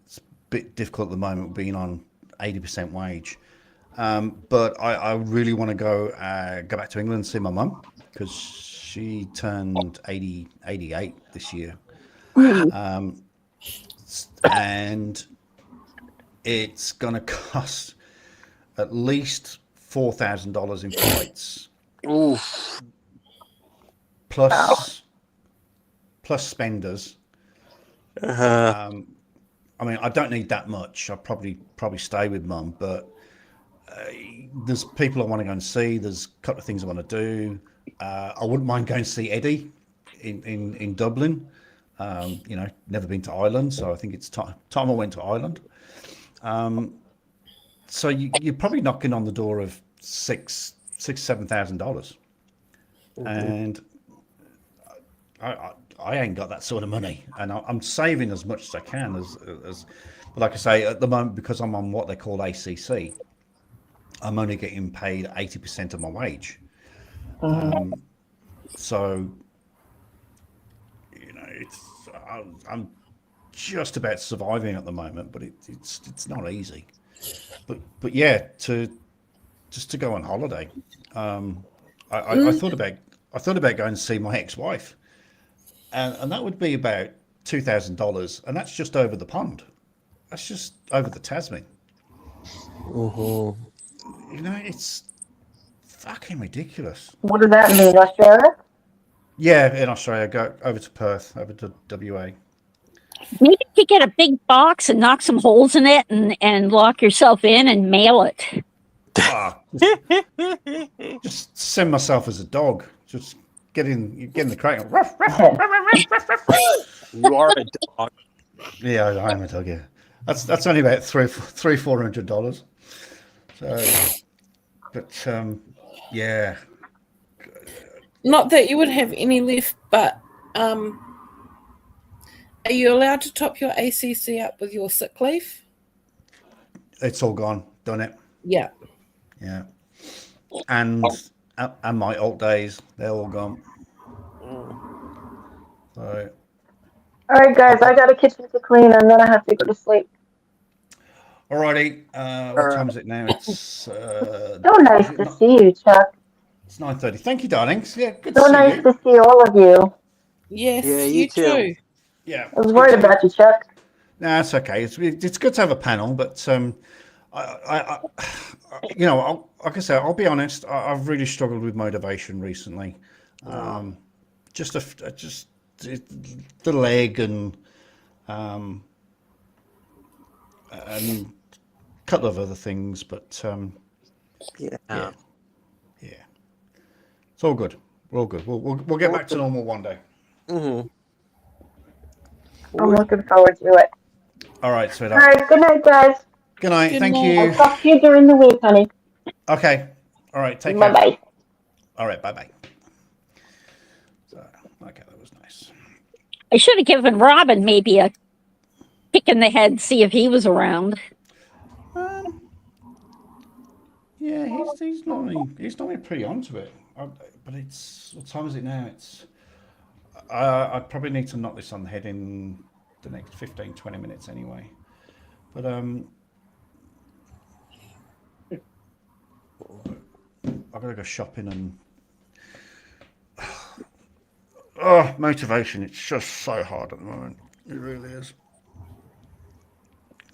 it's a bit difficult at the moment being on 80% wage. But I really want to go back to England and see my mum, because she turned 88 this year. And it's going to cost at least $4,000 in flights. Oof. Plus spenders. I mean, I don't need that much. I'll probably stay with mum, but there's people I want to go and see. There's a couple of things I want to do. I wouldn't mind going to see Eddie in Dublin. Never been to Ireland, so I think it's time I went to Ireland. So you're probably knocking on the door of $7,000, and I ain't got that sort of money, and I'm saving as much as I can. But like I say, at the moment, because I'm on what they call ACC, I'm only getting paid 80% of my wage. So I'm just about surviving at the moment, but it's not easy. But yeah, to go on holiday. I thought about going to see my ex-wife, and that would be about $2,000, and that's just over the pond. That's just over the Tasman. Mhm. You know, it's fucking ridiculous. What does that mean, Australia? Yeah, in Australia, go over to Perth, over to WA. Maybe you could get a big box and knock some holes in it and lock yourself in and mail it. Just send myself as a dog. Just get in the crate. And You are a dog. Yeah, I am a dog. Yeah, that's only about $400. So, but yeah. Not that you would have any left, but are you allowed to top your ACC up with your sick leave? It's all gone. Done it. Yeah. Yeah. And my alt days, they're all gone. So. All right, guys, I got a kitchen to clean, and then I have to go to sleep. Alrighty. What time is it now? It's So nice to see you, Chuck. It's 9:30. Thank you, darlings. Yeah, good So to see nice you. to see all of you. Yes, Yeah, you too. Yeah. I was worried about you, Chuck. No, it's okay. It's good to have a panel, but I you know, like I said, I'll be honest. I've really struggled with motivation recently. Just the leg and a couple of other things, but yeah. It's all good. We're all good. We'll get back to normal one day. Mm-hmm. I'm looking forward to it. All right, All sweetheart. right, good night, guys. Good night. Good Thank night. you. I'll talk to you during the week, honey. Okay. All right. Take care. Bye-bye. All right. Bye-bye. So, okay, that was nice. I should have given Robin maybe a kick in the head, see if he was around. Yeah, he's normally pretty onto it. But it's, what time is it now? It's I probably need to knock this on the head in the next 15-20 minutes anyway. But I've got to go shopping and motivation. It's just so hard at the moment. It really is.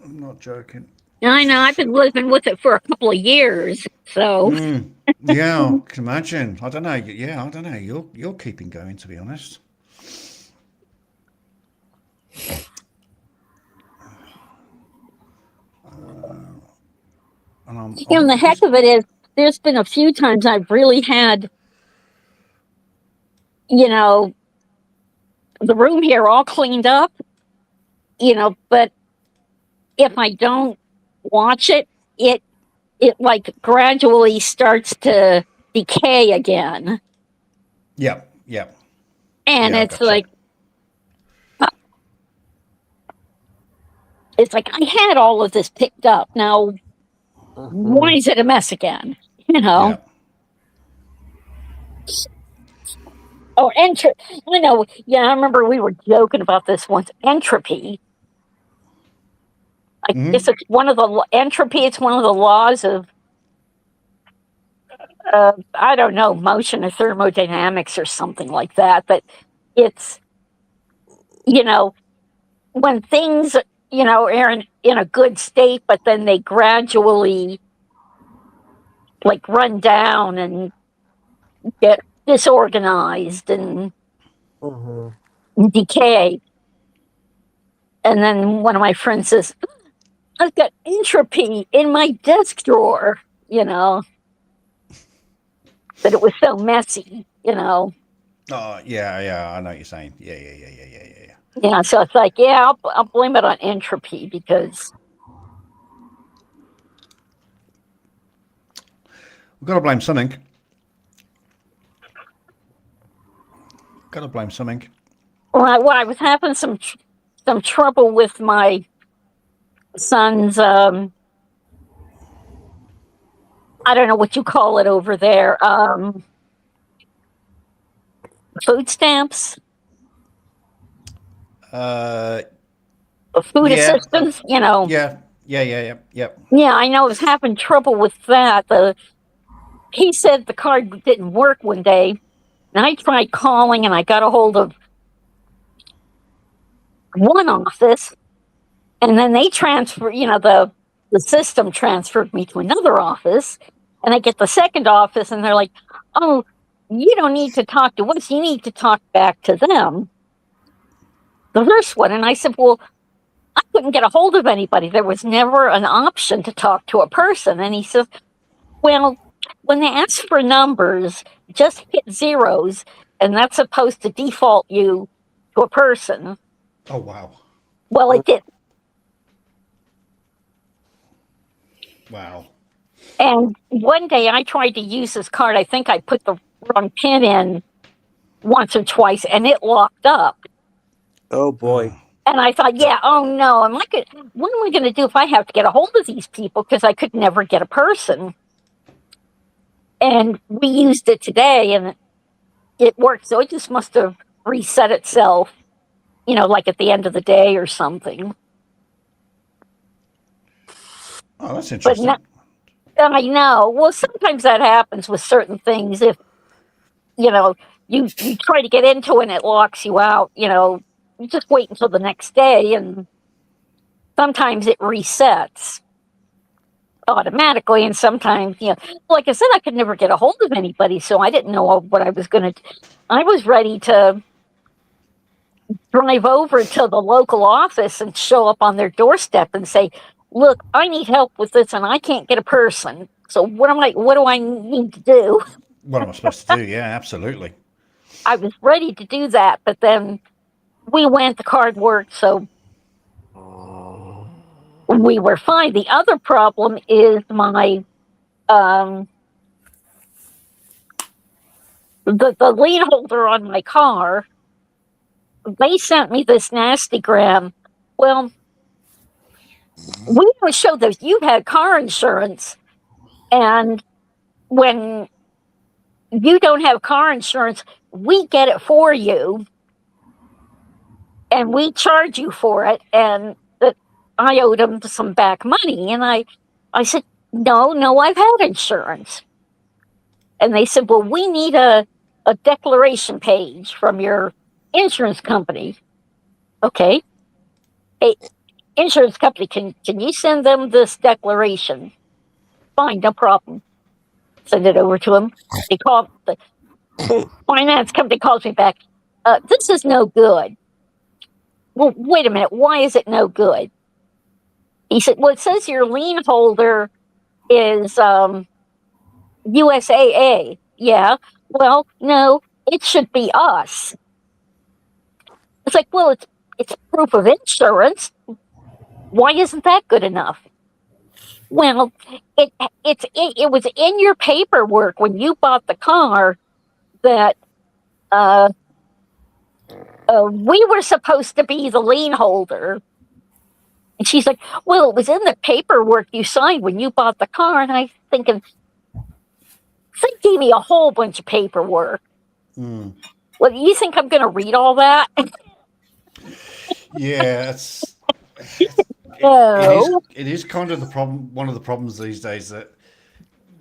I'm not joking. I know, I've been living with it for a couple of years, so. Yeah, I can imagine. I don't know. Yeah, I don't know. You're keeping going, to be honest. The heck of it is, there's been a few times I've really had, the room here all cleaned up, but if I don't watch it, it like gradually starts to decay again. Yeah. And Yeah, it's gotcha. like I had all of this picked up. Now, why is it a mess again? Yeah. Oh, I know. Yeah, I remember we were joking about this once. Entropy. I guess it's one of the entropy. It's one of the laws of, I don't know, motion or thermodynamics or something like that. But it's, when things, are in a good state, but then they gradually run down and get disorganized and decay. And then one of my friends says, I've got entropy in my desk drawer, that it was so messy, Oh, yeah, I know what you're saying. Yeah. Yeah, so it's like, yeah, I'll blame it on entropy because... We've got to blame something. Well, I was having some trouble with my son's, I don't know what you call it over there, food stamps. Food assistance, Yeah. Yeah, I know. I was having trouble with that. He said the card didn't work one day, and I tried calling, and I got a hold of one office, And then they transfer, the system transferred me to another office, and I get the second office, and they're like, "Oh, you don't need to talk to us. You need to talk back to them." The first one. And I said, "Well, I couldn't get a hold of anybody. There was never an option to talk to a person." And he says, "Well, when they ask for numbers, just hit zeros, and that's supposed to default you to a person." Oh, wow. Well, it did. Wow. And one day I tried to use this card. I think I put the wrong pin in once or twice, and it locked up. Oh, boy. And I thought, oh no, what am I going to do if I have to get a hold of these people? Because I could never get a person. And we used it today, and it worked. So it just must have reset itself, like at the end of the day or something. Oh, that's interesting. But I know. Well, sometimes that happens with certain things. If, you try to get into it and it locks you out, you just wait until the next day, and sometimes it resets automatically, and sometimes, like I said, I could never get a hold of anybody, so I didn't know what I was going to do. I was ready to drive over to the local office and show up on their doorstep and say, "Look, I need help with this, and I can't get a person. So what do I need to do?" What am I supposed to do? Yeah, absolutely. I was ready to do that, but then we went, the card worked, so we were fine. The other problem is my the lien holder on my car. They sent me this nastygram. Well, we don't show that you had car insurance, and when you don't have car insurance, we get it for you, and we charge you for it. And that I owed them some back money, and I said, no, I've had insurance. And they said, well, we need a declaration page from your insurance company. Okay. Hey, insurance company, can you send them this declaration? Fine, no problem. Send it over to them. They call the finance company, calls me back. This is no good. Well, wait a minute. Why is it no good? He said, well, it says your lien holder is USAA. Yeah. Well, no, it should be us. It's like, well, it's proof of insurance. Why isn't that good enough? Well, it was in your paperwork when you bought the car that we were supposed to be the lien holder. And she's like, well, it was in the paperwork you signed when you bought the car. And I'm thinking, they gave me a whole bunch of paperwork. Mm. Well, you think I'm going to read all that? Yeah, No. it is kind of the problem. One of the problems these days that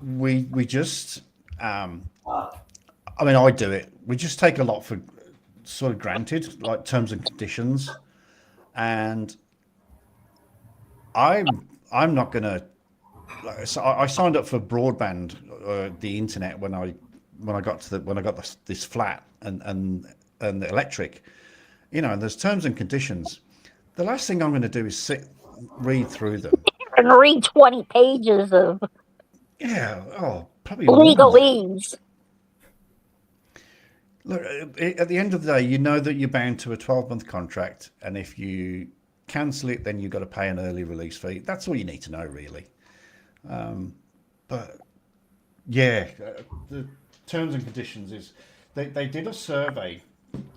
we just, I mean, I do it. We just take a lot for sort of granted, like terms and conditions, and I'm not gonna. So I signed up for broadband, the internet when I got this flat and the electric, and there's terms and conditions. The last thing I'm going to do is read through them And read 20 pages of probably more. legalese. Look, at the end of the day, you know that you're bound to a 12-month contract, and if you cancel it, then you've got to pay an early release fee. That's all you need to know, really. But yeah, the terms and conditions is they did a survey,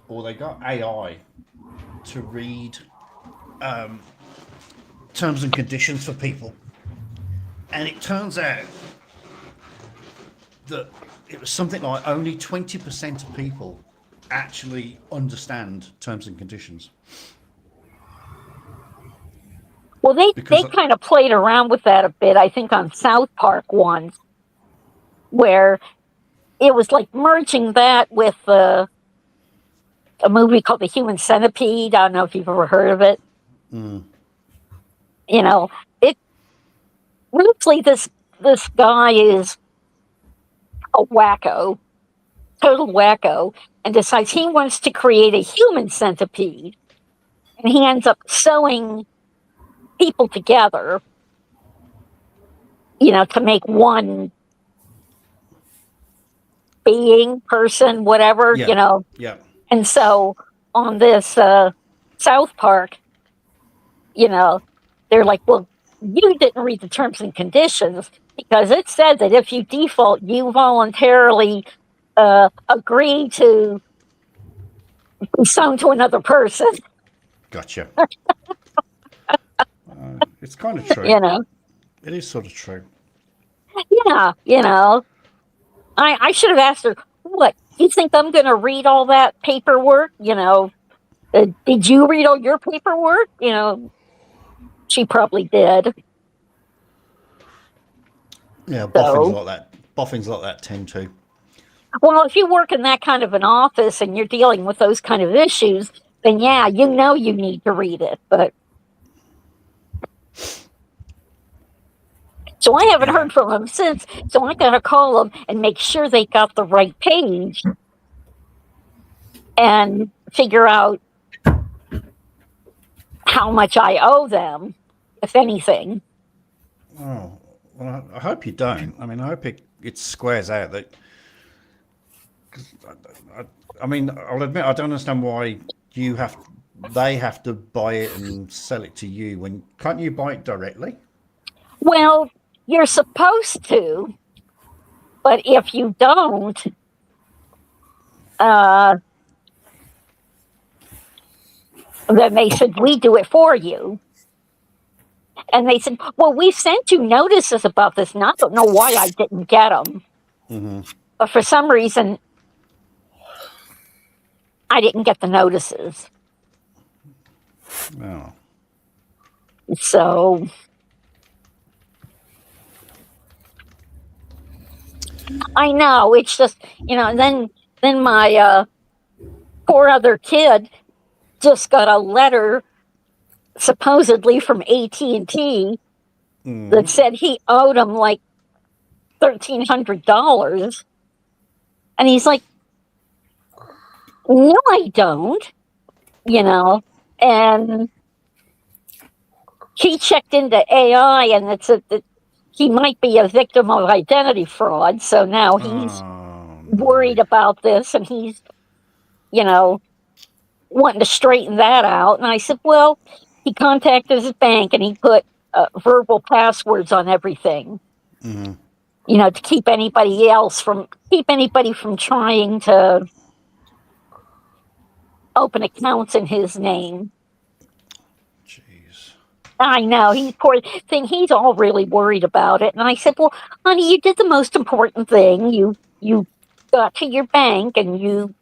or they got AI to read terms and conditions for people, and it turns out that it was something like only 20% of people actually understand terms and conditions. Well, they kind of played around with that a bit, I think, on South Park once, where it was like merging that with a movie called The Human Centipede. I don't know if you've ever heard of it. Mm. You know, it mostly this guy is a wacko, total wacko, and decides he wants to create a human centipede, and he ends up sewing people together, you know, to make one being, person, whatever, Yeah. you know. Yeah. And so on this South Park, you know, they're like, well, you didn't read the terms and conditions because it said that if you default, you voluntarily agree to be sewn to another person. Gotcha. It's kind of true. You know. It is sort of true. Yeah, you know. I should have asked her, what, you think I'm going to read all that paperwork? You know, did you read all your paperwork? You know, she probably did. Yeah, boffins like that. Boffins like that tend to. Well, if you work in that kind of an office and you're dealing with those kind of issues, then yeah, you know you need to read it. But so I haven't heard from them since. So I got to call them and make sure they got the right page and figure out how much I owe them, if anything. Oh, well, I hope you don't. I mean, I hope it squares out that. I mean, I'll admit I don't understand why they have to buy it and sell it to you. When can't you buy it directly? Well, you're supposed to, but if you don't, then they said, we do it for you. And they said, well, we sent you notices about this, and I don't know why I didn't get them. Mm-hmm. But for some reason, I didn't get the notices. Oh. So I know, it's just, you know, and then my poor other kid just got a letter supposedly from AT&T that said he owed him like $1,300. And he's like, no, I don't, you know. And he checked into AI and it said that he might be a victim of identity fraud. So now he's worried about this and he's, you know, wanting to straighten that out. And I said, well, he contacted his bank and he put verbal passwords on everything, Mm-hmm. you know, to keep anybody from trying to open accounts in his name. Jeez. I know, he's all really worried about it. And I said, well, honey, you did the most important thing. You got to your bank and you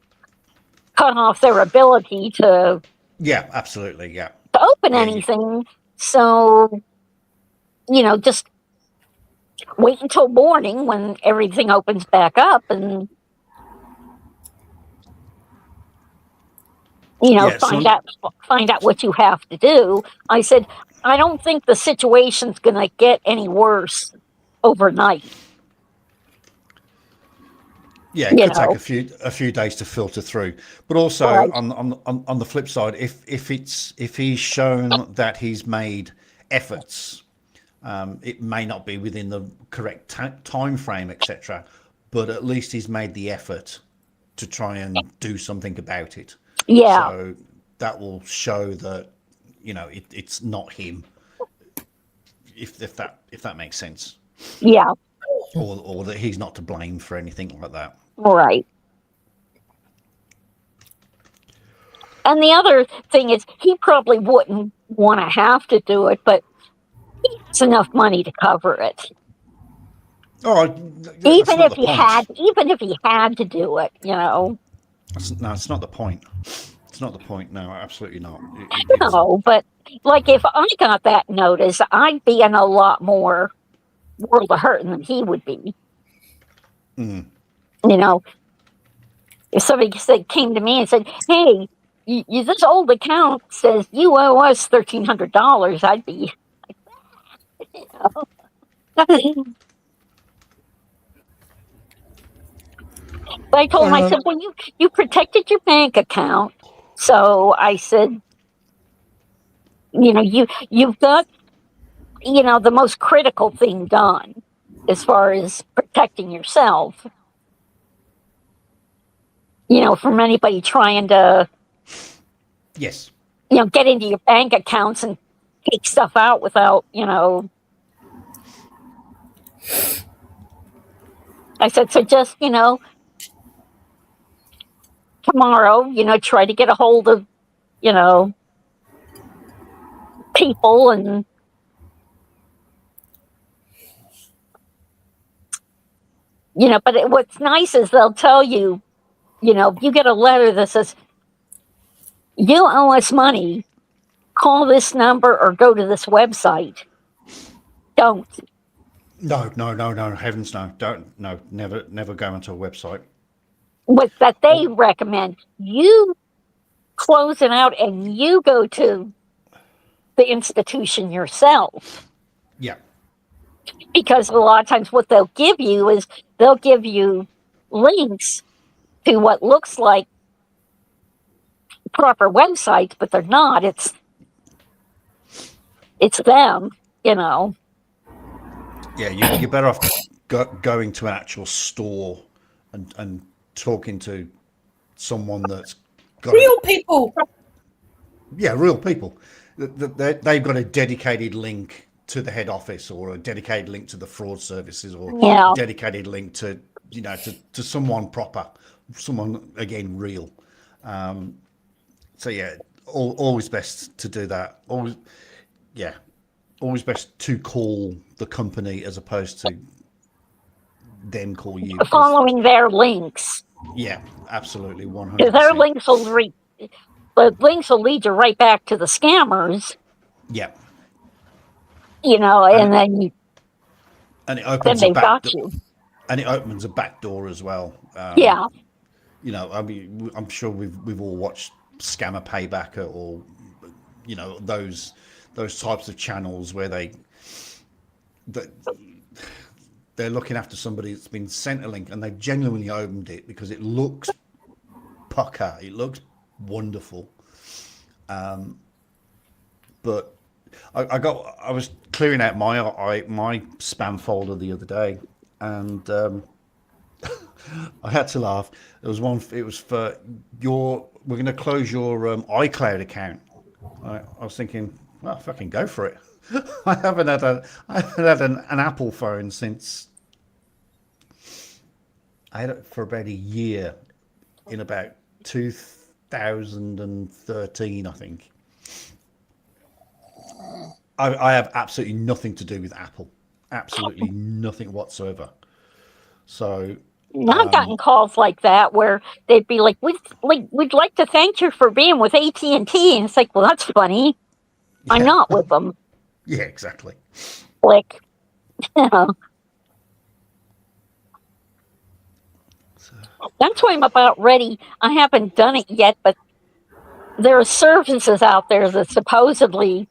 cut off their ability to Absolutely, to open anything. So, you know, just wait until morning when everything opens back up and, you know, find out what you have to do. I said, I don't think the situation's going to get any worse overnight. Yeah, it could take a few days to filter through. But also on the flip side, if he's shown that he's made efforts, it may not be within the correct time frame, etc. But at least he's made the effort to try and do something about it. Yeah. So that will show that, you know, it's not him. If that makes sense. Yeah. Or that he's not to blame for anything like that. Right. And the other thing is, he probably wouldn't want to have to do it, but he has enough money to cover it. Oh, even if he had to do it, you know. No, it's not the point. It's not the point. No, absolutely not. No, but like if I got that notice, I'd be in a lot more world of hurting than he would be. Mm. You know, if somebody came to me and said, "Hey, this old account says you owe us $1,300," I'd be I told him, I said, well, you protected your bank account. So I said, you've got, the most critical thing done as far as protecting yourself, from anybody trying to, Yes. Get into your bank accounts and take stuff out without, I said, so just, tomorrow, try to get a hold of, people and but what's nice is they'll tell you, you get a letter that says, you owe us money, call this number or go to this website. Don't. No, heavens no. Don't, no, never go onto a website. What that they recommend, you close it out and you go to the institution yourself. Yeah. Because a lot of times what they'll give you is they'll give you links to what looks like proper websites, but they're not. It's them, Yeah, you're better off going to an actual store and talking to someone that's got real people. Yeah, real people. They've got a dedicated link to the head office, or a dedicated link to the fraud services, or a dedicated link to to someone proper, someone again real. So yeah, always best to do that. Always best to call the company as opposed to them call you. Following their links. Yeah, absolutely, 100%. Because their links will lead you right back to the scammers. Yeah. And then it opens then they've got you. And it opens a back door as well. Yeah. I mean, I'm sure we've all watched Scammer Payback, or those types of channels where they're looking after somebody that's been sent a link and they've genuinely opened it because it looks pucker, it looks wonderful. But I was clearing out my spam folder the other day, and I had to laugh. There was one. It was for we're going to close your iCloud account. I was thinking, well, fucking go for it. I haven't had an Apple phone since I had it for about a year, in about 2013, I think. I have absolutely nothing to do with Apple, absolutely nothing whatsoever. So I've gotten calls like that where they'd be like, "We'd like to thank you for being with AT&T," and it's like, well, that's funny. Yeah. I'm not with them. Yeah, exactly. Like, that's why I'm about ready. I haven't done it yet, but there are services out there that supposedly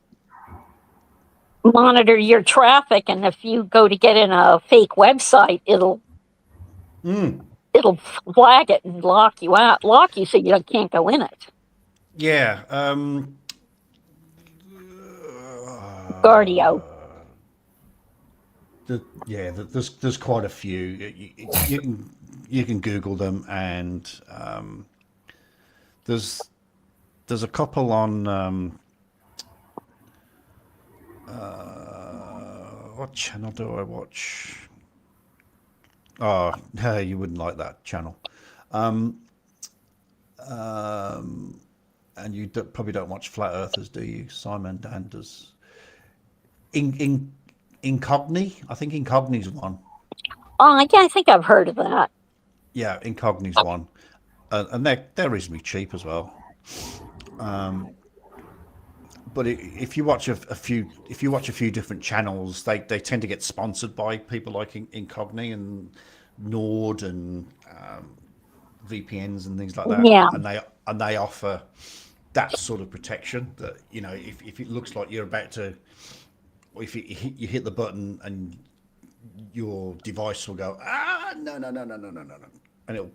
monitor your traffic, and if you go to get in a fake website, it'll flag it and lock you so you can't go in it. Yeah. Guardio. There's quite a few. You can Google them, and there's a couple on what channel do I watch? Oh, no, you wouldn't like that channel. And you probably don't watch Flat Earthers, do you? Simon Dan does. Incogni, I think Incogni's one. Oh, yeah, I think I've heard of that. Yeah, Incogni's one, and they're reasonably cheap as well. But if you watch a few different channels, they tend to get sponsored by people like Incogni and Nord and VPNs and things like that. Yeah. And they offer that sort of protection that if it looks like you're about to, if you hit the button and your device will go, no, and it'll.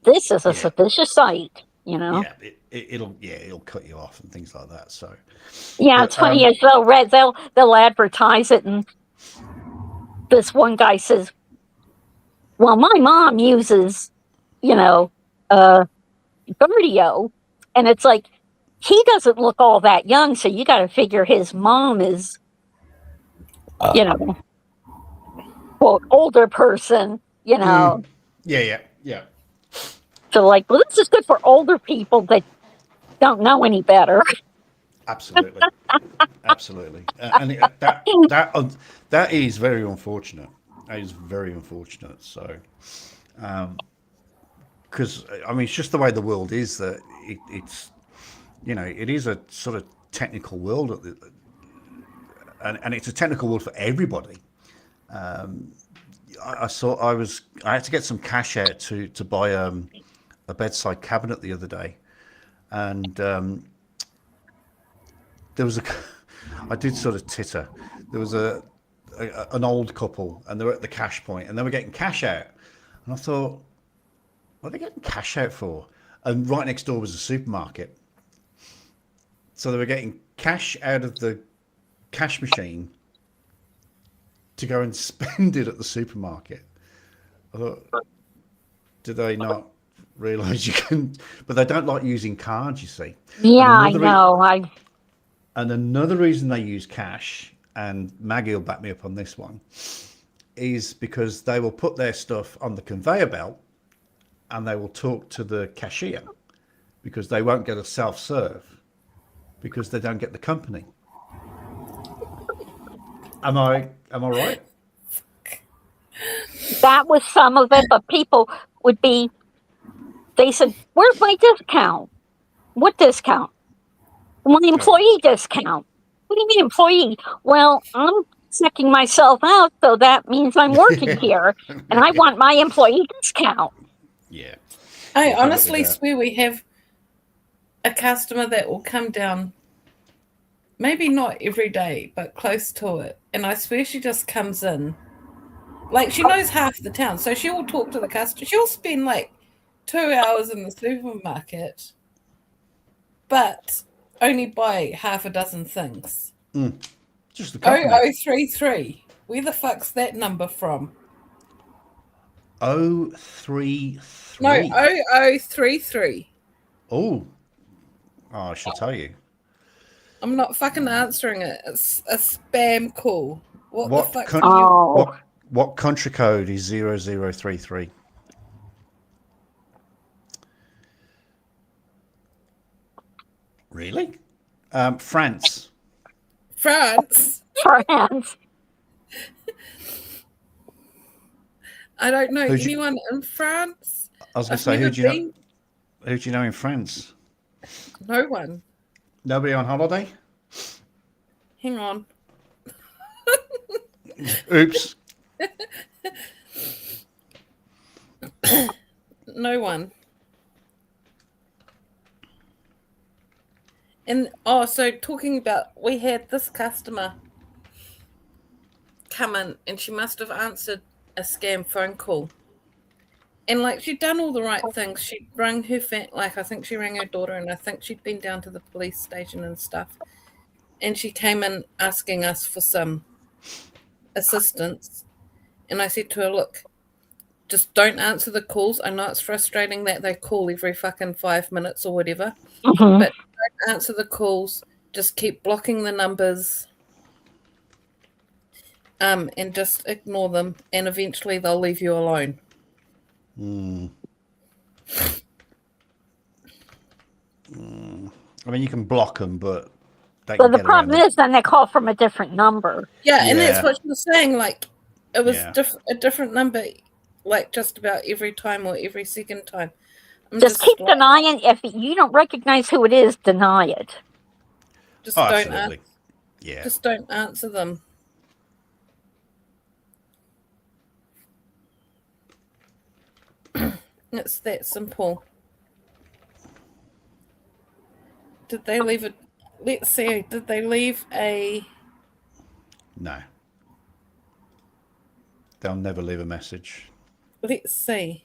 This is a suspicious site, you know. Yeah, it'll cut you off and things like that. So yeah, it's funny as they'll advertise it, and this one guy says, "Well, my mom uses, you know, cardio," and it's like he doesn't look all that young, so you got to figure his mom is, you know, quote older person, you know. Yeah. So like, well, this is good for older people that don't know any better. Absolutely. And that is very unfortunate. That is very unfortunate. So, because I mean, it's just the way the world is that it's, you know, it is a sort of technical world, and it's a technical world for everybody. I had to get some cash out to buy a bedside cabinet the other day, and there was I did sort of titter. There was an old couple, and they were at the cash point, and they were getting cash out, and I thought, what are they getting cash out for? And right next door was a supermarket, so they were getting cash out of the cash machine to go and spend it at the supermarket. I thought, do they not realize you can? But they don't like using cards, you see. Yeah, I know. And another reason they use cash, and Maggie will back me up on this one, is because they will put their stuff on the conveyor belt and they will talk to the cashier, because they won't get a self-serve because they don't get the company. Am I right? That was some of it, but people would be, they said, where's my discount? What discount? My employee discount. What do you mean employee? Well, I'm checking myself out, so that means I'm working here, and I want my employee discount. Yeah. I honestly swear we have a customer that will come down, maybe not every day, but close to it. And I swear she just comes in. Like, she knows half the town, so she will talk to the customer. She'll spend like 2 hours in the supermarket, but only buy half a dozen things. Just the company. 0033. Where the fuck's that number from? 033. No, 0033. Oh, I should tell you. I'm not fucking answering it. It's a spam call. What the fuck? What country code is 0033? Really? France. France. I don't know anyone in France. I was going to say, who do you know in France? No one. Nobody on holiday? Hang on. Oops. No one. And so talking about, we had this customer come in, and she must have answered a scam phone call. And like, she'd done all the right things. She'd rung her I think she rang her daughter, and I think she'd been down to the police station and stuff. And she came in asking us for some assistance. And I said to her, look, just don't answer the calls. I know it's frustrating that they call every fucking 5 minutes or whatever, but don't answer the calls. Just keep blocking the numbers, and just ignore them, and eventually they'll leave you alone. I mean, you can block them, but So the problem is then they call from a different number. Yeah, and that's what she was saying. Like, it was a different number, like just about every time or every second time. Just keep denying. If you don't recognize who it is, deny it. Just don't absolutely. Just don't answer them. It's that simple. Did they leave let's see. Did they leave a? No. They'll never leave a message. Let's see.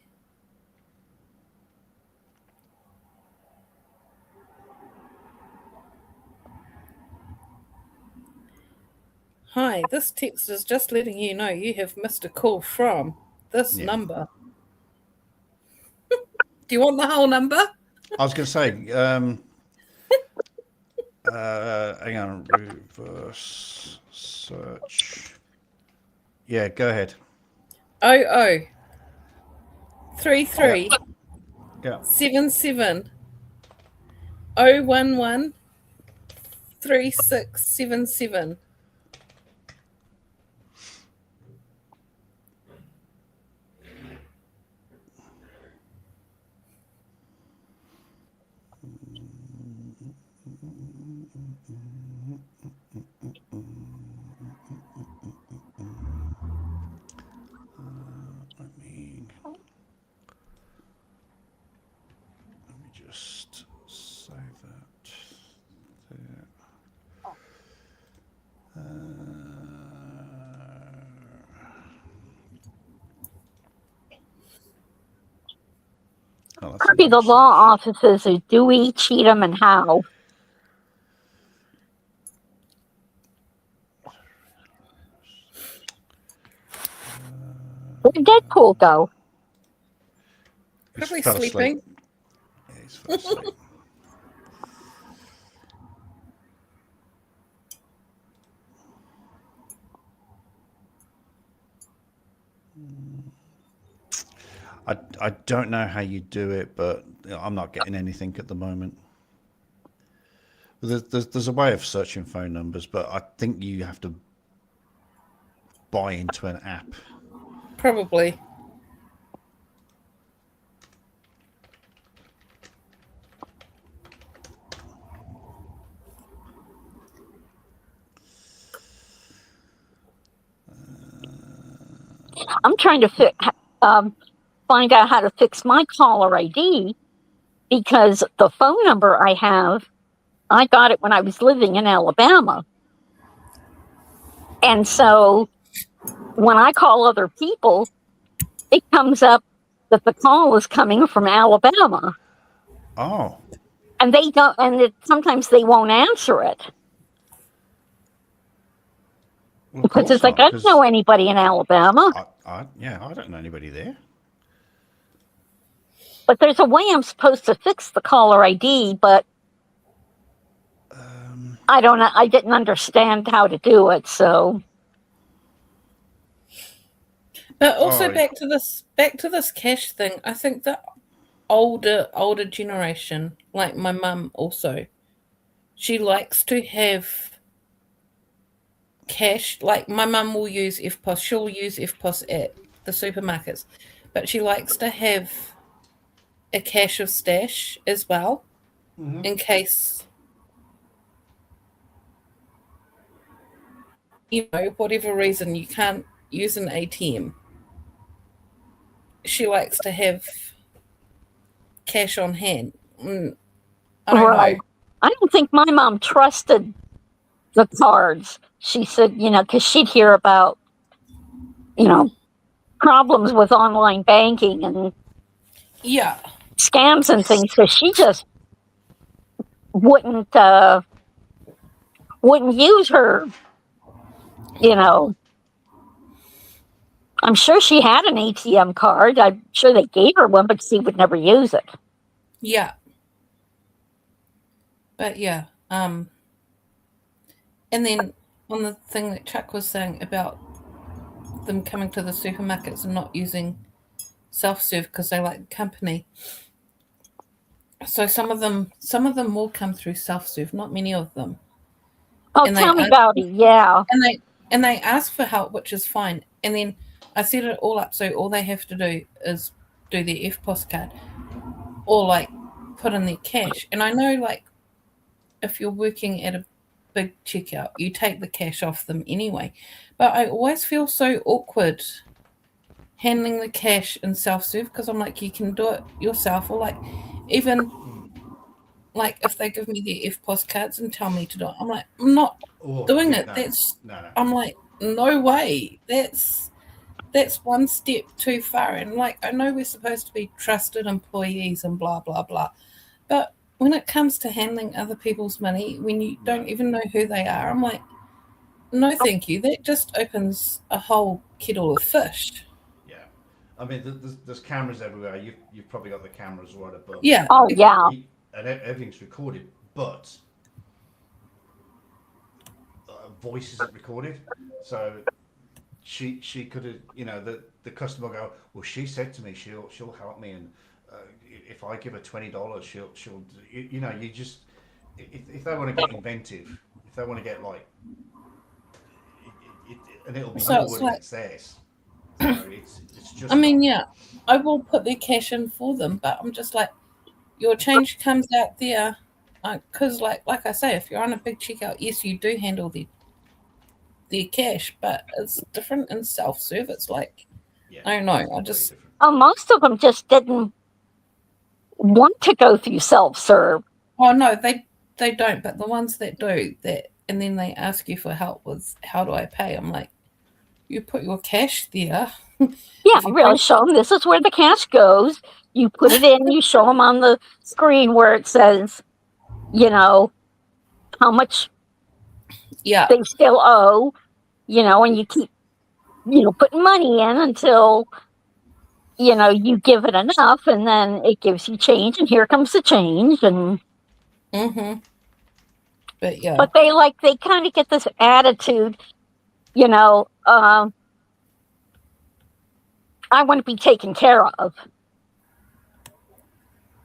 Hi, this text is just letting you know you have missed a call from this number. Do you want the whole number? I was going to say, hang on, reverse search. Yeah, go ahead. 0033 Yeah. 77 011 3677. Let me just save that there. Probably the law offices are Dewey, Cheatham, and Howe. Where did Deadpool go? Probably sleeping. Yeah, he's fell asleep. I don't know how you do it, but I'm not getting anything at the moment. There's a way of searching phone numbers, but I think you have to buy into an app. Probably. I'm trying to find out how to fix my caller ID because the phone number I have, I got it when I was living in Alabama. And so when I call other people, it comes up that the call is coming from Alabama. Oh. And they don't, and sometimes they won't answer it. Well, because it's like, I don't know anybody in Alabama. I don't know anybody there. But there's a way I'm supposed to fix the caller ID, but I don't know. I didn't understand how to do it, so. But also back to this cash thing. I think the older generation, like my mum, also, she likes to have cash. Like my mum will use EFTPOS. She'll use EFTPOS at the supermarkets, but she likes to have a cache of stash as well, in case, whatever reason you can't use an ATM. She likes to have cash on hand. I don't know. I don't think my mom trusted the cards. She said, because she'd hear about, problems with online banking and scams and things. So she just wouldn't use her, I'm sure she had an ATM card. I'm sure they gave her one, but she would never use it. Yeah. But yeah. And then on the thing that Chuck was saying about them coming to the supermarkets and not using self-serve because they like the company. So some of them will come through self-serve, not many of them. Oh, tell me about it, yeah. And they ask for help, which is fine. And then I set it all up so all they have to do is do their EFTPOS card or put in their cash. And I know if you're working at a big checkout, you take the cash off them anyway. But I always feel so awkward handling the cash in self-serve because I'm like, you can do it yourself, or even like if they give me their FPOS cards and tell me to do it, I'm like, I'm not doing it. No, That's no. I'm like, no way. That's one step too far. And like, I know we're supposed to be trusted employees and blah blah blah, but when it comes to handling other people's money, when you don't even know who they are, I'm like, no, thank you. That just opens a whole kettle of fish. Yeah, I mean, there's cameras everywhere. You've probably got the cameras right above. Yeah. Oh, yeah. And everything's recorded, but voice isn't recorded. So she could have, you know, the customer go, well, she said to me she'll help me, and if I give her $20, she'll you know, you just if they want to get inventive, if they want to get like. And it'll be So your it's word like- against theirs. So it's just. I mean, yeah, I will put their cash in for them, but I'm just like, your change comes out there, because like I say, if you're on a big checkout, yes, you do handle their cash, but it's different in self-service. Like, I don't know, I just Most of them just didn't want to go through self-serve. Oh no, they don't. But the ones that do that, and then they ask you for help with how do I pay? I'm like, you put your cash there. Yeah, really show them this is where the cash goes. You put it in, you show them on the screen where it says, you know, how much they still owe, you know, and you keep, you know, putting money in until, you know, you give it enough, and then it gives you change, and here comes the change. And But yeah. But they kind of get this attitude, you know, I want to be taken care of.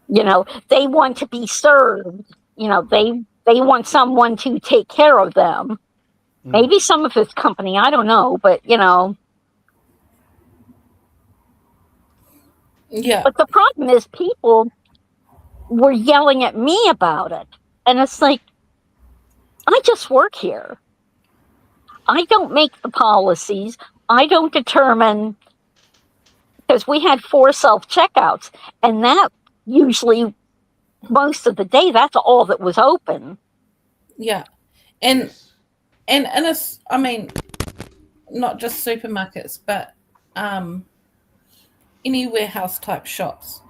You know, they want to be served. You know, they want someone to take care of them. Maybe some of his company, I don't know, but you know. Yeah. But the problem is people were yelling at me about it. And it's like, I just work here. I don't make the policies. I don't determine, because we had 4 self-checkouts, and that usually, most of the day, that's all that was open. Yeah. And it's, I mean, not just supermarkets, but any warehouse type shops.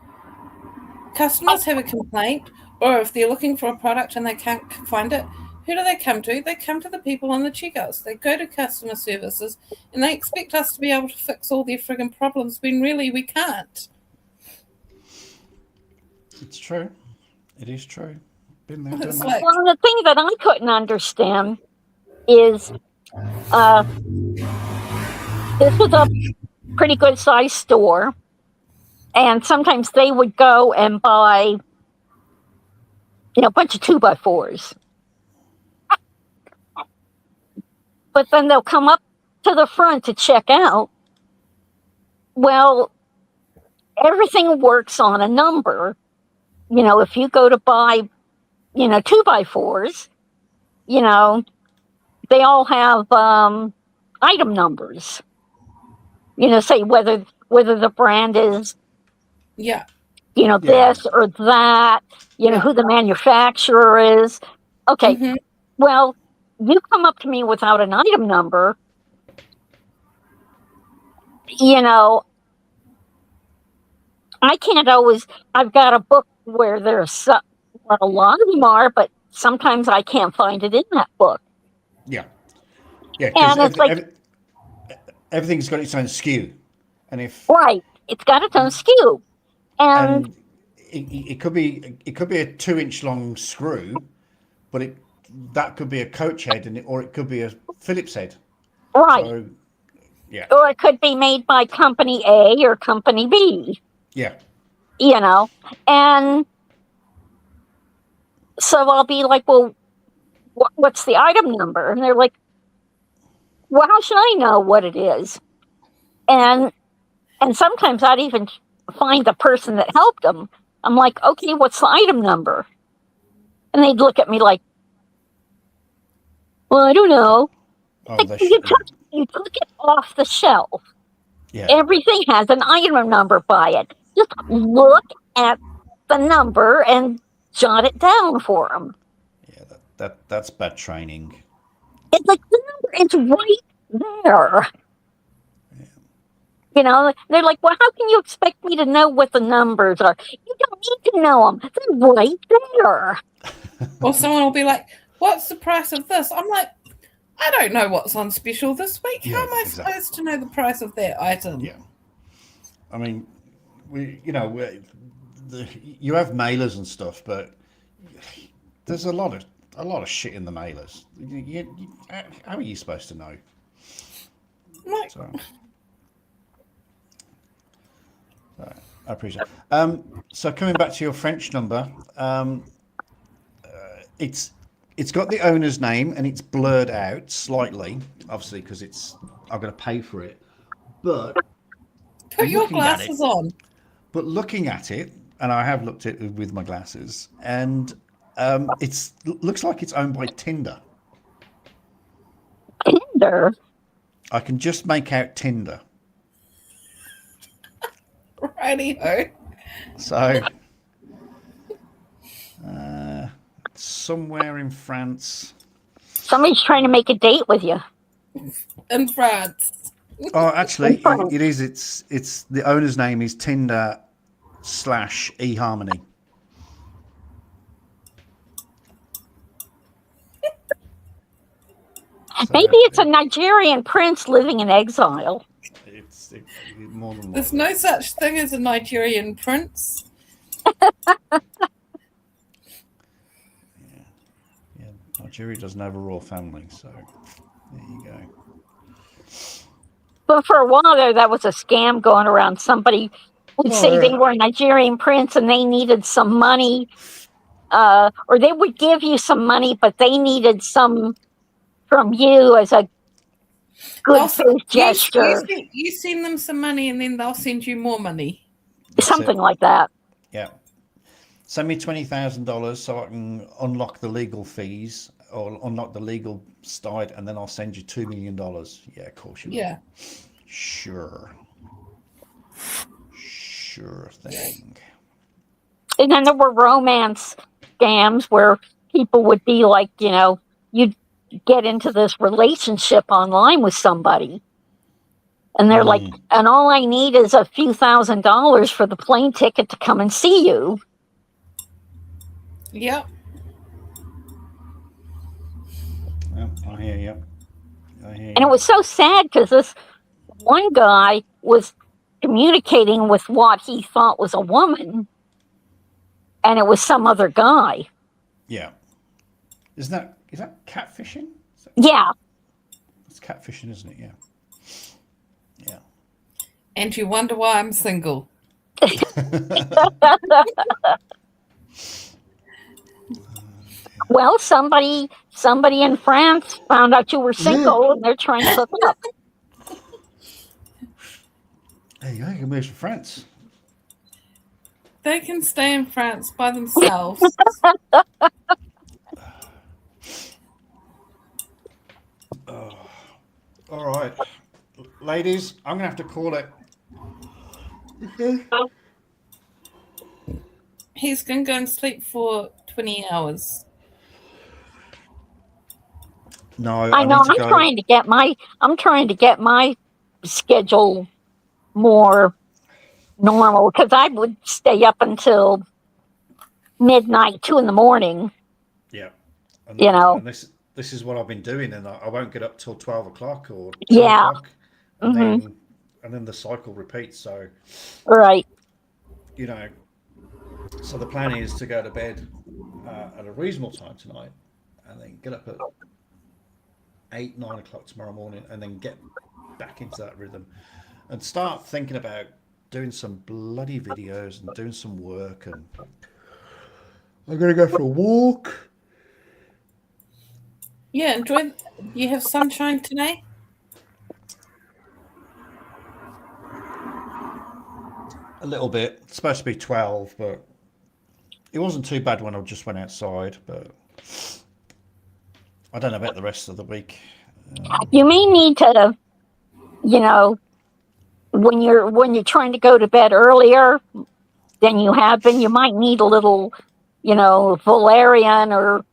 Customers have a complaint, or if they're looking for a product and they can't find it, who do they come to? They come to the people on the checkouts. They go to customer services, and they expect us to be able to fix all their friggin' problems when really we can't. It's true. It is true. Been there, done It's that. like- Well, the thing that I couldn't understand is this was a pretty good sized store, and sometimes they would go and buy, you know, a bunch of 2x4s. But then they'll come up to the front to check out. Well, everything works on a number. You know, if you go to buy, you know, 2x4s, you know, they all have item numbers. You know, say whether the brand is, Yeah. you know, this or that, you know, who the manufacturer is. Okay, well, you come up to me without an item number, you know, I can't always, I've got a book where there's, well, a lot of them are, but sometimes I can't find it in that book. Yeah. Yeah, And it's because like, everything's got its own skew. And if right, it's got its own skew. And it could be a 2-inch long screw, but that could be a coach head, or it could be a Phillips head. right. So, yeah. Or it could be made by company A or company B. Yeah. You know, and so I'll be like, well, what's the item number? And they're like, well, how should I know what it is? And sometimes I'd even find the person that helped them. I'm like, okay, what's the item number? And they'd look at me like, well, I don't know. Oh, Like, you took it off the shelf. Yeah. Everything has an item number by it. Just look at the number and jot it down for them. That's bad training. It's like the number, it's right there. You know, they're like, well, how can you expect me to know what the numbers are? You don't need to know them. They're right there. Or someone will be like, what's the price of this? I'm like, I don't know what's on special this week. How am I supposed to know the price of that item? Yeah. I mean, you have mailers and stuff, but there's a lot of shit in the mailers. How are you supposed to know? I appreciate it. So coming back to your French number, it's got the owner's name and it's blurred out slightly, obviously, because I'm going to pay for it. But put your glasses on. But looking at it, and I have looked at it with my glasses, and it looks like it's owned by Tinder. Tinder? I can just make out Tinder. Righty-ho. So, somewhere in France. Somebody's trying to make a date with you. In France. Oh, actually, it is. It's the owner's name is Tinder / eHarmony. Maybe it's a Nigerian prince living in exile. It's more than There's no such thing as a Nigerian prince. Nigeria doesn't have a royal family, so there you go. But for a while there, that was a scam going around. Somebody would say they were a Nigerian prince and they needed some money, or they would give you some money, but they needed some from you as a good faith gesture. You send them some money and then they'll send you more money. Something like that. Yeah. Send me $20,000 so I can unlock the legal fees or unlock the legal side, and then I'll send you $2 million. Yeah, of course you will. Yeah. Sure thing. And then there were romance scams where people would be like, you'd get into this relationship online with somebody. And they're like, and all I need is a few $1,000s for the plane ticket to come and see you. Yep. I hear you. And it was so sad because this one guy was communicating with what he thought was a woman, and it was some other guy. Yeah. Is that catfishing? Yeah. It's catfishing, isn't it? Yeah. Yeah. And you wonder why I'm single. Well, somebody in France found out you were single, and they're trying to hook up. There you go. You can move to France. They can stay in France by themselves. All right, ladies, I'm gonna have to call it. He's gonna go and sleep for 20 hours. No, I know. I'm trying to get my schedule more normal, because I would stay up until midnight, 2 a.m. Yeah. And this is what I've been doing, and I won't get up till 12 o'clock or 2 yeah. o'clock, and then the cycle repeats. So, right. So the plan is to go to bed at a reasonable time tonight, and then get up at 8, 9 o'clock tomorrow morning, and then get back into that rhythm, and start thinking about doing some bloody videos and doing some work. And I'm gonna go for a walk. Yeah, enjoy. You have sunshine today? A little bit. It's supposed to be 12, but it wasn't too bad when I just went outside. But I don't know about the rest of the week. You may need to, when you're trying to go to bed earlier than you have been, you might need a little valerian or,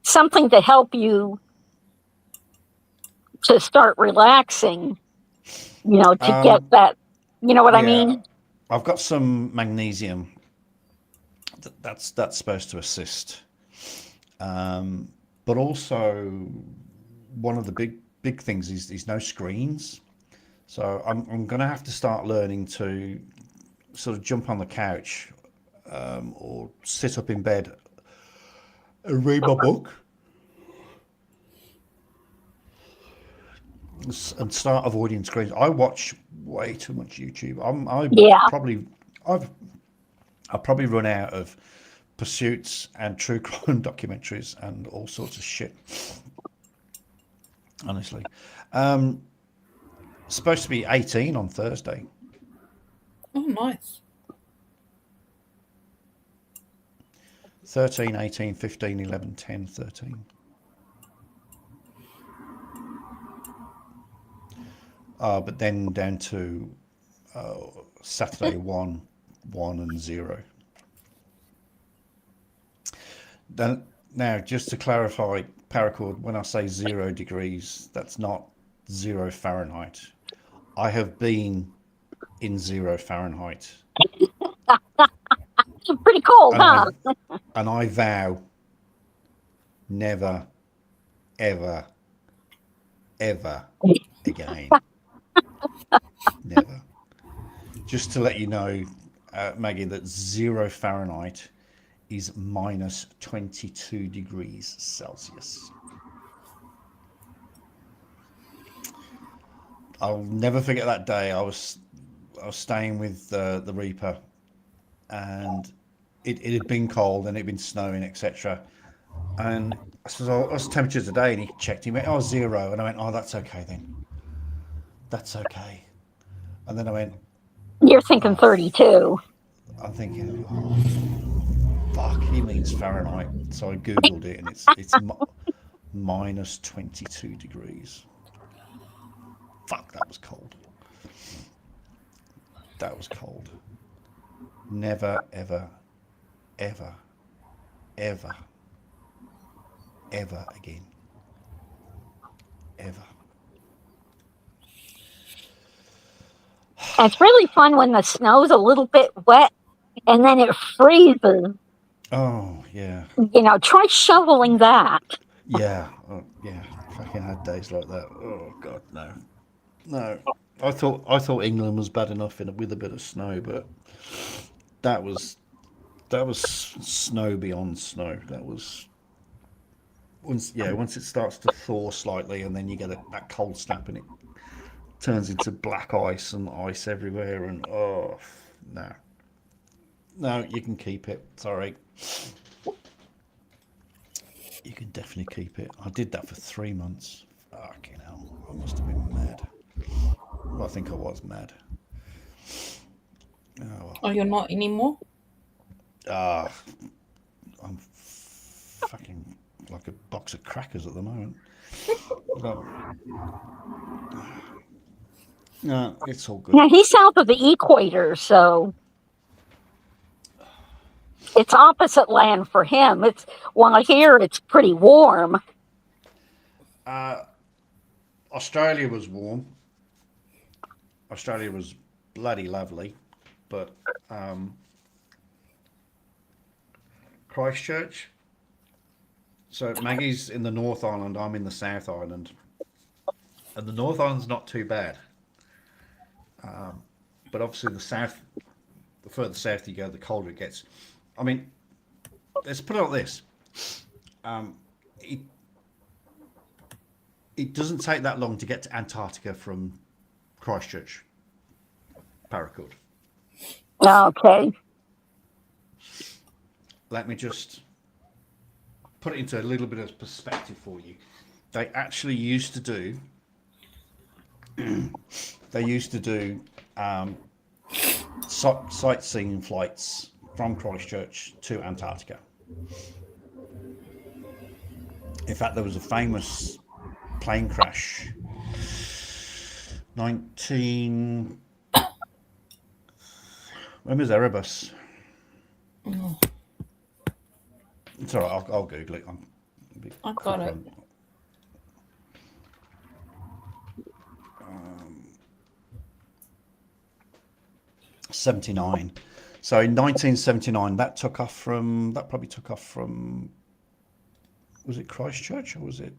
something to help you to start relaxing, to get that, what I mean? I've got some magnesium that's supposed to assist. But also one of the big things is no screens. So I'm going to have to start learning to sort of jump on the couch or sit up in bed and read my book and start avoiding screens. I watch way too much YouTube. I've probably run out of pursuits and true crime documentaries and all sorts of shit. Honestly, supposed to be 18 on Thursday. Oh, nice. 13, 18, 15, 11, 10, 13. But then down to Saturday 1, 1 and 0. Then, now, just to clarify, Paracord, when I say 0 degrees, that's not 0 Fahrenheit. I have been in 0 Fahrenheit. Pretty cold, huh? And I vow never, ever, ever again. Never. Just to let you know, Maggie, that 0 Fahrenheit is minus 22 degrees Celsius. I'll never forget that day. I was staying with the Reaper, and it had been cold and it had been snowing, etc. And I said, "Oh, what's the temperature today?" And he checked. He went, "Oh, 0." And I went, "Oh, that's okay then. That's okay." And then I went, "You're thinking 32." I'm thinking, oh, fuck, he means Fahrenheit. So I googled it, and it's minus 22 degrees. Fuck, that was cold. That was cold. Never, ever, ever, ever, ever again. Ever. It's really fun when the snow's a little bit wet and then it freezes. Oh, yeah. Try shoveling that. Yeah. Oh, yeah. Fucking had days like that. Oh, God, no. No. I thought England was bad enough with a bit of snow, but that was snow beyond snow. That was once it starts to thaw slightly, and then you get that cold snap, and it turns into black ice and ice everywhere, and oh no, you can keep it. Sorry, you can definitely keep it. I did that for 3 months. Fucking hell, I must have been mad. Well, I think I was mad. Oh, you're not anymore? I'm fucking like a box of crackers at the moment. No, it's all good. Yeah, he's south of the equator, so it's opposite land for him. Here it's pretty warm. Australia was warm. Australia was bloody lovely, but Christchurch. So Maggie's in the North Island, I'm in the South Island, and the North Island's not too bad. But obviously the further south you go, the colder it gets. I mean, let's put it like this. It doesn't take that long to get to Antarctica from Christchurch, Paracord. Okay. Let me just put it into a little bit of perspective for you. They actually used to do sightseeing flights from Christchurch to Antarctica. In fact, there was a famous plane crash, when was Erebus? It's all right. I'll Google it. I've got it. 79. So in 1979, that probably took off from, was it Christchurch or was it?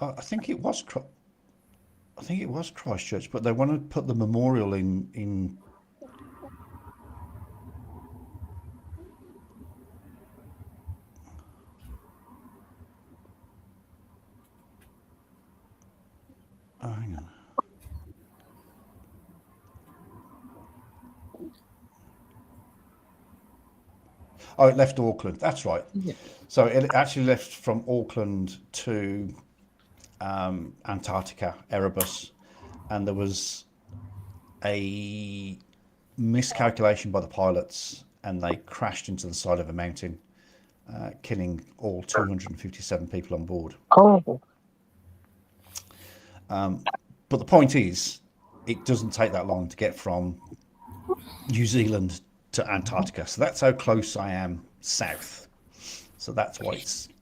I think it was Christchurch, but they want to put the memorial in. Oh, hang on. Oh, it left Auckland. That's right. Yeah. So it actually left from Auckland to Antarctica, Erebus, and there was a miscalculation by the pilots, and they crashed into the side of a mountain, killing all 257 people on board. Oh. But the point is, it doesn't take that long to get from New Zealand to Antarctica. So that's how close I am south. So that's why it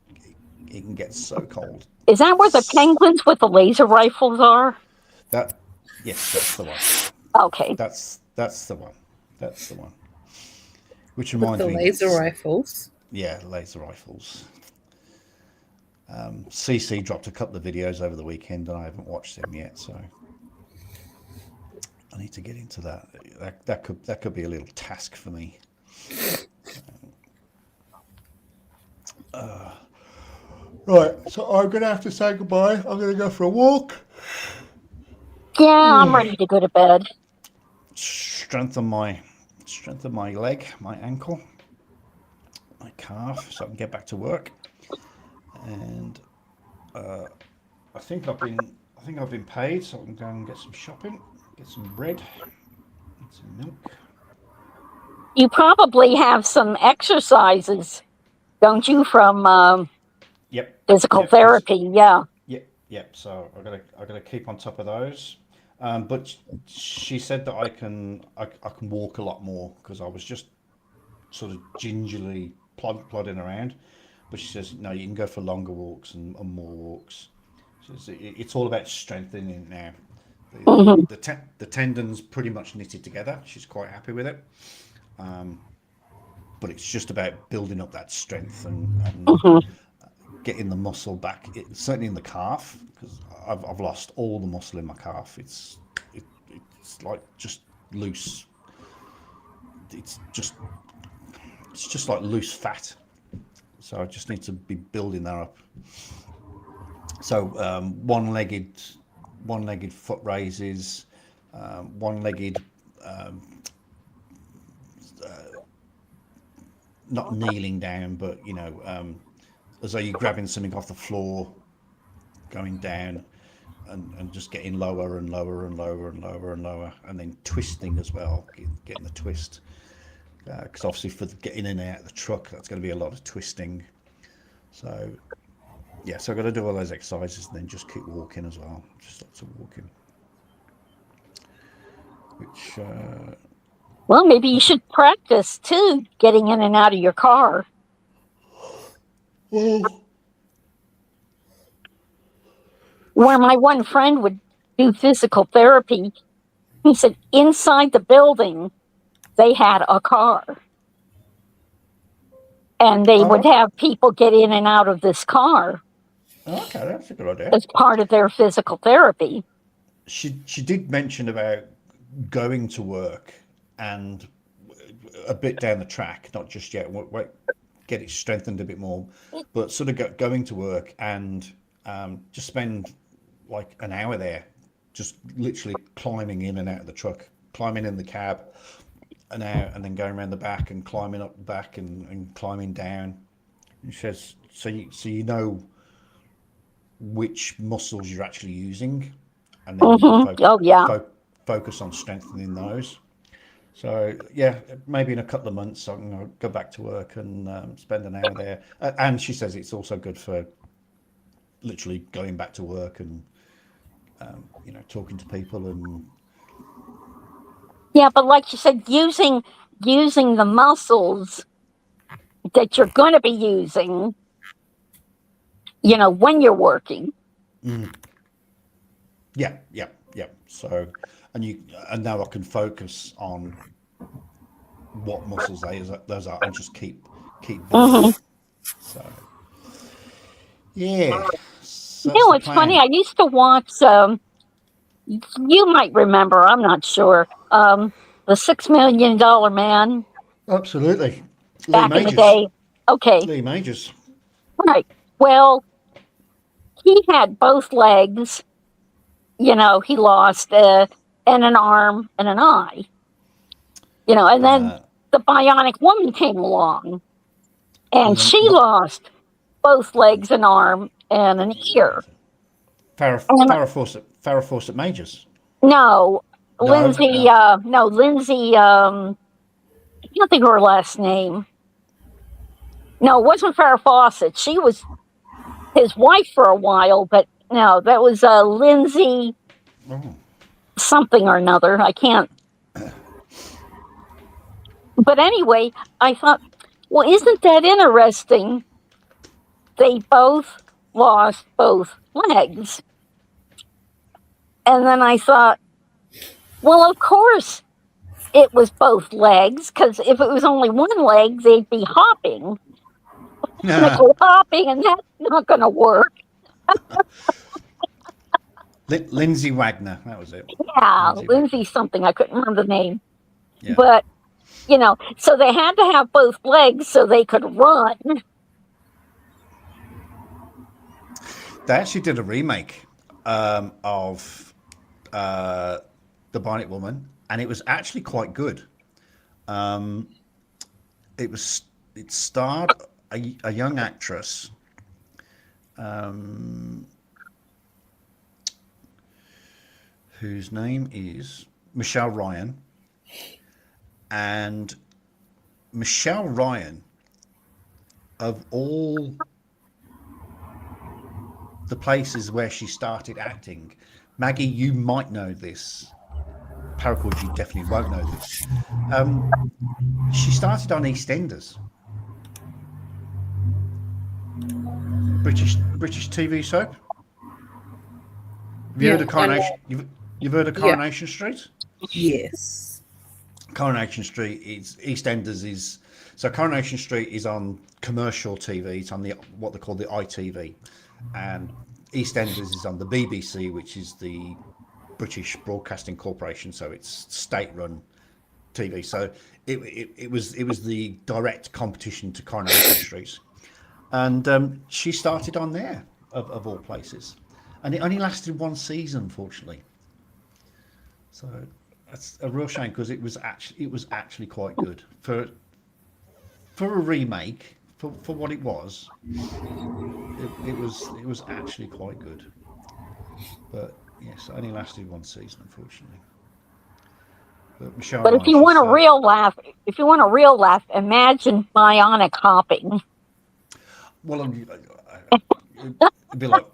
can get so cold. Is that where the penguins with the laser rifles are? Yes, that's the one. Okay. That's the one. That's the one. Which With reminds the me. laser rifles. Yeah, laser rifles. CC dropped a couple of videos over the weekend, and I haven't watched them yet, so I need to get into that. That could be a little task for me. Right, so I'm gonna have to say goodbye. I'm gonna go for a walk. Yeah, I'm ready to go to bed. Strengthen my leg, my ankle, my calf, so I can get back to work. And I think I've been paid, so I can go and get some shopping, get some bread, get some milk. You probably have some exercises, don't you, from physical therapy? Yeah. Yep. So I gotta keep on top of those. But she said that I can walk a lot more, because I was just sort of gingerly plodding around. But she says, no, you can go for longer walks and more walks. She says, it's all about strengthening now. The tendon's pretty much knitted together. She's quite happy with it. But it's just about building up that strength and getting the muscle back, certainly in the calf, because I've lost all the muscle in my calf. It's like just loose. It's just like loose fat. So I just need to be building that up. So one-legged foot raises, one-legged, not kneeling down, but as though you're grabbing something off the floor, going down, and just getting lower and lower and lower and lower and lower, and then twisting as well, getting the twist. Because obviously for getting in and out of the truck, that's going to be a lot of twisting. So yeah, so I've got to do all those exercises and then just keep walking as well, just lots of walking. Which well, maybe you should practice too, getting in and out of your car. Where my one friend would do physical therapy, he said inside the building they had a car, and they would have people get in and out of this car. Okay, that's a good idea. As part of their physical therapy. She did mention about going to work and a bit down the track, not just yet. Wait, get it strengthened a bit more, but sort of going to work and just spend like an hour there, just literally climbing in and out of the truck, climbing in the cab, an hour, and then going around the back and climbing up the back and climbing down. And she says, so you know which muscles you're actually using, and then focus on strengthening those. So yeah, maybe in a couple of months I can go back to work and spend an hour there. And she says it's also good for literally going back to work and talking to people and. Yeah, but like you said, using the muscles that you're going to be using, when you're working. Mm. Yeah. So, and now I can focus on what muscles those are and just keep building. So, yeah. So It's funny. I used to watch. You might remember. I'm not sure. The $6 Million Man. Absolutely. Back in the day. Okay. Lee Majors. Right. Well, he had both legs. He lost and an arm and an eye. And then the Bionic Woman came along, and she lost both legs, an arm, and an ear. Farrah Fawcett Majors. No, Lindsay. No, Lindsay. I can't think of her last name. No, it wasn't Farrah Fawcett. She was his wife for a while, but no, that was Lindsay. Something or another. I can't. But anyway, I thought, well, isn't that interesting? They both lost both legs. And then I thought, well, of course it was both legs, because if it was only one leg, they'd be hopping. Go hopping, and that's not going to work. Lindsay Wagner, that was it. Yeah, Lindsay something. I couldn't remember the name. Yeah. But, so they had to have both legs so they could run. They actually did a remake of The Bionic Woman, and it was actually quite good. It starred a young actress. Whose name is Michelle Ryan. And Michelle Ryan, of all the places where she started acting, Maggie, you might know this. Paracord, you definitely won't know this. She started on EastEnders. British TV soap. Have you heard of Coronation? You've heard of Coronation Street? Yes. Coronation Street is EastEnders is so Coronation Street is on commercial TV. It's on what they call the ITV, and EastEnders is on the BBC, which is the British Broadcasting Corporation. So it's state-run TV. So it was the direct competition to Coronation Street, and she started on there of all places. And it only lasted one season, unfortunately. So that's a real shame, because it was actually quite good for a remake for what it was. It was actually quite good, but yes, it only lasted one season, unfortunately. But Michelle. But if you want a real laugh, imagine bionic hopping. Well, it'd be like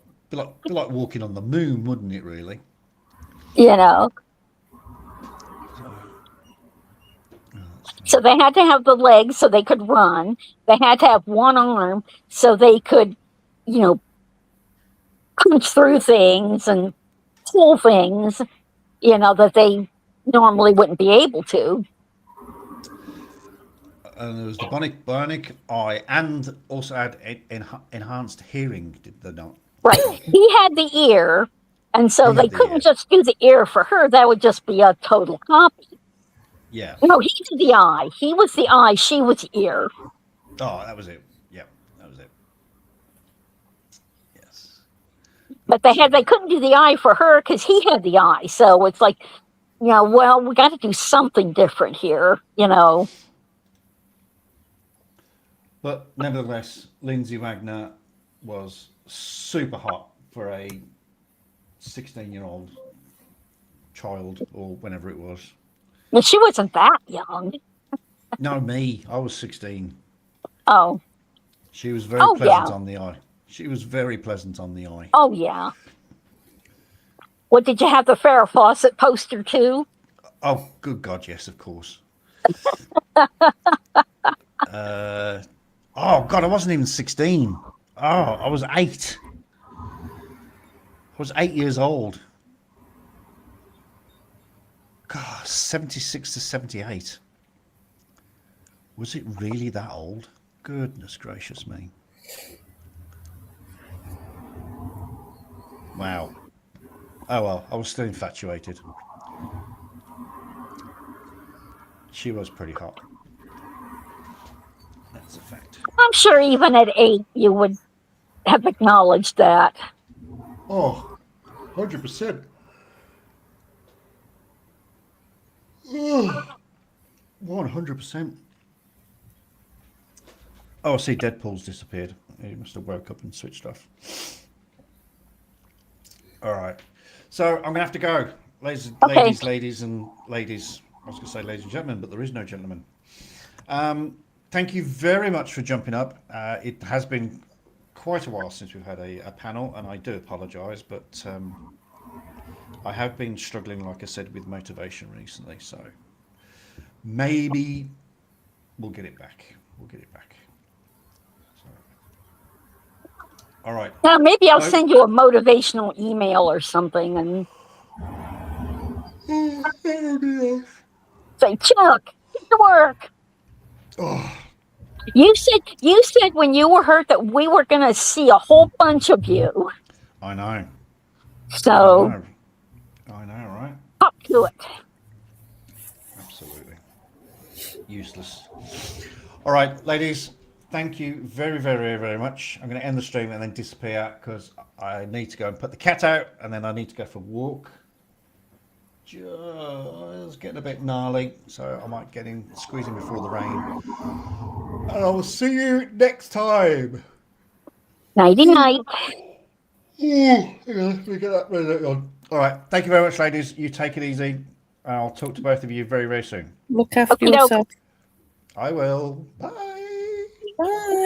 walking on the moon, wouldn't it? Really. So they had to have the legs so they could run. They had to have one arm so they could, punch through things and pull things, that they normally wouldn't be able to. And there was the bionic eye, and also had enhanced hearing, did they not? Right. He had the ear, and so they couldn't just do the ear for her. That would just be a total copy. Yeah. No, he did the eye. He was the eye. She was the ear. Oh, that was it. Yeah, that was it. Yes. But they couldn't do the eye for her because he had the eye. So it's like, well, we got to do something different here, But nevertheless, Lindsay Wagner was super hot for a 16-year-old child, or whenever it was. Well, she wasn't that young. No, me. I was 16. Oh. She was very pleasant on the eye. She was very pleasant on the eye. Oh, yeah. What, did you have the Farrah Fawcett poster too? Oh, good God, yes, of course. Oh, God, I wasn't even 16. Oh, I was 8. I was 8 years old. God, 76 to 78. Was it really that old? Goodness gracious me. Wow. Oh, well, I was still infatuated. She was pretty hot. That's a fact. I'm sure even at 8, you would have acknowledged that. Oh, 100%. 100%. Oh, I see Deadpool's disappeared. He must have woke up and switched off. All right. So I'm going to have to go. Ladies, and ladies. I was going to say ladies and gentlemen, but there is no gentleman. Thank you very much for jumping up. It has been quite a while since we've had a panel, and I do apologise, but I have been struggling, like I said, with motivation recently, so maybe we'll get it back. We'll get it back. So, all right. Now, maybe I'll send you a motivational email or something and say, Chuck, get to work. Oh. You said when you were hurt that we were going to see a whole bunch of you. I know. So I know, right? Up to it. Absolutely. Useless. All right, ladies, thank you very, very, very much. I'm going to end the stream and then disappear because I need to go and put the cat out and then I need to go for a walk. Just getting a bit gnarly, so I might get in, squeeze in before the rain. And I will see you next time. Nighty night. Let me get that ready on. All right. Thank you very much, ladies. You take it easy. I'll talk to both of you very, very soon. Look after yourself. I will. Bye. Bye.